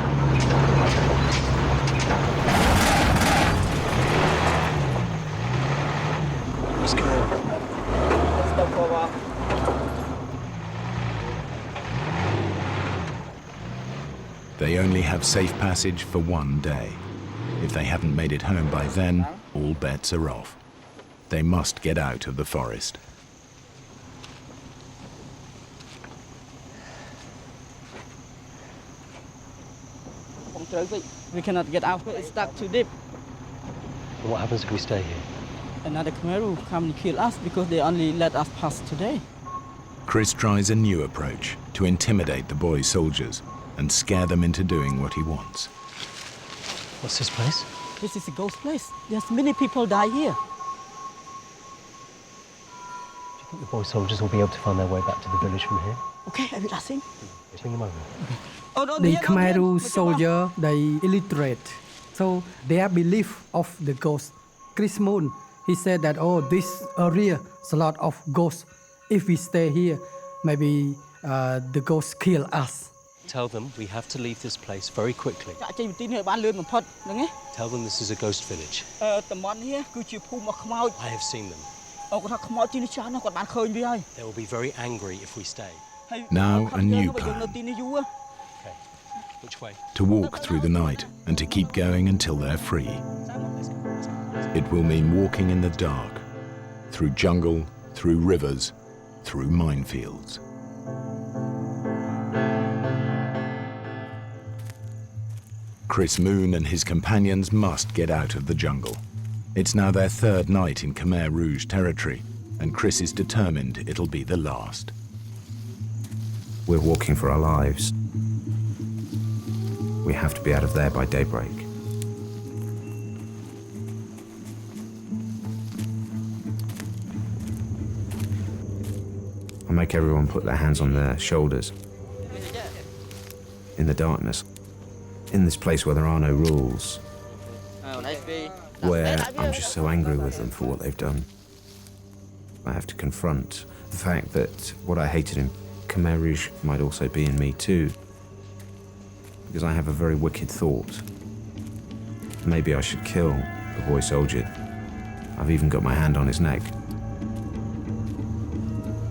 Let's go. Let's stop for a while. They only have safe passage for 1 day. If they haven't made it home by then, all bets are off. They must get out of the forest. We cannot get out. It's stuck too deep. And what happens if we stay here? Another Khmer will come and kill us because they only let us pass today. Chris tries a new approach to intimidate the boy soldiers and scare them into doing what he wants. What's this place? This is a ghost place. There's many people die here. Do you think the boy soldiers will be able to find their way back to the village from here? Okay, I will ask him. Bring them over. The Khmer Rouge soldier, they illiterate. So their belief of the ghost. Chris Moon, he said that, oh, this area is a lot of ghosts. If we stay here, maybe the ghosts kill us. Tell them we have to leave this place very quickly. Tell them this is a ghost village. I have seen them. They will be very angry if we stay. Now a new plan. Okay. Which way? To walk through the night and to keep going until they're free. It will mean walking in the dark, through jungle, through rivers, through minefields. Chris Moon and his companions must get out of the jungle. It's now their 3rd night in Khmer Rouge territory, and Chris is determined it'll be the last. We're walking for our lives. We have to be out of there by daybreak. I make everyone put their hands on their shoulders. In the darkness. In this place where there are no rules. Where I'm just so angry with them for what they've done. I have to confront the fact that what I hated in Khmer Rouge might also be in me too. Because I have a very wicked thought. Maybe I should kill the boy soldier. I've even got my hand on his neck.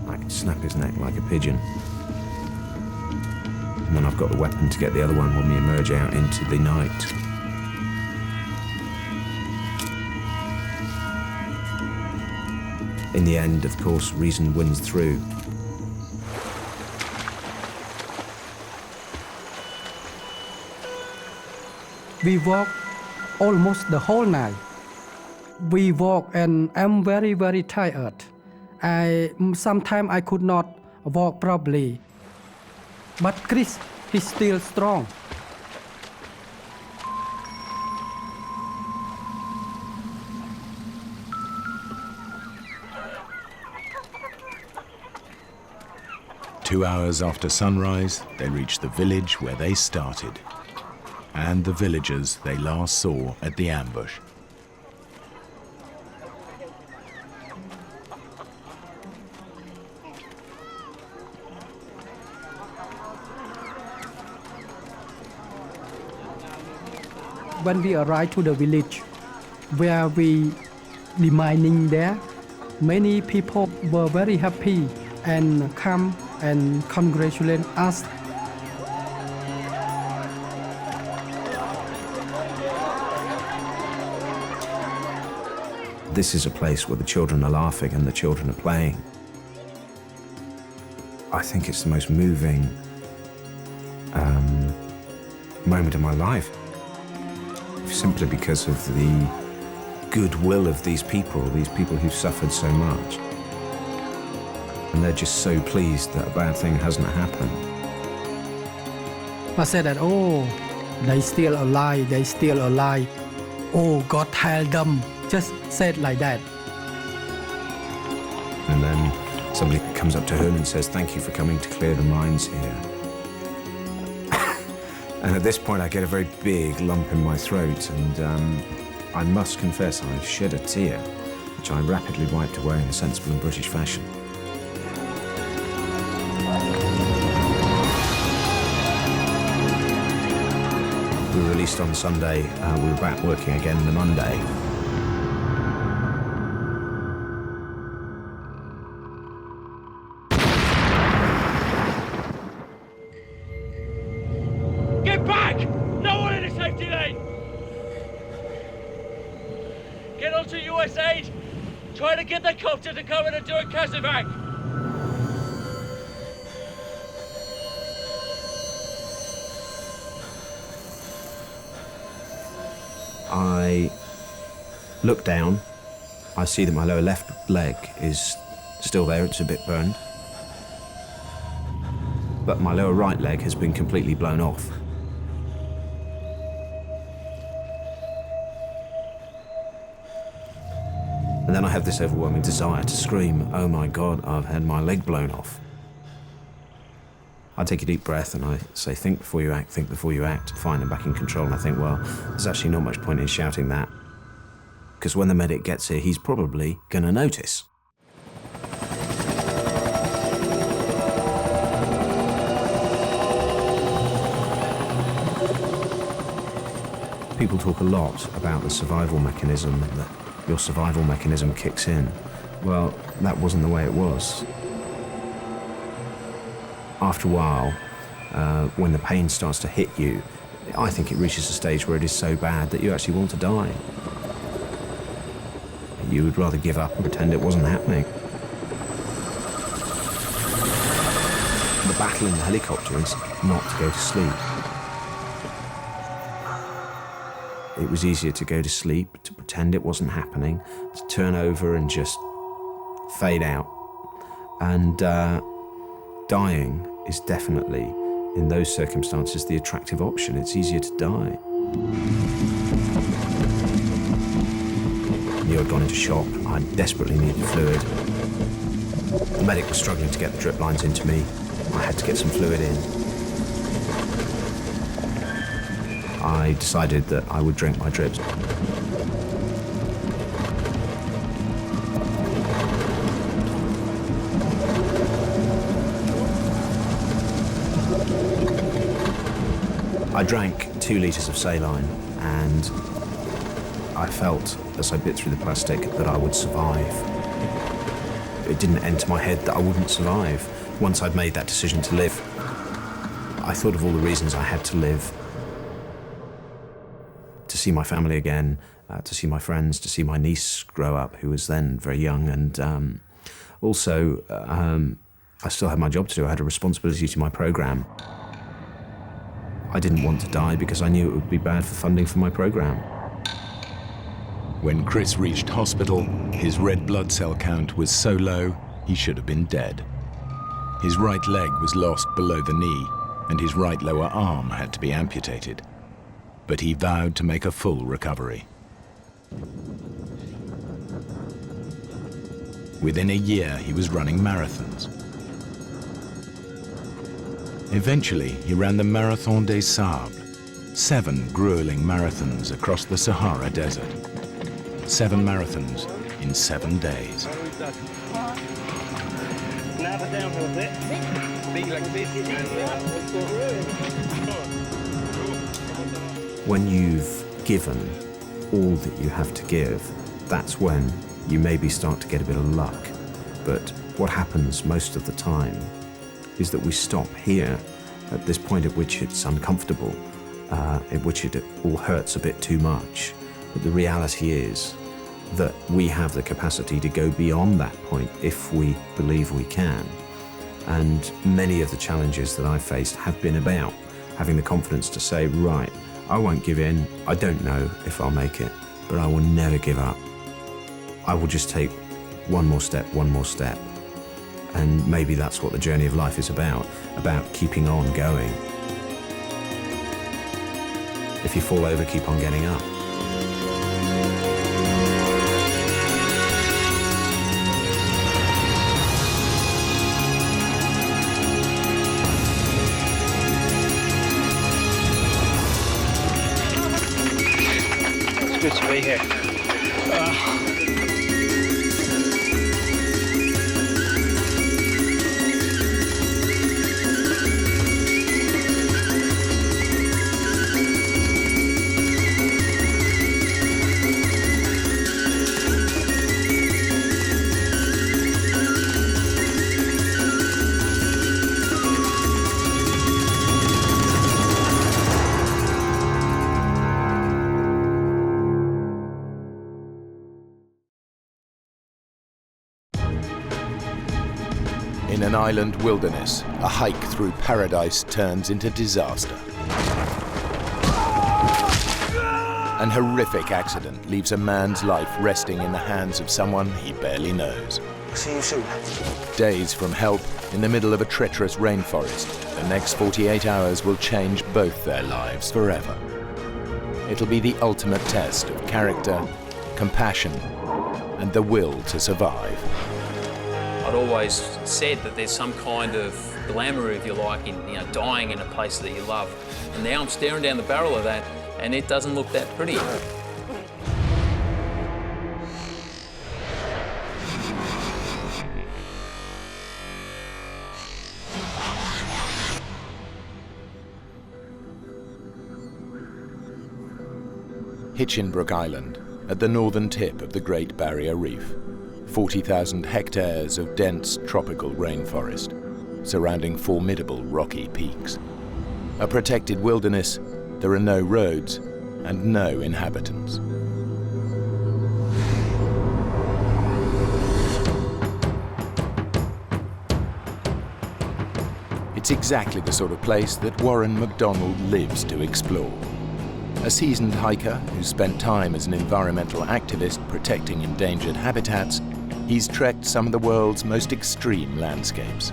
I can snap his neck like a pigeon. And then I've got the weapon to get the other one when we emerge out into the night. In the end, of course, reason wins through. We walk almost the whole night. We walk and I'm very, very tired. Sometimes I could not walk properly. But Chris, he's still strong. Two hours after sunrise, they reach the village where they started, and the villagers they last saw at the ambush. when we arrived to the village where we demining there, many people were very happy and come and congratulate us. This is a place where the children are laughing and the children are playing. I think it's the most moving moment of my life, simply because of the goodwill of these people who've suffered so much. And they're just so pleased that a bad thing hasn't happened. I said that, oh, they still alive, they still alive. Oh, God help them. Just said like that. And then somebody comes up to her and says, thank you for coming to clear the mines here. And at this point I get a very big lump in my throat, and I must confess I shed a tear, which I rapidly wiped away in a sensible and British fashion. We were released on Sunday. We were back working again the Monday. Get back! No one in the safety lane! Get onto US aid! Try to get the copter to come in and do a casevac! I look down. I see that my lower left leg is still there, it's a bit burned. But my lower right leg has been completely blown off. And then I have this overwhelming desire to scream, oh my God, I've had my leg blown off. I take a deep breath and I say, think before you act, think before you act. Fine, I'm back in control. And I think, well, there's actually not much point in shouting that, because when the medic gets here, he's probably going to notice. People talk a lot about the survival mechanism, that your survival mechanism kicks in. Well, that wasn't the way it was. After a while, when the pain starts to hit you, I think it reaches a stage where it is so bad that you actually want to die. You would rather give up and pretend it wasn't happening. The battle in the helicopter is not to go to sleep. It was easier to go to sleep, to pretend it wasn't happening, to turn over and just fade out. And dying is definitely, in those circumstances, the attractive option. It's easier to die. I knew I'd gone into shock. I desperately needed fluid. The medic was struggling to get the drip lines into me. I had to get some fluid in. I decided that I would drink my drips. I drank 2 litres of saline, and I felt, as I bit through the plastic, that I would survive. It didn't enter my head that I wouldn't survive. Once I'd made that decision to live, I thought of all the reasons I had to live. To see my family again, to see my friends, to see my niece grow up, who was then very young, and also I still had my job to do. I had a responsibility to my programme. I didn't want to die because I knew it would be bad for funding for my programme. When Chris reached hospital, his red blood cell count was so low, he should have been dead. His right leg was lost below the knee, and his right lower arm had to be amputated. But he vowed to make a full recovery. Within a year, he was running marathons. Eventually, he ran the Marathon des Sables, 7 grueling marathons across the Sahara Desert. 7 marathons in 7 days. Nav it down a bit. Big like this. When you've given all that you have to give, that's when you maybe start to get a bit of luck. But what happens most of the time is that we stop here at this point at which it's uncomfortable, at which it all hurts a bit too much. But the reality is that we have the capacity to go beyond that point if we believe we can. And many of the challenges that I've faced have been about having the confidence to say, right, I won't give in. I don't know if I'll make it, but I will never give up. I will just take one more step. And maybe that's what the journey of life is about keeping on going. If you fall over, keep on getting up. It's good to be here. In an island wilderness, a hike through paradise turns into disaster. An horrific accident leaves a man's life resting in the hands of someone he barely knows. See you soon. Days from help in the middle of a treacherous rainforest, the next 48 hours will change both their lives forever. It'll be the ultimate test of character, compassion, and the will to survive. I'd always said that there's some kind of glamour, if you like, in dying in a place that you love. And now I'm staring down the barrel of that, and it doesn't look that pretty. Hinchinbrook Island, at the northern tip of the Great Barrier Reef. 40,000 hectares of dense tropical rainforest, surrounding formidable rocky peaks. A protected wilderness, there are no roads and no inhabitants. It's exactly the sort of place that Warren MacDonald lives to explore. A seasoned hiker who spent time as an environmental activist protecting endangered habitats, he's trekked some of the world's most extreme landscapes.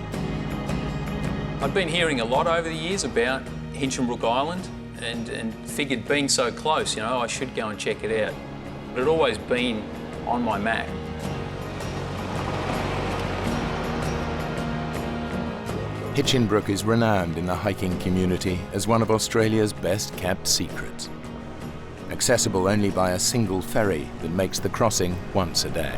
I've been hearing a lot over the years about Hinchinbrook Island and figured being so close, I should go and check it out. But it had always been on my map. Hinchinbrook is renowned in the hiking community as one of Australia's best kept secrets. Accessible only by a single ferry that makes the crossing once a day.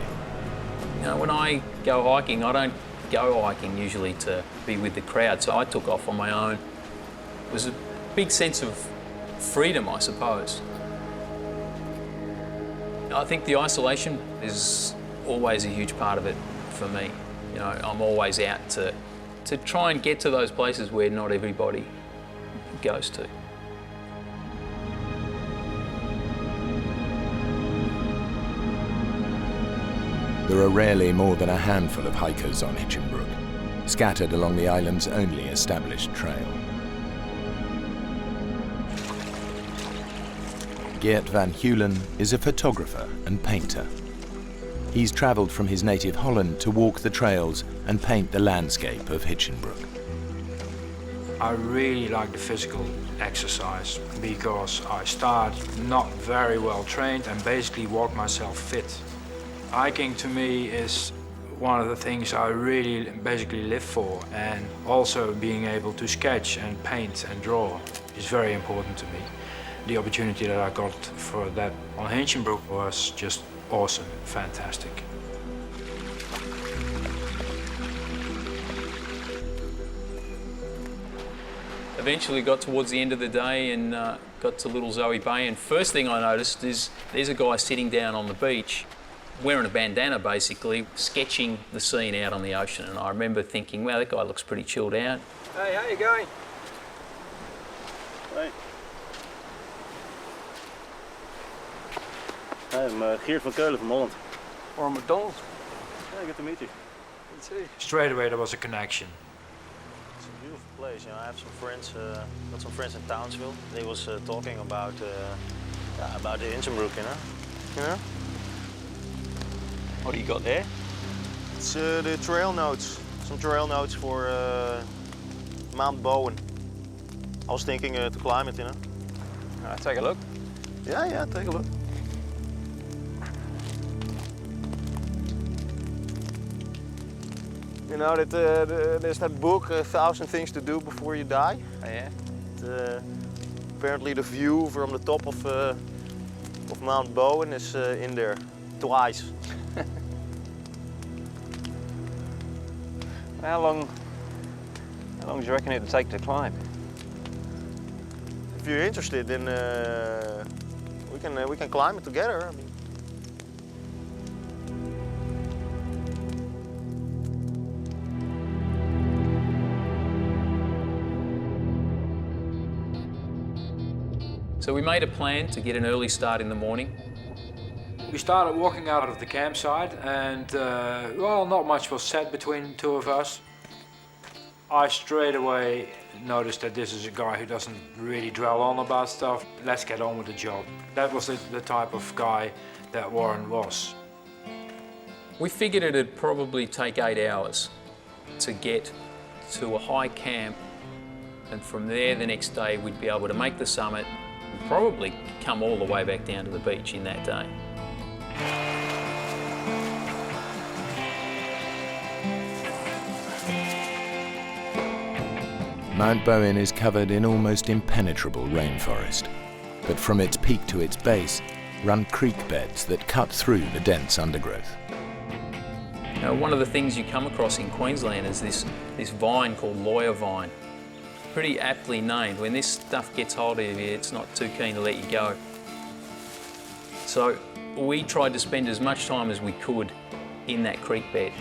When I go hiking, I don't go hiking usually to be with the crowd, so I took off on my own. It was a big sense of freedom, I suppose. I think the isolation is always a huge part of it for me. I'm always out to try and get to those places where not everybody goes to. There are rarely more than a handful of hikers on Hinchinbrook, scattered along the island's only established trail. Geert van Heulen is a photographer and painter. He's travelled from his native Holland to walk the trails and paint the landscape of Hinchinbrook. I really like the physical exercise because I start not very well trained and basically walk myself fit. Hiking to me is one of the things I really basically live for, and also being able to sketch and paint and draw is very important to me. The opportunity that I got for that on Hinchinbrook was just awesome, fantastic. The Eventually got towards the end of the day and got to Little Zoe Bay, and first thing I noticed is there's a guy sitting down on the beach wearing a bandana basically, sketching the scene out on the ocean, and I remember thinking, wow, that guy looks pretty chilled out. Hey, how you going? Hey. I'm Geert van Keulen from Holland. Or McDonald's. Yeah, good to meet you. Good to see you. Straight away there was a connection. It's a beautiful place. You know, I have some friends, got some friends in Townsville. They was talking about the Innsbruck, you know? What do you got there? It's the trail notes. Some trail notes for Mount Bowen. I was thinking to climb it, you know? Take a look. Yeah, take a look. You know, that, there's that book, 1,000 Things to Do Before You Die. Oh, yeah? Apparently the view from the top of Mount Bowen is in there, twice. How long do you reckon it'd take to climb? If you're interested, then we can climb it together. I mean. So we made a plan to get an early start in the morning. We started walking out of the campsite and, well, not much was said between the two of us. I straight away noticed that this is a guy who doesn't really dwell on about stuff. Let's get on with the job. That was the type of guy that Warren was. We figured it'd probably take 8 hours to get to a high camp, and from there the next day we'd be able to make the summit and probably come all the way back down to the beach in that day. Mount Bowen is covered in almost impenetrable rainforest, but from its peak to its base run creek beds that cut through the dense undergrowth. Now, one of the things you come across in Queensland is this vine called lawyer vine. Pretty aptly named. When this stuff gets hold of you, it's not too keen to let you go. So we tried to spend as much time as we could in that creek bed.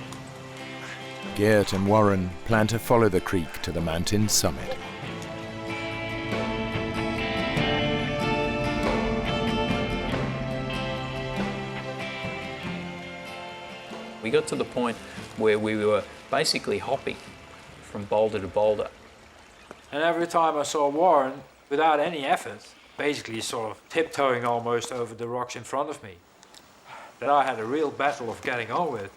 Geert and Warren plan to follow the creek to the mountain's summit. We got to the point where we were basically hopping from boulder to boulder. And every time I saw Warren, without any effort, basically sort of tiptoeing almost over the rocks in front of me, that I had a real battle of getting on with.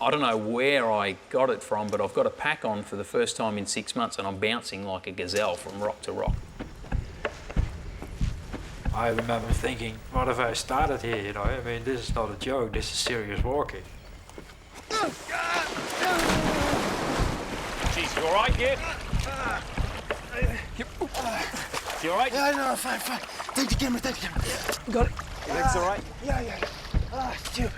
I don't know where I got it from, but I've got a pack on for the first time in 6 months and I'm bouncing like a gazelle from rock to rock. I remember thinking, what have I started here, you know? I mean, this is not a joke, this is serious walking. Jeez, you all right, kid? You all right? Yeah, no, fine. Take the camera. Got it. Your legs all right? Yeah. Stupid.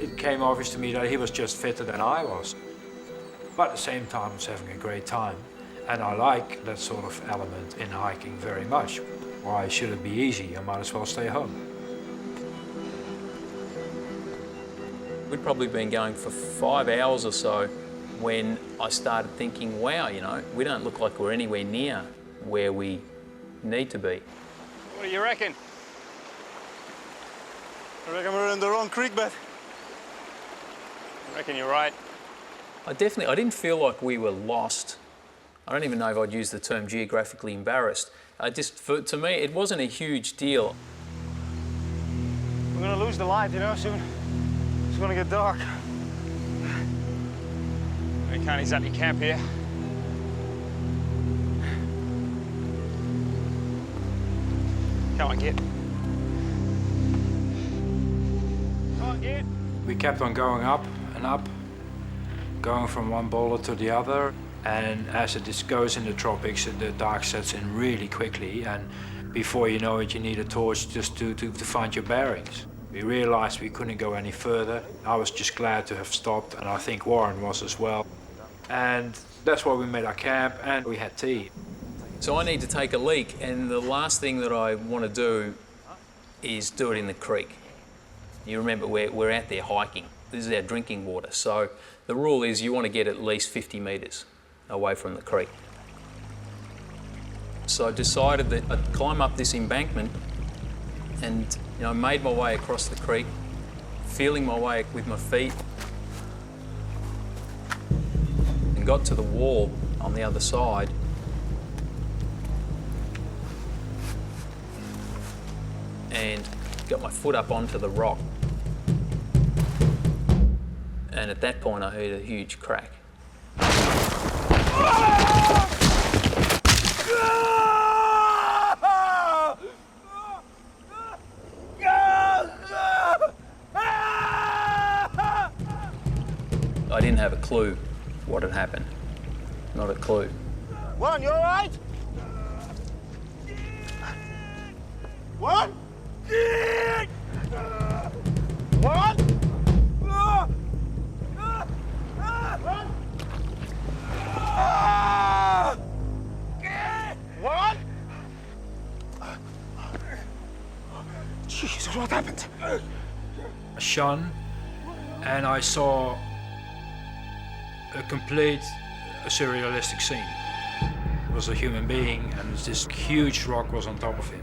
It came obvious to me that he was just fitter than I was. But at the same time, I was having a great time. And I like that sort of element in hiking very much. Why should it be easy? I might as well stay home. We'd probably been going for 5 hours or so when I started thinking, wow, you know, we don't look like we're anywhere near where we need to be. What do you reckon? I reckon we're in the wrong creek bed. I reckon you're right. I didn't feel like we were lost. I don't even know if I'd use the term geographically embarrassed. To me, it wasn't a huge deal. We're gonna lose the light, you know, soon. It's gonna get dark. We can't exactly camp here. Come on, Git. Come on, Git. We kept on going up and up, going from one boulder to the other. And as it goes in the tropics, the dark sets in really quickly, and Before you know it, you need a torch just to find your bearings. We realized we couldn't go any further. I was just glad to have stopped, and I think Warren was as well. And that's why we made our camp, and we had tea. So I need to take a leak, and the last thing that I want to do is do it in the creek. You remember, we're out there hiking. This is our drinking water. So the rule is you want to get at least 50 metres away from the creek. So I decided that I'd climb up this embankment and made my way across the creek, feeling my way with my feet, and got to the wall on the other side. And got my foot up onto the rock. And at that point I heard a huge crack. I didn't have a clue what had happened. Not a clue. One, you all right? One? One? One? Jesus, what happened? I shone, and I saw a complete surrealistic scene. It was a human being, and this huge rock was on top of him.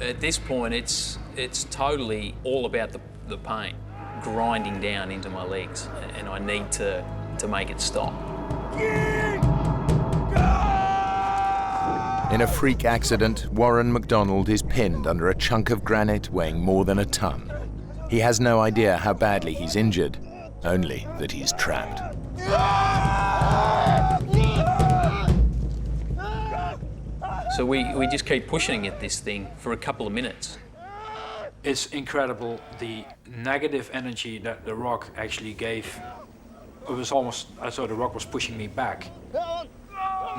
At this point, it's totally all about the pain grinding down into my legs, and I need to make it stop. In a freak accident, Warren MacDonald is pinned under a chunk of granite weighing more than a ton. He has no idea how badly he's injured, only that he's trapped. So we just keep pushing at this thing for a couple of minutes. It's incredible the negative energy that the rock actually gave. It was almost as though the rock was pushing me back.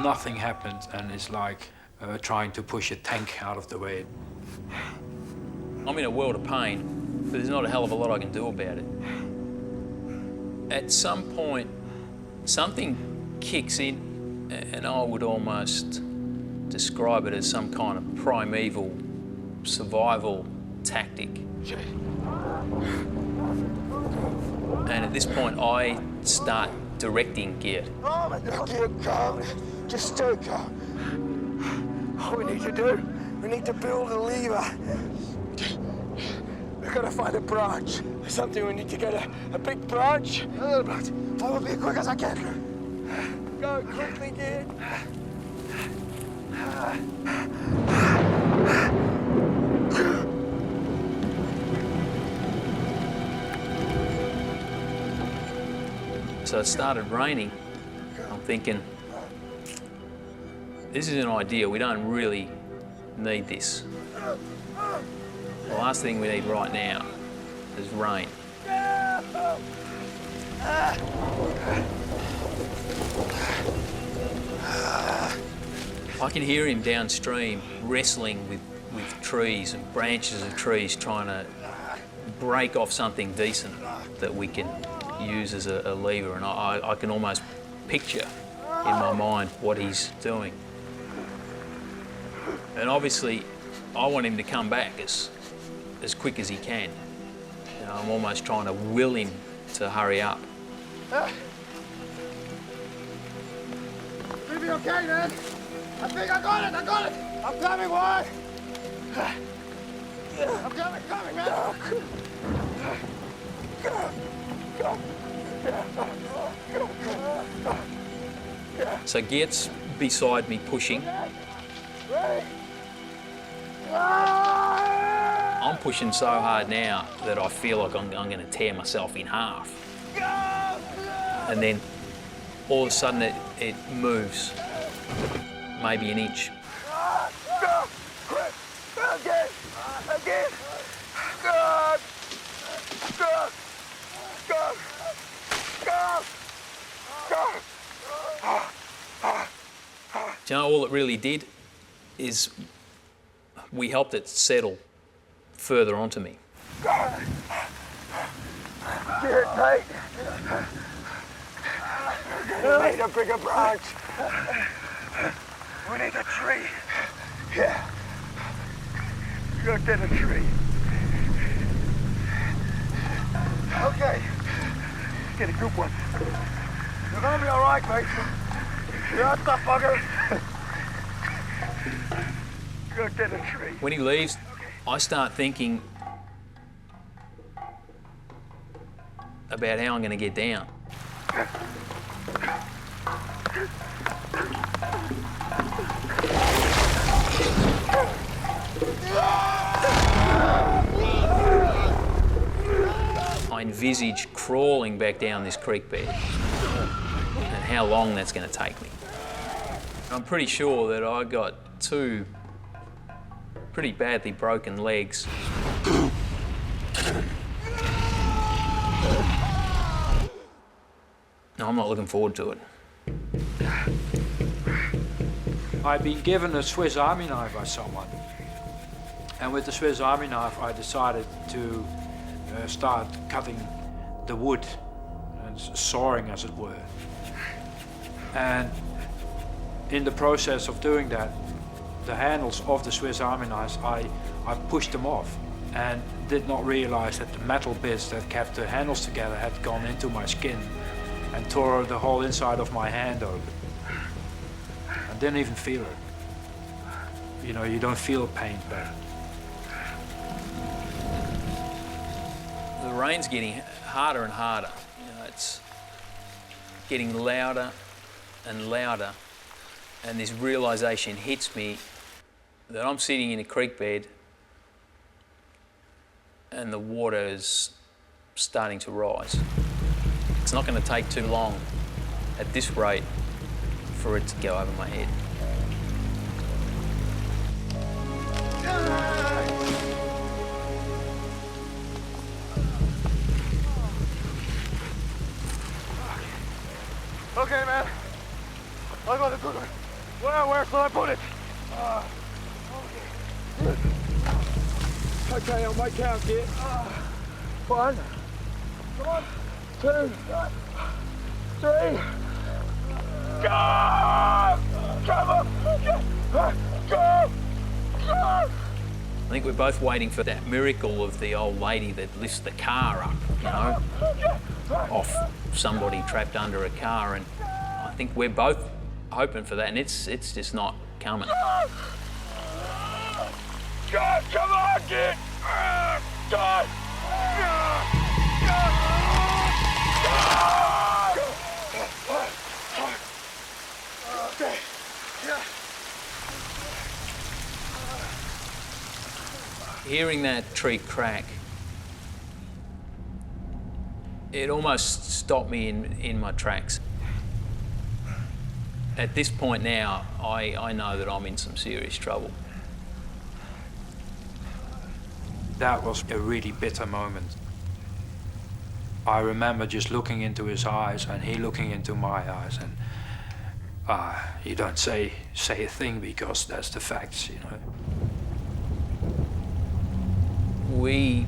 Nothing happened, and it's like trying to push a tank out of the way. I'm in a world of pain, but there's not a hell of a lot I can do about it. At some point, something kicks in, and I would almost describe it as some kind of primeval survival tactic. And at this point, I start directing Geert. Oh, my God, Geert, calm. Just stay calm. All we need to do, we need to build a lever. We've got to find a branch. There's something we need to get a big branch. A little branch. I will be as quick as I can. Go quickly, Geert. So it started raining. I'm thinking, this is an idea. We don't really need this. The last thing we need right now is rain. I can hear him downstream wrestling with trees and branches of trees, trying to break off something decent that we can use as a lever, and I can almost picture in my mind what he's doing. And obviously, I want him to come back as quick as he can. I'm almost trying to will him to hurry up. You'll be okay, man. I think I got it. I'm coming, boy. I'm coming, man. So Geert's beside me pushing. I'm pushing so hard now that I feel like I'm going to tear myself in half. And then all of a sudden it moves, maybe an inch. Again. God. Do you know, all it really did is We helped it settle further onto me. Get it tight. We need a bigger branch. We need a tree. Yeah. You gotta get a tree. Okay. Get a good one. You're gonna be all right, mate. You're not tough bugger. You gotta get a tree. When he leaves, I start thinking about how I'm going to get down. I envisage crawling back down this creek bed and how long that's going to take me. I'm pretty sure that I got 2 pretty badly broken legs. No, I'm not looking forward to it. I'd been given a Swiss Army knife by someone. And with the Swiss Army knife, I decided to start cutting the wood and sawing, as it were. And in the process of doing that, the handles of the Swiss Army knives, I pushed them off and did not realize that the metal bits that kept the handles together had gone into my skin and tore the whole inside of my hand open. I didn't even feel it. You know, you don't feel pain, but... The rain's getting harder and harder. You know, it's getting louder and louder, and this realization hits me that I'm sitting in a creek bed and the water is starting to rise. It's not going to take too long at this rate for it to go over my head. Okay, man. I got a good one. Where shall I put it? Okay, on my count, kid. 1, 2, 3. Go! Come on! Go! I think we're both waiting for that miracle of the old lady that lifts the car up, you know, off somebody trapped under a car, and I think we're both hoping for that, and it's just not coming. God, come on, kid! God! Okay. Yeah. Hearing that tree crack, it almost stopped me in my tracks. At this point now, I know that I'm in some serious trouble. That was a really bitter moment. I remember just looking into his eyes and he looking into my eyes, and you don't say a thing because that's the facts, you know. We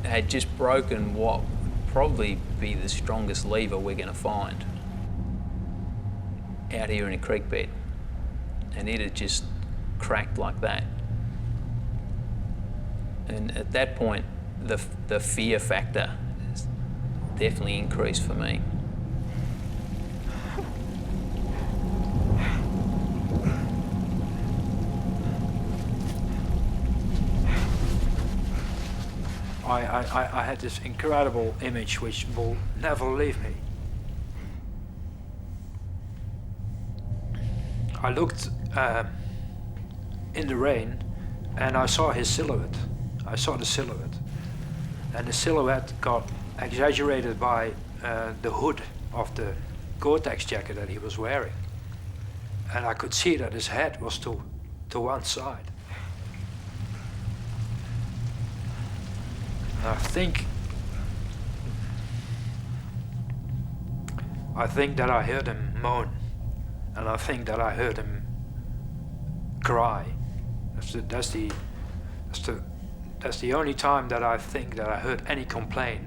had just broken what would probably be the strongest lever we're going to find out here in a creek bed, and it had just cracked like that. And at that point, the fear factor definitely increased for me. I had this incredible image which will never leave me. I looked in the rain and I saw his silhouette. I saw the silhouette. And the silhouette got exaggerated by the hood of the Gore-Tex jacket that he was wearing. And I could see that his head was to one side. And I think that I heard him moan, and I think that I heard him cry, That's the only time that I think that I heard any complaint.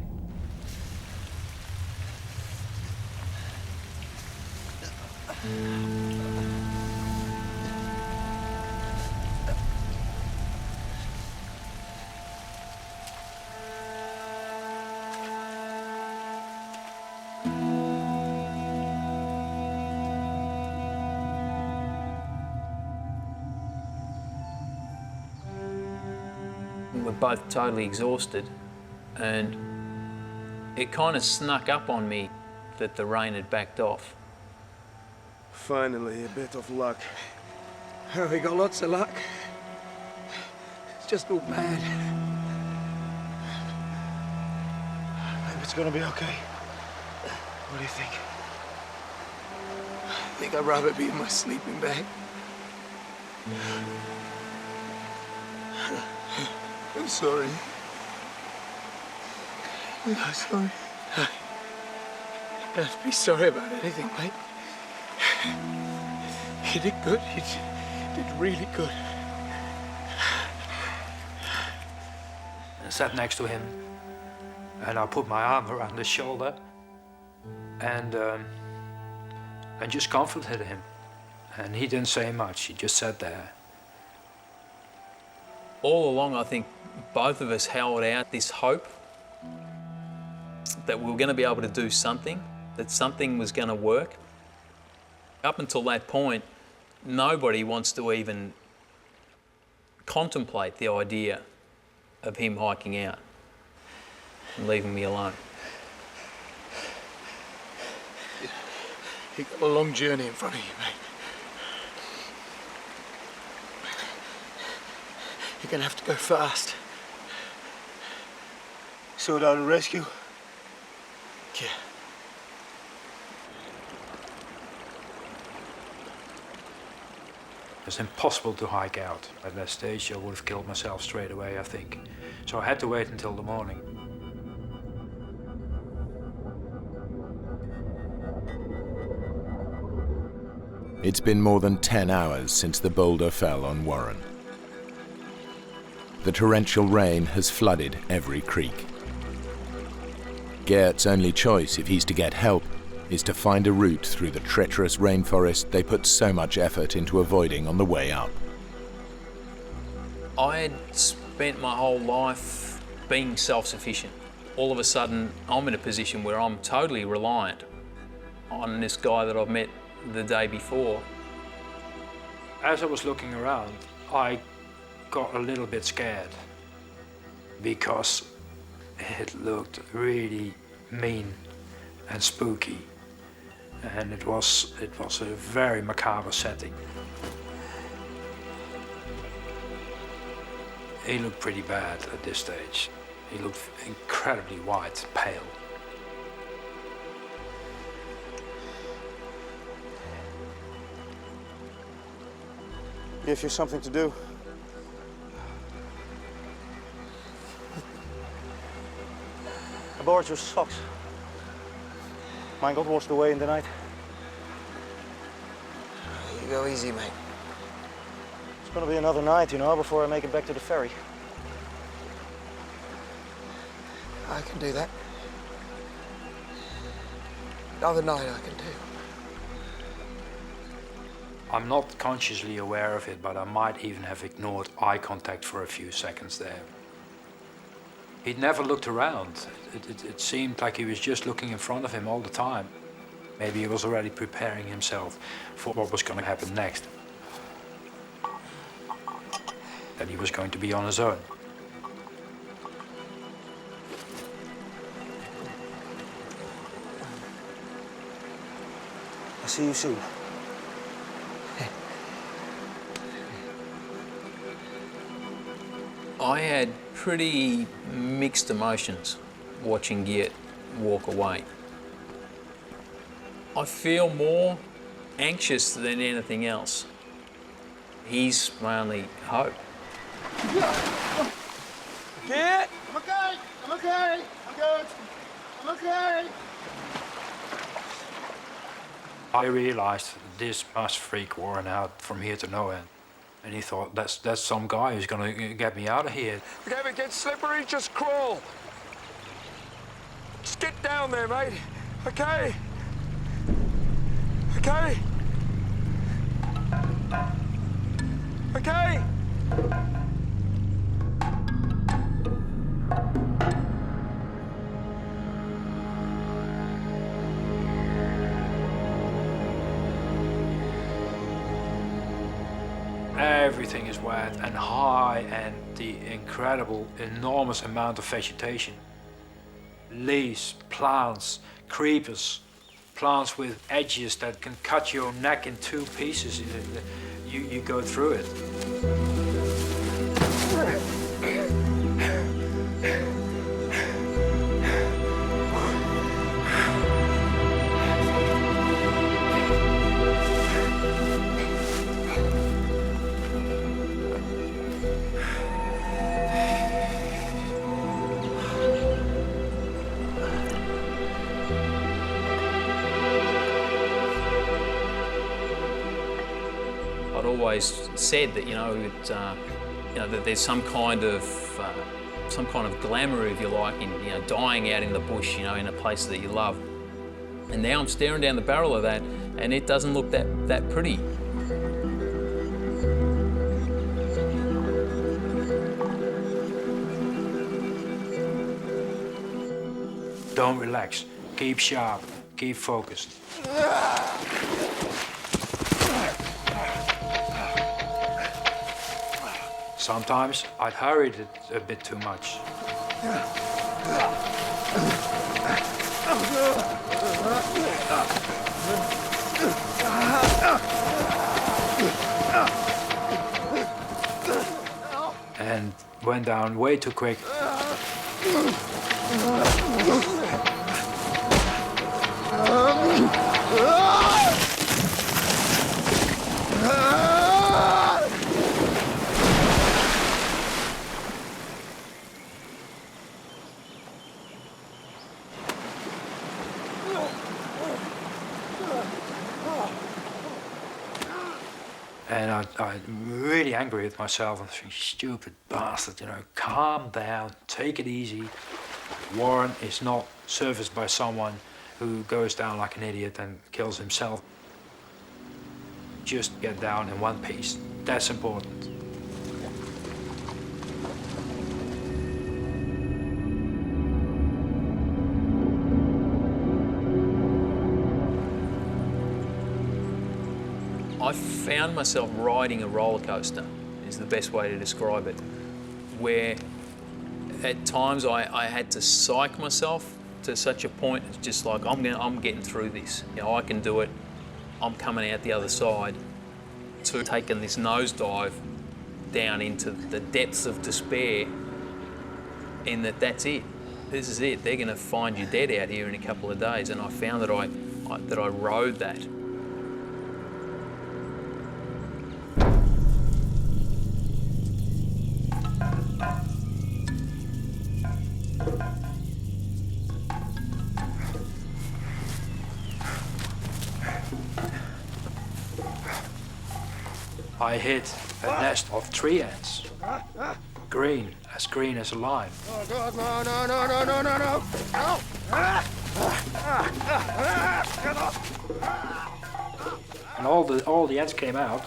We're both totally exhausted, and it kind of snuck up on me that the rain had backed off. Finally, a bit of luck. We got lots of luck. It's just all bad. Maybe it's gonna be okay. What do you think? I think I'd rather be in my sleeping bag. I'm sorry. I'm sorry. Don't be sorry about anything, mate. You did good. You did really good. I sat next to him, and I put my arm around his shoulder, and just comforted him. And he didn't say much. He just sat there. All along, I think both of us held out this hope that we were going to be able to do something, that something was going to work. Up until that point, nobody wants to even contemplate the idea of him hiking out and leaving me alone. You've got a long journey in front of you, mate. You're gonna have to go fast. Sort out a rescue. Yeah. It's impossible to hike out. At that stage, I would have killed myself straight away, I think. So I had to wait until the morning. It's been more than 10 hours since the boulder fell on Warren. The torrential rain has flooded every creek. Geert's only choice, if he's to get help, is to find a route through the treacherous rainforest they put so much effort into avoiding on the way up. I had spent my whole life being self-sufficient. All of a sudden, I'm in a position where I'm totally reliant on this guy that I've met the day before. As I was looking around, I got a little bit scared because it looked really mean and spooky, and it was a very macabre setting. He looked pretty bad at this stage. He looked incredibly white, pale. Give you something to do. I borrowed your socks. Mine got washed away in the night. You go easy, mate. It's gonna be another night, you know, before I make it back to the ferry. I can do that. Another night I can do. I'm not consciously aware of it, but I might even have ignored eye contact for a few seconds there. He'd never looked around. It seemed like he was just looking in front of him all the time. Maybe he was already preparing himself for what was going to happen next. That he was going to be on his own. I'll see you soon. I had pretty mixed emotions watching Geert walk away. I feel more anxious than anything else. He's my only hope. Geert! I'm okay! I'm okay! I'm good! I'm okay! I realized this must freak Warren out from here to no end. And he thought, that's some guy who's going to get me out of here. Okay, if it gets slippery, just crawl. Just get down there, mate. Okay? Okay? Okay? Everything is wet and high, and the incredible, enormous amount of vegetation. Leaves, plants, creepers, plants with edges that can cut your neck in two pieces. You go through it. I'd always said that that there's some kind of glamour, if you like, in dying out in the bush, in a place that you love. And now I'm staring down the barrel of that, and it doesn't look that pretty. Don't relax. Keep sharp. Keep focused. Sometimes I'd hurried it a bit too much. And went down way too quick. And I'm really angry with myself. I'm thinking, stupid bastard, calm down, take it easy. Warren is not serviced by someone who goes down like an idiot and kills himself. Just get down in one piece. That's important. I found myself riding a roller coaster, is the best way to describe it, where at times I had to psych myself to such a point, it's just like, I'm getting through this. I can do it. I'm coming out the other side, to taking this nosedive down into the depths of despair, in that's it. This is it. They're going to find you dead out here in a couple of days. And I found that I rode that. I hit a nest of tree ants. Green as a lime. Oh God, no, no, no, no, no, no, no, no! Get off! And all the ants came out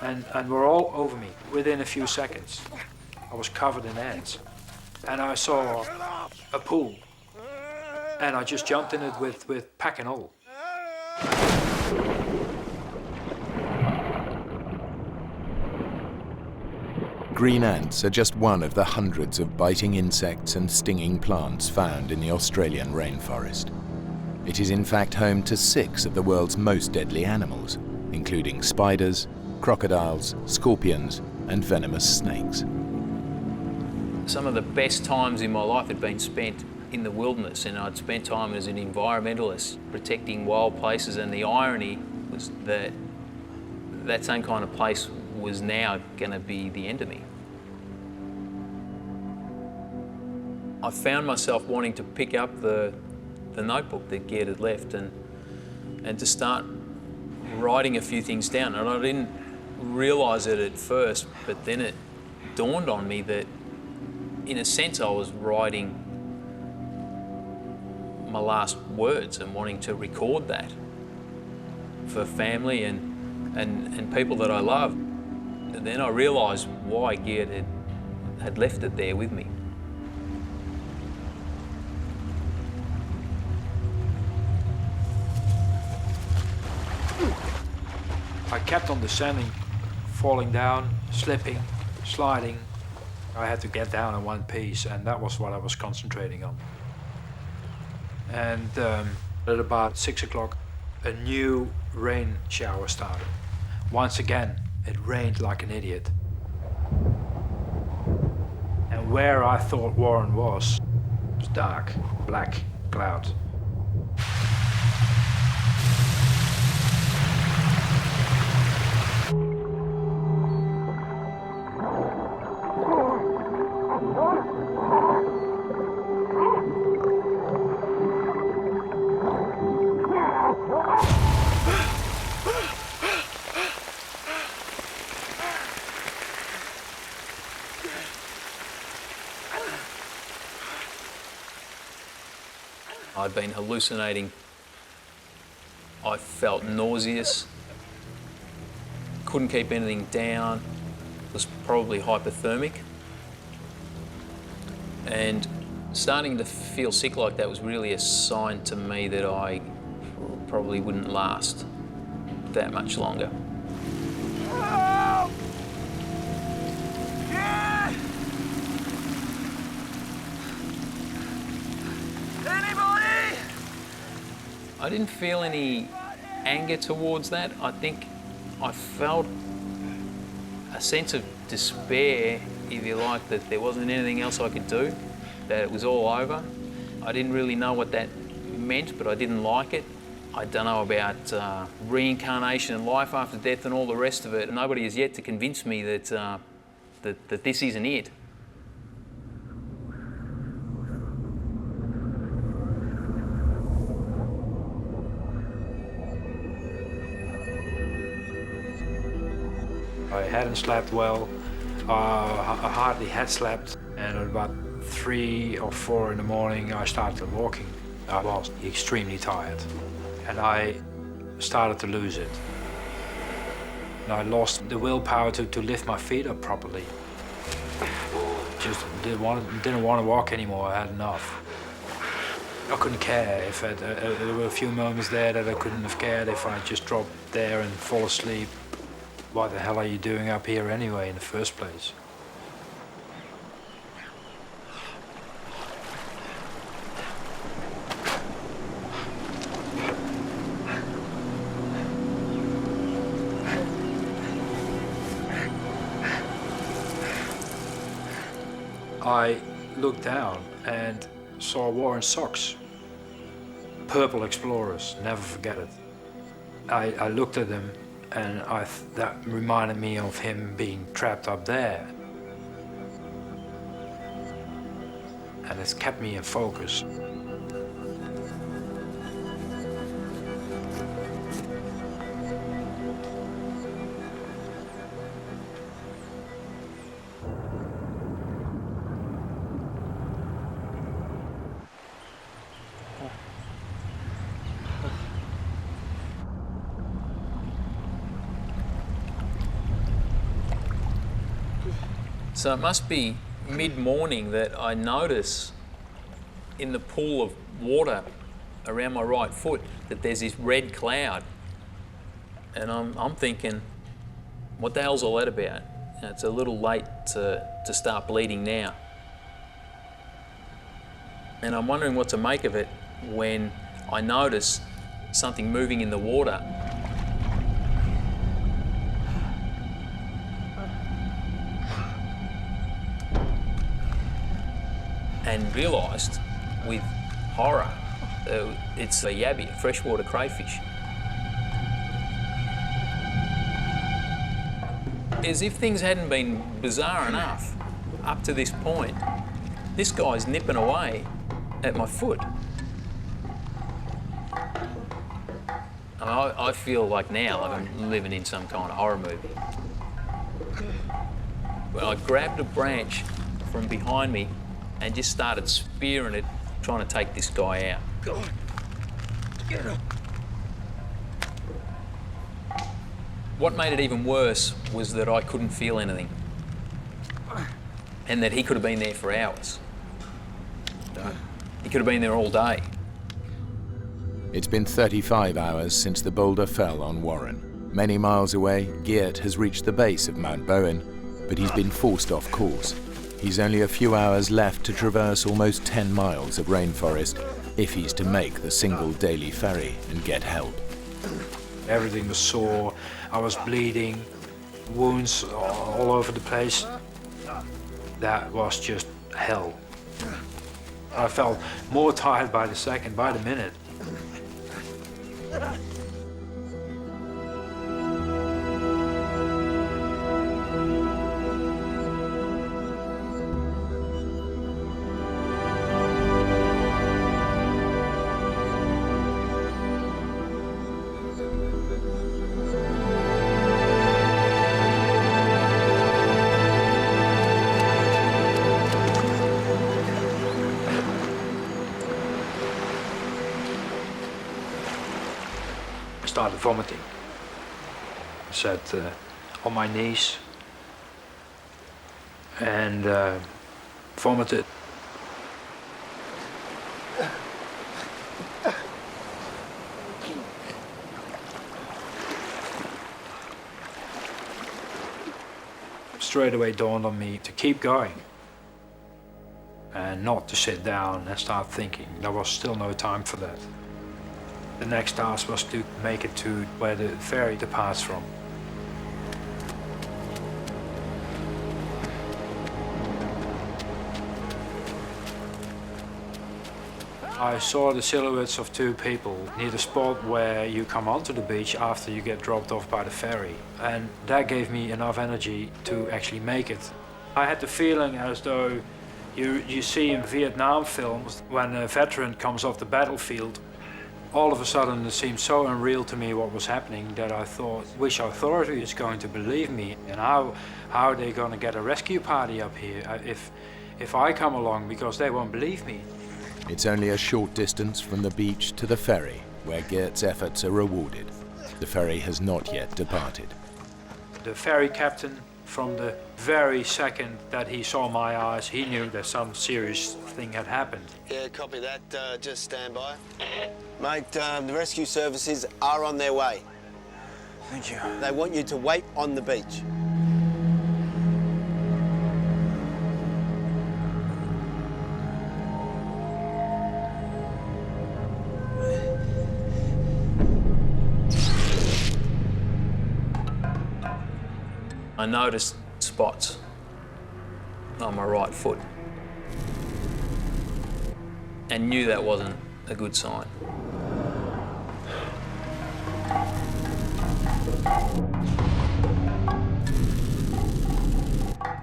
and were all over me within a few seconds. I was covered in ants. And I saw a pool. And I just jumped in it with pack and all. Green ants are just one of the hundreds of biting insects and stinging plants found in the Australian rainforest. It is in fact home to 6 of the world's most deadly animals, including spiders, crocodiles, scorpions, and venomous snakes. Some of the best times in my life had been spent in the wilderness, and I'd spent time as an environmentalist protecting wild places, and the irony was that that same kind of place was now going to be the end of me. I found myself wanting to pick up the notebook that Gerd had left and to start writing a few things down. And realise it at first, but then it dawned on me that, in a sense, I was writing my last words and wanting to record that for family and people that I love. And then I realised why Gerd had left it there with me. I kept on descending, falling down, slipping, sliding. I had to get down in one piece, and that was what I was concentrating on. And at about 6 o'clock, a new rain shower started. Once again, it rained like an idiot. And where I thought Warren was dark, black cloud. I'd been hallucinating. I felt nauseous, couldn't keep anything down, was probably hypothermic. And starting to feel sick like that was really a sign to me that I probably wouldn't last that much longer. Help! Yeah! Anybody? I didn't feel any anger towards that. I think I felt a sense of despair, if you like, that there wasn't anything else I could do, that it was all over. I didn't really know what that meant, but I didn't like it. I don't know about reincarnation and life after death and all the rest of it. Nobody has yet to convince me that, that this isn't it. I hadn't slept well. I hardly had slept, and at about 3 or 4 in the morning I started walking. I was extremely tired, and I started to lose it. And I lost the willpower to lift my feet up properly. Just didn't want to walk anymore. I had enough. I couldn't care if there were a few moments there that I couldn't have cared if I just dropped there and fall asleep. What the hell are you doing up here anyway in the first place? I looked down and saw Warren's socks. Purple Explorers, never forget it. I looked at them, and that reminded me of him being trapped up there. And it's kept me in focus. So it must be mid-morning that I notice in the pool of water around my right foot that there's this red cloud. And I'm thinking, what the hell's all that about? It's a little late to start bleeding now. And I'm wondering what to make of it when I notice something moving in the water. And realised with horror, it's a yabby, a freshwater crayfish. As if things hadn't been bizarre enough up to this point, this guy's nipping away at my foot. I feel like now I'm living in some kind of horror movie. Well, I grabbed a branch from behind me and just started spearing it, trying to take this guy out. Go on. Get him. What made it even worse was that I couldn't feel anything, and that he could have been there for hours. He could have been there all day. It's been 35 hours since the boulder fell on Warren. Many miles away, Geert has reached the base of Mount Bowen, but he's been forced off course. He's only a few hours left to traverse almost 10 miles of rainforest if he's to make the single daily ferry and get help. Everything was sore, I was bleeding, wounds all over the place. That was just hell. I felt more tired by the second, by the minute. I started vomiting. I sat on my knees and vomited. Straight away dawned on me to keep going and not to sit down and start thinking. There was still no time for that. The next task was to make it to where the ferry departs from. I saw the silhouettes of two people near the spot where you come onto the beach after you get dropped off by the ferry. And that gave me enough energy to actually make it. I had the feeling as though you see in Vietnam films when a veteran comes off the battlefield. All of a sudden it seemed so unreal to me what was happening that I thought, which authority is going to believe me? And how are they going to get a rescue party up here if I come along, because they won't believe me? It's only a short distance from the beach to the ferry, where Geert's efforts are rewarded. The ferry has not yet departed. The ferry captain, from the very second that he saw my eyes, he knew that some serious thing had happened. Yeah, copy that. Just stand by. Mate, the rescue services are on their way. Thank you. They want you to wait on the beach. I noticed spots on my right foot and knew that wasn't a good sign.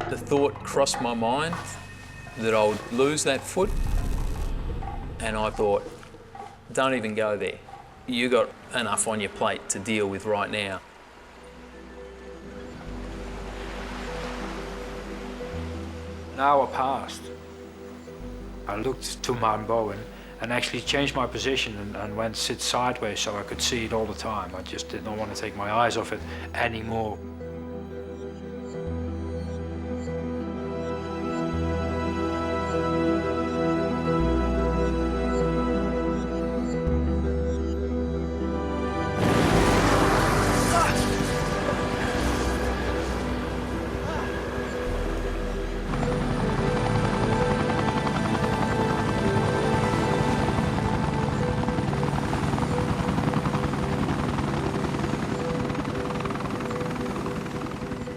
The thought crossed my mind that I would lose that foot, and I thought, don't even go there. You got enough on your plate to deal with right now. An hour passed. I looked to Mount Bowen and actually changed my position and went sit sideways so I could see it all the time. I just did not want to take my eyes off it anymore.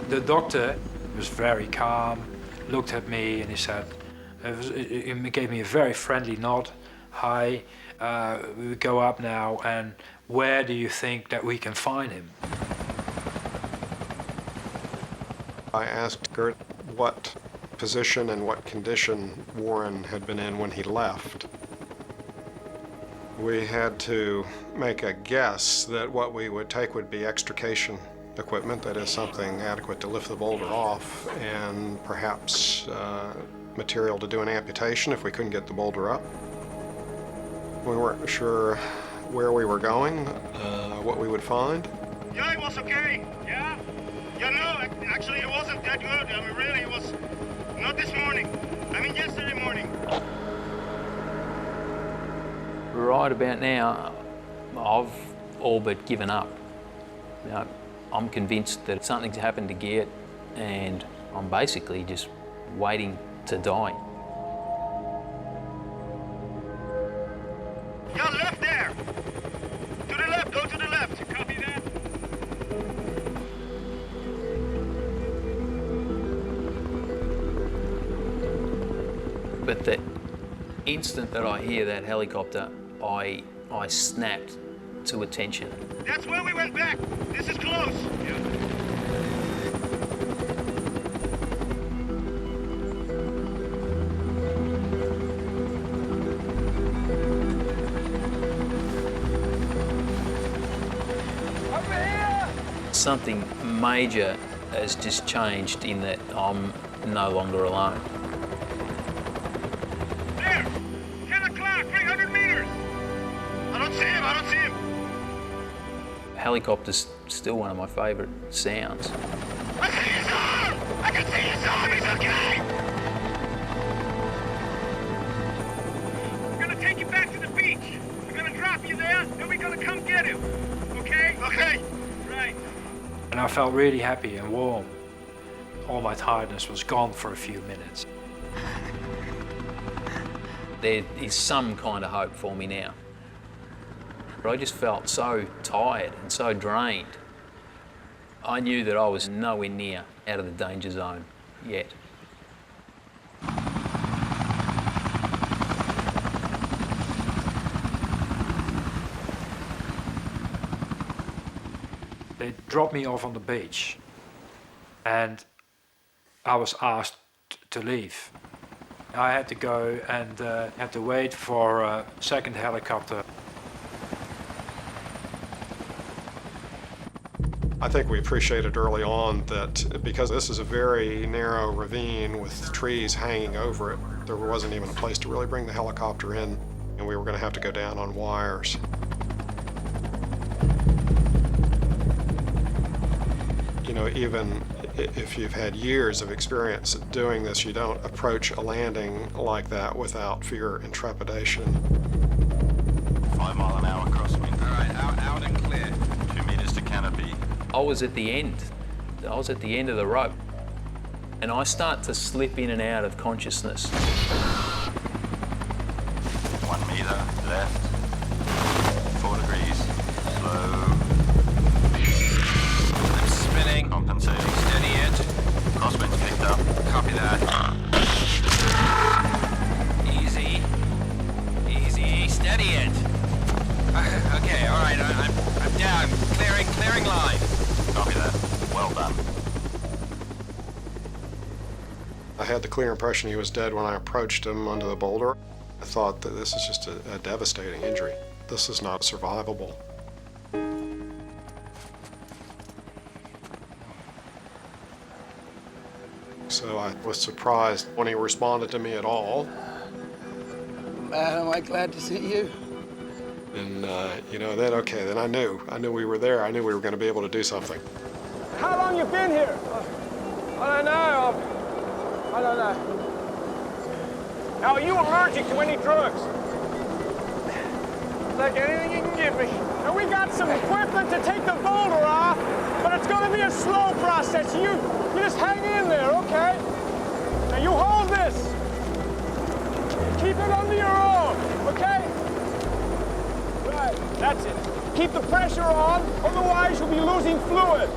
The doctor was very calm, looked at me and he said, he gave me a very friendly nod. Hi, we go up now, and where do you think that we can find him? I asked Geert what position and what condition Warren had been in when he left. We had to make a guess that what we would take would be extrication equipment, that is something adequate to lift the boulder off, and perhaps material to do an amputation if we couldn't get the boulder up. We weren't sure where we were going, what we would find. Yeah, it was okay. Yeah? Yeah, no, actually it wasn't that good. I mean, really, it was not this morning. I mean, yesterday morning. Right about now, I've all but given up. You know, I'm convinced that something's happened to Geert, and I'm basically just waiting to die. Yeah, left there. To the left, go to the left. Copy that. But the instant that I hear that helicopter, I snapped to attention. That's where we went back. This is close. Yeah. Something major has just changed in that I'm no longer alone. There! 10 o'clock, 300 meters! I don't see him, I don't see him! Helicopter's still one of my favourite sounds. I see his arm! I can see his arm, he's okay! We're gonna take you back to the beach. We're gonna drop you there, then we're gonna come get him. Okay? Okay. Right. And I felt really happy and warm. All my tiredness was gone for a few minutes. There is some kind of hope for me now. But I just felt so tired and so drained. I knew that I was nowhere near out of the danger zone yet. They dropped me off on the beach, and I was asked to leave. I had to go and had to wait for a second helicopter. I think we appreciated early on that because this is a very narrow ravine with trees hanging over it, there wasn't even a place to really bring the helicopter in, and we were going to have to go down on wires. You know, even if you've had years of experience doing this, you don't approach a landing like that without fear and trepidation. 5 mile an hour crosswind. All right, out and clear. 2 meters to canopy. I was at the end. I was at the end of the rope. And I start to slip in and out of consciousness. 1 meter left. 4 degrees. Slow. I'm spinning. Compensating. Steady it. Crosswind's picked up. Copy that. Easy. Easy. Steady it. Okay, all right. I'm down. Clearing line. Copy that. Well done. I had the clear impression he was dead when I approached him under the boulder. I thought that this is just a devastating injury. This is not survivable. So I was surprised when he responded to me at all. Man, am I glad to see you. And, you know, then I knew we were there. I knew we were going to be able to do something. How long you been here? I don't know. I don't know. Now, are you allergic to any drugs? Like anything you can give me. Now, we got some equipment to take the boulder off, but it's going to be a slow process. You just hang in there, okay? Now, you hold this. Keep it under your arm, okay? Right, that's it. Keep the pressure on, otherwise you'll be losing fluid.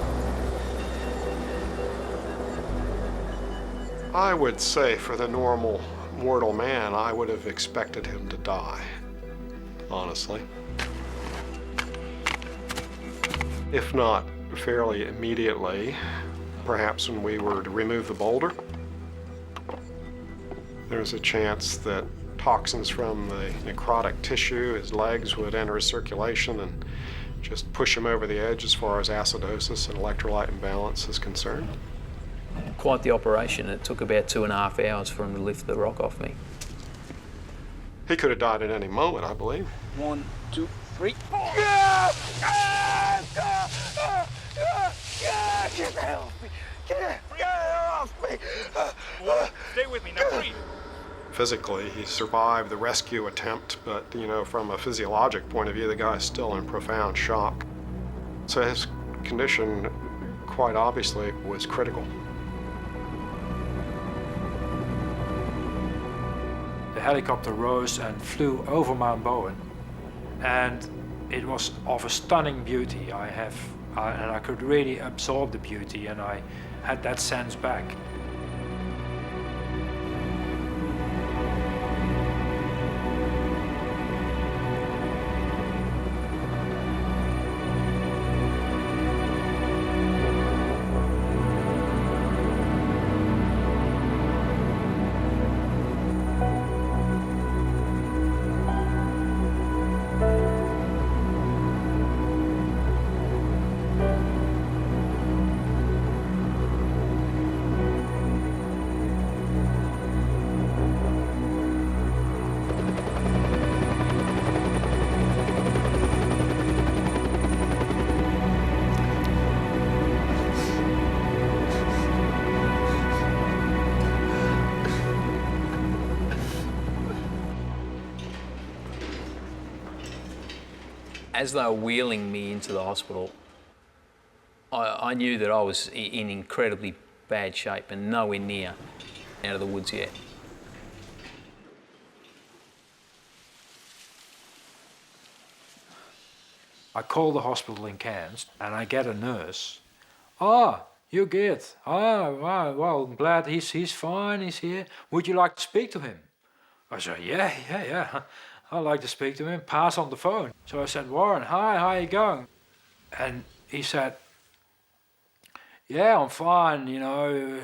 I would say for the normal mortal man, I would have expected him to die, honestly. If not fairly immediately, perhaps when we were to remove the boulder, there's a chance that toxins from the necrotic tissue, his legs, would enter his circulation and just push him over the edge as far as acidosis and electrolyte imbalance is concerned. Quite the operation. It took about 2.5 hours for him to lift the rock off me. He could have died at any moment, I believe. 1, 2, 3. Get the hell off me! Get the hell off me! Stay with me, now breathe. Physically, he survived the rescue attempt, but, you know, from a physiologic point of view, the guy's still in profound shock. So his condition, quite obviously, was critical. The helicopter rose and flew over Mount Bowen, and it was of a stunning beauty. And I could really absorb the beauty, and I had that sense back. As they were wheeling me into the hospital, I knew that I was in incredibly bad shape and nowhere near out of the woods yet. I call the hospital in Cairns and I get a nurse. "Ah, you're good. Well, I'm glad he's fine, he's here. Would you like to speak to him?" I said, yeah. I'd like to speak to him, pass on the phone. So I said, "Warren, hi, how you going?" And he said, "Yeah, I'm fine, you know.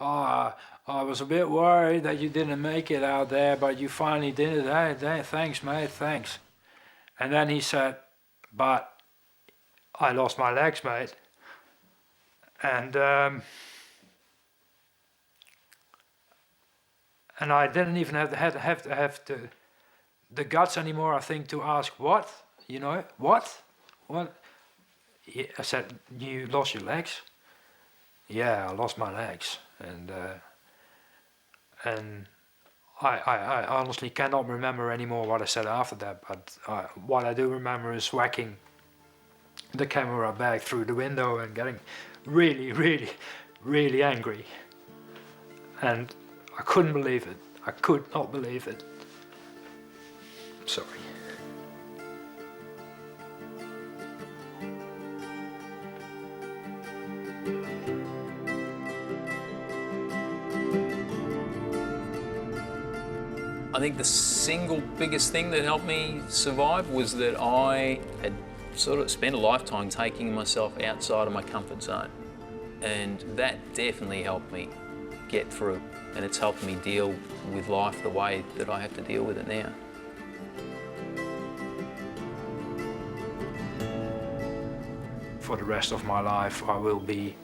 I was a bit worried that you didn't make it out there, but you finally did it. Hey, thanks, mate, thanks." And then he said, "But I lost my legs, mate. And I didn't even have the guts anymore, I think, to ask what, you know, what?" I said, "You lost your legs?" "Yeah, I lost my legs." And I honestly cannot remember anymore what I said after that, but what I do remember is whacking the camera back through the window and getting really, really, really angry. And I couldn't believe it. I could not believe it. Sorry. I think the single biggest thing that helped me survive was that I had sort of spent a lifetime taking myself outside of my comfort zone. And that definitely helped me get through. And it's helped me deal with life the way that I have to deal with it now. For the rest of my life, I will be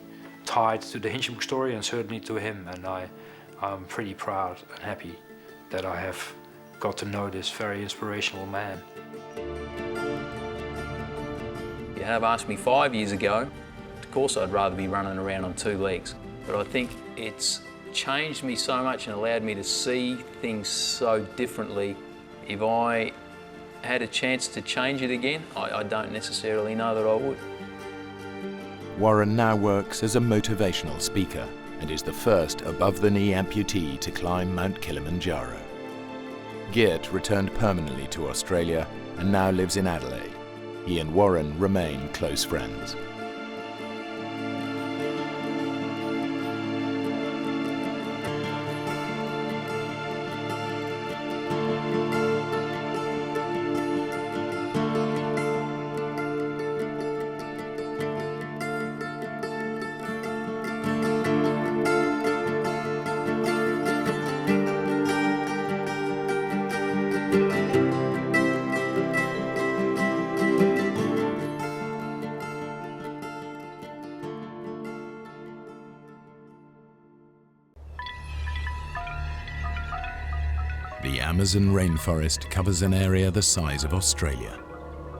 tied to the Hinchinbrook story and certainly to him. And I'm pretty proud and happy that I have got to know this very inspirational man. You have asked me 5 years ago, of course I'd rather be running around on 2 legs. But I think it's changed me so much and allowed me to see things so differently. If I had a chance to change it again, I don't necessarily know that I would. Warren now works as a motivational speaker and is the first above-the-knee amputee to climb Mount Kilimanjaro. Geert returned permanently to Australia and now lives in Adelaide. He and Warren remain close friends. The Amazon rainforest covers an area the size of Australia.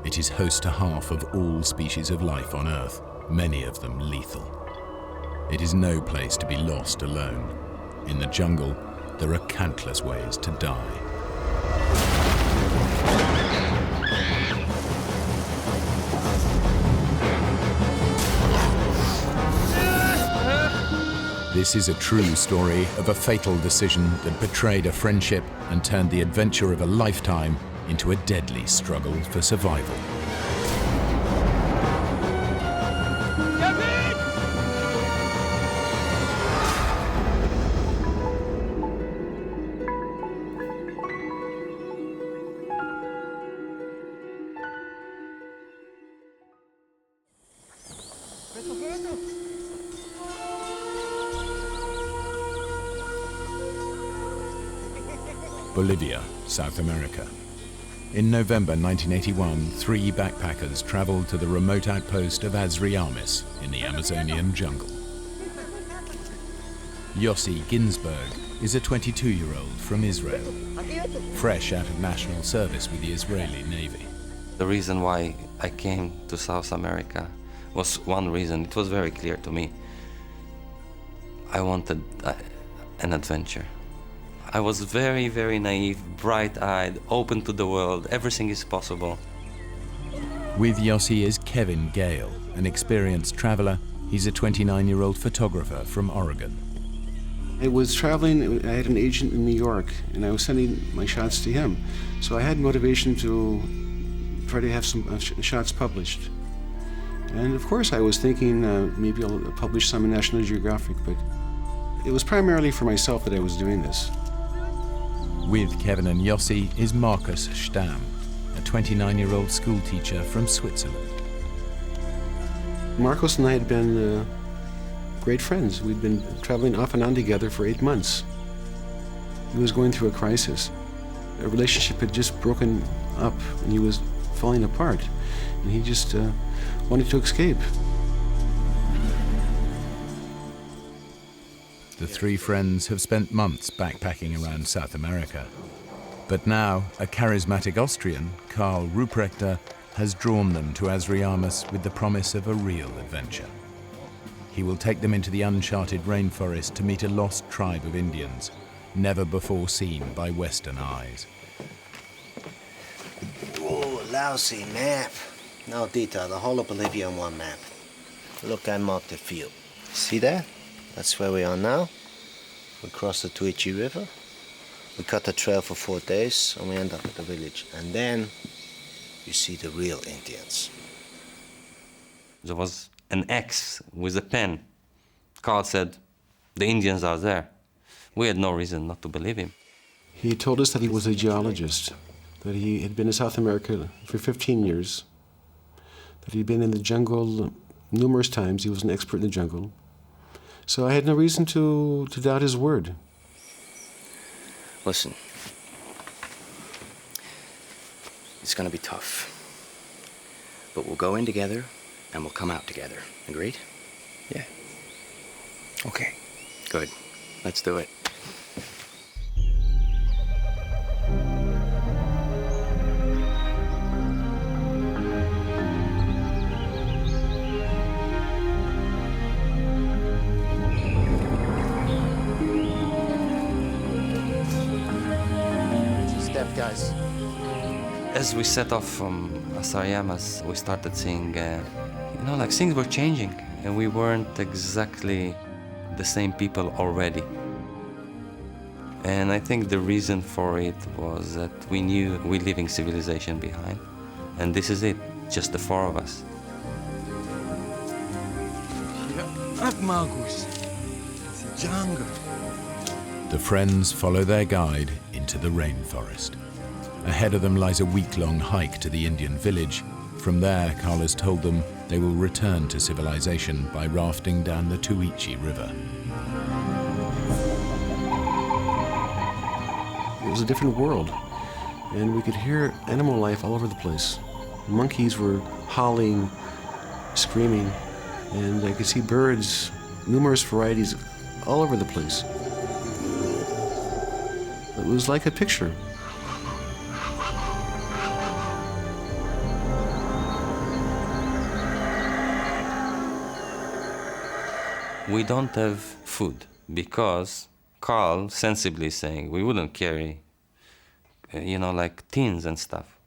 It is host to half of all species of life on Earth, many of them lethal. It is no place to be lost alone. In the jungle, there are countless ways to die. This is a true story of a fatal decision that betrayed a friendship and turned the adventure of a lifetime into a deadly struggle for survival. Bolivia, South America. In November 1981, 3 backpackers traveled to the remote outpost of Azriamis in the Amazonian jungle. Yossi Ginsberg is a 22-year-old from Israel, fresh out of national service with the Israeli Navy. The reason why I came to South America was one reason. It was very clear to me. I wanted an adventure. I was very, very naive, bright-eyed, open to the world. Everything is possible. With Yossi is Kevin Gale, an experienced traveler. He's a 29-year-old photographer from Oregon. I was traveling, I had an agent in New York, and I was sending my shots to him. So I had motivation to try to have some shots published. And of course I was thinking maybe I'll publish some in National Geographic, but it was primarily for myself that I was doing this. With Kevin and Yossi is Markus Stamm, a 29-year-old school teacher from Switzerland. Marcos and I had been great friends. We'd been traveling off and on together for 8 months. He was going through a crisis. A relationship had just broken up and he was falling apart. And he just wanted to escape. The 3 friends have spent months backpacking around South America. But now, a charismatic Austrian, Karl Ruprechter, has drawn them to Azriamis with the promise of a real adventure. He will take them into the uncharted rainforest to meet a lost tribe of Indians, never before seen by Western eyes. Oh, lousy map. No detail, the whole of Bolivia on one map. Look, I marked the field. See there? That's where we are now. We cross the Tuichi River. We cut the trail for 4 days and we end up at the village. And then you see the real Indians. There was an X with a pen. Carl said, the Indians are there. We had no reason not to believe him. He told us that he was a geologist, that he had been in South America for 15 years, that he'd been in the jungle numerous times. He was an expert in the jungle. So I had no reason to doubt his word. Listen, it's gonna be tough, but we'll go in together and we'll come out together. Agreed? Yeah. Okay. Good. Let's do it. Guys. As we set off from Azriamis, we started seeing, like things were changing, and we weren't exactly the same people already. And I think the reason for it was that we knew we're leaving civilization behind, and this is it, just the 4 of us. The friends follow their guide into the rainforest. Ahead of them lies a week-long hike to the Indian village. From there, Carl has told them they will return to civilization by rafting down the Tuichi River. It was a different world, and we could hear animal life all over the place. Monkeys were howling, screaming, and I could see birds, numerous varieties, all over the place. It was like a picture. We don't have food because Carl sensibly is saying we wouldn't carry, like tins and stuff.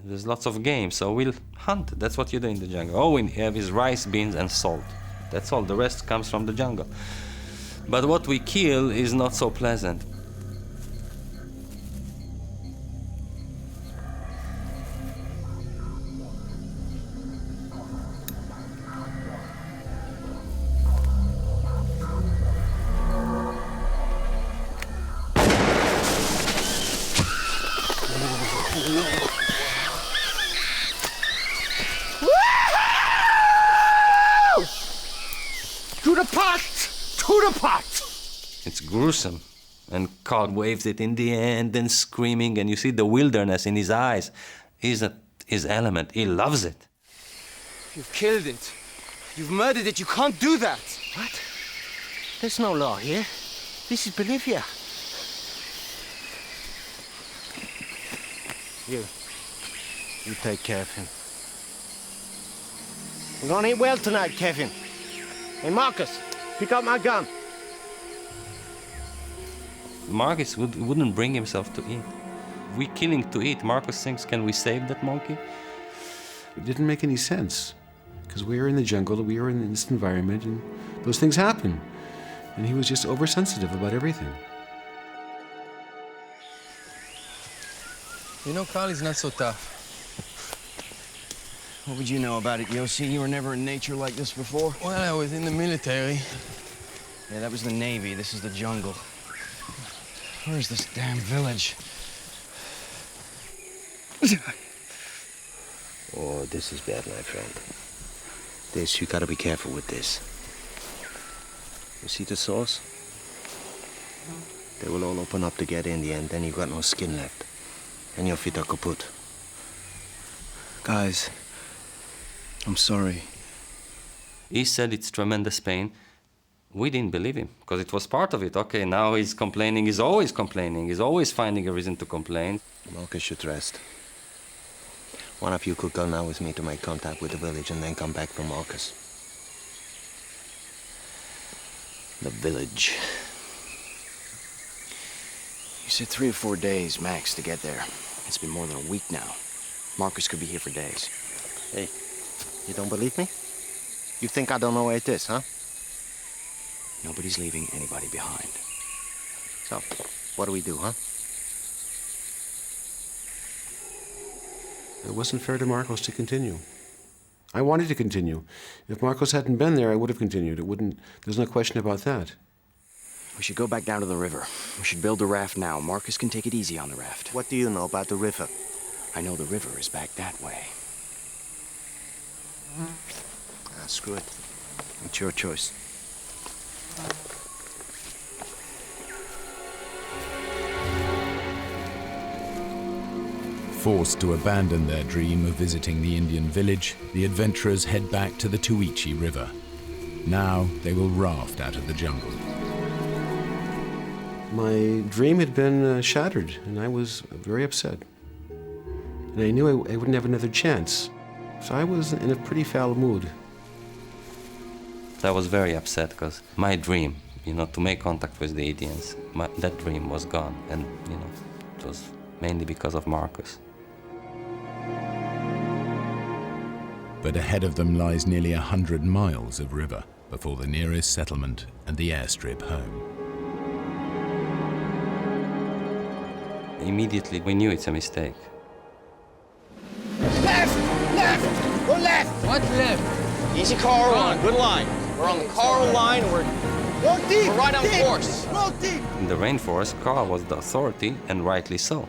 There's lots of game, so we'll hunt. That's what you do in the jungle. All we have is rice, beans, and salt. That's all. The rest comes from the jungle. But what we kill is not so pleasant. To the pot! To the pot! It's gruesome. And Carl waves it in the end and screaming, and you see the wilderness in his eyes. He's at his element. He loves it. You've killed it. You've murdered it. You can't do that. What? There's no law here. This is Bolivia. You take care of him. We're gonna eat well tonight, Kevin. Hey, Marcus, pick up my gun. Marcus wouldn't bring himself to eat. We're killing to eat. Marcus thinks, can we save that monkey? It didn't make any sense, because we were in the jungle, we were in this environment, and those things happen. And he was just oversensitive about everything. You know, Carly's not so tough. What would you know about it, Yossi? You were never in nature like this before? Well, I was in the military. Yeah, that was the Navy. This is the jungle. Where's this damn village? Oh, this is bad, my friend. You gotta be careful with this. You see the saws? They will all open up to get in the end, then you've got no skin left. And your feet are kaput. Guys, I'm sorry. He said it's tremendous pain. We didn't believe him, because it was part of it. Okay, now he's complaining. He's always complaining. He's always finding a reason to complain. Marcus should rest. One of you could go now with me to make contact with the village and then come back for Marcus. The village. You said 3 or 4 days max to get there. It's been more than a week now. Marcus could be here for days. Hey, you don't believe me? You think I don't know where it is, huh? Nobody's leaving anybody behind. So, what do we do, huh? It wasn't fair to Marcos to continue. I wanted to continue. If Marcos hadn't been there, I would have continued. There's no question about that. We should go back down to the river. We should build the raft now. Marcus can take it easy on the raft. What do you know about the river? I know the river is back that way. Screw it. It's your choice. Forced to abandon their dream of visiting the Indian village, the adventurers head back to the Tuichi River. Now they will raft out of the jungle. My dream had been shattered, and I was very upset. And I knew I wouldn't have another chance. So I was in a pretty foul mood. I was very upset because my dream, to make contact with the Indians, that dream was gone. And, it was mainly because of Marcus. But ahead of them lies nearly 100 miles of river before the nearest settlement and the airstrip home. Immediately, we knew it's a mistake. Left! Left! Go left! What left? Easy Coral line, good line. We're on the Coral line, we're right on course. Roll deep! In the rainforest, Carl was the authority, and rightly so.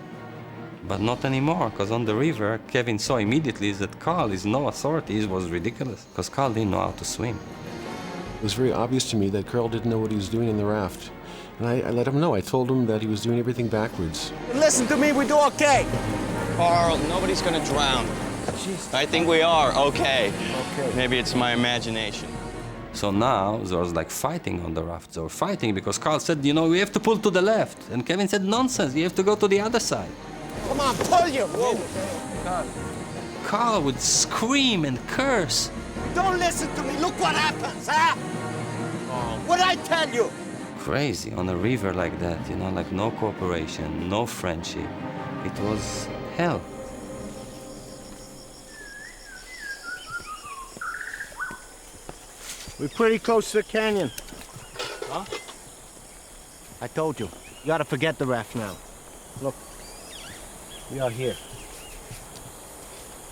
But not anymore, because on the river, Kevin saw immediately that Carl is no authority. It was ridiculous, because Carl didn't know how to swim. It was very obvious to me that Carl didn't know what he was doing in the raft. And I let him know. I told him that he was doing everything backwards. Listen to me, we do okay. Carl, nobody's gonna drown. I think we are okay. Maybe it's my imagination. So now there was like fighting on the raft. They were fighting because Carl said, we have to pull to the left. And Kevin said, nonsense, you have to go to the other side. Come on, pull you! Whoa. Carl would scream and curse. Don't listen to me, look what happens, huh? What'd I tell you? Crazy on a river like that, you know, like no cooperation, no friendship. It was hell. We're pretty close to the canyon. Huh? I told you. You gotta forget the raft now. Look, we are here.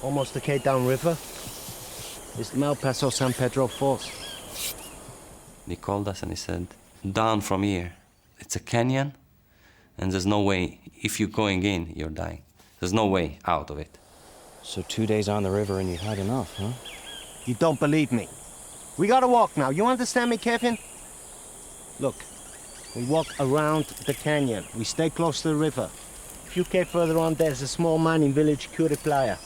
Almost the Cape Down River. It's the Mal Paso San Pedro Falls. He called us and he said, down from here. It's a canyon, and there's no way, if you're going in, you're dying. There's no way out of it. So 2 days on the river and you had enough, huh? You don't believe me. We gotta walk now. You understand me, Kevin? Look, we walk around the canyon. We stay close to the river. A few K further on, there's a small mining village, Playa.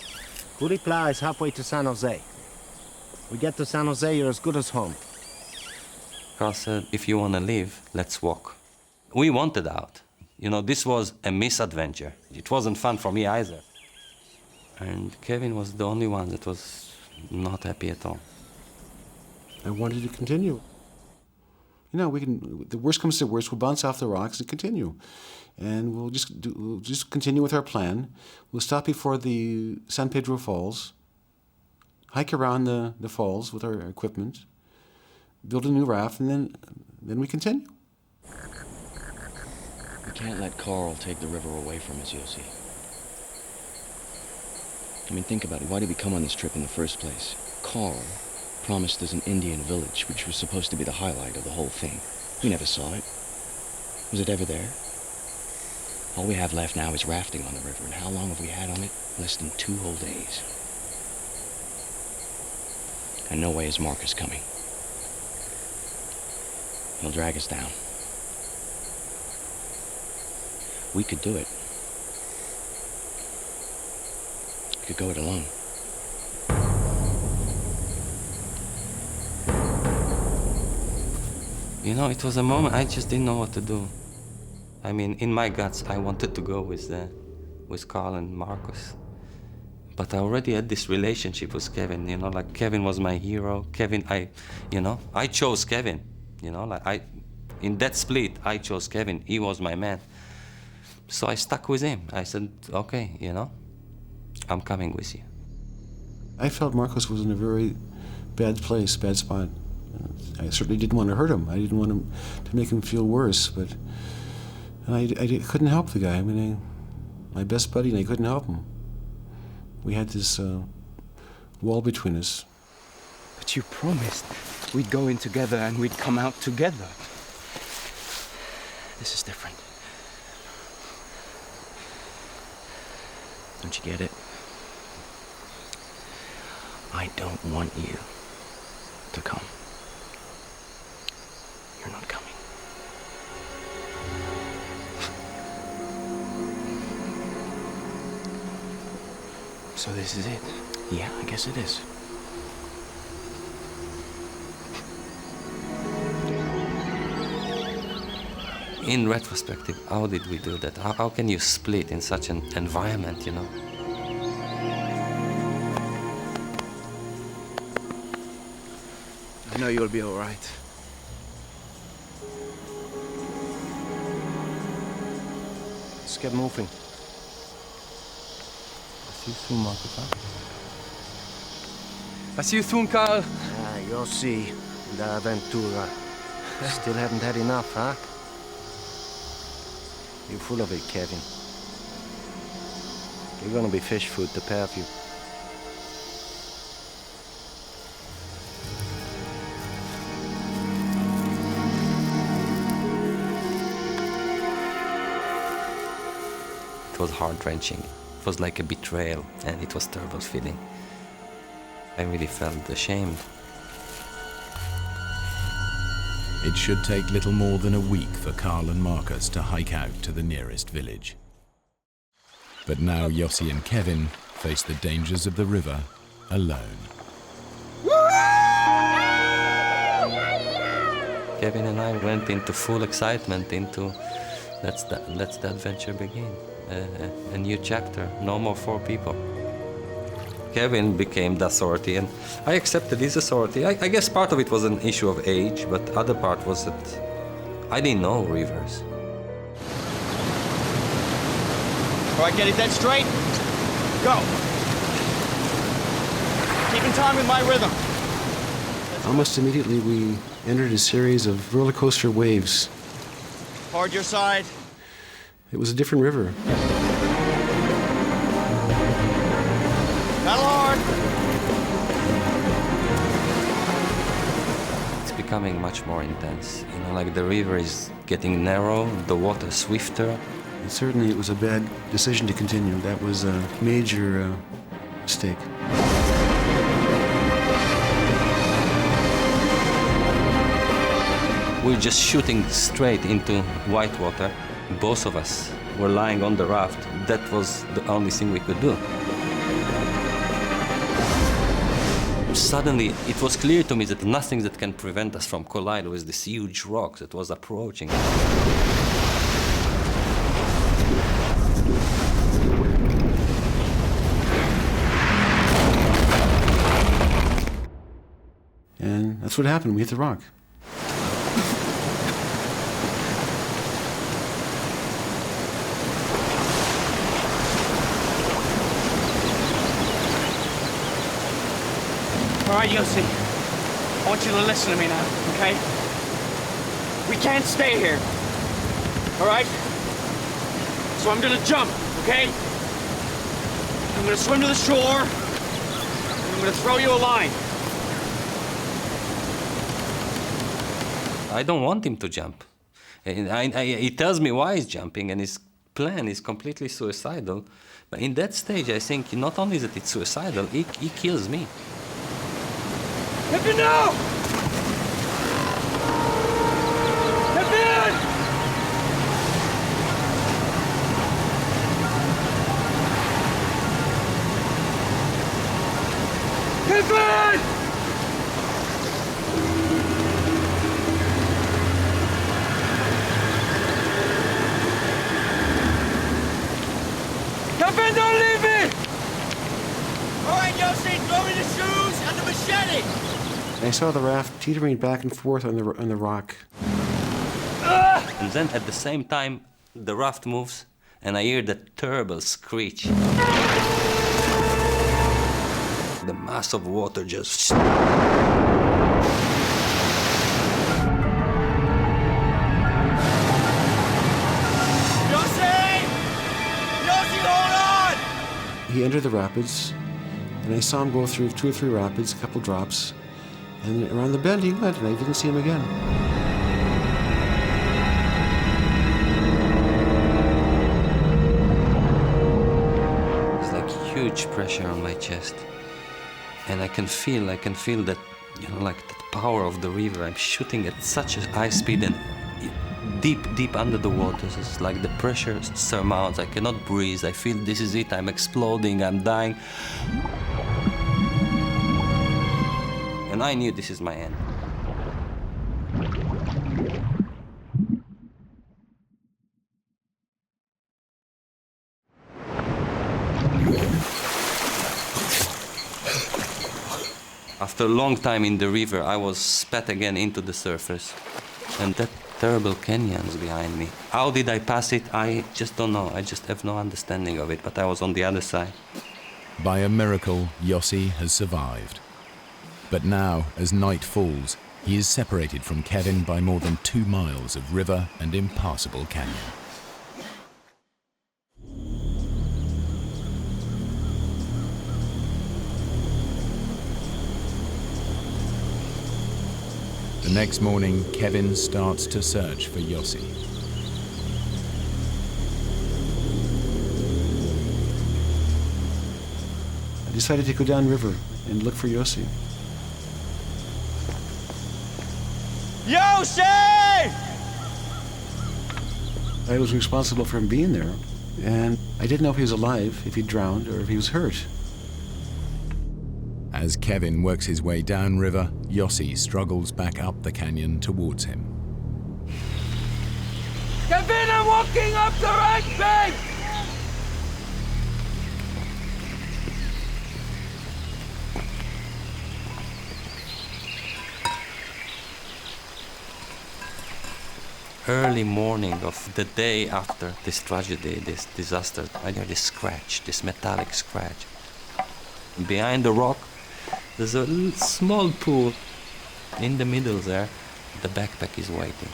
Playa is halfway to San Jose. We get to San Jose, you're as good as home. Carl said, if you want to live, let's walk. We wanted out. You know, this was a misadventure. It wasn't fun for me either. And Kevin was the only one that was not happy at all. I wanted to continue. You know, the worst comes to worst, we'll bounce off the rocks and continue. And we'll just continue with our plan. We'll stop before the San Pedro Falls, hike around the falls with our equipment, build a new raft, and then we continue. We can't let Carl take the river away from us, Yossi. I mean, think about it. Why did we come on this trip in the first place? Carl promised us an Indian village, which was supposed to be the highlight of the whole thing. We never saw it. Was it ever there? All we have left now is rafting on the river, and how long have we had on it? Less than 2 whole days. And no way is Marcus coming. He'll drag us down. We could do it. We could go it alone. You know, it was a moment I just didn't know what to do. I mean, in my guts, I wanted to go with Carl and Marcus. But I already had this relationship with Kevin, you know, like Kevin was my hero. Kevin, I chose Kevin, you know, like in that split, I chose Kevin. He was my man. So I stuck with him. I said, okay, you know, I'm coming with you. I felt Marcus was in a very bad place, bad spot. I certainly didn't want to hurt him. I didn't want him to make him feel worse, but I couldn't help the guy. I mean, my best buddy, and I couldn't help him. We had this wall between us. But you promised we'd go in together and we'd come out together. This is different. Don't you get it? I don't want you to come. You're not coming. So this is it? Yeah, I guess it is. In retrospective, how did we do that? How can you split in such an environment, you know? I know you'll be all right. Let's get moving. See you soon, Marcus, huh? I see you soon, Carl. Ah, you'll see. The Aventura. Still haven't had enough, huh? You're full of it, Kevin. You're gonna be fish food, the pair of you. It was heart-wrenching. It was like a betrayal, and it was a terrible feeling. I really felt ashamed. It should take little more than a week for Carl and Marcus to hike out to the nearest village. But now Yossi and Kevin face the dangers of the river alone. Kevin and I went into full excitement into let's the adventure begin. A new chapter, no more 4 people. Kevin became the authority, and I accepted his authority. I guess part of it was an issue of age, but the other part was that I didn't know rivers. All right, get it dead straight. Go. Keep in time with my rhythm. Almost immediately, we entered a series of roller coaster waves. Hard your side. It was a different river. Paddle hard. It's becoming much more intense. You know, like the river is getting narrow, the water swifter. And certainly it was a bad decision to continue. That was a major mistake. We're just shooting straight into white water. Both of us were lying on the raft. That was the only thing we could do. Suddenly, it was clear to me that nothing that can prevent us from colliding with this huge rock that was approaching. And that's what happened. We hit the rock. All right, Yossi. I want you to listen to me now, okay? We can't stay here. All right? So I'm gonna jump, okay? I'm gonna swim to the shore, and I'm gonna throw you a line. I don't want him to jump. He tells me why he's jumping, and his plan is completely suicidal. But in that stage, I think not only that it's suicidal, he kills me. Kevin, no! Kevin! Kevin! Kevin, don't leave me! All right, Yossi, throw me the shoes and the machete! I saw the raft teetering back and forth on the rock. And then at the same time, the raft moves, and I hear that terrible screech. The mass of water just... Yossi! Yossi, hold on! He entered the rapids, and I saw him go through 2 or 3 rapids, a couple drops, and around the bend he went, and I didn't see him again. It's like huge pressure on my chest. And I can feel that, you know, like the power of the river. I'm shooting at such a high speed and deep under the waters. It's like the pressure surmounts. I cannot breathe. I feel this is it. I'm exploding. I'm dying. And I knew this is my end. After a long time in the river, I was spat again into the surface. And that terrible canyons behind me. How did I pass it? I just don't know. I just have no understanding of it, but I was on the other side. By a miracle, Yossi has survived. But now, as night falls, he is separated from Kevin by more than 2 miles of river and impassable canyon. The next morning, Kevin starts to search for Yossi. I decided to go downriver and look for Yossi. Yossi! I was responsible for him being there, and I didn't know if he was alive, if he drowned, or if he was hurt. As Kevin works his way downriver, Yossi struggles back up the canyon towards him. Kevin, I'm walking up the right bank! early morning of the day after this tragedy, this disaster, I hear this scratch, this metallic scratch. Behind the rock, there's a small pool. In the middle there, the backpack is waiting.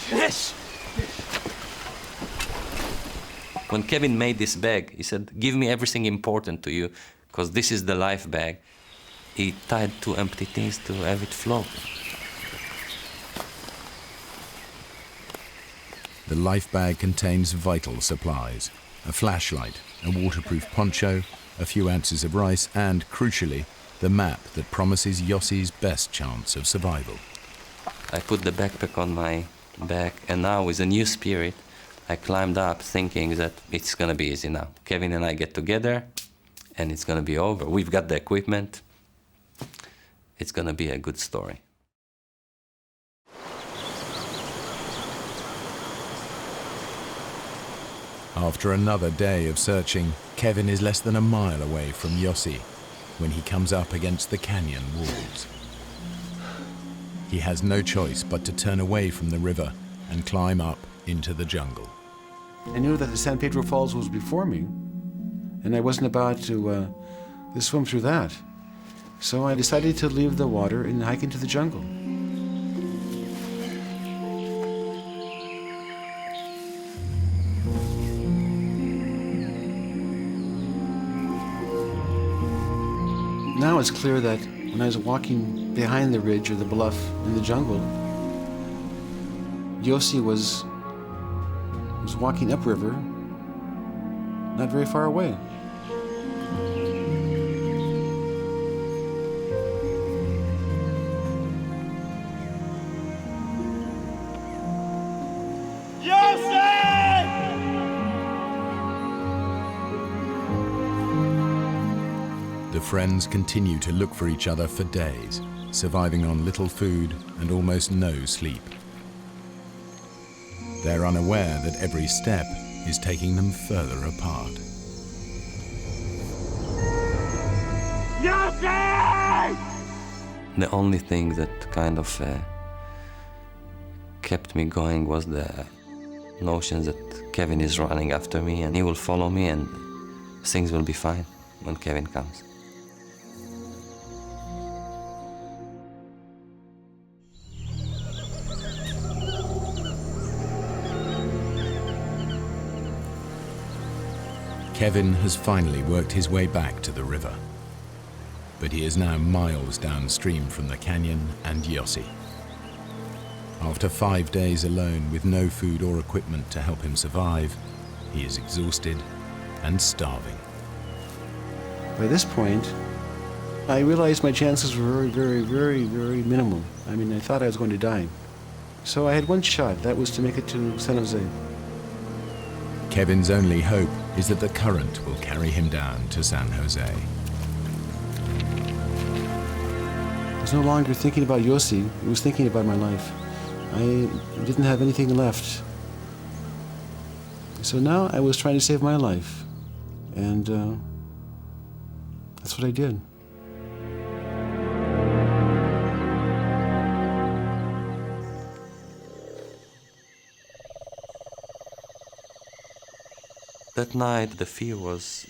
Yes! When Kevin made this bag, he said, give me everything important to you, because this is the life bag. He tied 2 empty things to have it float. The life bag contains vital supplies, a flashlight, a waterproof poncho, a few ounces of rice, and, crucially, the map that promises Yossi's best chance of survival. I put the backpack on my back, and now with a new spirit, I climbed up thinking that it's gonna be easy now. Kevin and I get together, and it's gonna be over. We've got the equipment. It's gonna be a good story. After another day of searching, Kevin is less than a mile away from Yossi when he comes up against the canyon walls. He has no choice but to turn away from the river and climb up into the jungle. I knew that the San Pedro Falls was before me, and I wasn't about to swim through that. So I decided to leave the water and hike into the jungle. Now it's clear that when I was walking behind the ridge or the bluff in the jungle, Yossi was walking upriver, not very far away. The friends continue to look for each other for days, surviving on little food and almost no sleep. They're unaware that every step is taking them further apart. Yossi! The only thing that kind of kept me going was the notion that Kevin is running after me and he will follow me and things will be fine when Kevin comes. Kevin has finally worked his way back to the river, but he is now miles downstream from the canyon and Yossi. After 5 days alone with no food or equipment to help him survive, he is exhausted and starving. By this point, I realized my chances were very minimal. I mean, I thought I was going to die. So I had one shot, that was to make it to San Jose. Kevin's only hope is that the current will carry him down to San Jose. I was no longer thinking about Yossi, I was thinking about my life. I didn't have anything left. So now I was trying to save my life. And that's what I did. That night, the fear was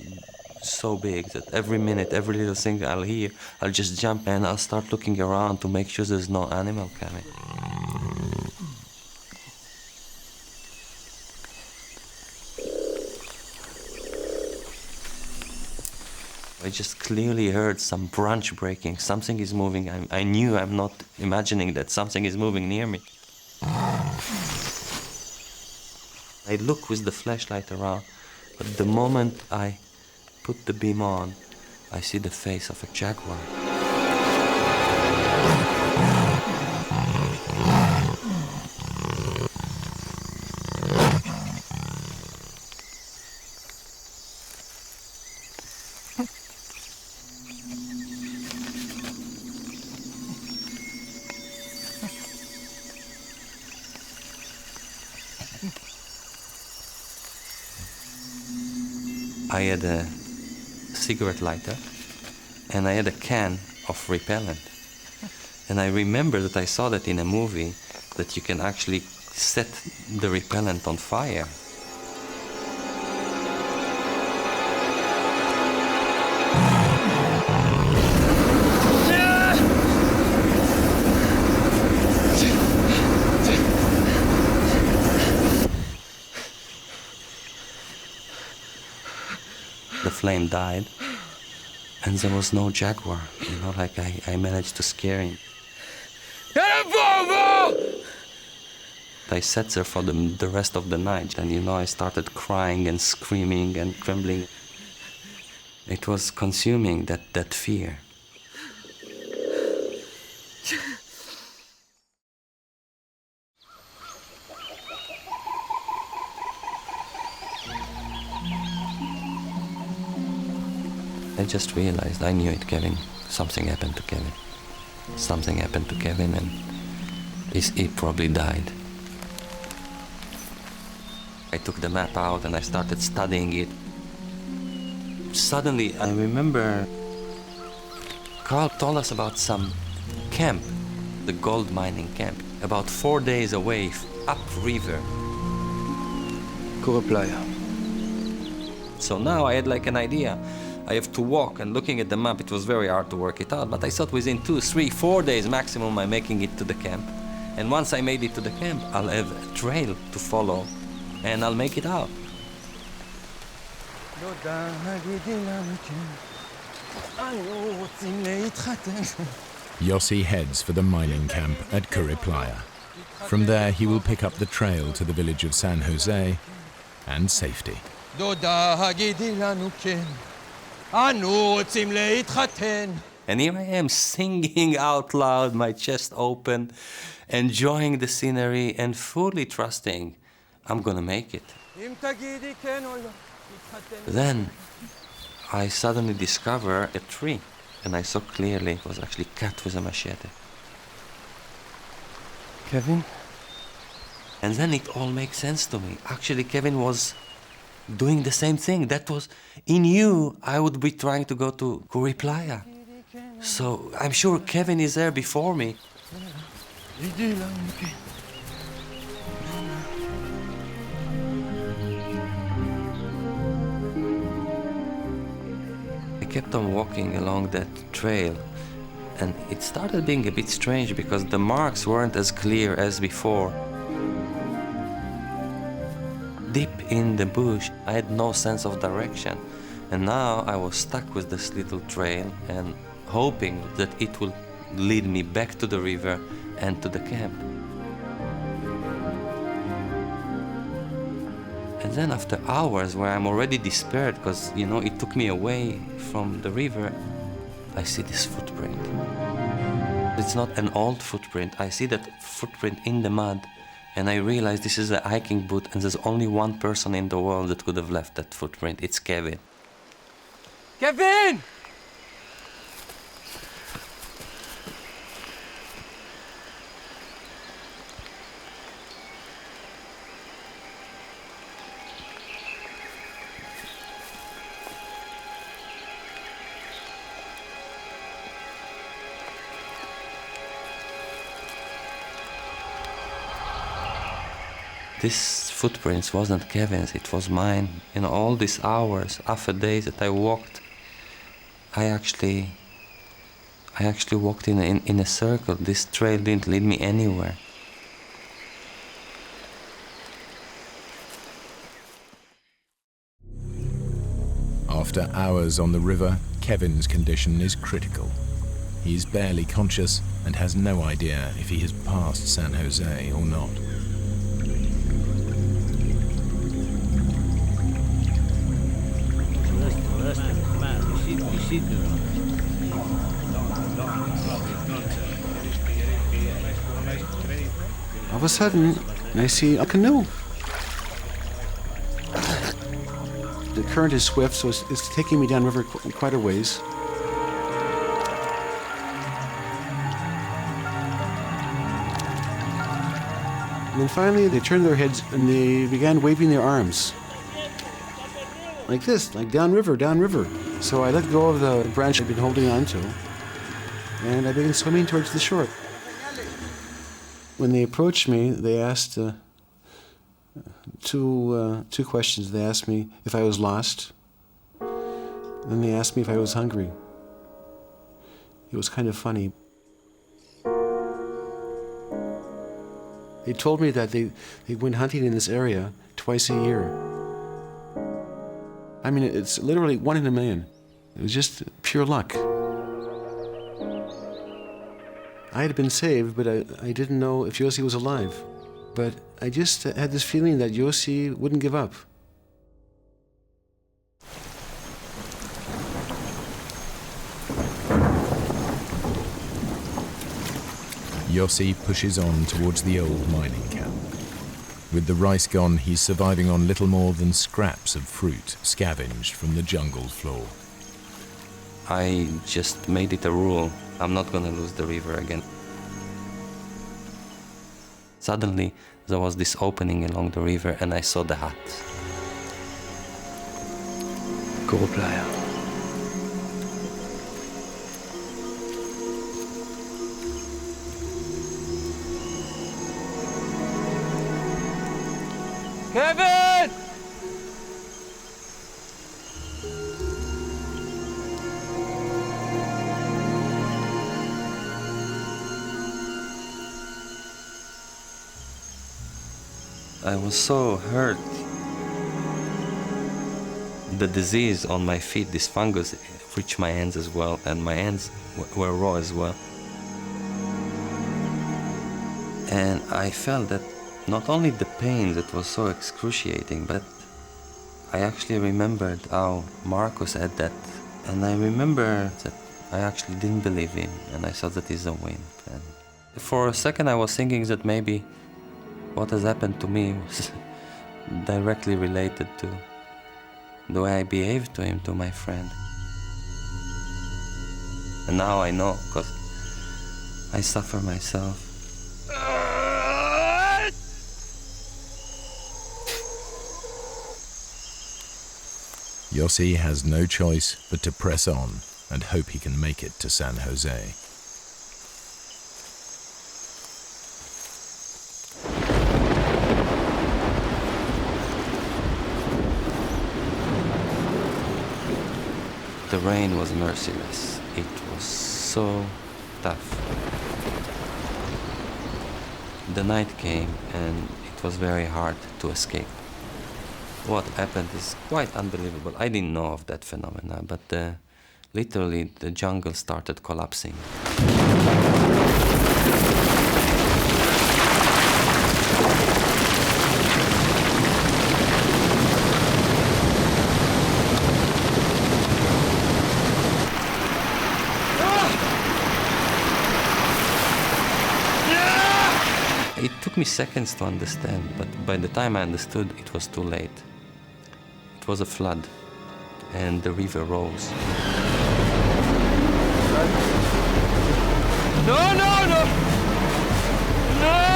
so big that every minute, every little thing I'll hear, I'll just jump and I'll start looking around to make sure there's no animal coming. I just clearly heard some branch breaking, something is moving. I knew I'm not imagining that something is moving near me. I look with the flashlight around. But the moment I put the beam on, I see the face of a jaguar. I had a cigarette lighter and I had a can of repellent. And I remember that I saw that in a movie that you can actually set the repellent on fire. The flame died, and there was no jaguar. You know, like I managed to scare him. I sat there for the rest of the night, and you know, I started crying and screaming and trembling. It was consuming, that fear. I just realized, I knew it, Kevin. Something happened to Kevin. Something happened to Kevin, and he probably died. I took the map out and I started studying it. Suddenly, I remember Carl told us about some camp, the gold mining camp, about 4 days away, upriver. Playa. So now I had like an idea. I have to walk, and looking at the map, it was very hard to work it out, but I thought within 2, 3, 4 days maximum I'm making it to the camp. And once I made it to the camp, I'll have a trail to follow, and I'll make it out. Yossi heads for the mining camp at Curry Playa. From there, he will pick up the trail to the village of San Jose and safety. And here I am singing out loud, my chest open, enjoying the scenery and fully trusting I'm gonna make it. Then I suddenly discover a tree, and I saw clearly it was actually cut with a machete. Kevin? And then it all makes sense to me. Actually, Kevin was doing the same thing. That was, he knew I would be trying to go to Curry Playa. So I'm sure Kevin is there before me. I kept on walking along that trail, and it started being a bit strange because the marks weren't as clear as before. Deep in the bush, I had no sense of direction, and now I was stuck with this little trail and hoping that it will lead me back to the river and to the camp. And then after hours where I'm already despaired because, you know, it took me away from the river, I see this footprint. It's not an old footprint. I see that footprint in the mud, and I realize this is a hiking boot, and there's only one person in the world that could have left that footprint. It's Kevin. Kevin! This footprints wasn't Kevin's, it was mine. In all these hours, half a day that I walked, I actually walked in a circle. This trail didn't lead me anywhere. After hours on the river, Kevin's condition is critical. He's barely conscious and has no idea if he has passed San Jose or not. All of a sudden, I see a canoe. The current is swift, so it's taking me downriver quite a ways. And then finally, they turned their heads and they began waving their arms. Like this, like downriver, downriver. So I let go of the branch I'd been holding on to, and I began swimming towards the shore. When they approached me, they asked, two questions. They asked me if I was lost, then they asked me if I was hungry. It was kind of funny. They told me that they went hunting in this area twice a year. I mean, it's literally 1 in a million. It was just pure luck. I had been saved, but I didn't know if Yossi was alive. But I just had this feeling that Yossi wouldn't give up. Yossi pushes on towards the old mining camp. With the rice gone, he's surviving on little more than scraps of fruit scavenged from the jungle floor. I just made it a rule. I'm not gonna lose the river again. Suddenly, there was this opening along the river and I saw the hut. Go playa. Kevin! I was so hurt. The disease on my feet, this fungus, reached my hands as well, and my hands were raw as well. And I felt that not only the pain that was so excruciating, but I actually remembered how Marcus had that. And I remember that I actually didn't believe him, and I thought that he's a wimp. And for a second I was thinking that maybe what has happened to me was directly related to the way I behaved to him, to my friend. And now I know, because I suffer myself. Yossi has no choice but to press on and hope he can make it to San Jose. The rain was merciless. It was so tough. The night came and it was very hard to escape. What happened is quite unbelievable. I didn't know of that phenomena, but literally the jungle started collapsing. It took me seconds to understand, but by the time I understood, it was too late. It was a flood, and the river rose. No, no, no! No!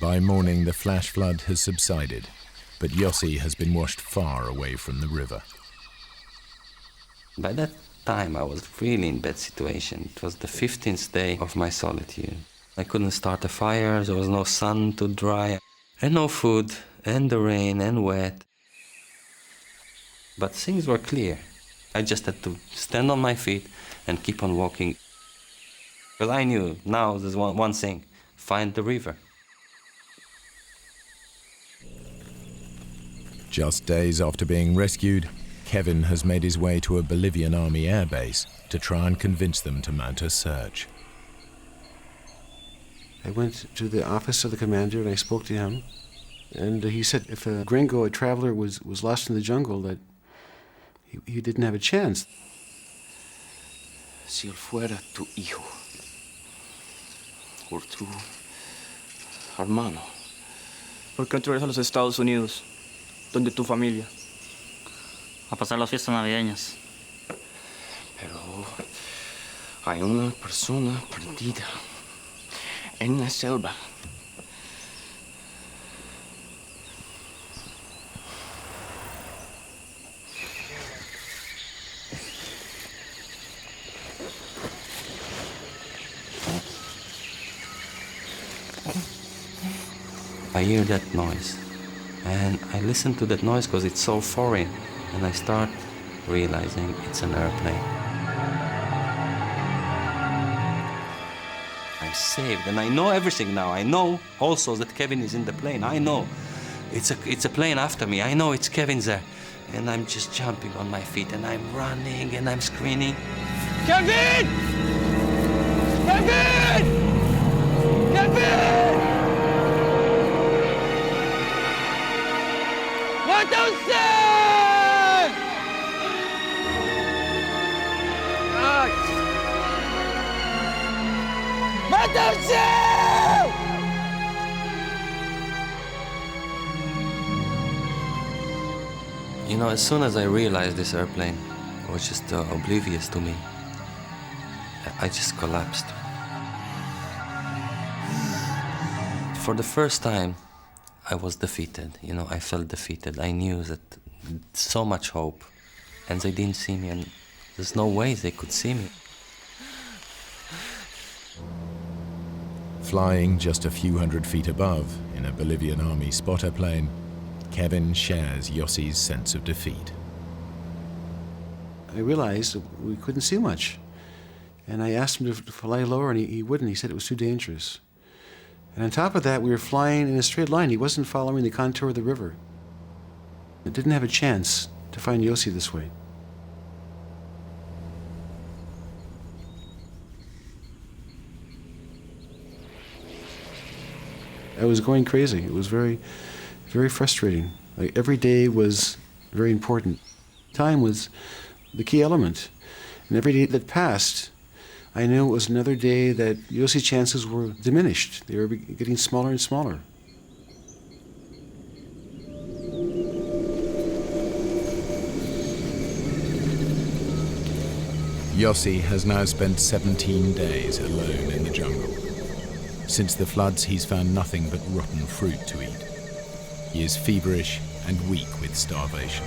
By morning, the flash flood has subsided, but Yossi has been washed far away from the river. By that time, I was really in bad situation. It was the 15th day of my solitude. I couldn't start a fire, there was no sun to dry, and no food, and the rain, and wet. But things were clear. I just had to stand on my feet and keep on walking. Because I knew, now there's one thing, find the river. Just days after being rescued, Kevin has made his way to a Bolivian army airbase to try and convince them to mount a search. I went to the office of the commander and I spoke to him. And he said if a gringo, a traveler, was lost in the jungle, that he didn't have a chance. Si él fuera tu hijo, o tu hermano. ¿Por qué no te regresas a los Estados Unidos, donde tu familia? A pasar las fiestas navideñas. Pero hay una persona perdida en la selva. I hear that noise, and I listen to that noise because it's so foreign, and I start realizing it's an airplane. I'm saved, and I know everything now. I know also that Kevin is in the plane. I know it's a plane after me. I know it's Kevin there, and I'm just jumping on my feet, and I'm running, and I'm screaming, Kevin! Kevin! Kevin! What do you say? What do you say? You know, as soon as I realized this airplane was just oblivious to me, I just collapsed. For the first time, I was defeated. You know, I felt defeated. I knew that so much hope, and they didn't see me, and there's no way they could see me. Flying just a few hundred feet above, in a Bolivian army spotter plane, Kevin shares Yossi's sense of defeat. I realized that we couldn't see much. And I asked him to fly lower, and he wouldn't. He said it was too dangerous. And on top of that, we were flying in a straight line. He wasn't following the contour of the river. It didn't have a chance to find Yossi this way. I was going crazy. It was very, very frustrating. Like, every day was very important. Time was the key element. And every day that passed, I knew it was another day that Yossi's chances were diminished. They were getting smaller and smaller. Yossi has now spent 17 days alone in the jungle. Since the floods, he's found nothing but rotten fruit to eat. He is feverish and weak with starvation.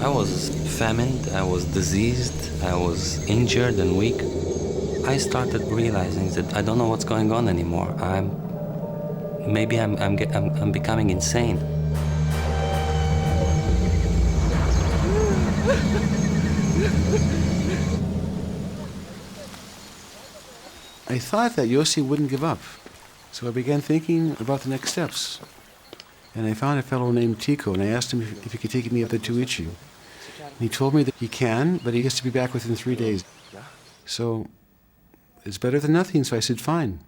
I was famined, I was diseased, I was injured and weak. I started realizing that I don't know what's going on anymore. Maybe I'm becoming insane. I thought that Yossi wouldn't give up, so I began thinking about the next steps. And I found a fellow named Tico, and I asked him if he could take me up to Tuichi. And he told me that he can, but he has to be back within 3 days. So it's better than nothing, so I said, fine.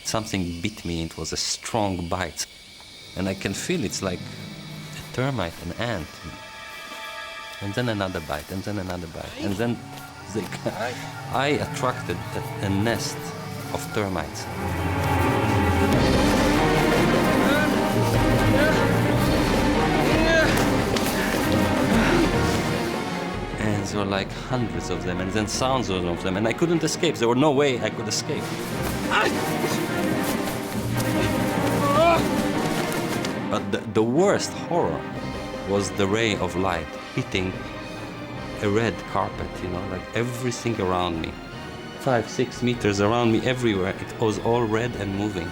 Something bit me. It was a strong bite, and I can feel it's like a termite, an ant, and then another bite, and then another bite, and then I attracted a nest of termites. And there were like hundreds of them, and then thousands of them, and I couldn't escape. There was no way I could escape. But the worst horror was the ray of light hitting a red carpet, you know, like everything around me 5-6 meters around me everywhere. It was all red and moving.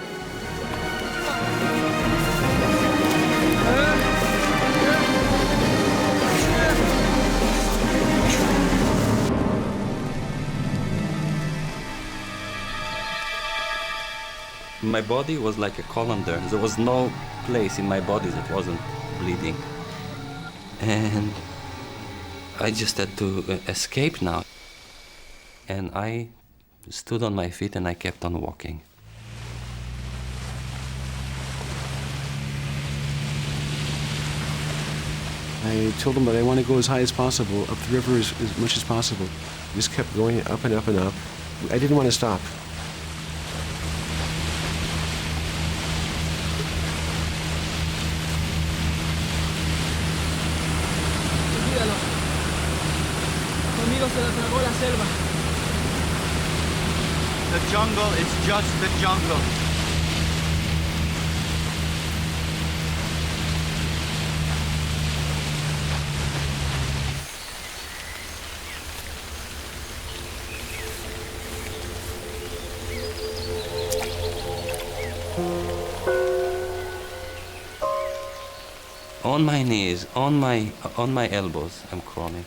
My body was like a colander. There was no place in my body that wasn't bleeding. And I just had to escape now. And I stood on my feet and I kept on walking. I told him that I want to go as high as possible, up the river as much as possible. Just kept going up and up and up. I didn't want to stop. The jungle is just the jungle. On my knees, on my elbows, I'm crawling.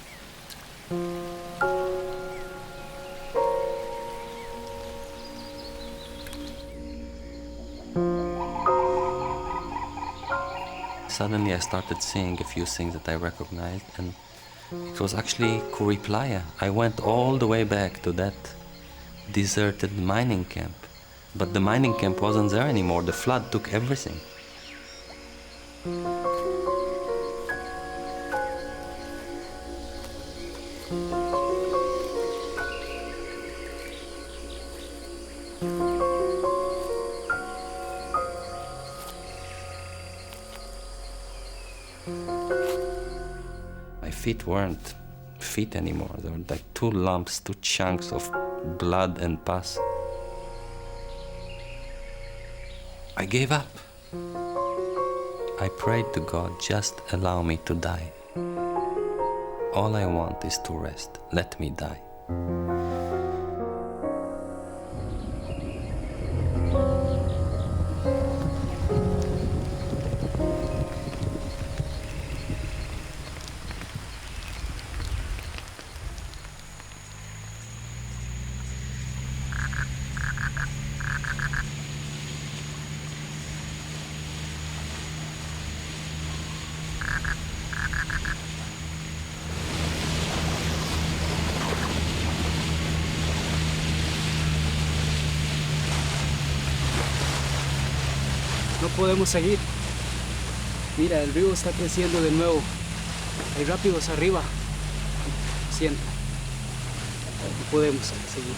Suddenly I started seeing a few things that I recognized, and it was actually Kuri Playa. I went all the way back to that deserted mining camp, but the mining camp wasn't there anymore. The flood took everything. My feet weren't feet anymore. They were like two lumps, two chunks of blood and pus. I gave up. I prayed to God, just allow me to die. All I want is to rest. Let me die. No podemos seguir. Mira, el río está creciendo de nuevo. Hay rápidos arriba. Siento. No podemos seguir.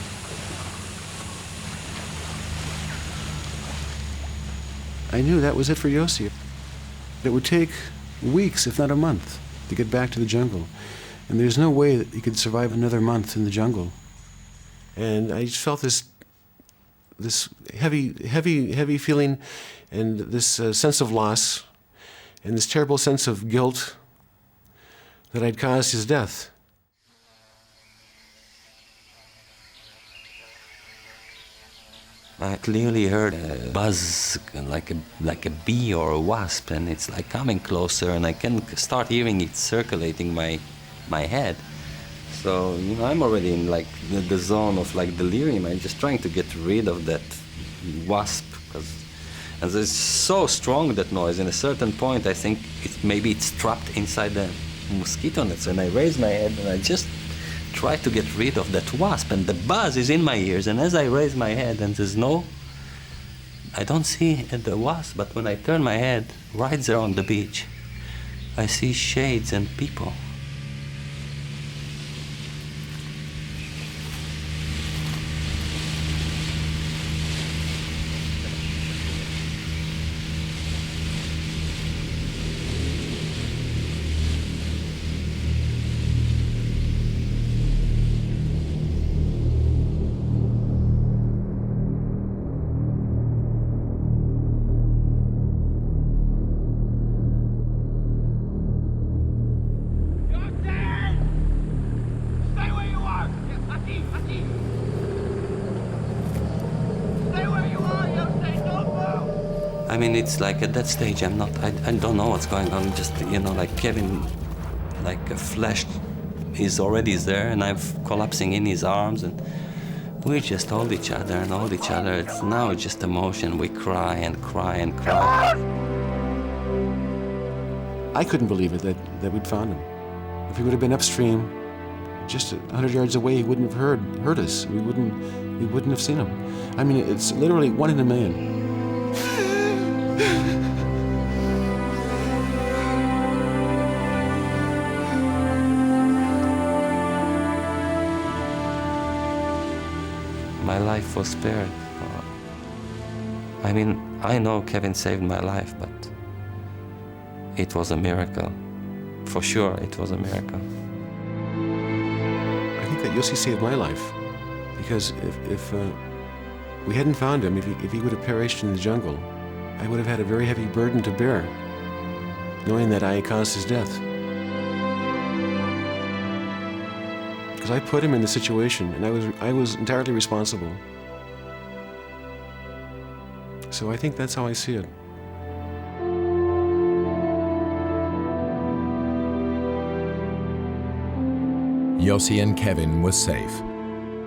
I knew that was it for Yossi. It would take weeks, if not a month, to get back to the jungle. And there's no way that he could survive another month in the jungle. And I just felt this heavy feeling, and this sense of loss, and this terrible sense of guilt that I'd caused his death. I clearly heard a buzz, like a bee or a wasp, and it's like coming closer, and I can start hearing it circulating my head. So, you know, I'm already in like the zone of like delirium. I'm just trying to get rid of that wasp, and it's so strong, that noise. In a certain point, I think maybe it's trapped inside the mosquito nets. And I raise my head and I just try to get rid of that wasp, and the buzz is in my ears. And as I raise my head, and I don't see the wasp, but when I turn my head, right there on the beach, I see shades and people. I mean, it's like at that stage, I don't know what's going on. Just, you know, like Kevin, like a flesh is already there, and I'm collapsing in his arms, and we just hold each other and hold each other. It's now just emotion. We cry and cry and cry. I couldn't believe it that we'd found him. If he would have been upstream, just 100 yards away, he wouldn't have heard us. We wouldn't have seen him. I mean, it's literally 1 in a million. My life was spared. I mean, I know Kevin saved my life, but it was a miracle. For sure, it was a miracle. I think that Yossi saved my life, because if we hadn't found him, if he would have perished in the jungle, I would have had a very heavy burden to bear, knowing that I caused his death. Because I put him in the situation, and I was entirely responsible. So I think that's how I see it. Yossi and Kevin were safe,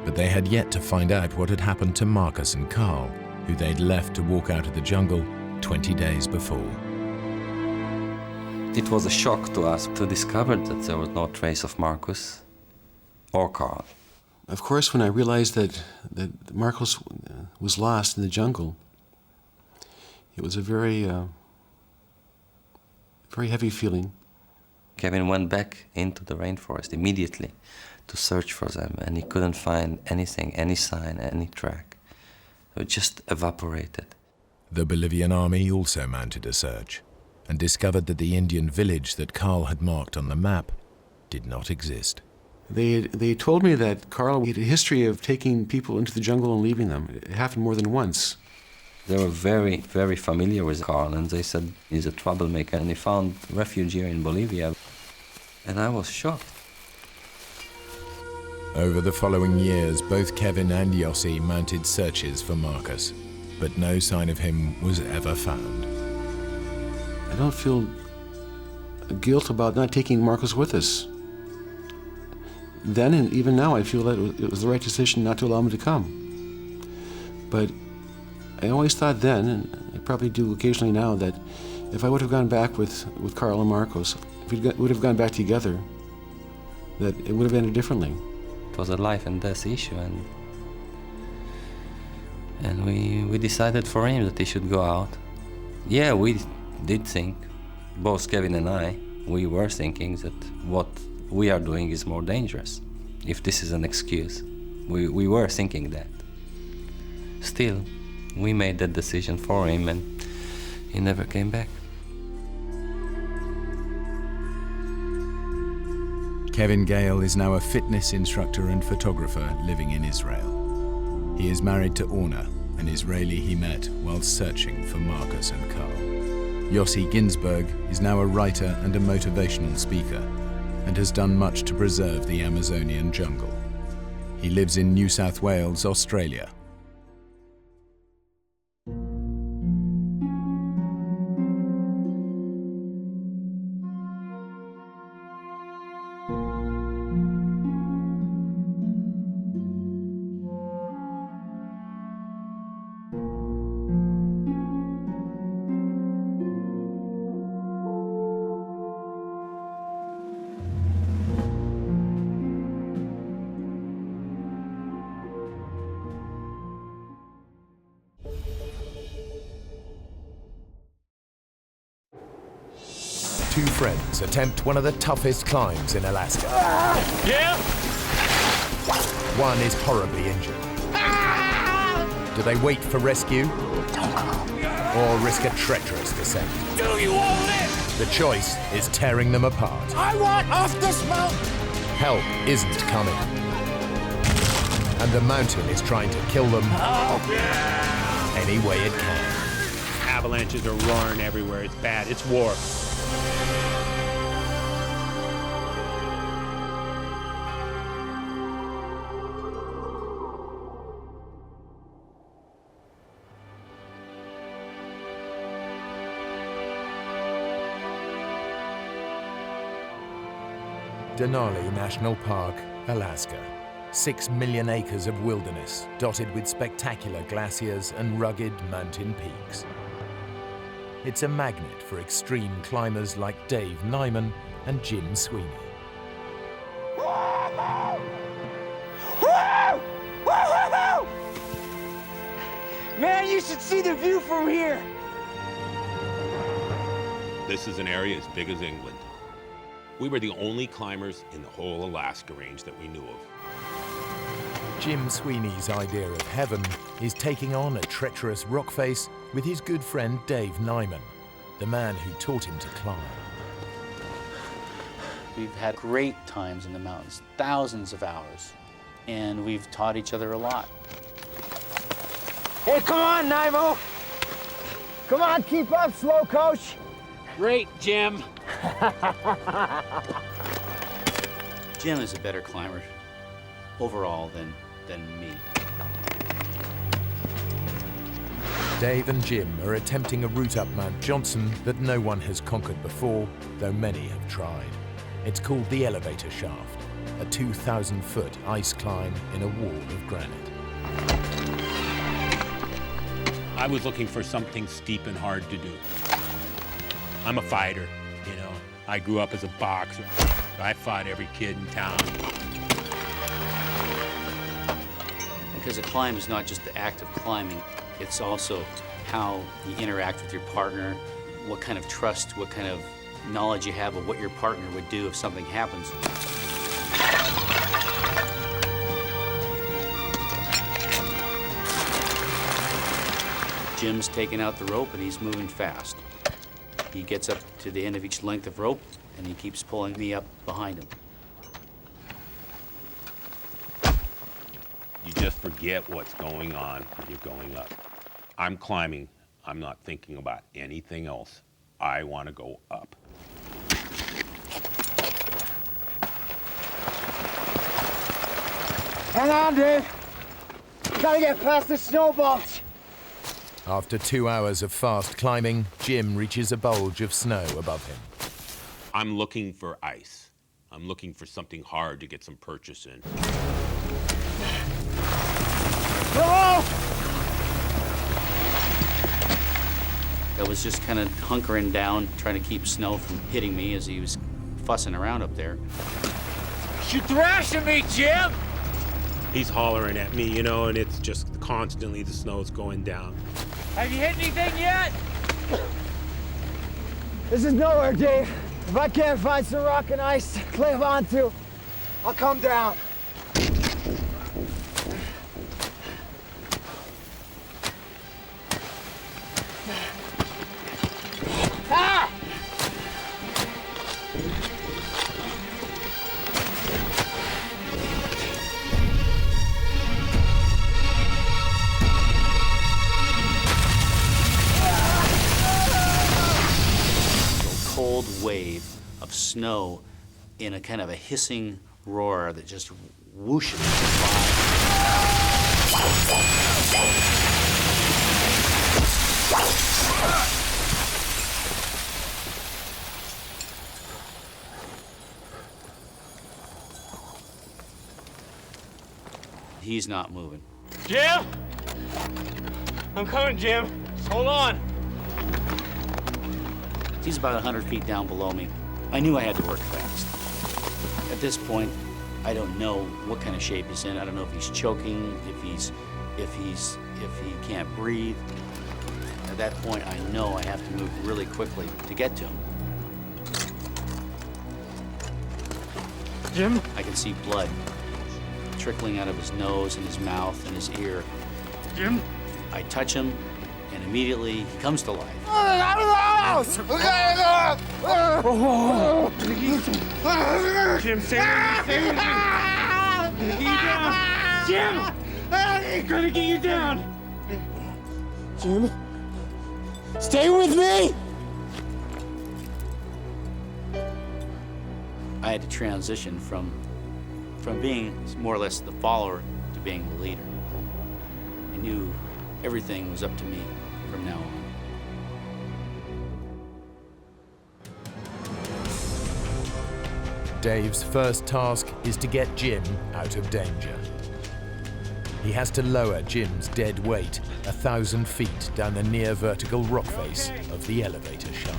but they had yet to find out what had happened to Marcus and Carl, who they'd left to walk out of the jungle 20 days before. It was a shock to us to discover that there was no trace of Marcus or Carl. Of course, when I realized that Marcus was lost in the jungle, it was a very heavy feeling. Kevin went back into the rainforest immediately to search for them, and he couldn't find anything, any sign, any track. It just evaporated. The Bolivian army also mounted a search and discovered that the Indian village that Carl had marked on the map did not exist. They told me that Carl had a history of taking people into the jungle and leaving them. It happened more than once. They were very, very familiar with Carl, and they said he's a troublemaker, and he found refuge here in Bolivia. And I was shocked. Over the following years, both Kevin and Yossi mounted searches for Marcus, but no sign of him was ever found. I don't feel guilt about not taking Marcus with us. Then and even now, I feel that it was the right decision not to allow him to come. But I always thought then, and I probably do occasionally now, that if I would have gone back with Carl and Marcos, if we would have gone back together, that it would have ended differently. It was a life and death issue, and we decided for him that he should go out. Yeah, we did think, both Kevin and I, we were thinking that what we are doing is more dangerous, if this is an excuse. We were thinking that. Still, we made that decision for him, and he never came back. Kevin Gale is now a fitness instructor and photographer living in Israel. He is married to Orna, an Israeli he met while searching for Marcus and Carl. Yossi Ginsberg is now a writer and a motivational speaker, and has done much to preserve the Amazonian jungle. He lives in New South Wales, Australia. Two friends attempt one of the toughest climbs in Alaska. Yeah? One is horribly injured. Do they wait for rescue or risk a treacherous descent? Do you want it? The choice is tearing them apart. I want off this mountain! Help isn't coming. And the mountain is trying to kill them any way it can. Avalanches are roaring everywhere. It's bad. It's war. Denali National Park, Alaska. 6 million acres of wilderness, dotted with spectacular glaciers and rugged mountain peaks. It's a magnet for extreme climbers like Dave Nyman and Jim Sweeney. Man, you should see the view from here. This is an area as big as England. We were the only climbers in the whole Alaska range that we knew of. Jim Sweeney's idea of heaven is taking on a treacherous rock face with his good friend Dave Nyman, the man who taught him to climb. We've had great times in the mountains, thousands of hours, and we've taught each other a lot. Hey, come on, Nimo. Come on, keep up, slow coach. Great, Jim. Jim is a better climber overall than me. Dave and Jim are attempting a route up Mount Johnson that no one has conquered before, though many have tried. It's called the Elevator Shaft, a 2,000-foot ice climb in a wall of granite. I was looking for something steep and hard to do. I'm a fighter, you know. I grew up as a boxer. I fought every kid in town. Because a climb is not just the act of climbing, it's also how you interact with your partner, what kind of trust, what kind of knowledge you have of what your partner would do if something happens. Jim's taking out the rope and he's moving fast. He gets up to the end of each length of rope and he keeps pulling me up behind him. You just forget what's going on when you're going up. I'm climbing. I'm not thinking about anything else. I want to go up. Hang on, Dave. Gotta get past the snowballs. After 2 hours of fast climbing, Jim reaches a bulge of snow above him. I'm looking for ice. I'm looking for something hard to get some purchase in. Hello? I was just kind of hunkering down, trying to keep snow from hitting me as he was fussing around up there. You thrashing me, Jim? He's hollering at me, you know, and it's just constantly the snow's going down. Have you hit anything yet? This is nowhere, Dave. If I can't find some rock and ice to climb onto, I'll come down. Ah! Cold wave of snow in a kind of a hissing roar that just whooshes by. He's not moving. Jim? I'm coming, Jim. Just hold on. He's about 100 feet down below me. I knew I had to work fast. At this point, I don't know what kind of shape he's in. I don't know if he's choking, if he can't breathe. At that point, I know I have to move really quickly to get to him. Jim? I can see blood trickling out of his nose and his mouth and his ear. Jim? I touch him, and immediately he comes to life. Out of the house! We gotta go! Jim, stay with me. I'm gonna get you down. Jim! I'm gonna get you down. Jim? Stay with me! I had to transition from being more or less the follower to being the leader. I knew everything was up to me from now on. Dave's first task is to get Jim out of danger. He has to lower Jim's dead weight 1,000 feet down the near vertical rock face of the elevator shaft.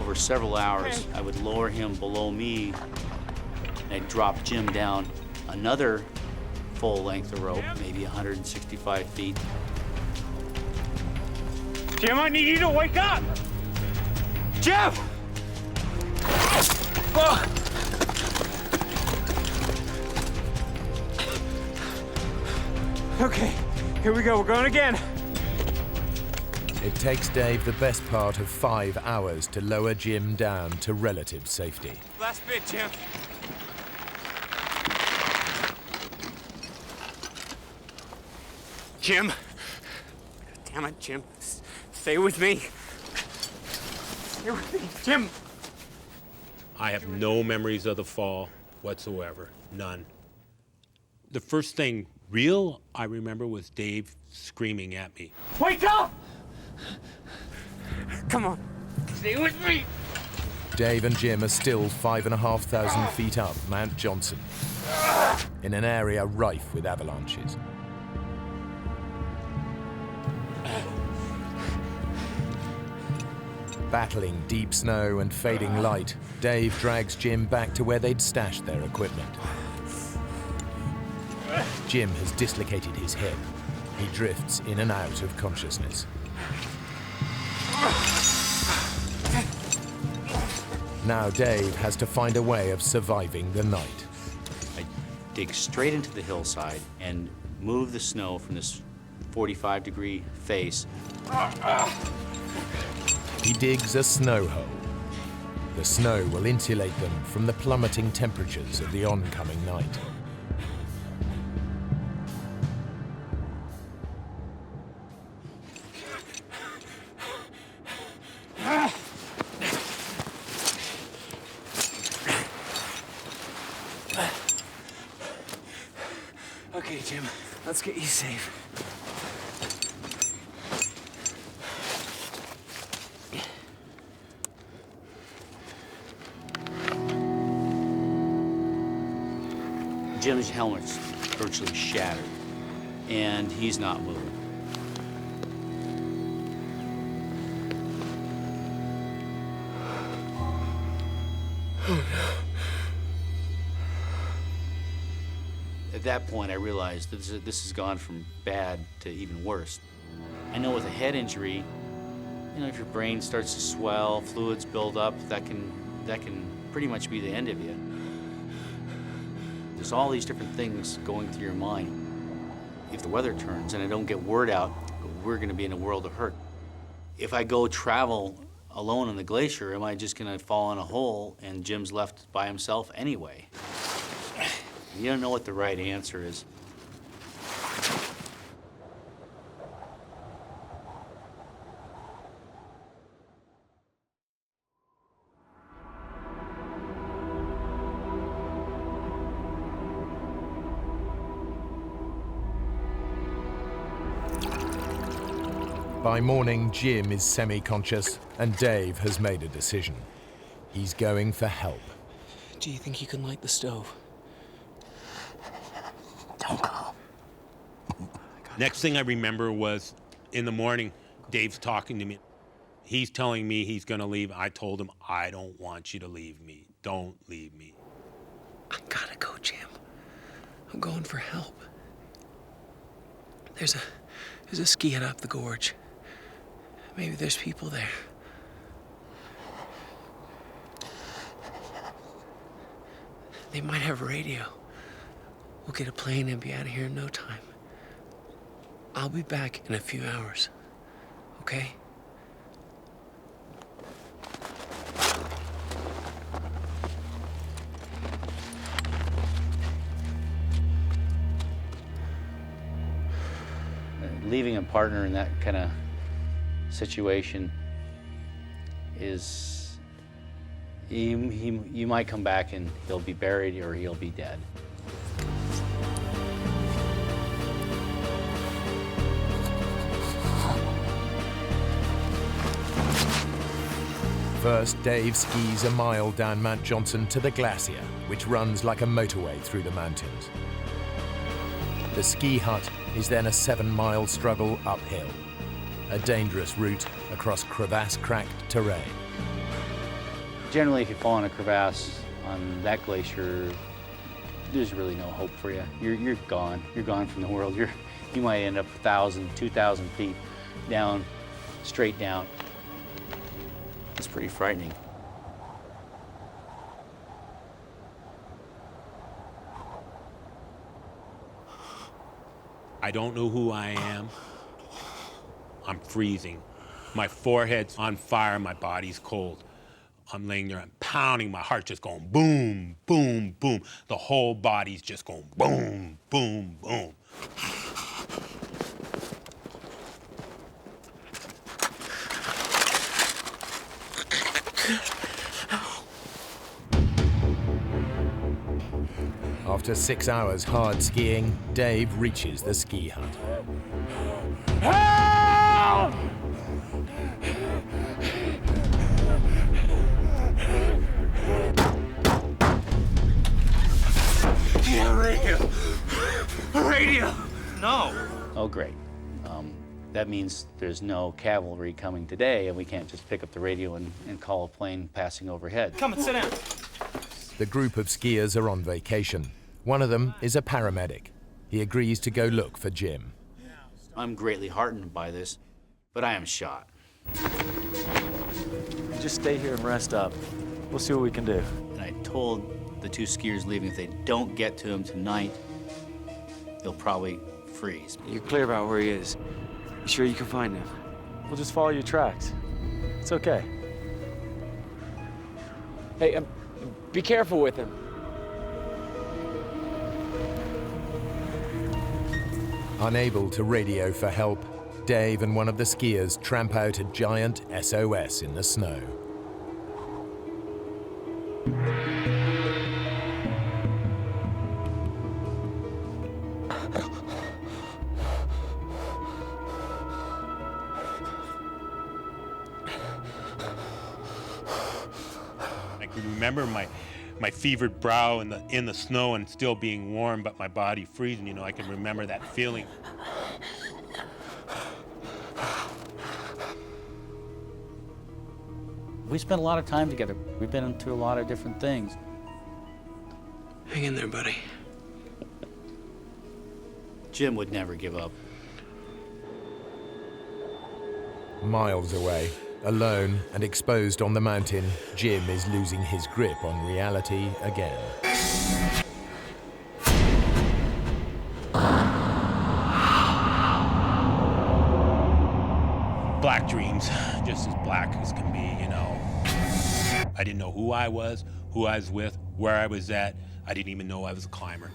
Over several hours, I would lower him below me, and I'd drop Jim down another full length of rope, maybe 165 feet. Jim, I need you to wake up! Jim! Oh. Okay, here we go. We're going again. It takes Dave the best part of 5 hours to lower Jim down to relative safety. Last bit, Jim. Jim. Damn it, Jim. Stay with me. Stay with me, Jim. I have no memories of the fall whatsoever. None. The first thing real I remember was Dave screaming at me. Wake up! Come on. Stay with me. Dave and Jim are still 5,500 feet up Mount Johnson, in an area rife with avalanches. Battling deep snow and fading light, Dave drags Jim back to where they'd stashed their equipment. Jim has dislocated his hip. He drifts in and out of consciousness. Now Dave has to find a way of surviving the night. I dig straight into the hillside and move the snow from this 45-degree face. He digs a snow hole. The snow will insulate them from the plummeting temperatures of the oncoming night. Okay, Jim, let's get you safe. Jim's helmet's virtually shattered, and he's not moving. Oh, no. At that point, I realized that this has gone from bad to even worse. I know with a head injury, you know, if your brain starts to swell, fluids build up, that can pretty much be the end of you. There's all these different things going through your mind. If the weather turns and I don't get word out, we're going to be in a world of hurt. If I go travel alone on the glacier, am I just going to fall in a hole and Jim's left by himself anyway? You don't know what the right answer is. By morning, Jim is semi-conscious, and Dave has made a decision. He's going for help. Do you think you can light the stove? Don't go. Next thing I remember was in the morning, Dave's talking to me. He's telling me he's gonna leave. I told him, I don't want you to leave me. Don't leave me. I gotta go, Jim. I'm going for help. There's a ski hut up the gorge. Maybe there's people there. They might have a radio. We'll get a plane and be out of here in no time. I'll be back in a few hours, okay? Leaving a partner in that kind of situation is, you might come back and he'll be buried or he'll be dead. For First, Dave skis a mile down Mount Johnson to the glacier, which runs like a motorway through the mountains. The ski hut is then a 7-mile struggle uphill, a dangerous route across crevasse-cracked terrain. Generally, if you fall in a crevasse on that glacier, there's really no hope for you. You're gone. You're gone from the world. You might end up 1,000, 2,000 feet down, straight down. It's pretty frightening. I don't know who I am. I'm freezing. My forehead's on fire, my body's cold. I'm laying there, I'm pounding, my heart's just going boom, boom, boom. The whole body's just going boom, boom, boom. After 6 hours hard skiing, Dave reaches the ski hut. Help! Yeah, radio! Radio! No! Oh, great. That means there's no cavalry coming today, and we can't just pick up the radio and call a plane passing overhead. Come and sit down. The group of skiers are on vacation. One of them is a paramedic. He agrees to go look for Jim. I'm greatly heartened by this, but I am shot. Just stay here and rest up. We'll see what we can do. And I told the 2 skiers leaving if they don't get to him tonight, they'll probably freeze. You're clear about where he is. You sure you can find him? We'll just follow your tracks. It's okay. Hey, be careful with him. Unable to radio for help, Dave and one of the skiers tramp out a giant SOS in the snow. I can remember my fevered brow in the snow and still being warm, but my body freezing. You know, I can remember that feeling. We spent a lot of time together. We've been through a lot of different things. Hang in there, buddy. Jim would never give up. Miles away, alone and exposed on the mountain, Jim is losing his grip on reality again. Black dreams, just as black as can be, you know. I didn't know who I was with, where I was at. I didn't even know I was a climber.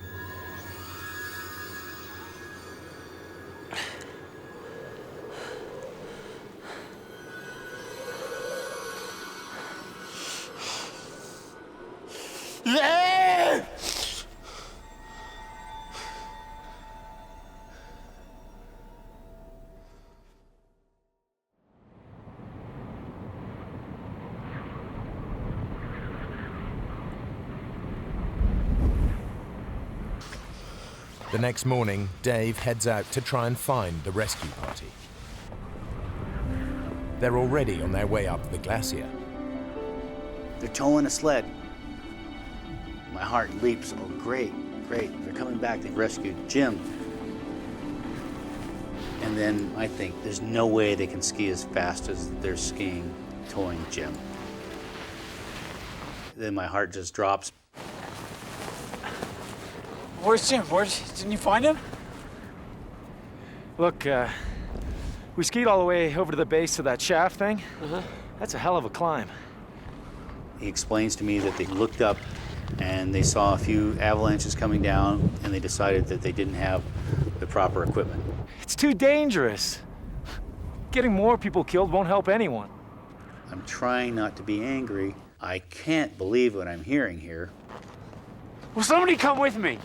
The next morning, Dave heads out to try and find the rescue party. They're already on their way up the glacier. They're towing a sled. My heart leaps. Oh, great, great. They're coming back. They've rescued Jim. And then I think there's no way they can ski as fast as they're skiing, towing Jim. Then my heart just drops. Where's Jim? Didn't you find him? Look, we skied all the way over to the base of that shaft thing. That's a hell of a climb. He explains to me that they looked up and they saw a few avalanches coming down and they decided that they didn't have the proper equipment. It's too dangerous. Getting more people killed won't help anyone. I'm trying not to be angry. I can't believe what I'm hearing here. Will somebody come with me?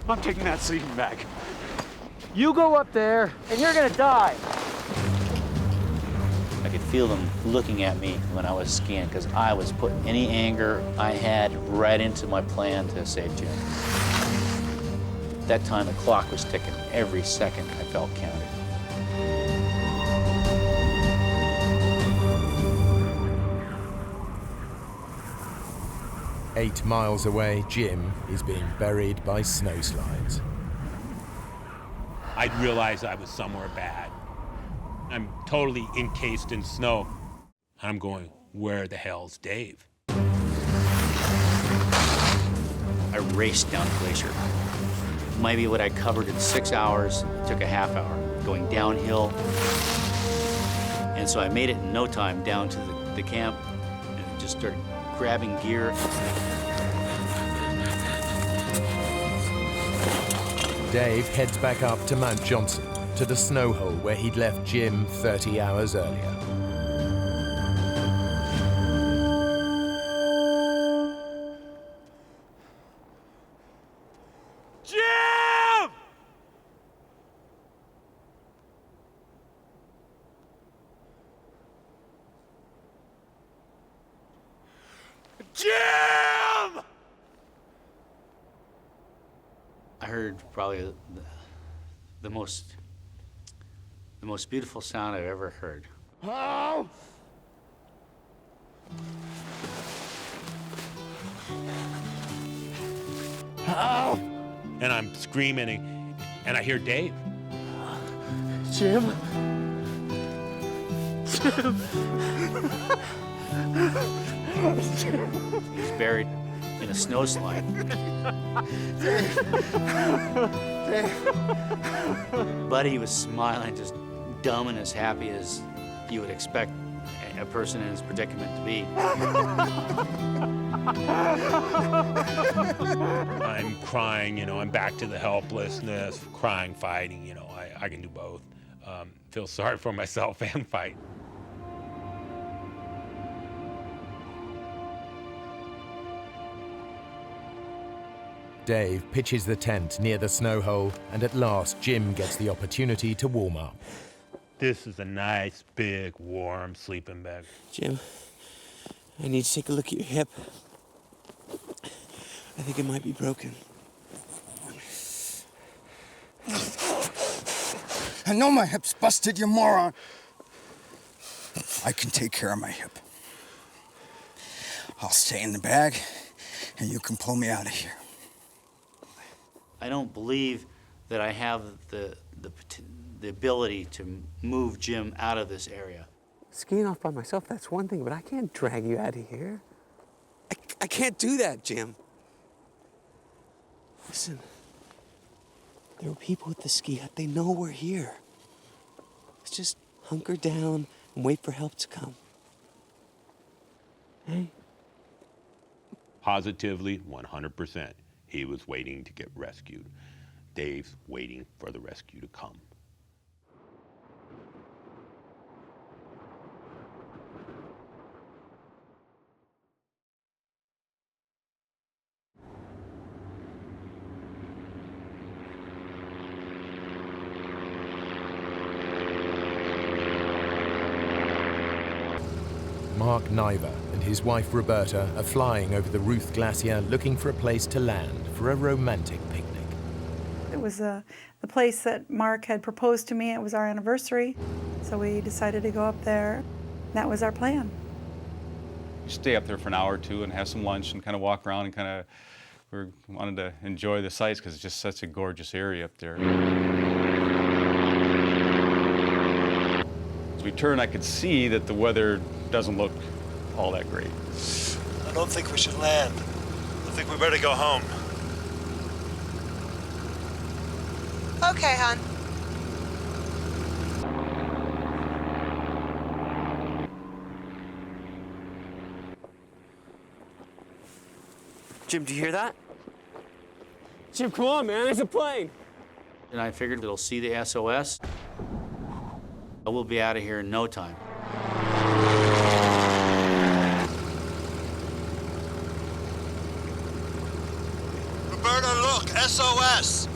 I'm taking that sleeping bag. You go up there, and you're gonna die. I could feel them looking at me when I was skiing because I was putting any anger I had right into my plan to save Jim. At that time, the clock was ticking. Every second I felt counted. Eight miles away, Jim is being buried by snowslides. I'd realized I was somewhere bad. I'm totally encased in snow. I'm going, where the hell's Dave? I raced down the glacier. Maybe what I covered in 6 hours took a half hour, going downhill. And so I made it in no time down to the camp and just started grabbing gear. Dave heads back up to Mount Johnson, to the snow hole where he'd left Jim 30 hours earlier. Jim! Jim! I heard probably the most beautiful sound I've ever heard. Oh! Oh! And I'm screaming, and I hear Dave. Jim? Jim? He's buried in a snowslide. Buddy was smiling, just dumb and as happy as you would expect a person in his predicament to be. I'm crying, I'm back to the helplessness, crying, fighting, I can do both. Feel sorry for myself and fight. Dave pitches the tent near the snow hole, and at last Jim gets the opportunity to warm up. This is a nice, big, warm sleeping bag. Jim, I need to take a look at your hip. I think it might be broken. I know my hip's busted, you moron. I can take care of my hip. I'll stay in the bag, and you can pull me out of here. I don't believe that I have the ability to move Jim out of this area. Skiing off by myself, that's one thing, but I can't drag you out of here. I can't do that, Jim. Listen, there are people at the ski hut. They know we're here. Let's just hunker down and wait for help to come. Hey? Positively, 100%. He was waiting to get rescued. Dave's waiting for the rescue to come. Mark Niver and his wife Roberta are flying over the Ruth Glacier looking for a place to land for a romantic picnic. It was the place that Mark had proposed to me. It was our anniversary, so we decided to go up there. That was our plan. We stay up there for an hour or two and have some lunch and kind of walk around and we wanted to enjoy the sights because it's just such a gorgeous area up there. As we turned, I could see that the weather doesn't look all that great. I don't think we should land. I think we better go home. Okay, hon. Jim, do you hear that? Jim, come on, man, there's a plane. And I figured it'll see the SOS. We'll be out of here in no time. Roberta, look, SOS!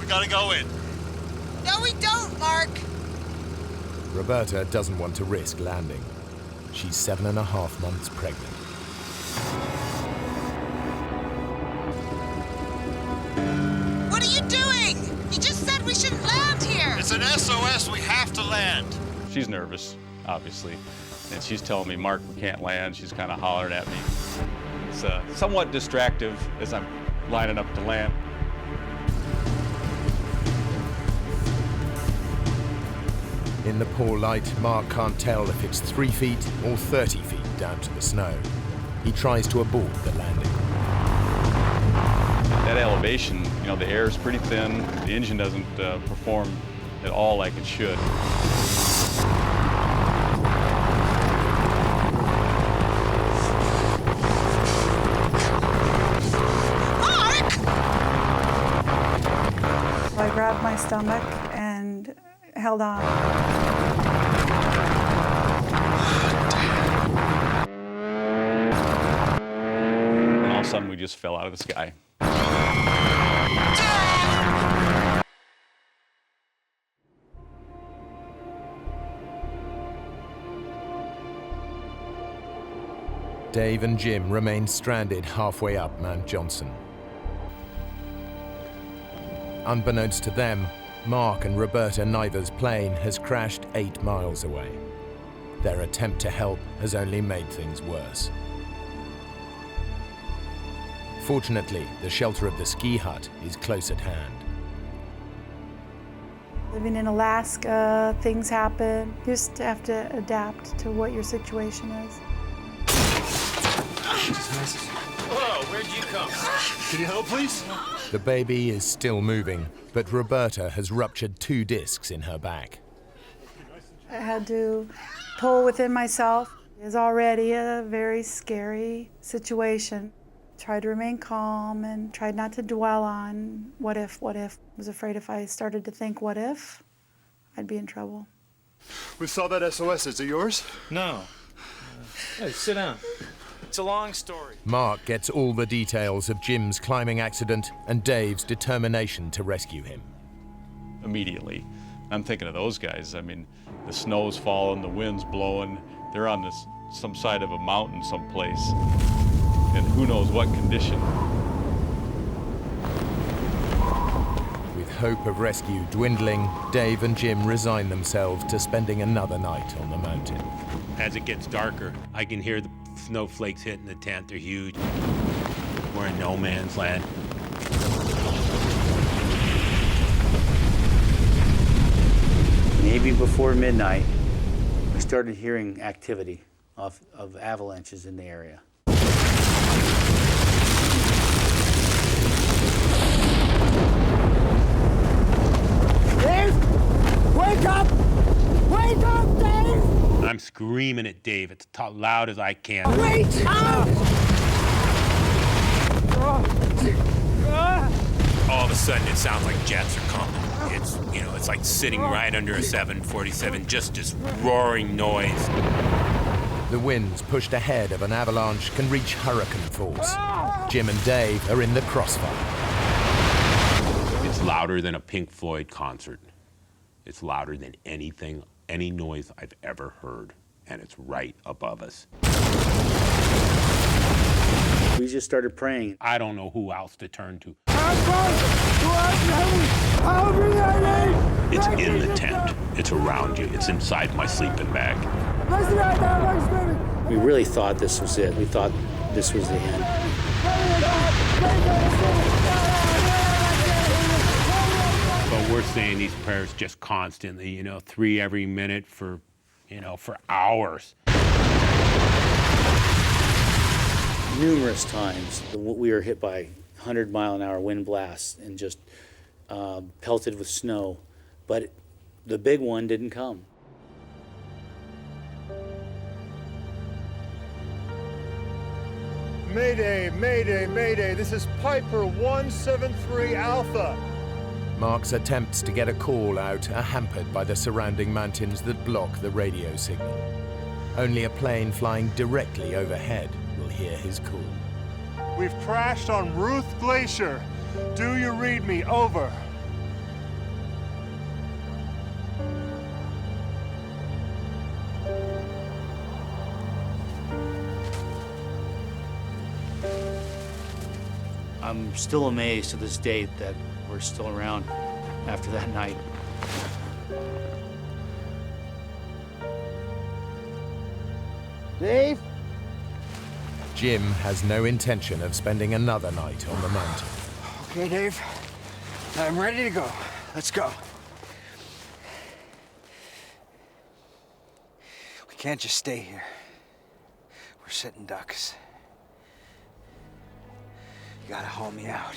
We gotta go in. No, we don't, Mark. Roberta doesn't want to risk landing. She's 7.5 months pregnant. What are you doing? You just said we shouldn't land here. It's an SOS. We have to land. She's nervous, obviously, and she's telling me, Mark, we can't land. She's kind of hollering at me. It's somewhat distractive as I'm lining up to land. In the poor light, Mark can't tell if it's 3 feet or 30 feet down to the snow. He tries to abort the landing. That elevation, you know, the air is pretty thin. The engine doesn't perform at all like it should. So I grabbed my stomach and held on. And all of a sudden, we just fell out of the sky. Dave and Jim remain stranded halfway up Mount Johnson. Unbeknownst to them, Mark and Roberta Niver's plane has crashed 8 miles away. Their attempt to help has only made things worse. Fortunately, the shelter of the ski hut is close at hand. Living in Alaska, things happen. You just have to adapt to what your situation is. Whoa, where'd you come? Can you help, please? The baby is still moving, but Roberta has ruptured 2 discs in her back. I had to pull within myself. It's already a very scary situation. Tried to remain calm and tried not to dwell on what if. I was afraid if I started to think what if, I'd be in trouble. We saw that SOS. Is it yours? No. Hey, sit down. It's a long story. Mark gets all the details of Jim's climbing accident and Dave's determination to rescue him. Immediately. I'm thinking of those guys. I mean, the snow's falling, the wind's blowing. They're on some side of a mountain someplace. And who knows what condition. With hope of rescue dwindling, Dave and Jim resign themselves to spending another night on the mountain. As it gets darker, I can hear the snowflakes hitting the tent. They're huge. We're in no man's land. Maybe before midnight, we started hearing activity of avalanches in the area. Dave! Wake up! Wake up, Dave! I'm screaming at Dave as loud as I can. Wait up! All of a sudden, it sounds like jets are coming. It's like sitting right under a 747, just this roaring noise. The winds pushed ahead of an avalanche can reach hurricane force. Jim and Dave are in the crossfire. It's louder than a Pink Floyd concert. It's louder than any noise I've ever heard, and it's right above us. We just started praying. I don't know who else to turn to. It's in the tent. It's around you. It's inside my sleeping bag. We really thought this was it. We thought this was the end. But we're saying these prayers just constantly, 3 every minute for hours. Numerous times we were hit by 100-mile-an-hour wind blasts and just pelted with snow, but the big one didn't come. Mayday, mayday, mayday. This is Piper 173 Alpha. Mark's attempts to get a call out are hampered by the surrounding mountains that block the radio signal. Only a plane flying directly overhead will hear his call. We've crashed on Ruth Glacier. Do you read me? Over. I'm still amazed to this date that we're still around after that night. Dave? Jim has no intention of spending another night on the mountain. Okay, Dave. I'm ready to go. Let's go. We can't just stay here. We're sitting ducks. You gotta haul me out.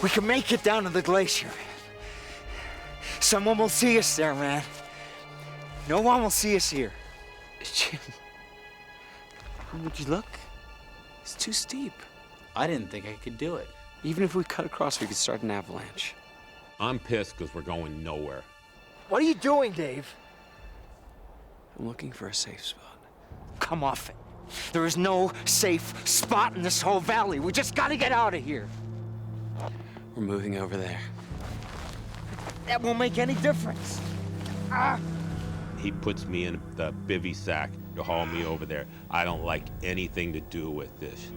We can make it down to the glacier, man. Someone will see us there, man. No one will see us here. Jim, would you look? It's too steep. I didn't think I could do it. Even if we cut across, we could start an avalanche. I'm pissed because we're going nowhere. What are you doing, Dave? I'm looking for a safe spot. Come off it. There is no safe spot in this whole valley. We just gotta get out of here. We're moving over there. That won't make any difference. He puts me in the bivy sack to haul me over there. I don't like anything to do with this.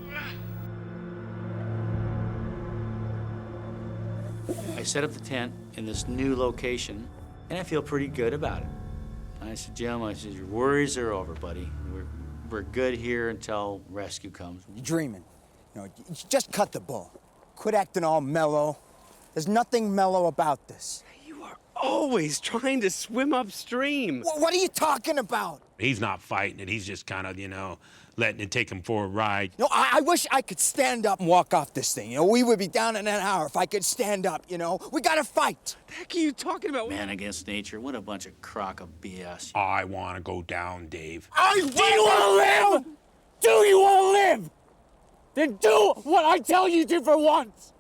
I set up the tent in this new location, and I feel pretty good about it. I said, Jim, I said, your worries are over, buddy. We're good here until rescue comes. You're dreaming. You know, just cut the bull. Quit acting all mellow. There's nothing mellow about this. You are always trying to swim upstream. What are you talking about? He's not fighting it. He's just kind of, letting it take him for a ride. No, I wish I could stand up and walk off this thing. We would be down in an hour if I could stand up, We gotta fight. What the heck are you talking about? Man against nature, what a bunch of crock of BS. I want to go down, Dave. Do you want to live? Do you want to live? Then do what I tell you to for once.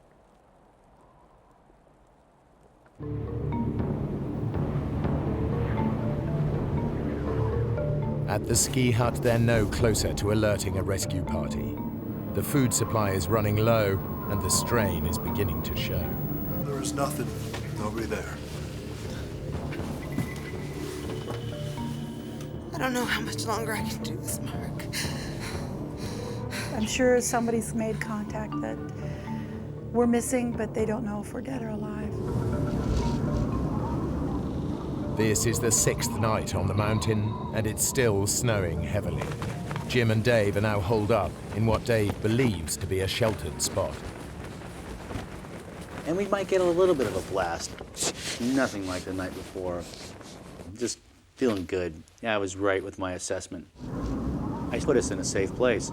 At the ski hut, they're no closer to alerting a rescue party. The food supply is running low, and the strain is beginning to show. There is nothing. Nobody there. I don't know how much longer I can do this, Mark. I'm sure somebody's made contact that we're missing, but they don't know if we're dead or alive. This is the 6th night on the mountain, and it's still snowing heavily. Jim and Dave are now holed up in what Dave believes to be a sheltered spot. And we might get a little bit of a blast. Nothing like the night before. Just feeling good. Yeah, I was right with my assessment. I put us in a safe place.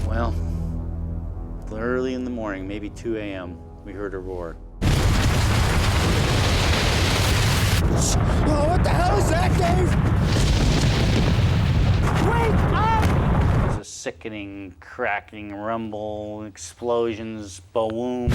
Well, early in the morning, maybe 2 a.m., we heard a roar. Oh, what the hell is that, Dave? Wake up! There's a sickening, cracking rumble, explosions, boom.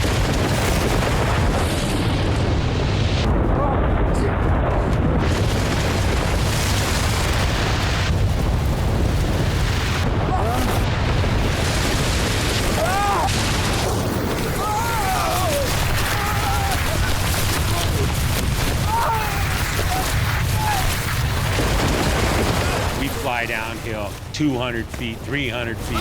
Fly downhill 200 feet, 300 feet.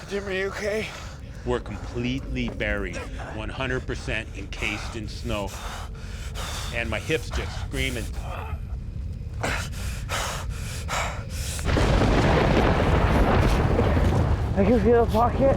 Jim, are you okay? We're completely buried, 100% encased in snow. And my hips just screaming. I can feel a pocket.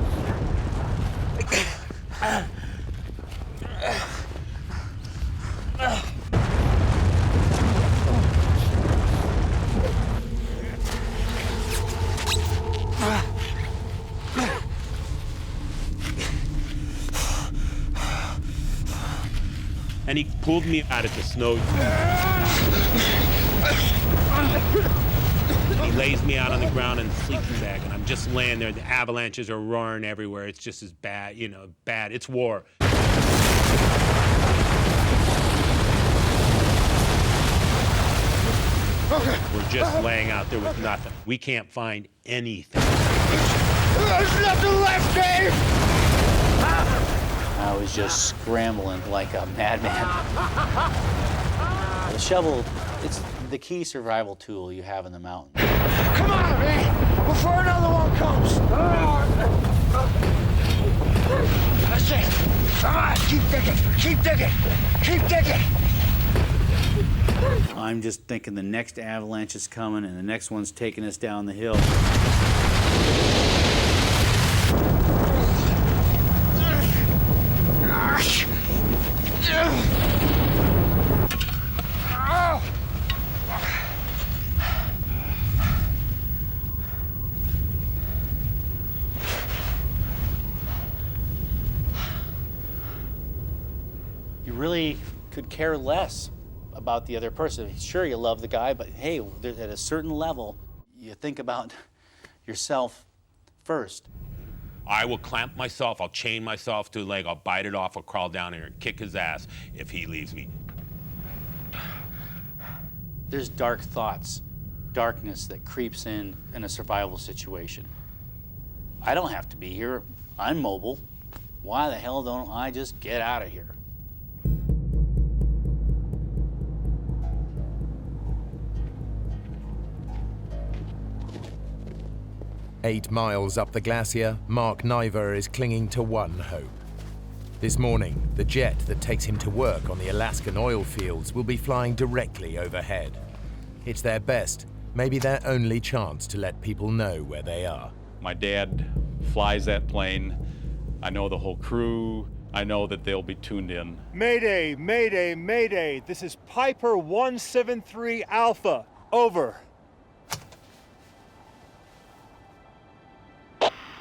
And he pulled me out of the snow. He lays me out on the ground in the sleeping bag, and I'm just laying there. The avalanches are roaring everywhere. It's just as bad, bad. It's war. We're just laying out there with nothing. We can't find anything. There's nothing left, Dave! I was just scrambling like a madman. The shovel, it's the key survival tool you have in the mountains. Come on, man! Before another one comes! That's it! Come on, keep digging! Keep digging! Keep digging! I'm just thinking the next avalanche is coming and the next one's taking us down the hill. You really could care less about the other person. Sure, you love the guy, but hey, at a certain level, you think about yourself first. I will clamp myself, I'll chain myself to a leg, I'll bite it off, I'll crawl down here and kick his ass if he leaves me. There's dark thoughts, darkness that creeps in a survival situation. I don't have to be here. I'm mobile. Why the hell don't I just get out of here? 8 miles up the glacier, Mark Niver is clinging to one hope. This morning, the jet that takes him to work on the Alaskan oil fields will be flying directly overhead. It's their best, maybe their only chance to let people know where they are. My dad flies that plane. I know the whole crew. I know that they'll be tuned in. Mayday, mayday, mayday. This is Piper 173 Alpha. Over.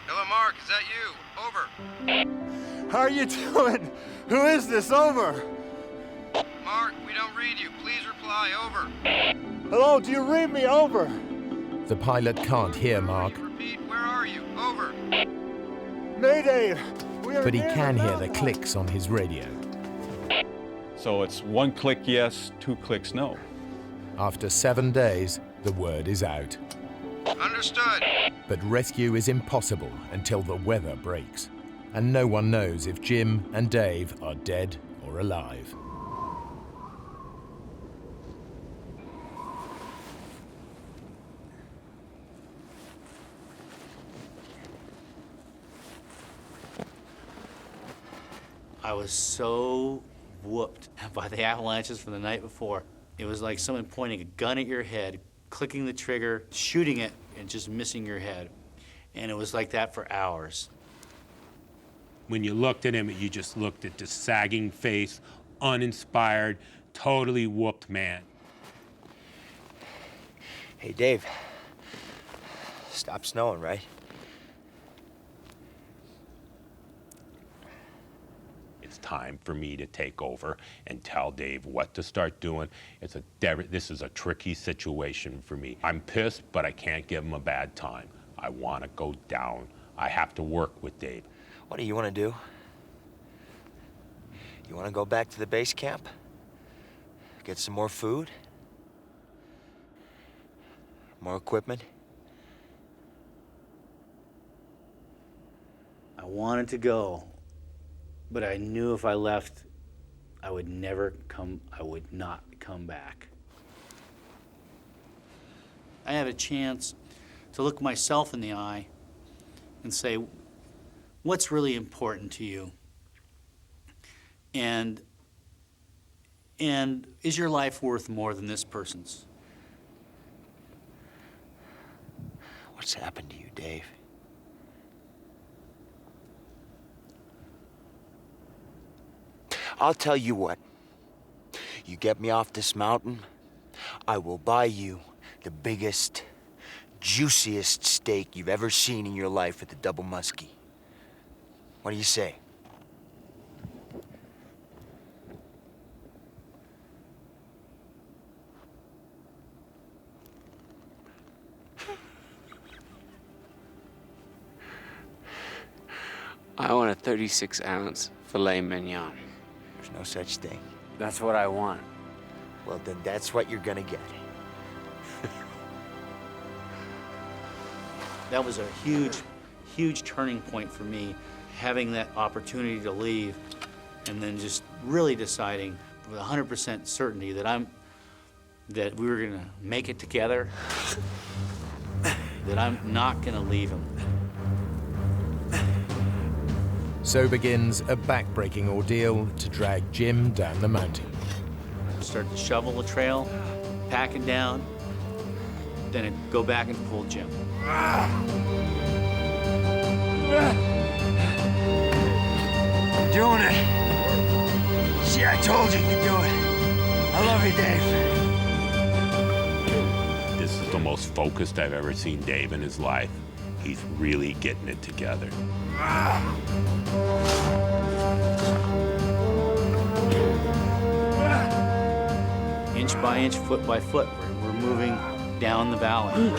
Hello, Mark. Is that you? Over. How are you doing? Who is this? Over. Mark, we don't read you. Please reply. Over. Hello, do you read me? Over. The pilot can't hear Mark, Repeat, where are you? Over. Mayday. but he can hear the clicks on his radio. So it's 1 click yes, 2 clicks no. After 7 days, the word is out. Understood. But rescue is impossible until the weather breaks, and no one knows if Jim and Dave are dead or alive. I was so whooped by the avalanches from the night before. It was like someone pointing a gun at your head, clicking the trigger, shooting it, and just missing your head. And it was like that for hours. When you looked at him, you just looked at this sagging face, uninspired, totally whooped man. Hey, Dave. Stop snowing, right? It's time for me to take over and tell Dave what to start doing. This is a tricky situation for me. I'm pissed, but I can't give him a bad time. I want to go down. I have to work with Dave. What do you want to do? You want to go back to the base camp? Get some more food? More equipment? I wanted to go, but I knew if I left, I would not come back. I had a chance to look myself in the eye and say, what's really important to you? And is your life worth more than this person's? What's happened to you, Dave? I'll tell you what. You get me off this mountain, I will buy you the biggest, juiciest steak you've ever seen in your life at the Double Muskie. What do you say? I want a 36-ounce filet mignon. no such thing. That's what I want. Well, then that's what you're gonna get. That was a huge, huge turning point for me, having that opportunity to leave and then just really deciding with 100% certainty that we were gonna make it together, that I'm not gonna leave him. So begins a back-breaking ordeal to drag Jim down the mountain. Start to shovel the trail, pack it down, then I'd go back and pull Jim. You're doing it. See, I told you could do it. I love you, Dave. This is the most focused I've ever seen Dave in his life. He's really getting it together. Inch by inch, foot by foot, we're moving down the valley.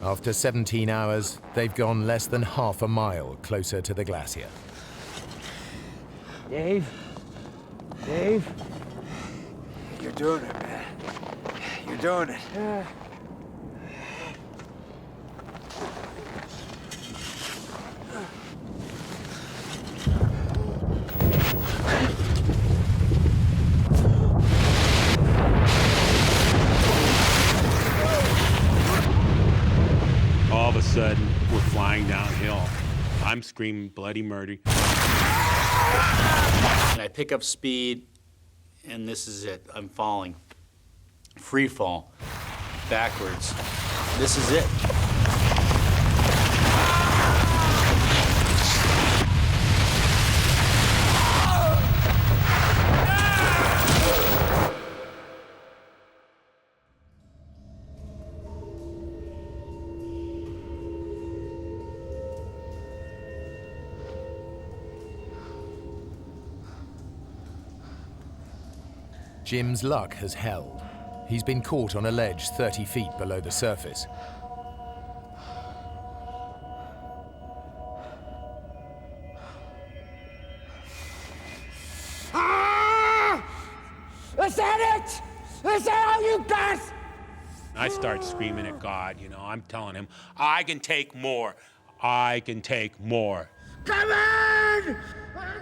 After 17 hours, they've gone less than half a mile closer to the glacier. Dave? Dave? You're doing it, man. You're doing it. All of a sudden, we're flying downhill. I'm screaming bloody murder. And I pick up speed, and this is it. I'm falling. Free fall. Backwards. This is it. Jim's luck has held. He's been caught on a ledge 30 feet below the surface. Is that it? Is that all you got? I start screaming at God, you know. I'm telling him, I can take more. I can take more. Come on! I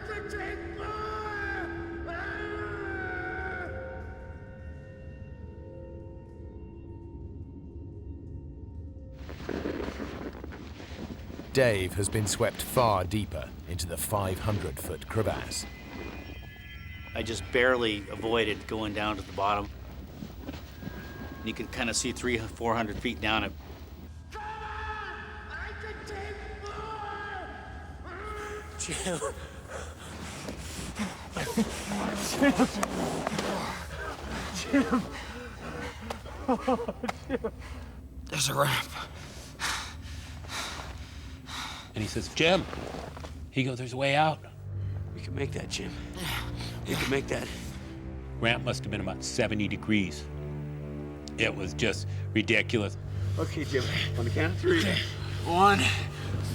can take more! Dave has been swept far deeper into the 500-foot crevasse. I just barely avoided going down to the bottom. You can kind of see 300-400 feet down it. Jim. Jim. Oh, Jim. There's a ramp. And he says, Jim. He goes, there's a way out. We can make that, Jim. You can make that. Ramp must have been about 70 degrees. It was just ridiculous. Okay, Jim. On the count of 3. 1,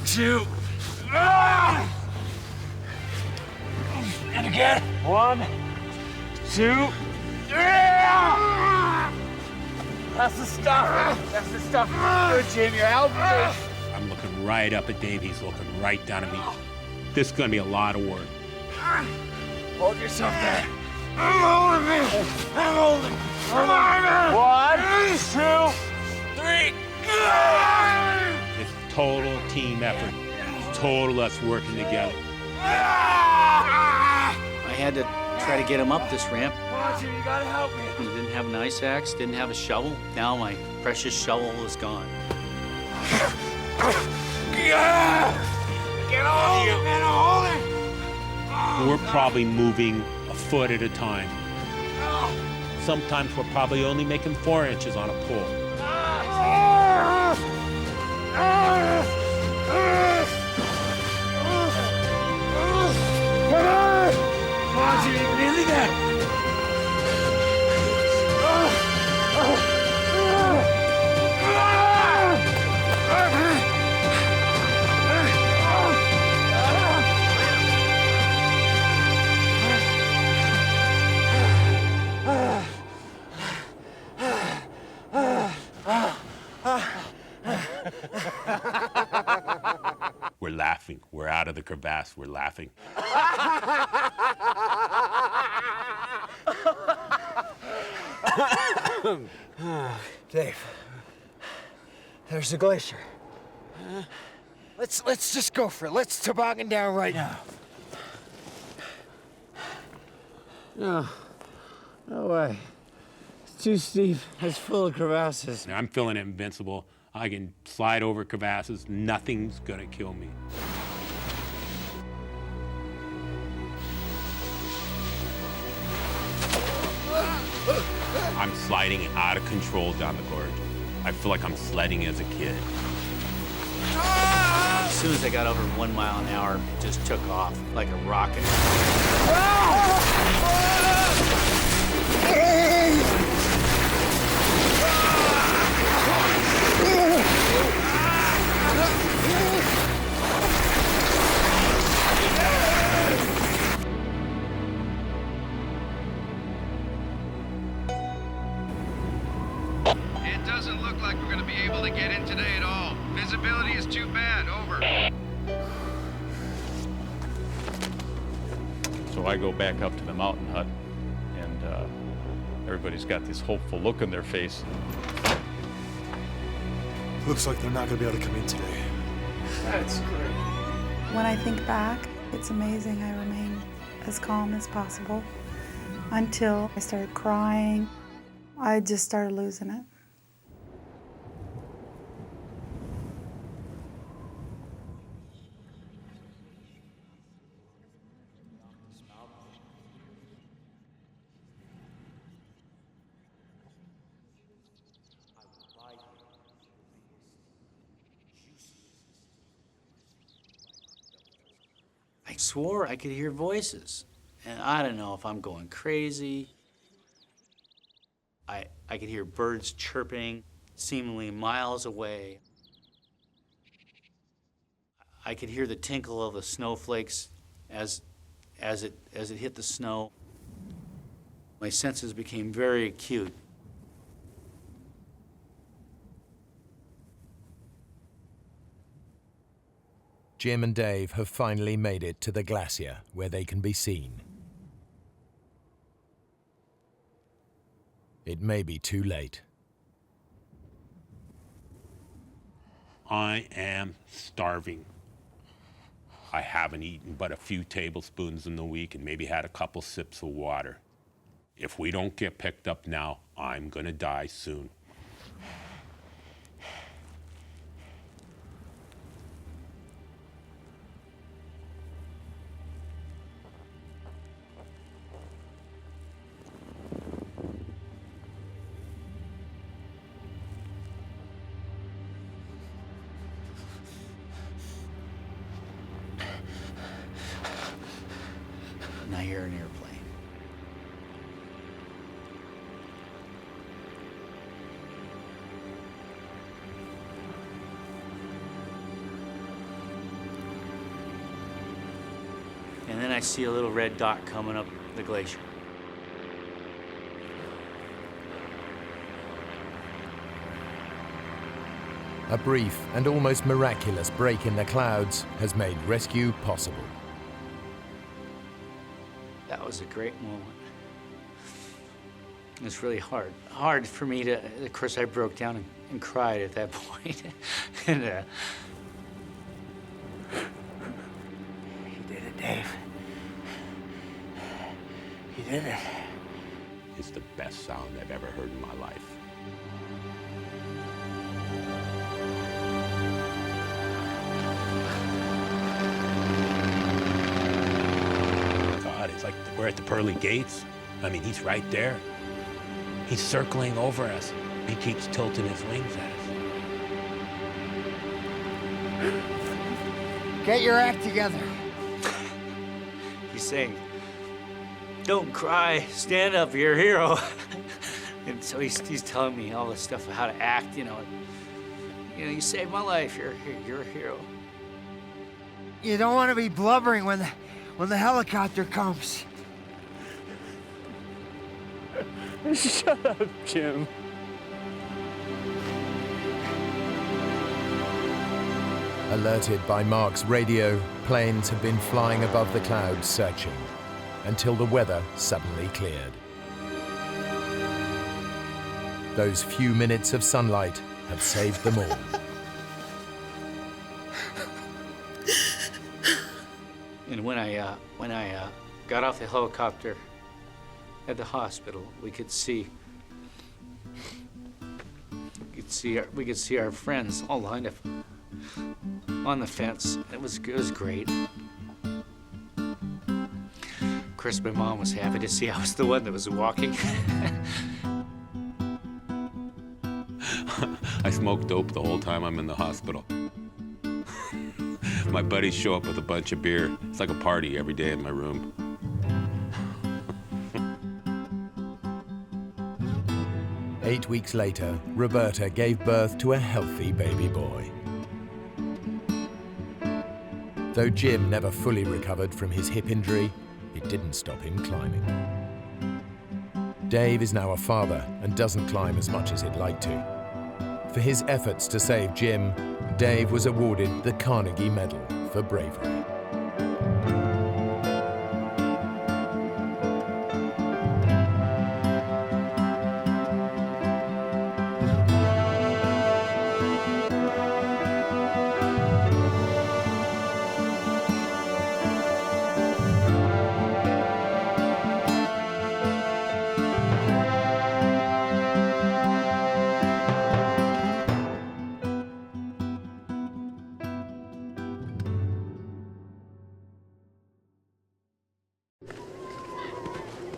2. Ah! And again. 1, 2. Ah! That's the stuff. That's the stuff. Good, Jim. You're helping me. I'm looking right up at Dave. He's looking right down at me. This is going to be a lot of work. Hold yourself there. I'm holding it. I'm holding it. Come on, man. 1, 2, 3. It's total team effort. Total us working together. I had to try to get him up this ramp. Watch it, you gotta help me. I didn't have an ice axe, didn't have a shovel. Now my precious shovel is gone. Get on you! Man, I'm holding! We're probably moving a foot at a time. Sometimes we're probably only making 4 inches on a pole. Come on! Come on, Jimmy, nearly there! We're laughing. We're out of the crevasse. We're laughing. Dave, there's the glacier. Let's just go for it. Let's toboggan down right now. No. No way. It's too steep. It's full of crevasses. I'm feeling invincible. I can slide over crevasses. Nothing's gonna kill me. I'm sliding out of control down the gorge. I feel like I'm sledding as a kid. As soon as I got over 1 mile an hour, it just took off like a rocket. It doesn't look like we're going to be able to get in today at all. Visibility is too bad. Over. So I go back up to the mountain hut, and everybody's got this hopeful look on their face. Looks like they're not going to be able to come in today. That's great. When I think back, it's amazing I remain as calm as possible until I started crying. I just started losing it. I swore I could hear voices, and I don't know if I'm going crazy. I could hear birds chirping, seemingly miles away. I could hear the tinkle of the snowflakes as it hit the snow. My senses became very acute. Jim and Dave have finally made it to the glacier where they can be seen. It may be too late. I am starving. I haven't eaten but a few tablespoons in the week and maybe had a couple sips of water. If we don't get picked up now, I'm gonna die soon. Now you're an airplane. And then I see a little red dot coming up the glacier. A brief and almost miraculous break in the clouds has made rescue possible. That was a great moment. It was really hard. Hard for me to, of course, I broke down and cried at that point. And You did it, Dave. You did it. It's the best sound I've ever heard in my life. We're at the pearly gates. I mean, he's right there. He's circling over us. He keeps tilting his wings at us. Get your act together. He's saying, "Don't cry, stand up, you're a hero." And so he's telling me all this stuff of how to act, you know. You saved my life, you're a hero. You don't want to be blubbering when the helicopter comes. Shut up, Jim. Alerted by Mark's radio, planes have been flying above the clouds searching until the weather suddenly cleared. Those few minutes of sunlight have saved them all. And when I got off the helicopter at the hospital, we could see our friends all lined up on the fence. It was great. Of course, my mom was happy to see I was the one that was walking. I smoke dope the whole time I'm in the hospital. My buddies show up with a bunch of beer. It's like a party every day in my room. 8 weeks later, Roberta gave birth to a healthy baby boy. Though Jim never fully recovered from his hip injury, it didn't stop him climbing. Dave is now a father and doesn't climb as much as he'd like to. For his efforts to save Jim, Dave was awarded the Carnegie Medal for bravery.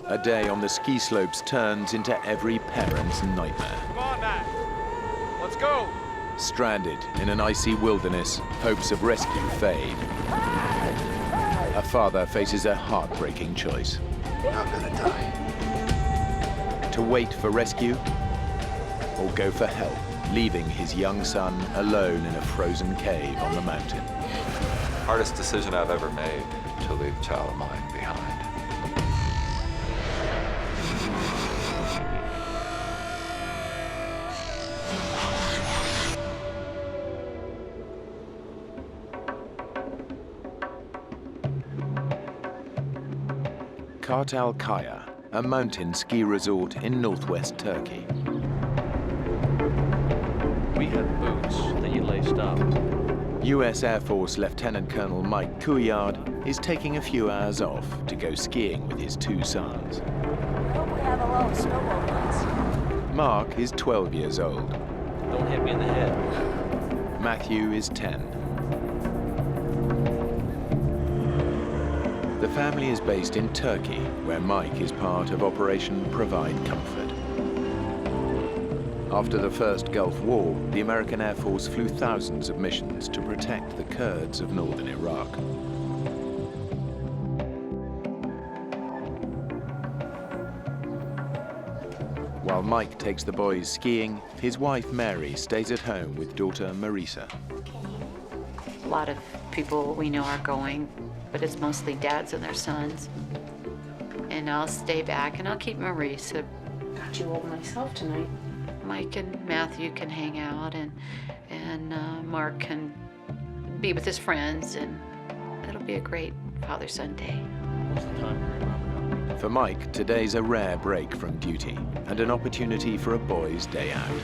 A day on the ski slopes turns into every parent's nightmare. Come on, Matt. Let's go. Stranded in an icy wilderness, hopes of rescue fade. A father faces a heartbreaking choice. I'm gonna die. To wait for rescue or go for help, leaving his young son alone in a frozen cave on the mountain. Hardest decision I've ever made, to leave a child of mine behind. Kartalkaya, a mountain ski resort in northwest Turkey. We had boots that you laced up. U.S. Air Force Lieutenant Colonel Mike Couillard is taking a few hours off to go skiing with his 2 sons. I hope we have a lot of snowball fights. Mark is 12 years old. Don't hit me in the head. Matthew is 10. The family is based in Turkey, where Mike is part of Operation Provide Comfort. After the first Gulf War, the American Air Force flew thousands of missions to protect the Kurds of northern Iraq. While Mike takes the boys skiing, his wife Mary stays at home with daughter Marisa. A lot of people we know are going, but it's mostly dads and their sons. And I'll stay back and I'll keep Marisa. Got you all myself tonight. Mike and Matthew can hang out, and Mark can be with his friends, and it'll be a great father-son day. What's the time? For Mike, today's a rare break from duty and an opportunity for a boys' day out.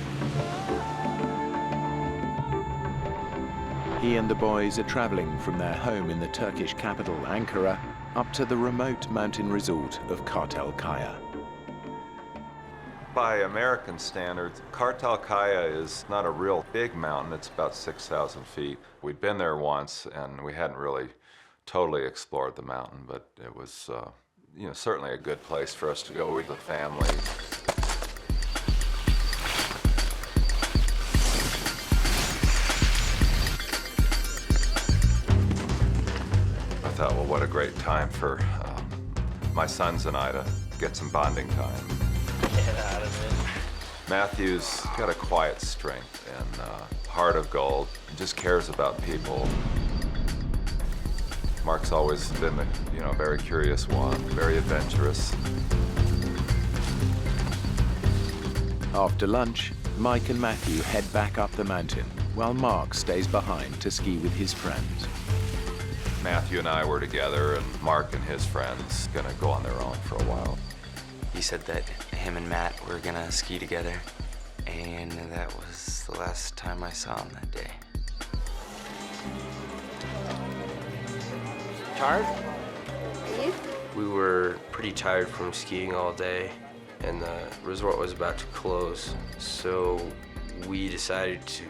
He and the boys are traveling from their home in the Turkish capital, Ankara, up to the remote mountain resort of Kartalkaya. By American standards, Kartalkaya is not a real big mountain. It's about 6,000 feet. We'd been there once, and we hadn't really totally explored the mountain, but it was, you know, certainly a good place for us to go with the family. I thought, well, what a great time for my sons and I to get some bonding time. Get out of it. Matthew's got a quiet strength and heart of gold. He just cares about people. Mark's always been, you know, a very curious one, very adventurous. After lunch, Mike and Matthew head back up the mountain, while Mark stays behind to ski with his friends. Matthew and I were together, and Mark and his friends gonna go on their own for a while. He said that him and Matt were gonna ski together, and that was the last time I saw him that day. Tired? Are you? We were pretty tired from skiing all day, and the resort was about to close, so we decided to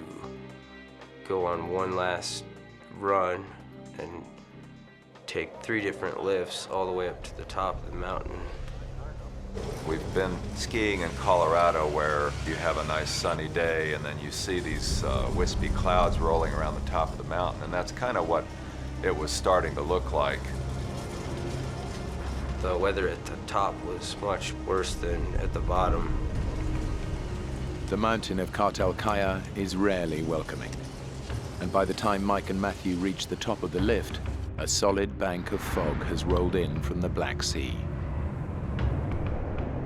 go on one last run and take 3 different lifts all the way up to the top of the mountain. We've been skiing in Colorado where you have a nice sunny day and then you see these wispy clouds rolling around the top of the mountain, and that's kind of what it was starting to look like. The weather at the top was much worse than at the bottom. The mountain of Cartel-Kaya is rarely welcoming. And by the time Mike and Matthew reach the top of the lift, a solid bank of fog has rolled in from the Black Sea.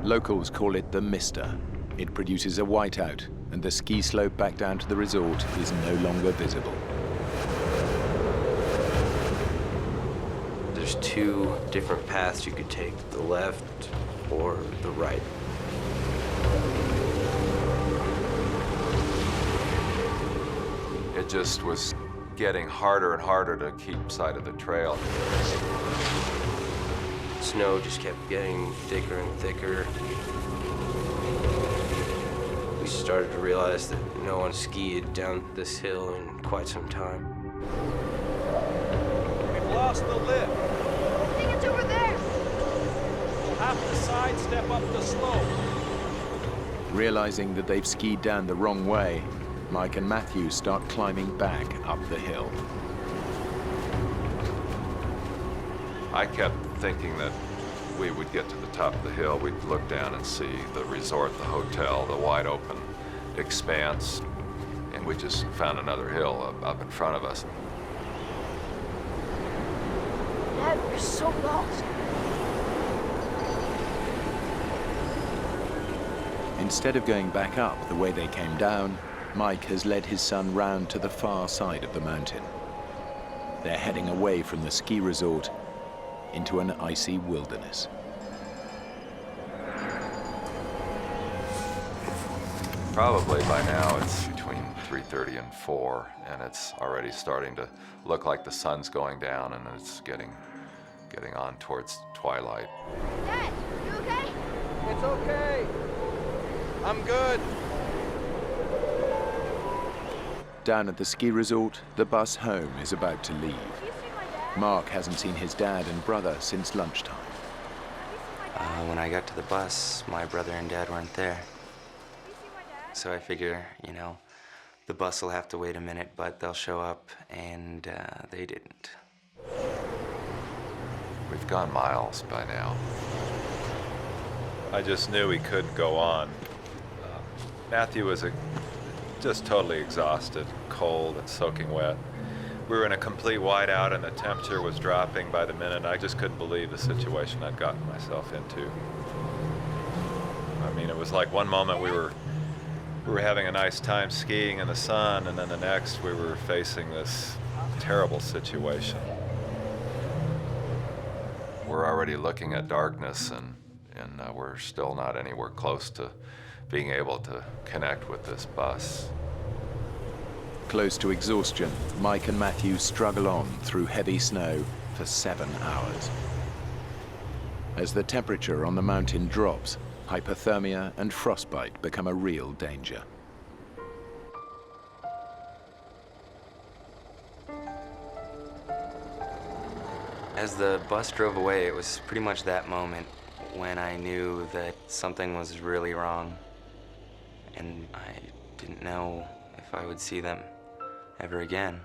Locals call it the Mister. It produces a whiteout, and the ski slope back down to the resort is no longer visible. There's 2 different paths you could take, the left or the right. It just was getting harder and harder to keep sight of the trail. Snow just kept getting thicker and thicker. We started to realize that no one skied down this hill in quite some time. We've lost the lift. I think it's over there. We'll have to sidestep up the slope. Realizing that they've skied down the wrong way, Mike and Matthew start climbing back up the hill. I kept thinking that we would get to the top of the hill, we'd look down and see the resort, the hotel, the wide open expanse, and we just found another hill up in front of us. Dad, we're so lost. Instead of going back up the way they came down, Mike has led his son round to the far side of the mountain. They're heading away from the ski resort into an icy wilderness. Probably by now it's between 3:30 and 4, and it's already starting to look like the sun's going down, and it's getting on towards twilight. Dad, you okay? It's okay. I'm good. Down at the ski resort, the bus home is about to leave. Mark hasn't seen his dad and brother since lunchtime. When I got to the bus, my brother and dad weren't there. So I figure, you know, the bus will have to wait a minute, but they'll show up, and they didn't. We've gone miles by now. I just knew we couldn't go on. Matthew was just totally exhausted, cold and soaking wet. We were in a complete whiteout and the temperature was dropping by the minute. I just couldn't believe the situation I'd gotten myself into. I mean, it was like one moment we were having a nice time skiing in the sun, and then the next we were facing this terrible situation. We're already looking at darkness, and we're still not anywhere close to being able to connect with this bus. Close to exhaustion, Mike and Matthew struggle on through heavy snow for 7 hours. As the temperature on the mountain drops, hypothermia and frostbite become a real danger. As the bus drove away, it was pretty much that moment when I knew that something was really wrong. And I didn't know if I would see them ever again.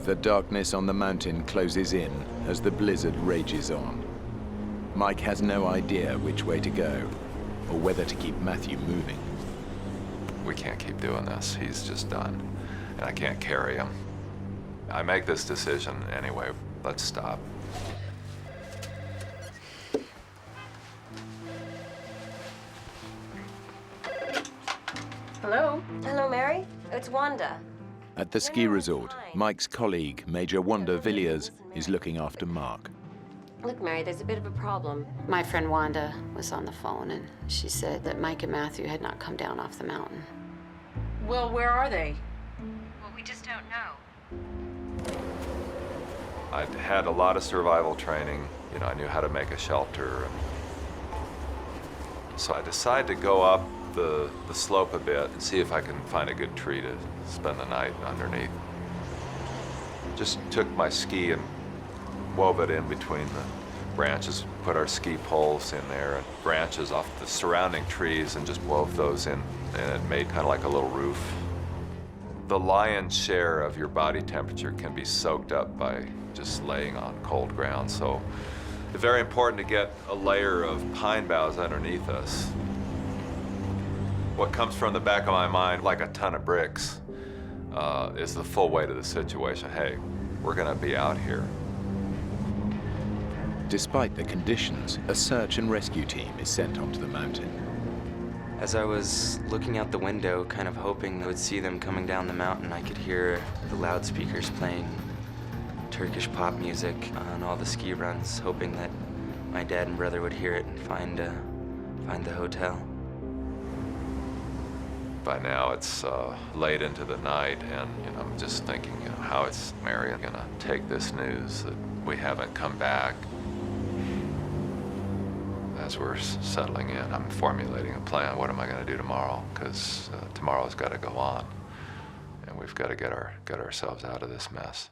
The darkness on the mountain closes in as the blizzard rages on. Mike has no idea which way to go or whether to keep Matthew moving. We can't keep doing this. He's just done. And I can't carry him. I make this decision anyway. Let's stop. Hello? Hello, Mary. It's Wanda. At the ski resort, Mike's colleague, Major Wanda Villiers, is looking after Mark. Look, Mary, there's a bit of a problem. My friend Wanda was on the phone, and she said that Mike and Matthew had not come down off the mountain. Well, where are they? Well, we just don't know. I'd had a lot of survival training. You know, I knew how to make a shelter. So I decided to go up the slope a bit and see if I can find a good tree to spend the night underneath. Just took my ski and wove it in between the branches, put our ski poles in there and branches off the surrounding trees and just wove those in, and it made kind of like a little roof. The lion's share of your body temperature can be soaked up by just laying on cold ground, so it's very important to get a layer of pine boughs underneath us. What comes from the back of my mind, like a ton of bricks, is the full weight of the situation. Hey, we're gonna be out here. Despite the conditions, a search and rescue team is sent onto the mountain. As I was looking out the window, kind of hoping I would see them coming down the mountain, I could hear the loudspeakers playing Turkish pop music on all the ski runs, hoping that my dad and brother would hear it and find the hotel. By now it's late into the night, and I'm just thinking, how is Mary gonna take this news that we haven't come back? As we're settling in, I'm formulating a plan. What am I gonna do tomorrow? Because tomorrow's got to go on, and we've got to get ourselves out of this mess.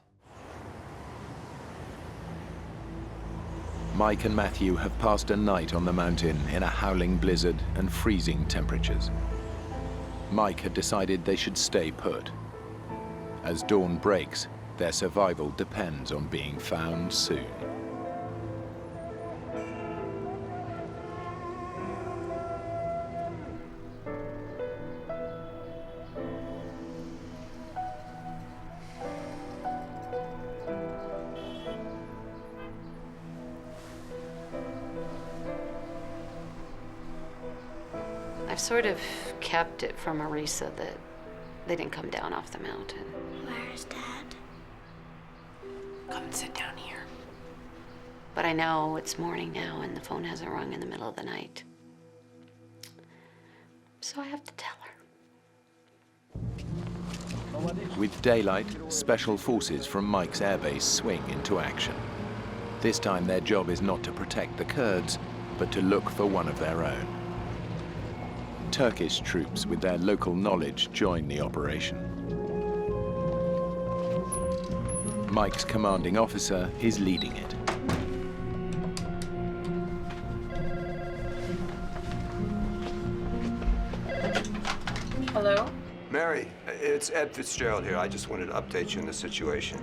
Mike and Matthew have passed a night on the mountain in a howling blizzard and freezing temperatures. Mike had decided they should stay put. As dawn breaks, their survival depends on being found soon. I've sort of kept it from Marisa that they didn't come down off the mountain. Where's Dad? Come and sit down here. But I know it's morning now and the phone hasn't rung in the middle of the night. So I have to tell her. With daylight, special forces from Mike's airbase swing into action. This time their job is not to protect the Kurds, but to look for one of their own. Turkish troops with their local knowledge join the operation. Mike's commanding officer is leading it. Hello? Mary, it's Ed Fitzgerald here. I just wanted to update you on the situation.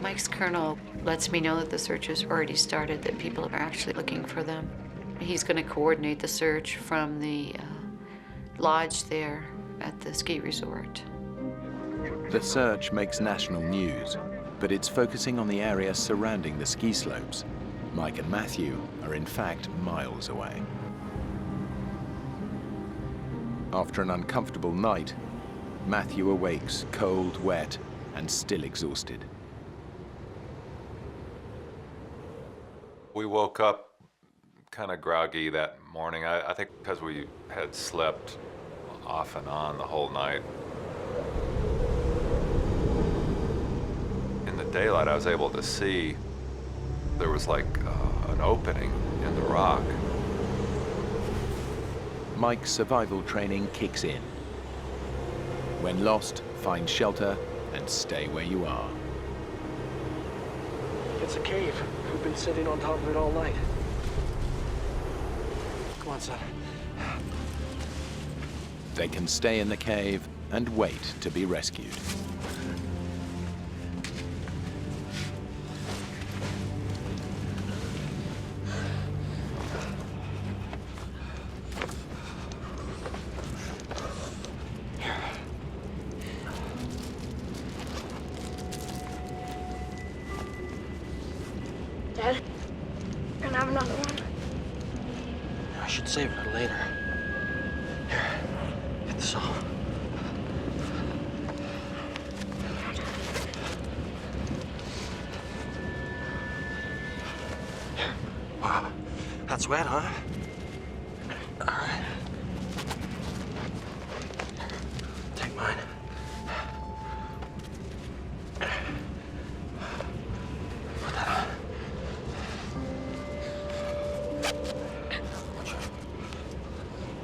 Mike's colonel lets me know that the search has already started, that people are actually looking for them. He's going to coordinate the search from the lodge there at the ski resort. The search makes national news, but it's focusing on the area surrounding the ski slopes. Mike and Matthew are in fact miles away. After an uncomfortable night, Matthew awakes cold, wet, and still exhausted. We woke up kind of groggy that morning. I think because we had slept off and on the whole night. In the daylight, I was able to see there was like an opening in the rock. Mike's survival training kicks in. When lost, find shelter then stay where you are. It's a cave. We've been sitting on top of it all night. Come on, son. They can stay in the cave and wait to be rescued. Dad, can I have another one? I should save it for later. Here, get this off. Wow, that's wet, huh? All right. Take mine. Put that on.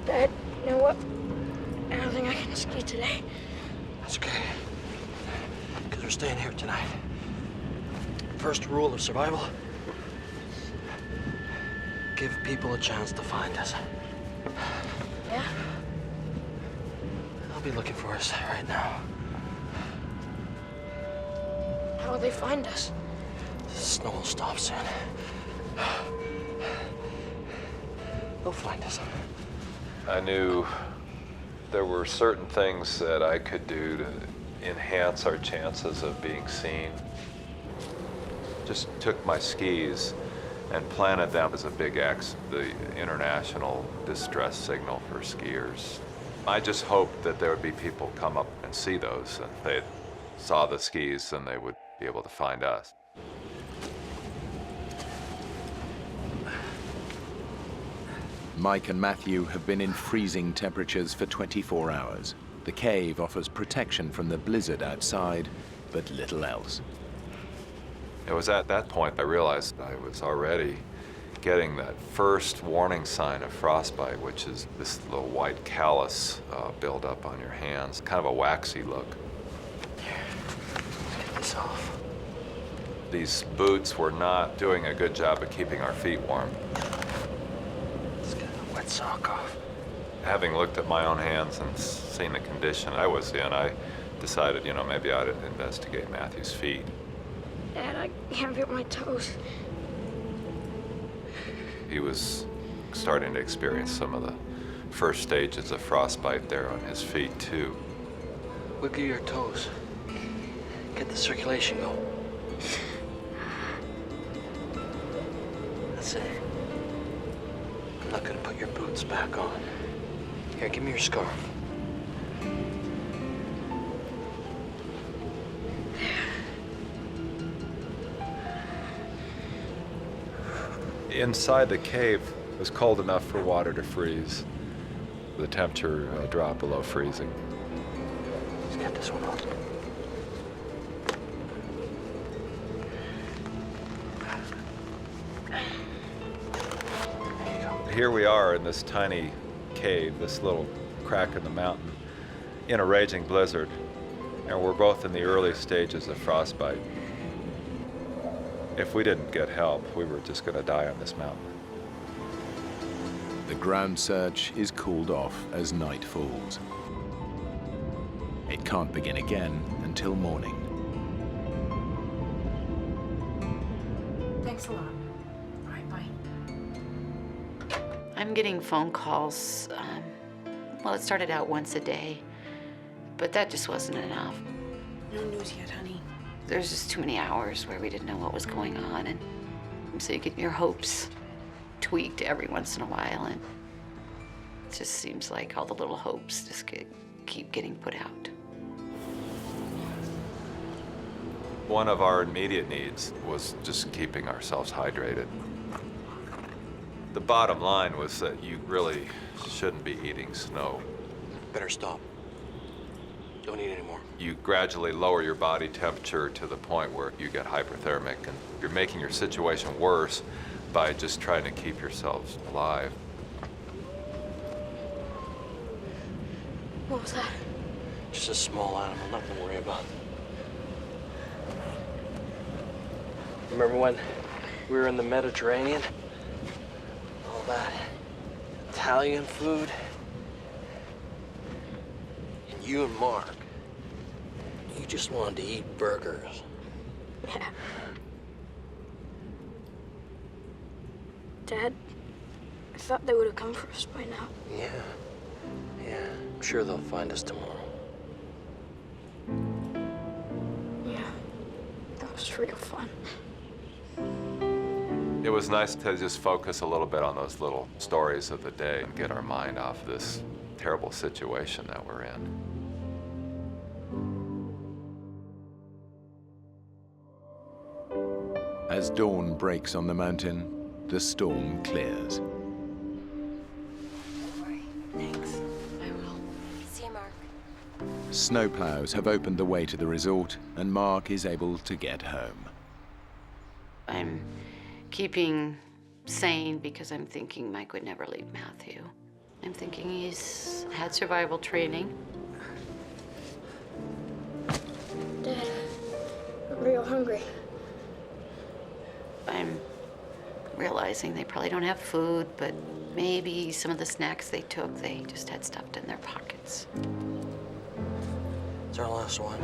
Dad, you know what? I don't think I can ski today. That's okay. Because we're staying here tonight. First rule of survival: give people a chance to find us. Yeah? They'll be looking for us right now. How will they find us? The snow will stop soon. They'll find us. I knew there were certain things that I could do to enhance our chances of being seen. Just took my skis and planted them as a big X, the international distress signal for skiers. I just hoped that there would be people come up and see those, and if they saw the skis, then they would be able to find us. Mike and Matthew have been in freezing temperatures for 24 hours. The cave offers protection from the blizzard outside, but little else. It was at that point I realized I was already getting that first warning sign of frostbite, which is this little white callus build up on your hands, kind of a waxy look. Let's get this off. These boots were not doing a good job of keeping our feet warm. Let's get a wet sock off. Having looked at my own hands and seen the condition I was in, I decided, maybe I'd investigate Matthew's feet. Dad, I can't feel my toes. He was starting to experience some of the first stages of frostbite there on his feet, too. Wiggle your toes. Get the circulation going. That's it. I'm not gonna put your boots back on. Here, give me your scarf. Inside the cave, it was cold enough for water to freeze. The temperature dropped below freezing. Let's get this one off. Here we are in this tiny cave, this little crack in the mountain, in a raging blizzard, and we're both in the early stages of frostbite. If we didn't get help, we were just going to die on this mountain. The ground search is cooled off as night falls. It can't begin again until morning. Thanks a lot. All right, bye. I'm getting phone calls. Well, it started out once a day, but that just wasn't enough. No news yet, honey. There's just too many hours where we didn't know what was going on, and so you get your hopes tweaked every once in a while, and it just seems like all the little hopes just keep getting put out. One of our immediate needs was just keeping ourselves hydrated. The bottom line was that you really shouldn't be eating snow. Better stop. Don't eat anymore. You gradually lower your body temperature to the point where you get hypothermic, and you're making your situation worse by just trying to keep yourselves alive. What was that? Just a small animal, nothing to worry about. Remember when we were in the Mediterranean? All that Italian food? And you and Mark, you just wanted to eat burgers. Yeah. Dad, I thought they would have come for us by now. Yeah. Yeah, I'm sure they'll find us tomorrow. Yeah, that was real fun. It was nice to just focus a little bit on those little stories of the day and get our mind off this terrible situation that we're in. As dawn breaks on the mountain, the storm clears. Thanks. I will. See you, Mark. Snowplows have opened the way to the resort, and Mark is able to get home. I'm keeping sane because I'm thinking Mike would never leave Matthew. I'm thinking he's had survival training. Dad, I'm real hungry. I'm realizing they probably don't have food, but maybe some of the snacks they took, they just had stuffed in their pockets. It's our last one.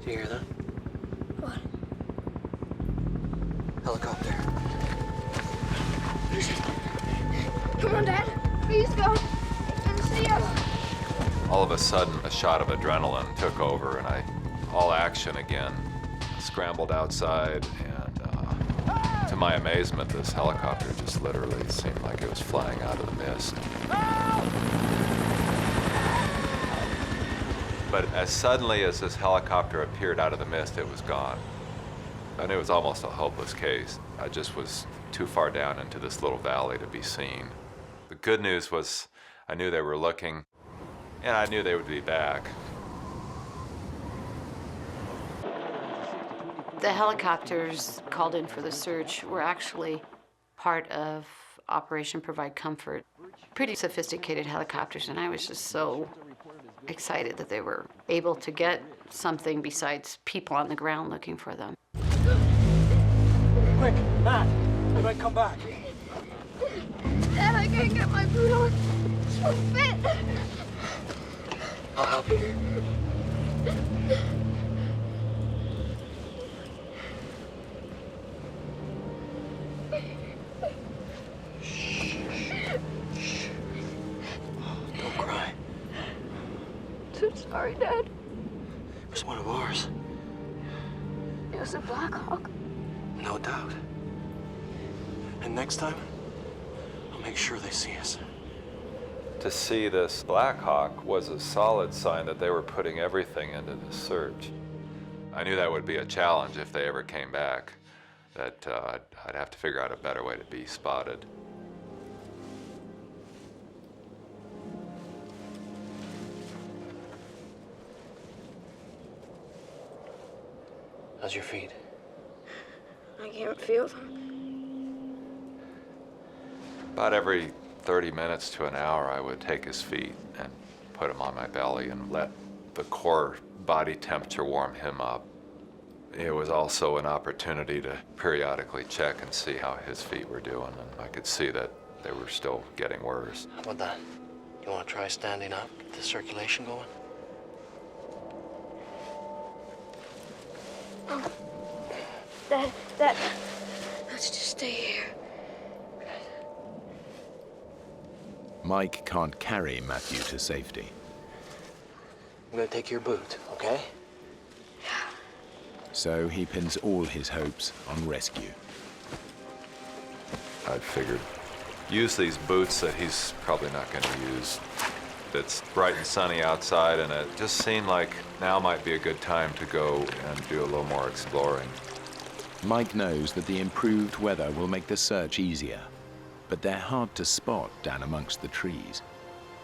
Do you hear that? What? Helicopter. Come on, Dad. Please go. And see us. All of a sudden, a shot of adrenaline took over, and all action again. Scrambled outside, and to my amazement, this helicopter just literally seemed like it was flying out of the mist. But as suddenly as this helicopter appeared out of the mist, it was gone. And it was almost a hopeless case. I just was too far down into this little valley to be seen. The good news was I knew they were looking, and I knew they would be back. The helicopters called in for the search were actually part of Operation Provide Comfort. Pretty sophisticated helicopters, and I was just so excited that they were able to get something besides people on the ground looking for them. Quick, Matt, they might come back. Dad, I can't get my boot on. It won't fit. I'll help you. Don't cry. I'm sorry, Dad. It was one of ours. It was a Black Hawk. No doubt. And next time, I'll make sure they see us. To see this Black Hawk was a solid sign that they were putting everything into the search. I knew that would be a challenge if they ever came back, that I'd have to figure out a better way to be spotted. How's your feet? I can't feel them. About every 30 minutes to an hour, I would take his feet and put him on my belly and let the core body temperature warm him up. It was also an opportunity to periodically check and see how his feet were doing, and I could see that they were still getting worse. How about that? You want to try standing up, get the circulation going? Dad, let's just stay here. Mike can't carry Matthew to safety. I'm gonna take your boot, okay? So he pins all his hopes on rescue. I figured, use these boots that he's probably not going to use. It's bright and sunny outside, and it just seemed like now might be a good time to go and do a little more exploring. Mike knows that the improved weather will make the search easier, but they're hard to spot down amongst the trees.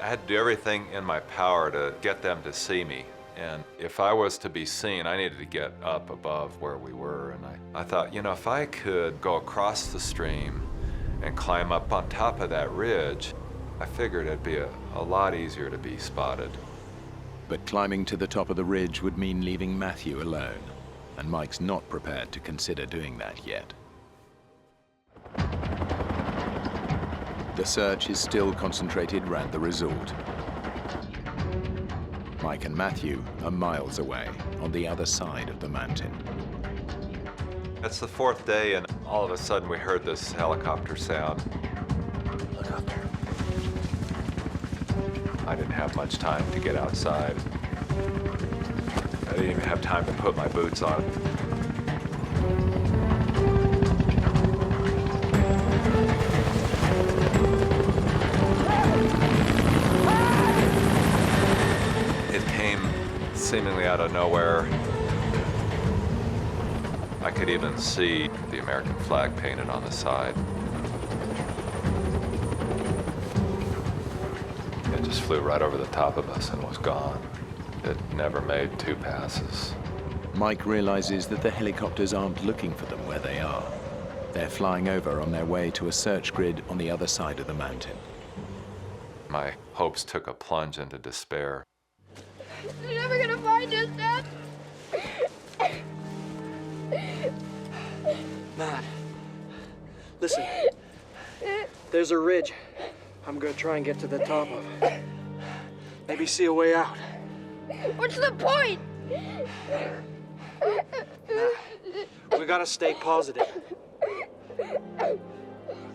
I had to do everything in my power to get them to see me. And if I was to be seen, I needed to get up above where we were. And I thought, you know, if I could go across the stream and climb up on top of that ridge, I figured it'd be a lot easier to be spotted. But climbing to the top of the ridge would mean leaving Matthew alone, and Mike's not prepared to consider doing that yet. The search is still concentrated around the resort. Mike and Matthew are miles away, on the other side of the mountain. It's the fourth day, and all of a sudden we heard this helicopter sound. Helicopter. I didn't have much time to get outside. I didn't even have time to put my boots on. It came seemingly out of nowhere. I could even see the American flag painted on the side. It just flew right over the top of us and was gone. It never made 2 passes. Mike realizes that the helicopters aren't looking for them where they are. They're flying over on their way to a search grid on the other side of the mountain. My hopes took a plunge into despair. They're never gonna find us, Dad. Matt, listen. There's a ridge I'm gonna try and get to the top of. Maybe see a way out. What's the point? We gotta stay positive.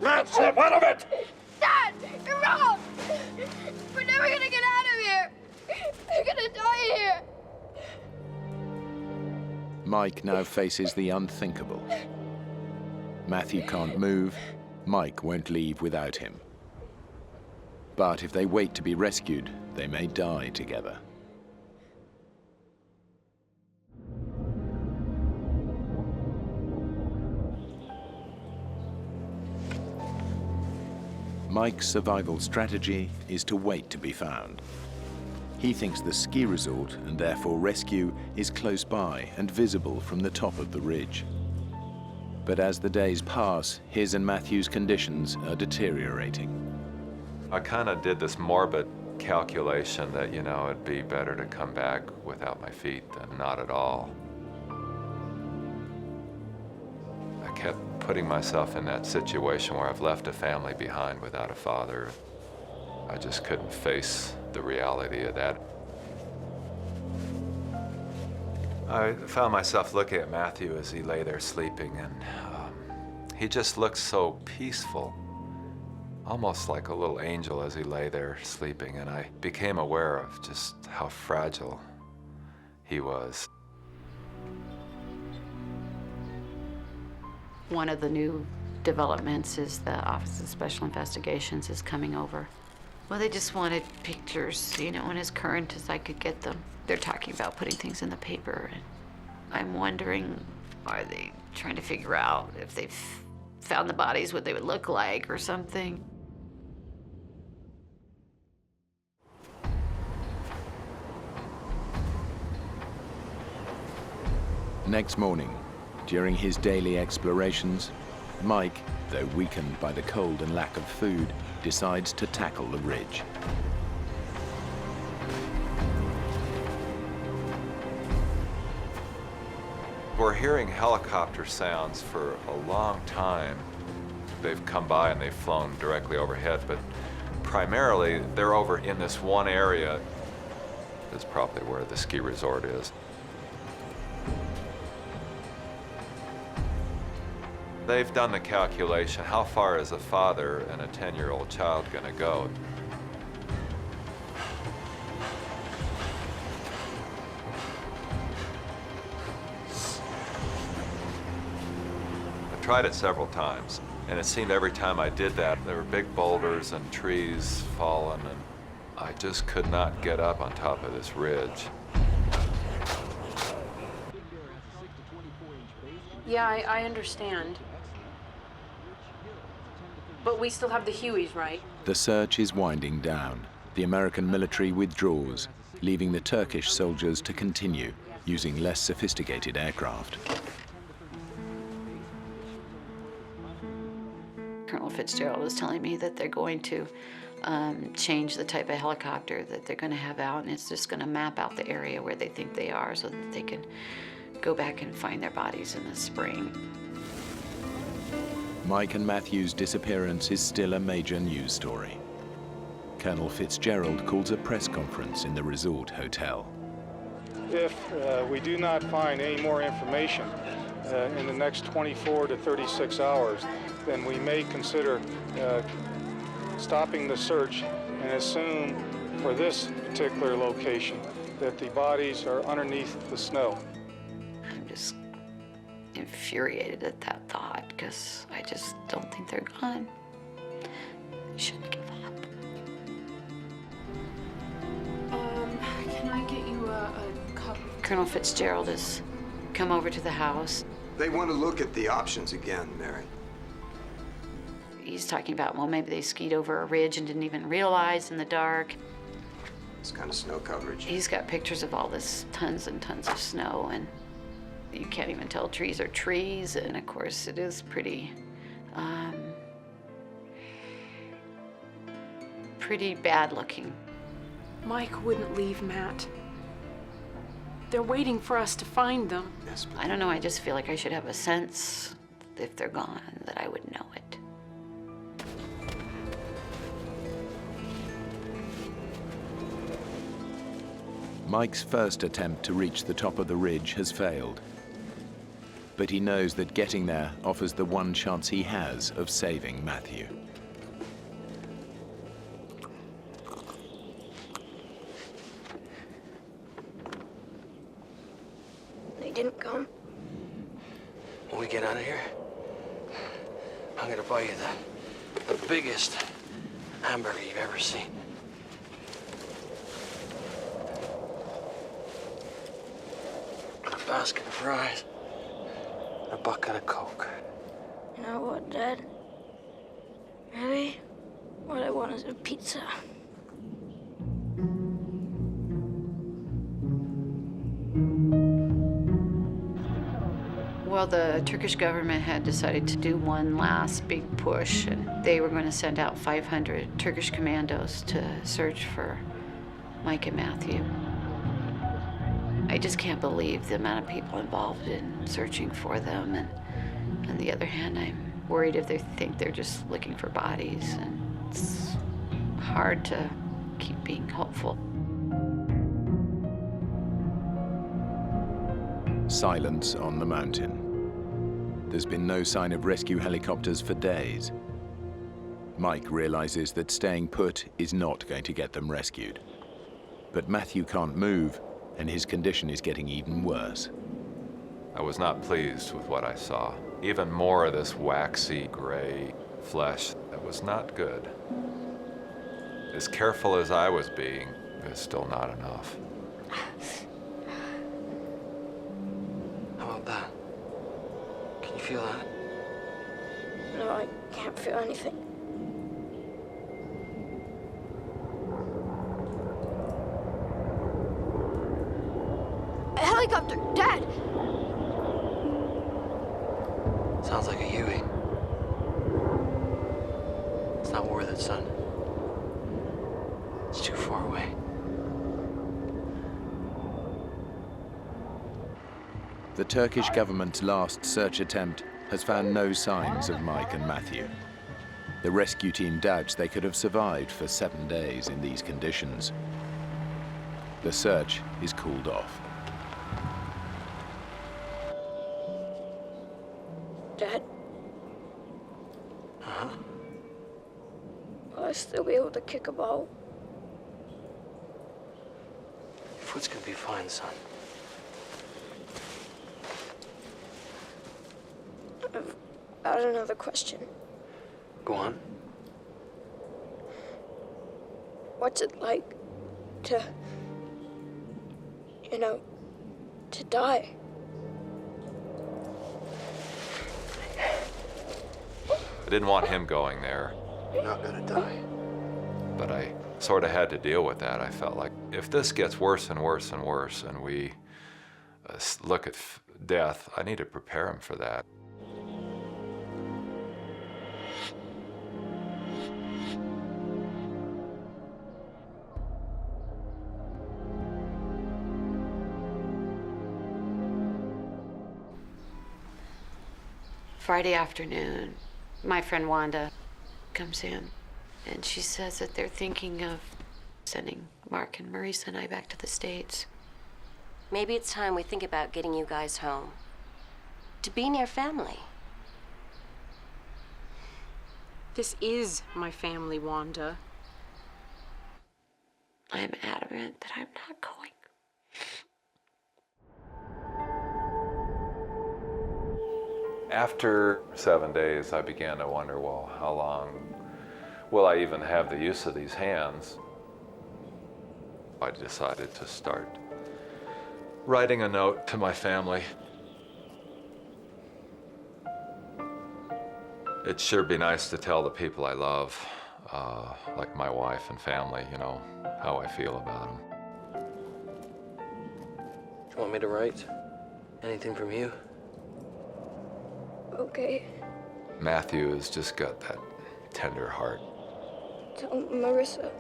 Matt, snap out of it! Dad, you're wrong! We're never gonna get out of here! We're gonna die here! Mike now faces the unthinkable. Matthew can't move, Mike won't leave without him. But if they wait to be rescued, they may die together. Mike's survival strategy is to wait to be found. He thinks the ski resort, and therefore rescue, is close by and visible from the top of the ridge. But as the days pass, his and Matthew's conditions are deteriorating. I kind of did this morbid calculation that, you know, it'd be better to come back without my feet than not at all. I kept putting myself in that situation where I've left a family behind without a father. I just couldn't face the reality of that. I found myself looking at Matthew as he lay there sleeping, and he just looked so peaceful, almost like a little angel as he lay there sleeping, and I became aware of just how fragile he was. One of the new developments is the Office of Special Investigations is coming over. Well, they just wanted pictures, you know, and as current as I could get them. They're talking about putting things in the paper, and I'm wondering, are they trying to figure out if they've found the bodies, what they would look like or something? Next morning, during his daily explorations, Mike, though weakened by the cold and lack of food, decides to tackle the ridge. We're hearing helicopter sounds for a long time. They've come by and they've flown directly overhead, but primarily they're over in this one area. This is probably where the ski resort is. They've done the calculation, how far is a father and a 10-year-old child gonna go? I tried it several times, and it seemed every time I did that, there were big boulders and trees falling, and I just could not get up on top of this ridge. Yeah, I understand. But we still have the Hueys, right? The search is winding down. The American military withdraws, leaving the Turkish soldiers to continue, using less sophisticated aircraft. Colonel Fitzgerald was telling me that they're going to change the type of helicopter that they're going to have out, and it's just going to map out the area where they think they are so that they can go back and find their bodies in the spring. Mike and Matthew's disappearance is still a major news story. Colonel Fitzgerald calls a press conference in the resort hotel. If we do not find any more information in the next 24 to 36 hours, then we may consider stopping the search and assume for this particular location that the bodies are underneath the snow. I'm just infuriated at that thought because I just don't think they're gone. I shouldn't give up. Can I get you a cup? Colonel Fitzgerald has come over to the house. They want to look at the options again, Mary. He's talking about, well, maybe they skied over a ridge and didn't even realize in the dark. This kind of snow coverage. He's got pictures of all this tons and tons of snow, and you can't even tell trees are trees. And of course, it is pretty bad looking. Mike wouldn't leave Matt. They're waiting for us to find them. Yes, I don't know, I just feel like I should have a sense, if they're gone, that I would know it. Mike's first attempt to reach the top of the ridge has failed. But he knows that getting there offers the one chance he has of saving Matthew. They didn't come. When we get out of here, I'm gonna buy you the biggest hamburger you've ever seen. And a basket of fries. And a bucket of Coke. You know what, Dad? Really? What I want is a pizza. Well, the Turkish government had decided to do one last big push, and they were going to send out 500 Turkish commandos to search for Mike and Matthew. I just can't believe the amount of people involved in searching for them, and on the other hand, I'm worried if they think they're just looking for bodies, and it's hard to keep being hopeful. Silence on the mountain. There's been no sign of rescue helicopters for days. Mike realizes that staying put is not going to get them rescued. But Matthew can't move, and his condition is getting even worse. I was not pleased with what I saw. Even more of this waxy gray flesh that was not good. As careful as I was being, it was still not enough. How about that? Can you feel that? No, I can't feel anything. A helicopter! Dad! Sounds like a Huey. It's not worth it, son. It's too far away. The Turkish government's last search attempt has found no signs of Mike and Matthew. The rescue team doubts they could have survived for 7 days in these conditions. The search is called off. Dad? Uh-huh. Will I still be able to kick a ball? Your foot's gonna be fine, son. I've got another question. Go on. What's it like to, to die? I didn't want him going there. You're not gonna die. But I sort of had to deal with that. I felt like if this gets worse and worse and worse and we look at death, I need to prepare him for that. Friday afternoon, my friend Wanda comes in, and she says that they're thinking of sending Mark and Marisa and I back to the States. Maybe it's time we think about getting you guys home. To be near family. This is my family, Wanda. I'm adamant that I'm not going. After 7 days, I began to wonder, well, how long will I even have the use of these hands? I decided to start writing a note to my family. It'd sure be nice to tell the people I love, like my wife and family, you know, how I feel about them. Do you want me to write? Anything from you? Okay. Matthew has just got that tender heart. Tell Marissa.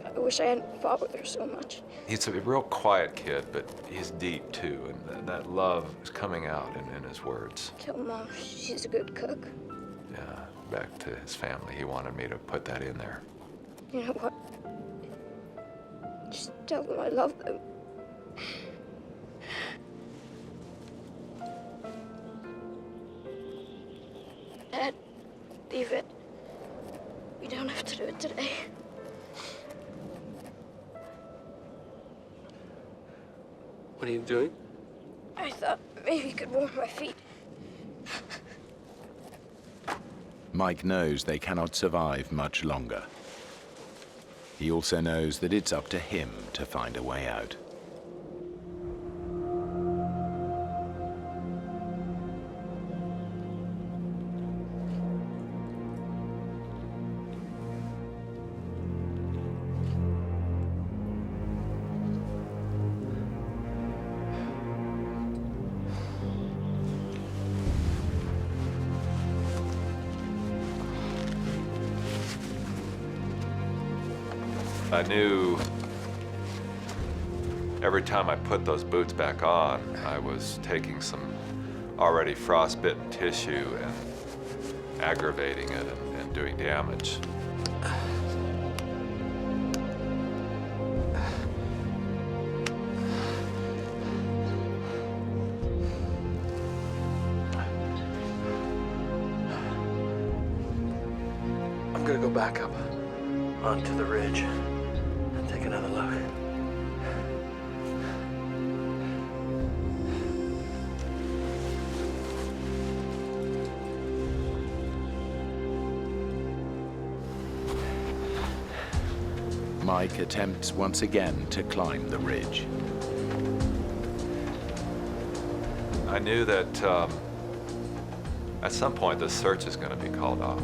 I wish I hadn't fought with her so much. He's a real quiet kid, but he's deep too, and that love is coming out in his words. Tell Mom she's a good cook. Yeah, back to his family. He wanted me to put that in there. You know what? Just tell them I love them. Dad, leave it. We don't have to do it today. What are you doing? I thought maybe you could warm my feet. Mike knows they cannot survive much longer. He also knows that it's up to him to find a way out. I knew every time I put those boots back on, I was taking some already frostbitten tissue and aggravating it and doing damage. I'm gonna go back up onto the ridge and take another look. Mike attempts once again to climb the ridge. I knew that at some point this search is going to be called off.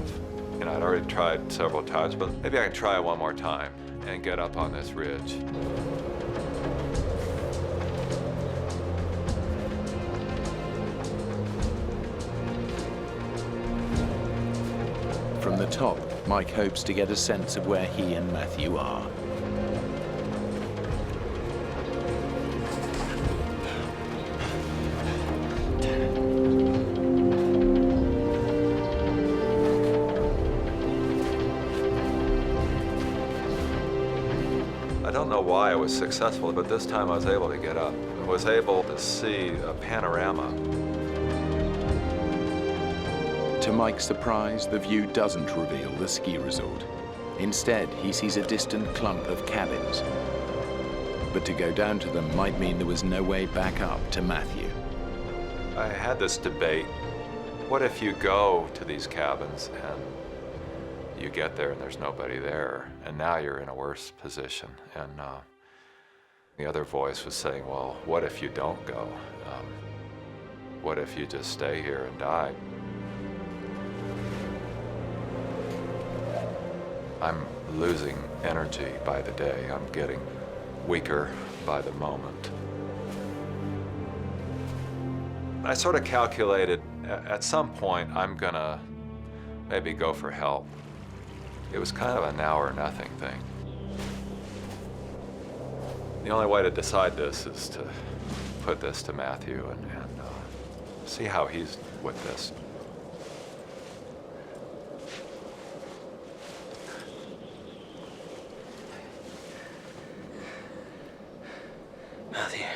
You know, I'd already tried several times, but maybe I can try one more time and get up on this ridge. From the top, Mike hopes to get a sense of where he and Matthew are. I don't know why I was successful, but this time I was able to get up. I was able to see a panorama. To Mike's surprise, the view doesn't reveal the ski resort. Instead, he sees a distant clump of cabins. But to go down to them might mean there was no way back up to Matthew. I had this debate. What if you go to these cabins and you get there and there's nobody there, and now you're in a worse position? And the other voice was saying, well, what if you don't go? What if you just stay here and die? I'm losing energy by the day. I'm getting weaker by the moment. I sort of calculated at some point I'm gonna maybe go for help. It was kind of a now or nothing thing. The only way to decide this is to put this to Matthew and see how he's with this. Matthew,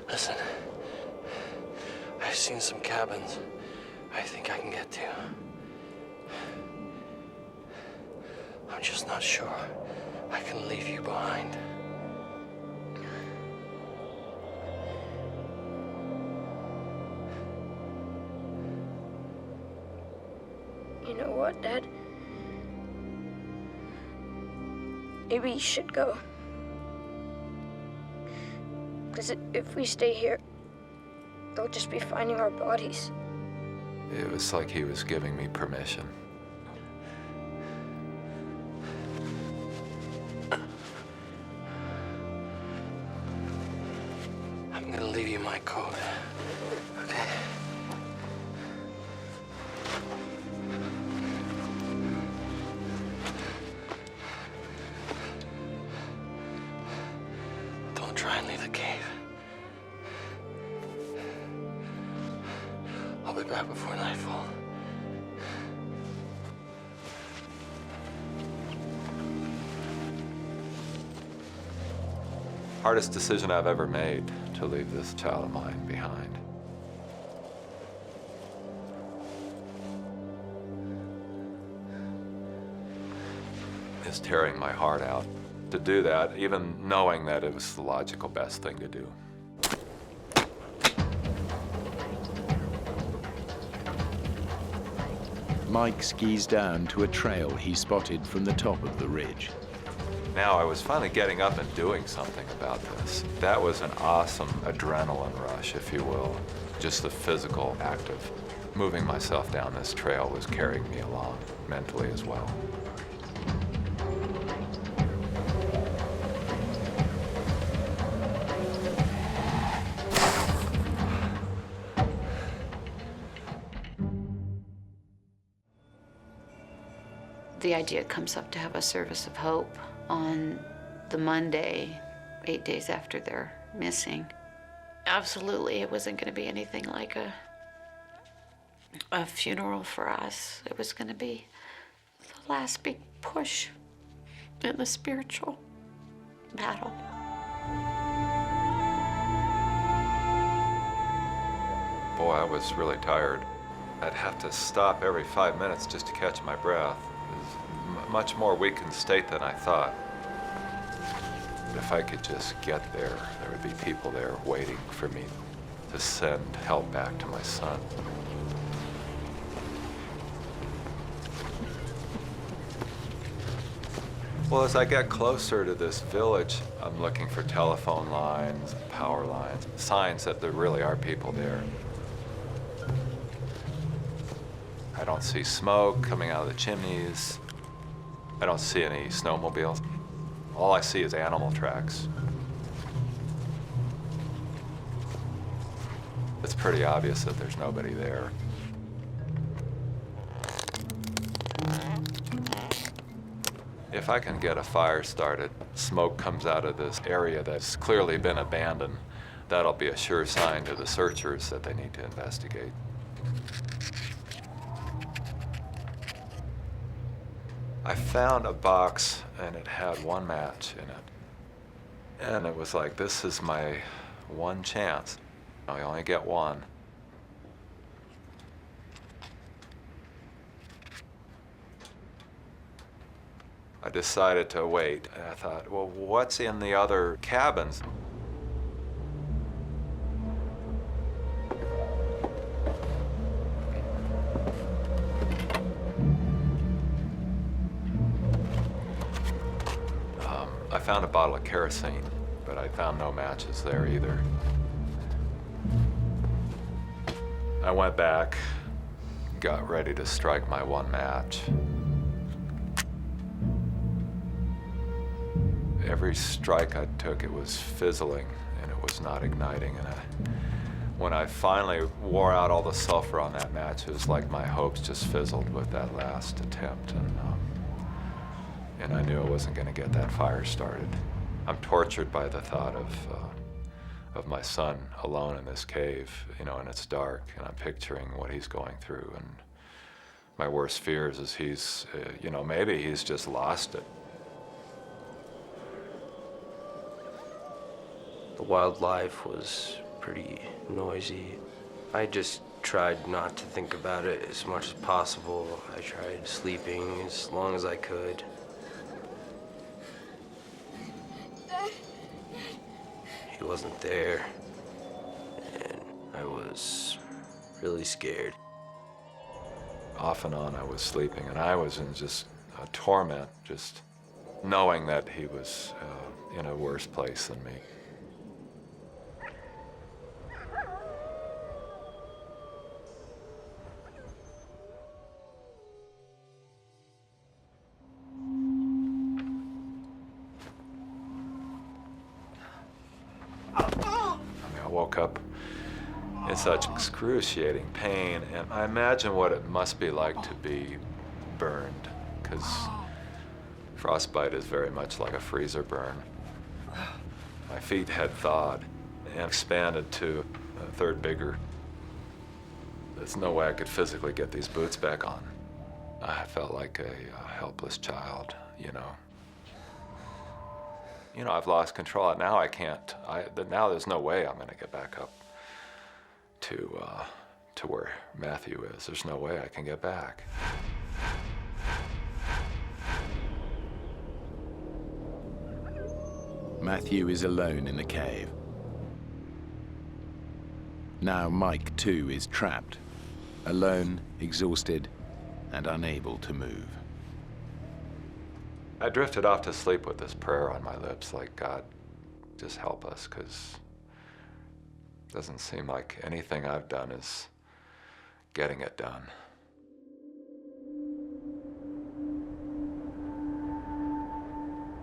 listen. I've seen some cabins I think I can get to. I'm just not sure I can leave you behind. You know what, Dad? Maybe you should go. Because if we stay here, they'll just be finding our bodies. It was like he was giving me permission. I'm gonna leave you my coat, okay? Don't try and leave the cave. I'll be back before nightfall. Hardest decision I've ever made, to leave this child of mine behind. It's tearing my heart out to do that, even knowing that it was the logical best thing to do. Mike skis down to a trail he spotted from the top of the ridge. Now I was finally getting up and doing something about this. That was an awesome adrenaline rush, if you will. Just the physical act of moving myself down this trail was carrying me along, mentally as well. The idea comes up to have a service of hope on the Monday, 8 days after they're missing. Absolutely, it wasn't going to be anything like a funeral for us. It was going to be the last big push in the spiritual battle. Boy, I was really tired. I'd have to stop every 5 minutes just to catch my breath. Much more weakened state than I thought. If I could just get there, there would be people there waiting for me to send help back to my son. Well, as I get closer to this village, I'm looking for telephone lines, power lines, signs that there really are people there. I don't see smoke coming out of the chimneys. I don't see any snowmobiles. All I see is animal tracks. It's pretty obvious that there's nobody there. If I can get a fire started, smoke comes out of this area that's clearly been abandoned, that'll be a sure sign to the searchers that they need to investigate. I found a box and it had one match in it. And it was like, this is my one chance. I only get one. I decided to wait. And I thought, well, what's in the other cabins? I found a bottle of kerosene, but I found no matches there either. I went back, got ready to strike my one match. Every strike I took, it was fizzling and it was not igniting. And when I finally wore out all the sulfur on that match, it was like my hopes just fizzled with that last attempt. And I knew I wasn't going to get that fire started. I'm tortured by the thought of my son alone in this cave, you know, and it's dark, and I'm picturing what he's going through. And my worst fears is he's, you know, maybe he's just lost it. The wildlife was pretty noisy. I just tried not to think about it as much as possible. I tried sleeping as long as I could. He wasn't there, and I was really scared. Off and on I was sleeping, and I was in just a torment, just knowing that he was in a worse place than me. I woke up in such excruciating pain, and I imagine what it must be like to be burned, because frostbite is very much like a freezer burn. My feet had thawed and expanded to a third bigger. There's no way I could physically get these boots back on. I felt like a helpless child, you know. You know, I've lost control. Now I can't. Now there's no way I'm going to get back up to where Matthew is. There's no way I can get back. Matthew is alone in the cave. Now Mike, too, is trapped, alone, exhausted, and unable to move. I drifted off to sleep with this prayer on my lips, like, God, just help us, because it doesn't seem like anything I've done is getting it done.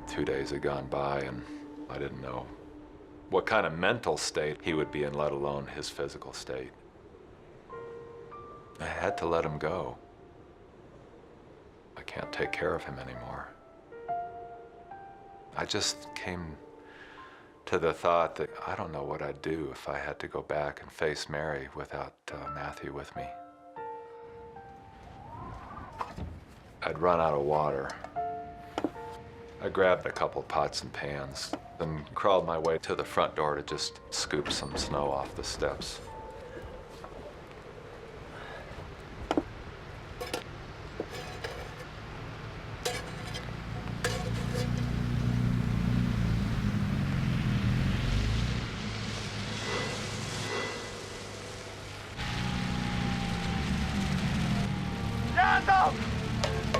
Two days had gone by, and I didn't know what kind of mental state he would be in, let alone his physical state. I had to let him go. I can't take care of him anymore. I just came to the thought that I don't know what I'd do if I had to go back and face Mary without Matthew with me. I'd run out of water. I grabbed a couple pots and pans and crawled my way to the front door to just scoop some snow off the steps.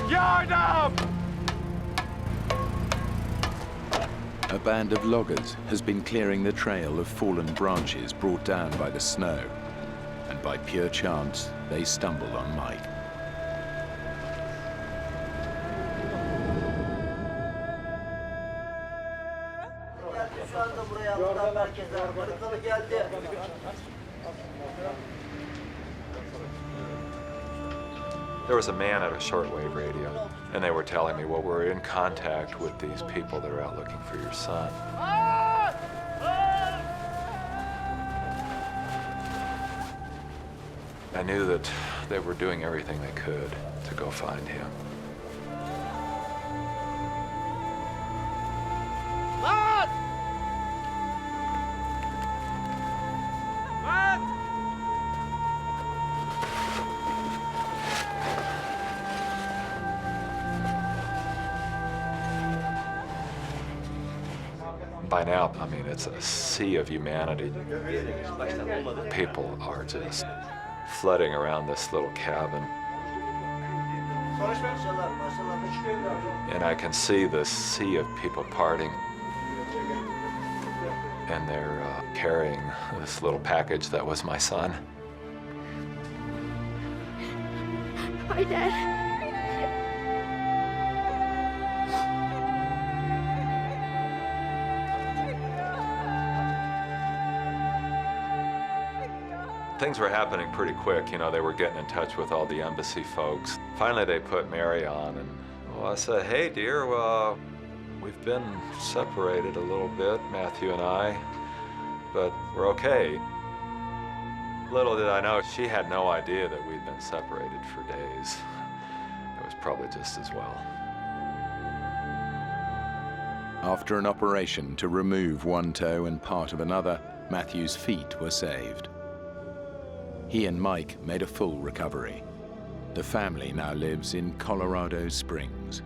Yard up! A band of loggers has been clearing the trail of fallen branches brought down by the snow, and by pure chance, they stumbled on Mike. There was a man at a shortwave radio, and they were telling me, well, we're in contact with these people that are out looking for your son. I knew that they were doing everything they could to go find him. By now, I mean, it's a sea of humanity. People are just flooding around this little cabin. And I can see the sea of people parting. And they're carrying this little package that was my son. Hi, Dad. Things were happening pretty quick, you know, they were getting in touch with all the embassy folks. Finally, they put Mary on, and well, I said, hey, dear, we've been separated a little bit, Matthew and I, but we're okay. Little did I know, she had no idea that we'd been separated for days. It was probably just as well. After an operation to remove one toe and part of another, Matthew's feet were saved. He and Mike made a full recovery. The family now lives in Colorado Springs.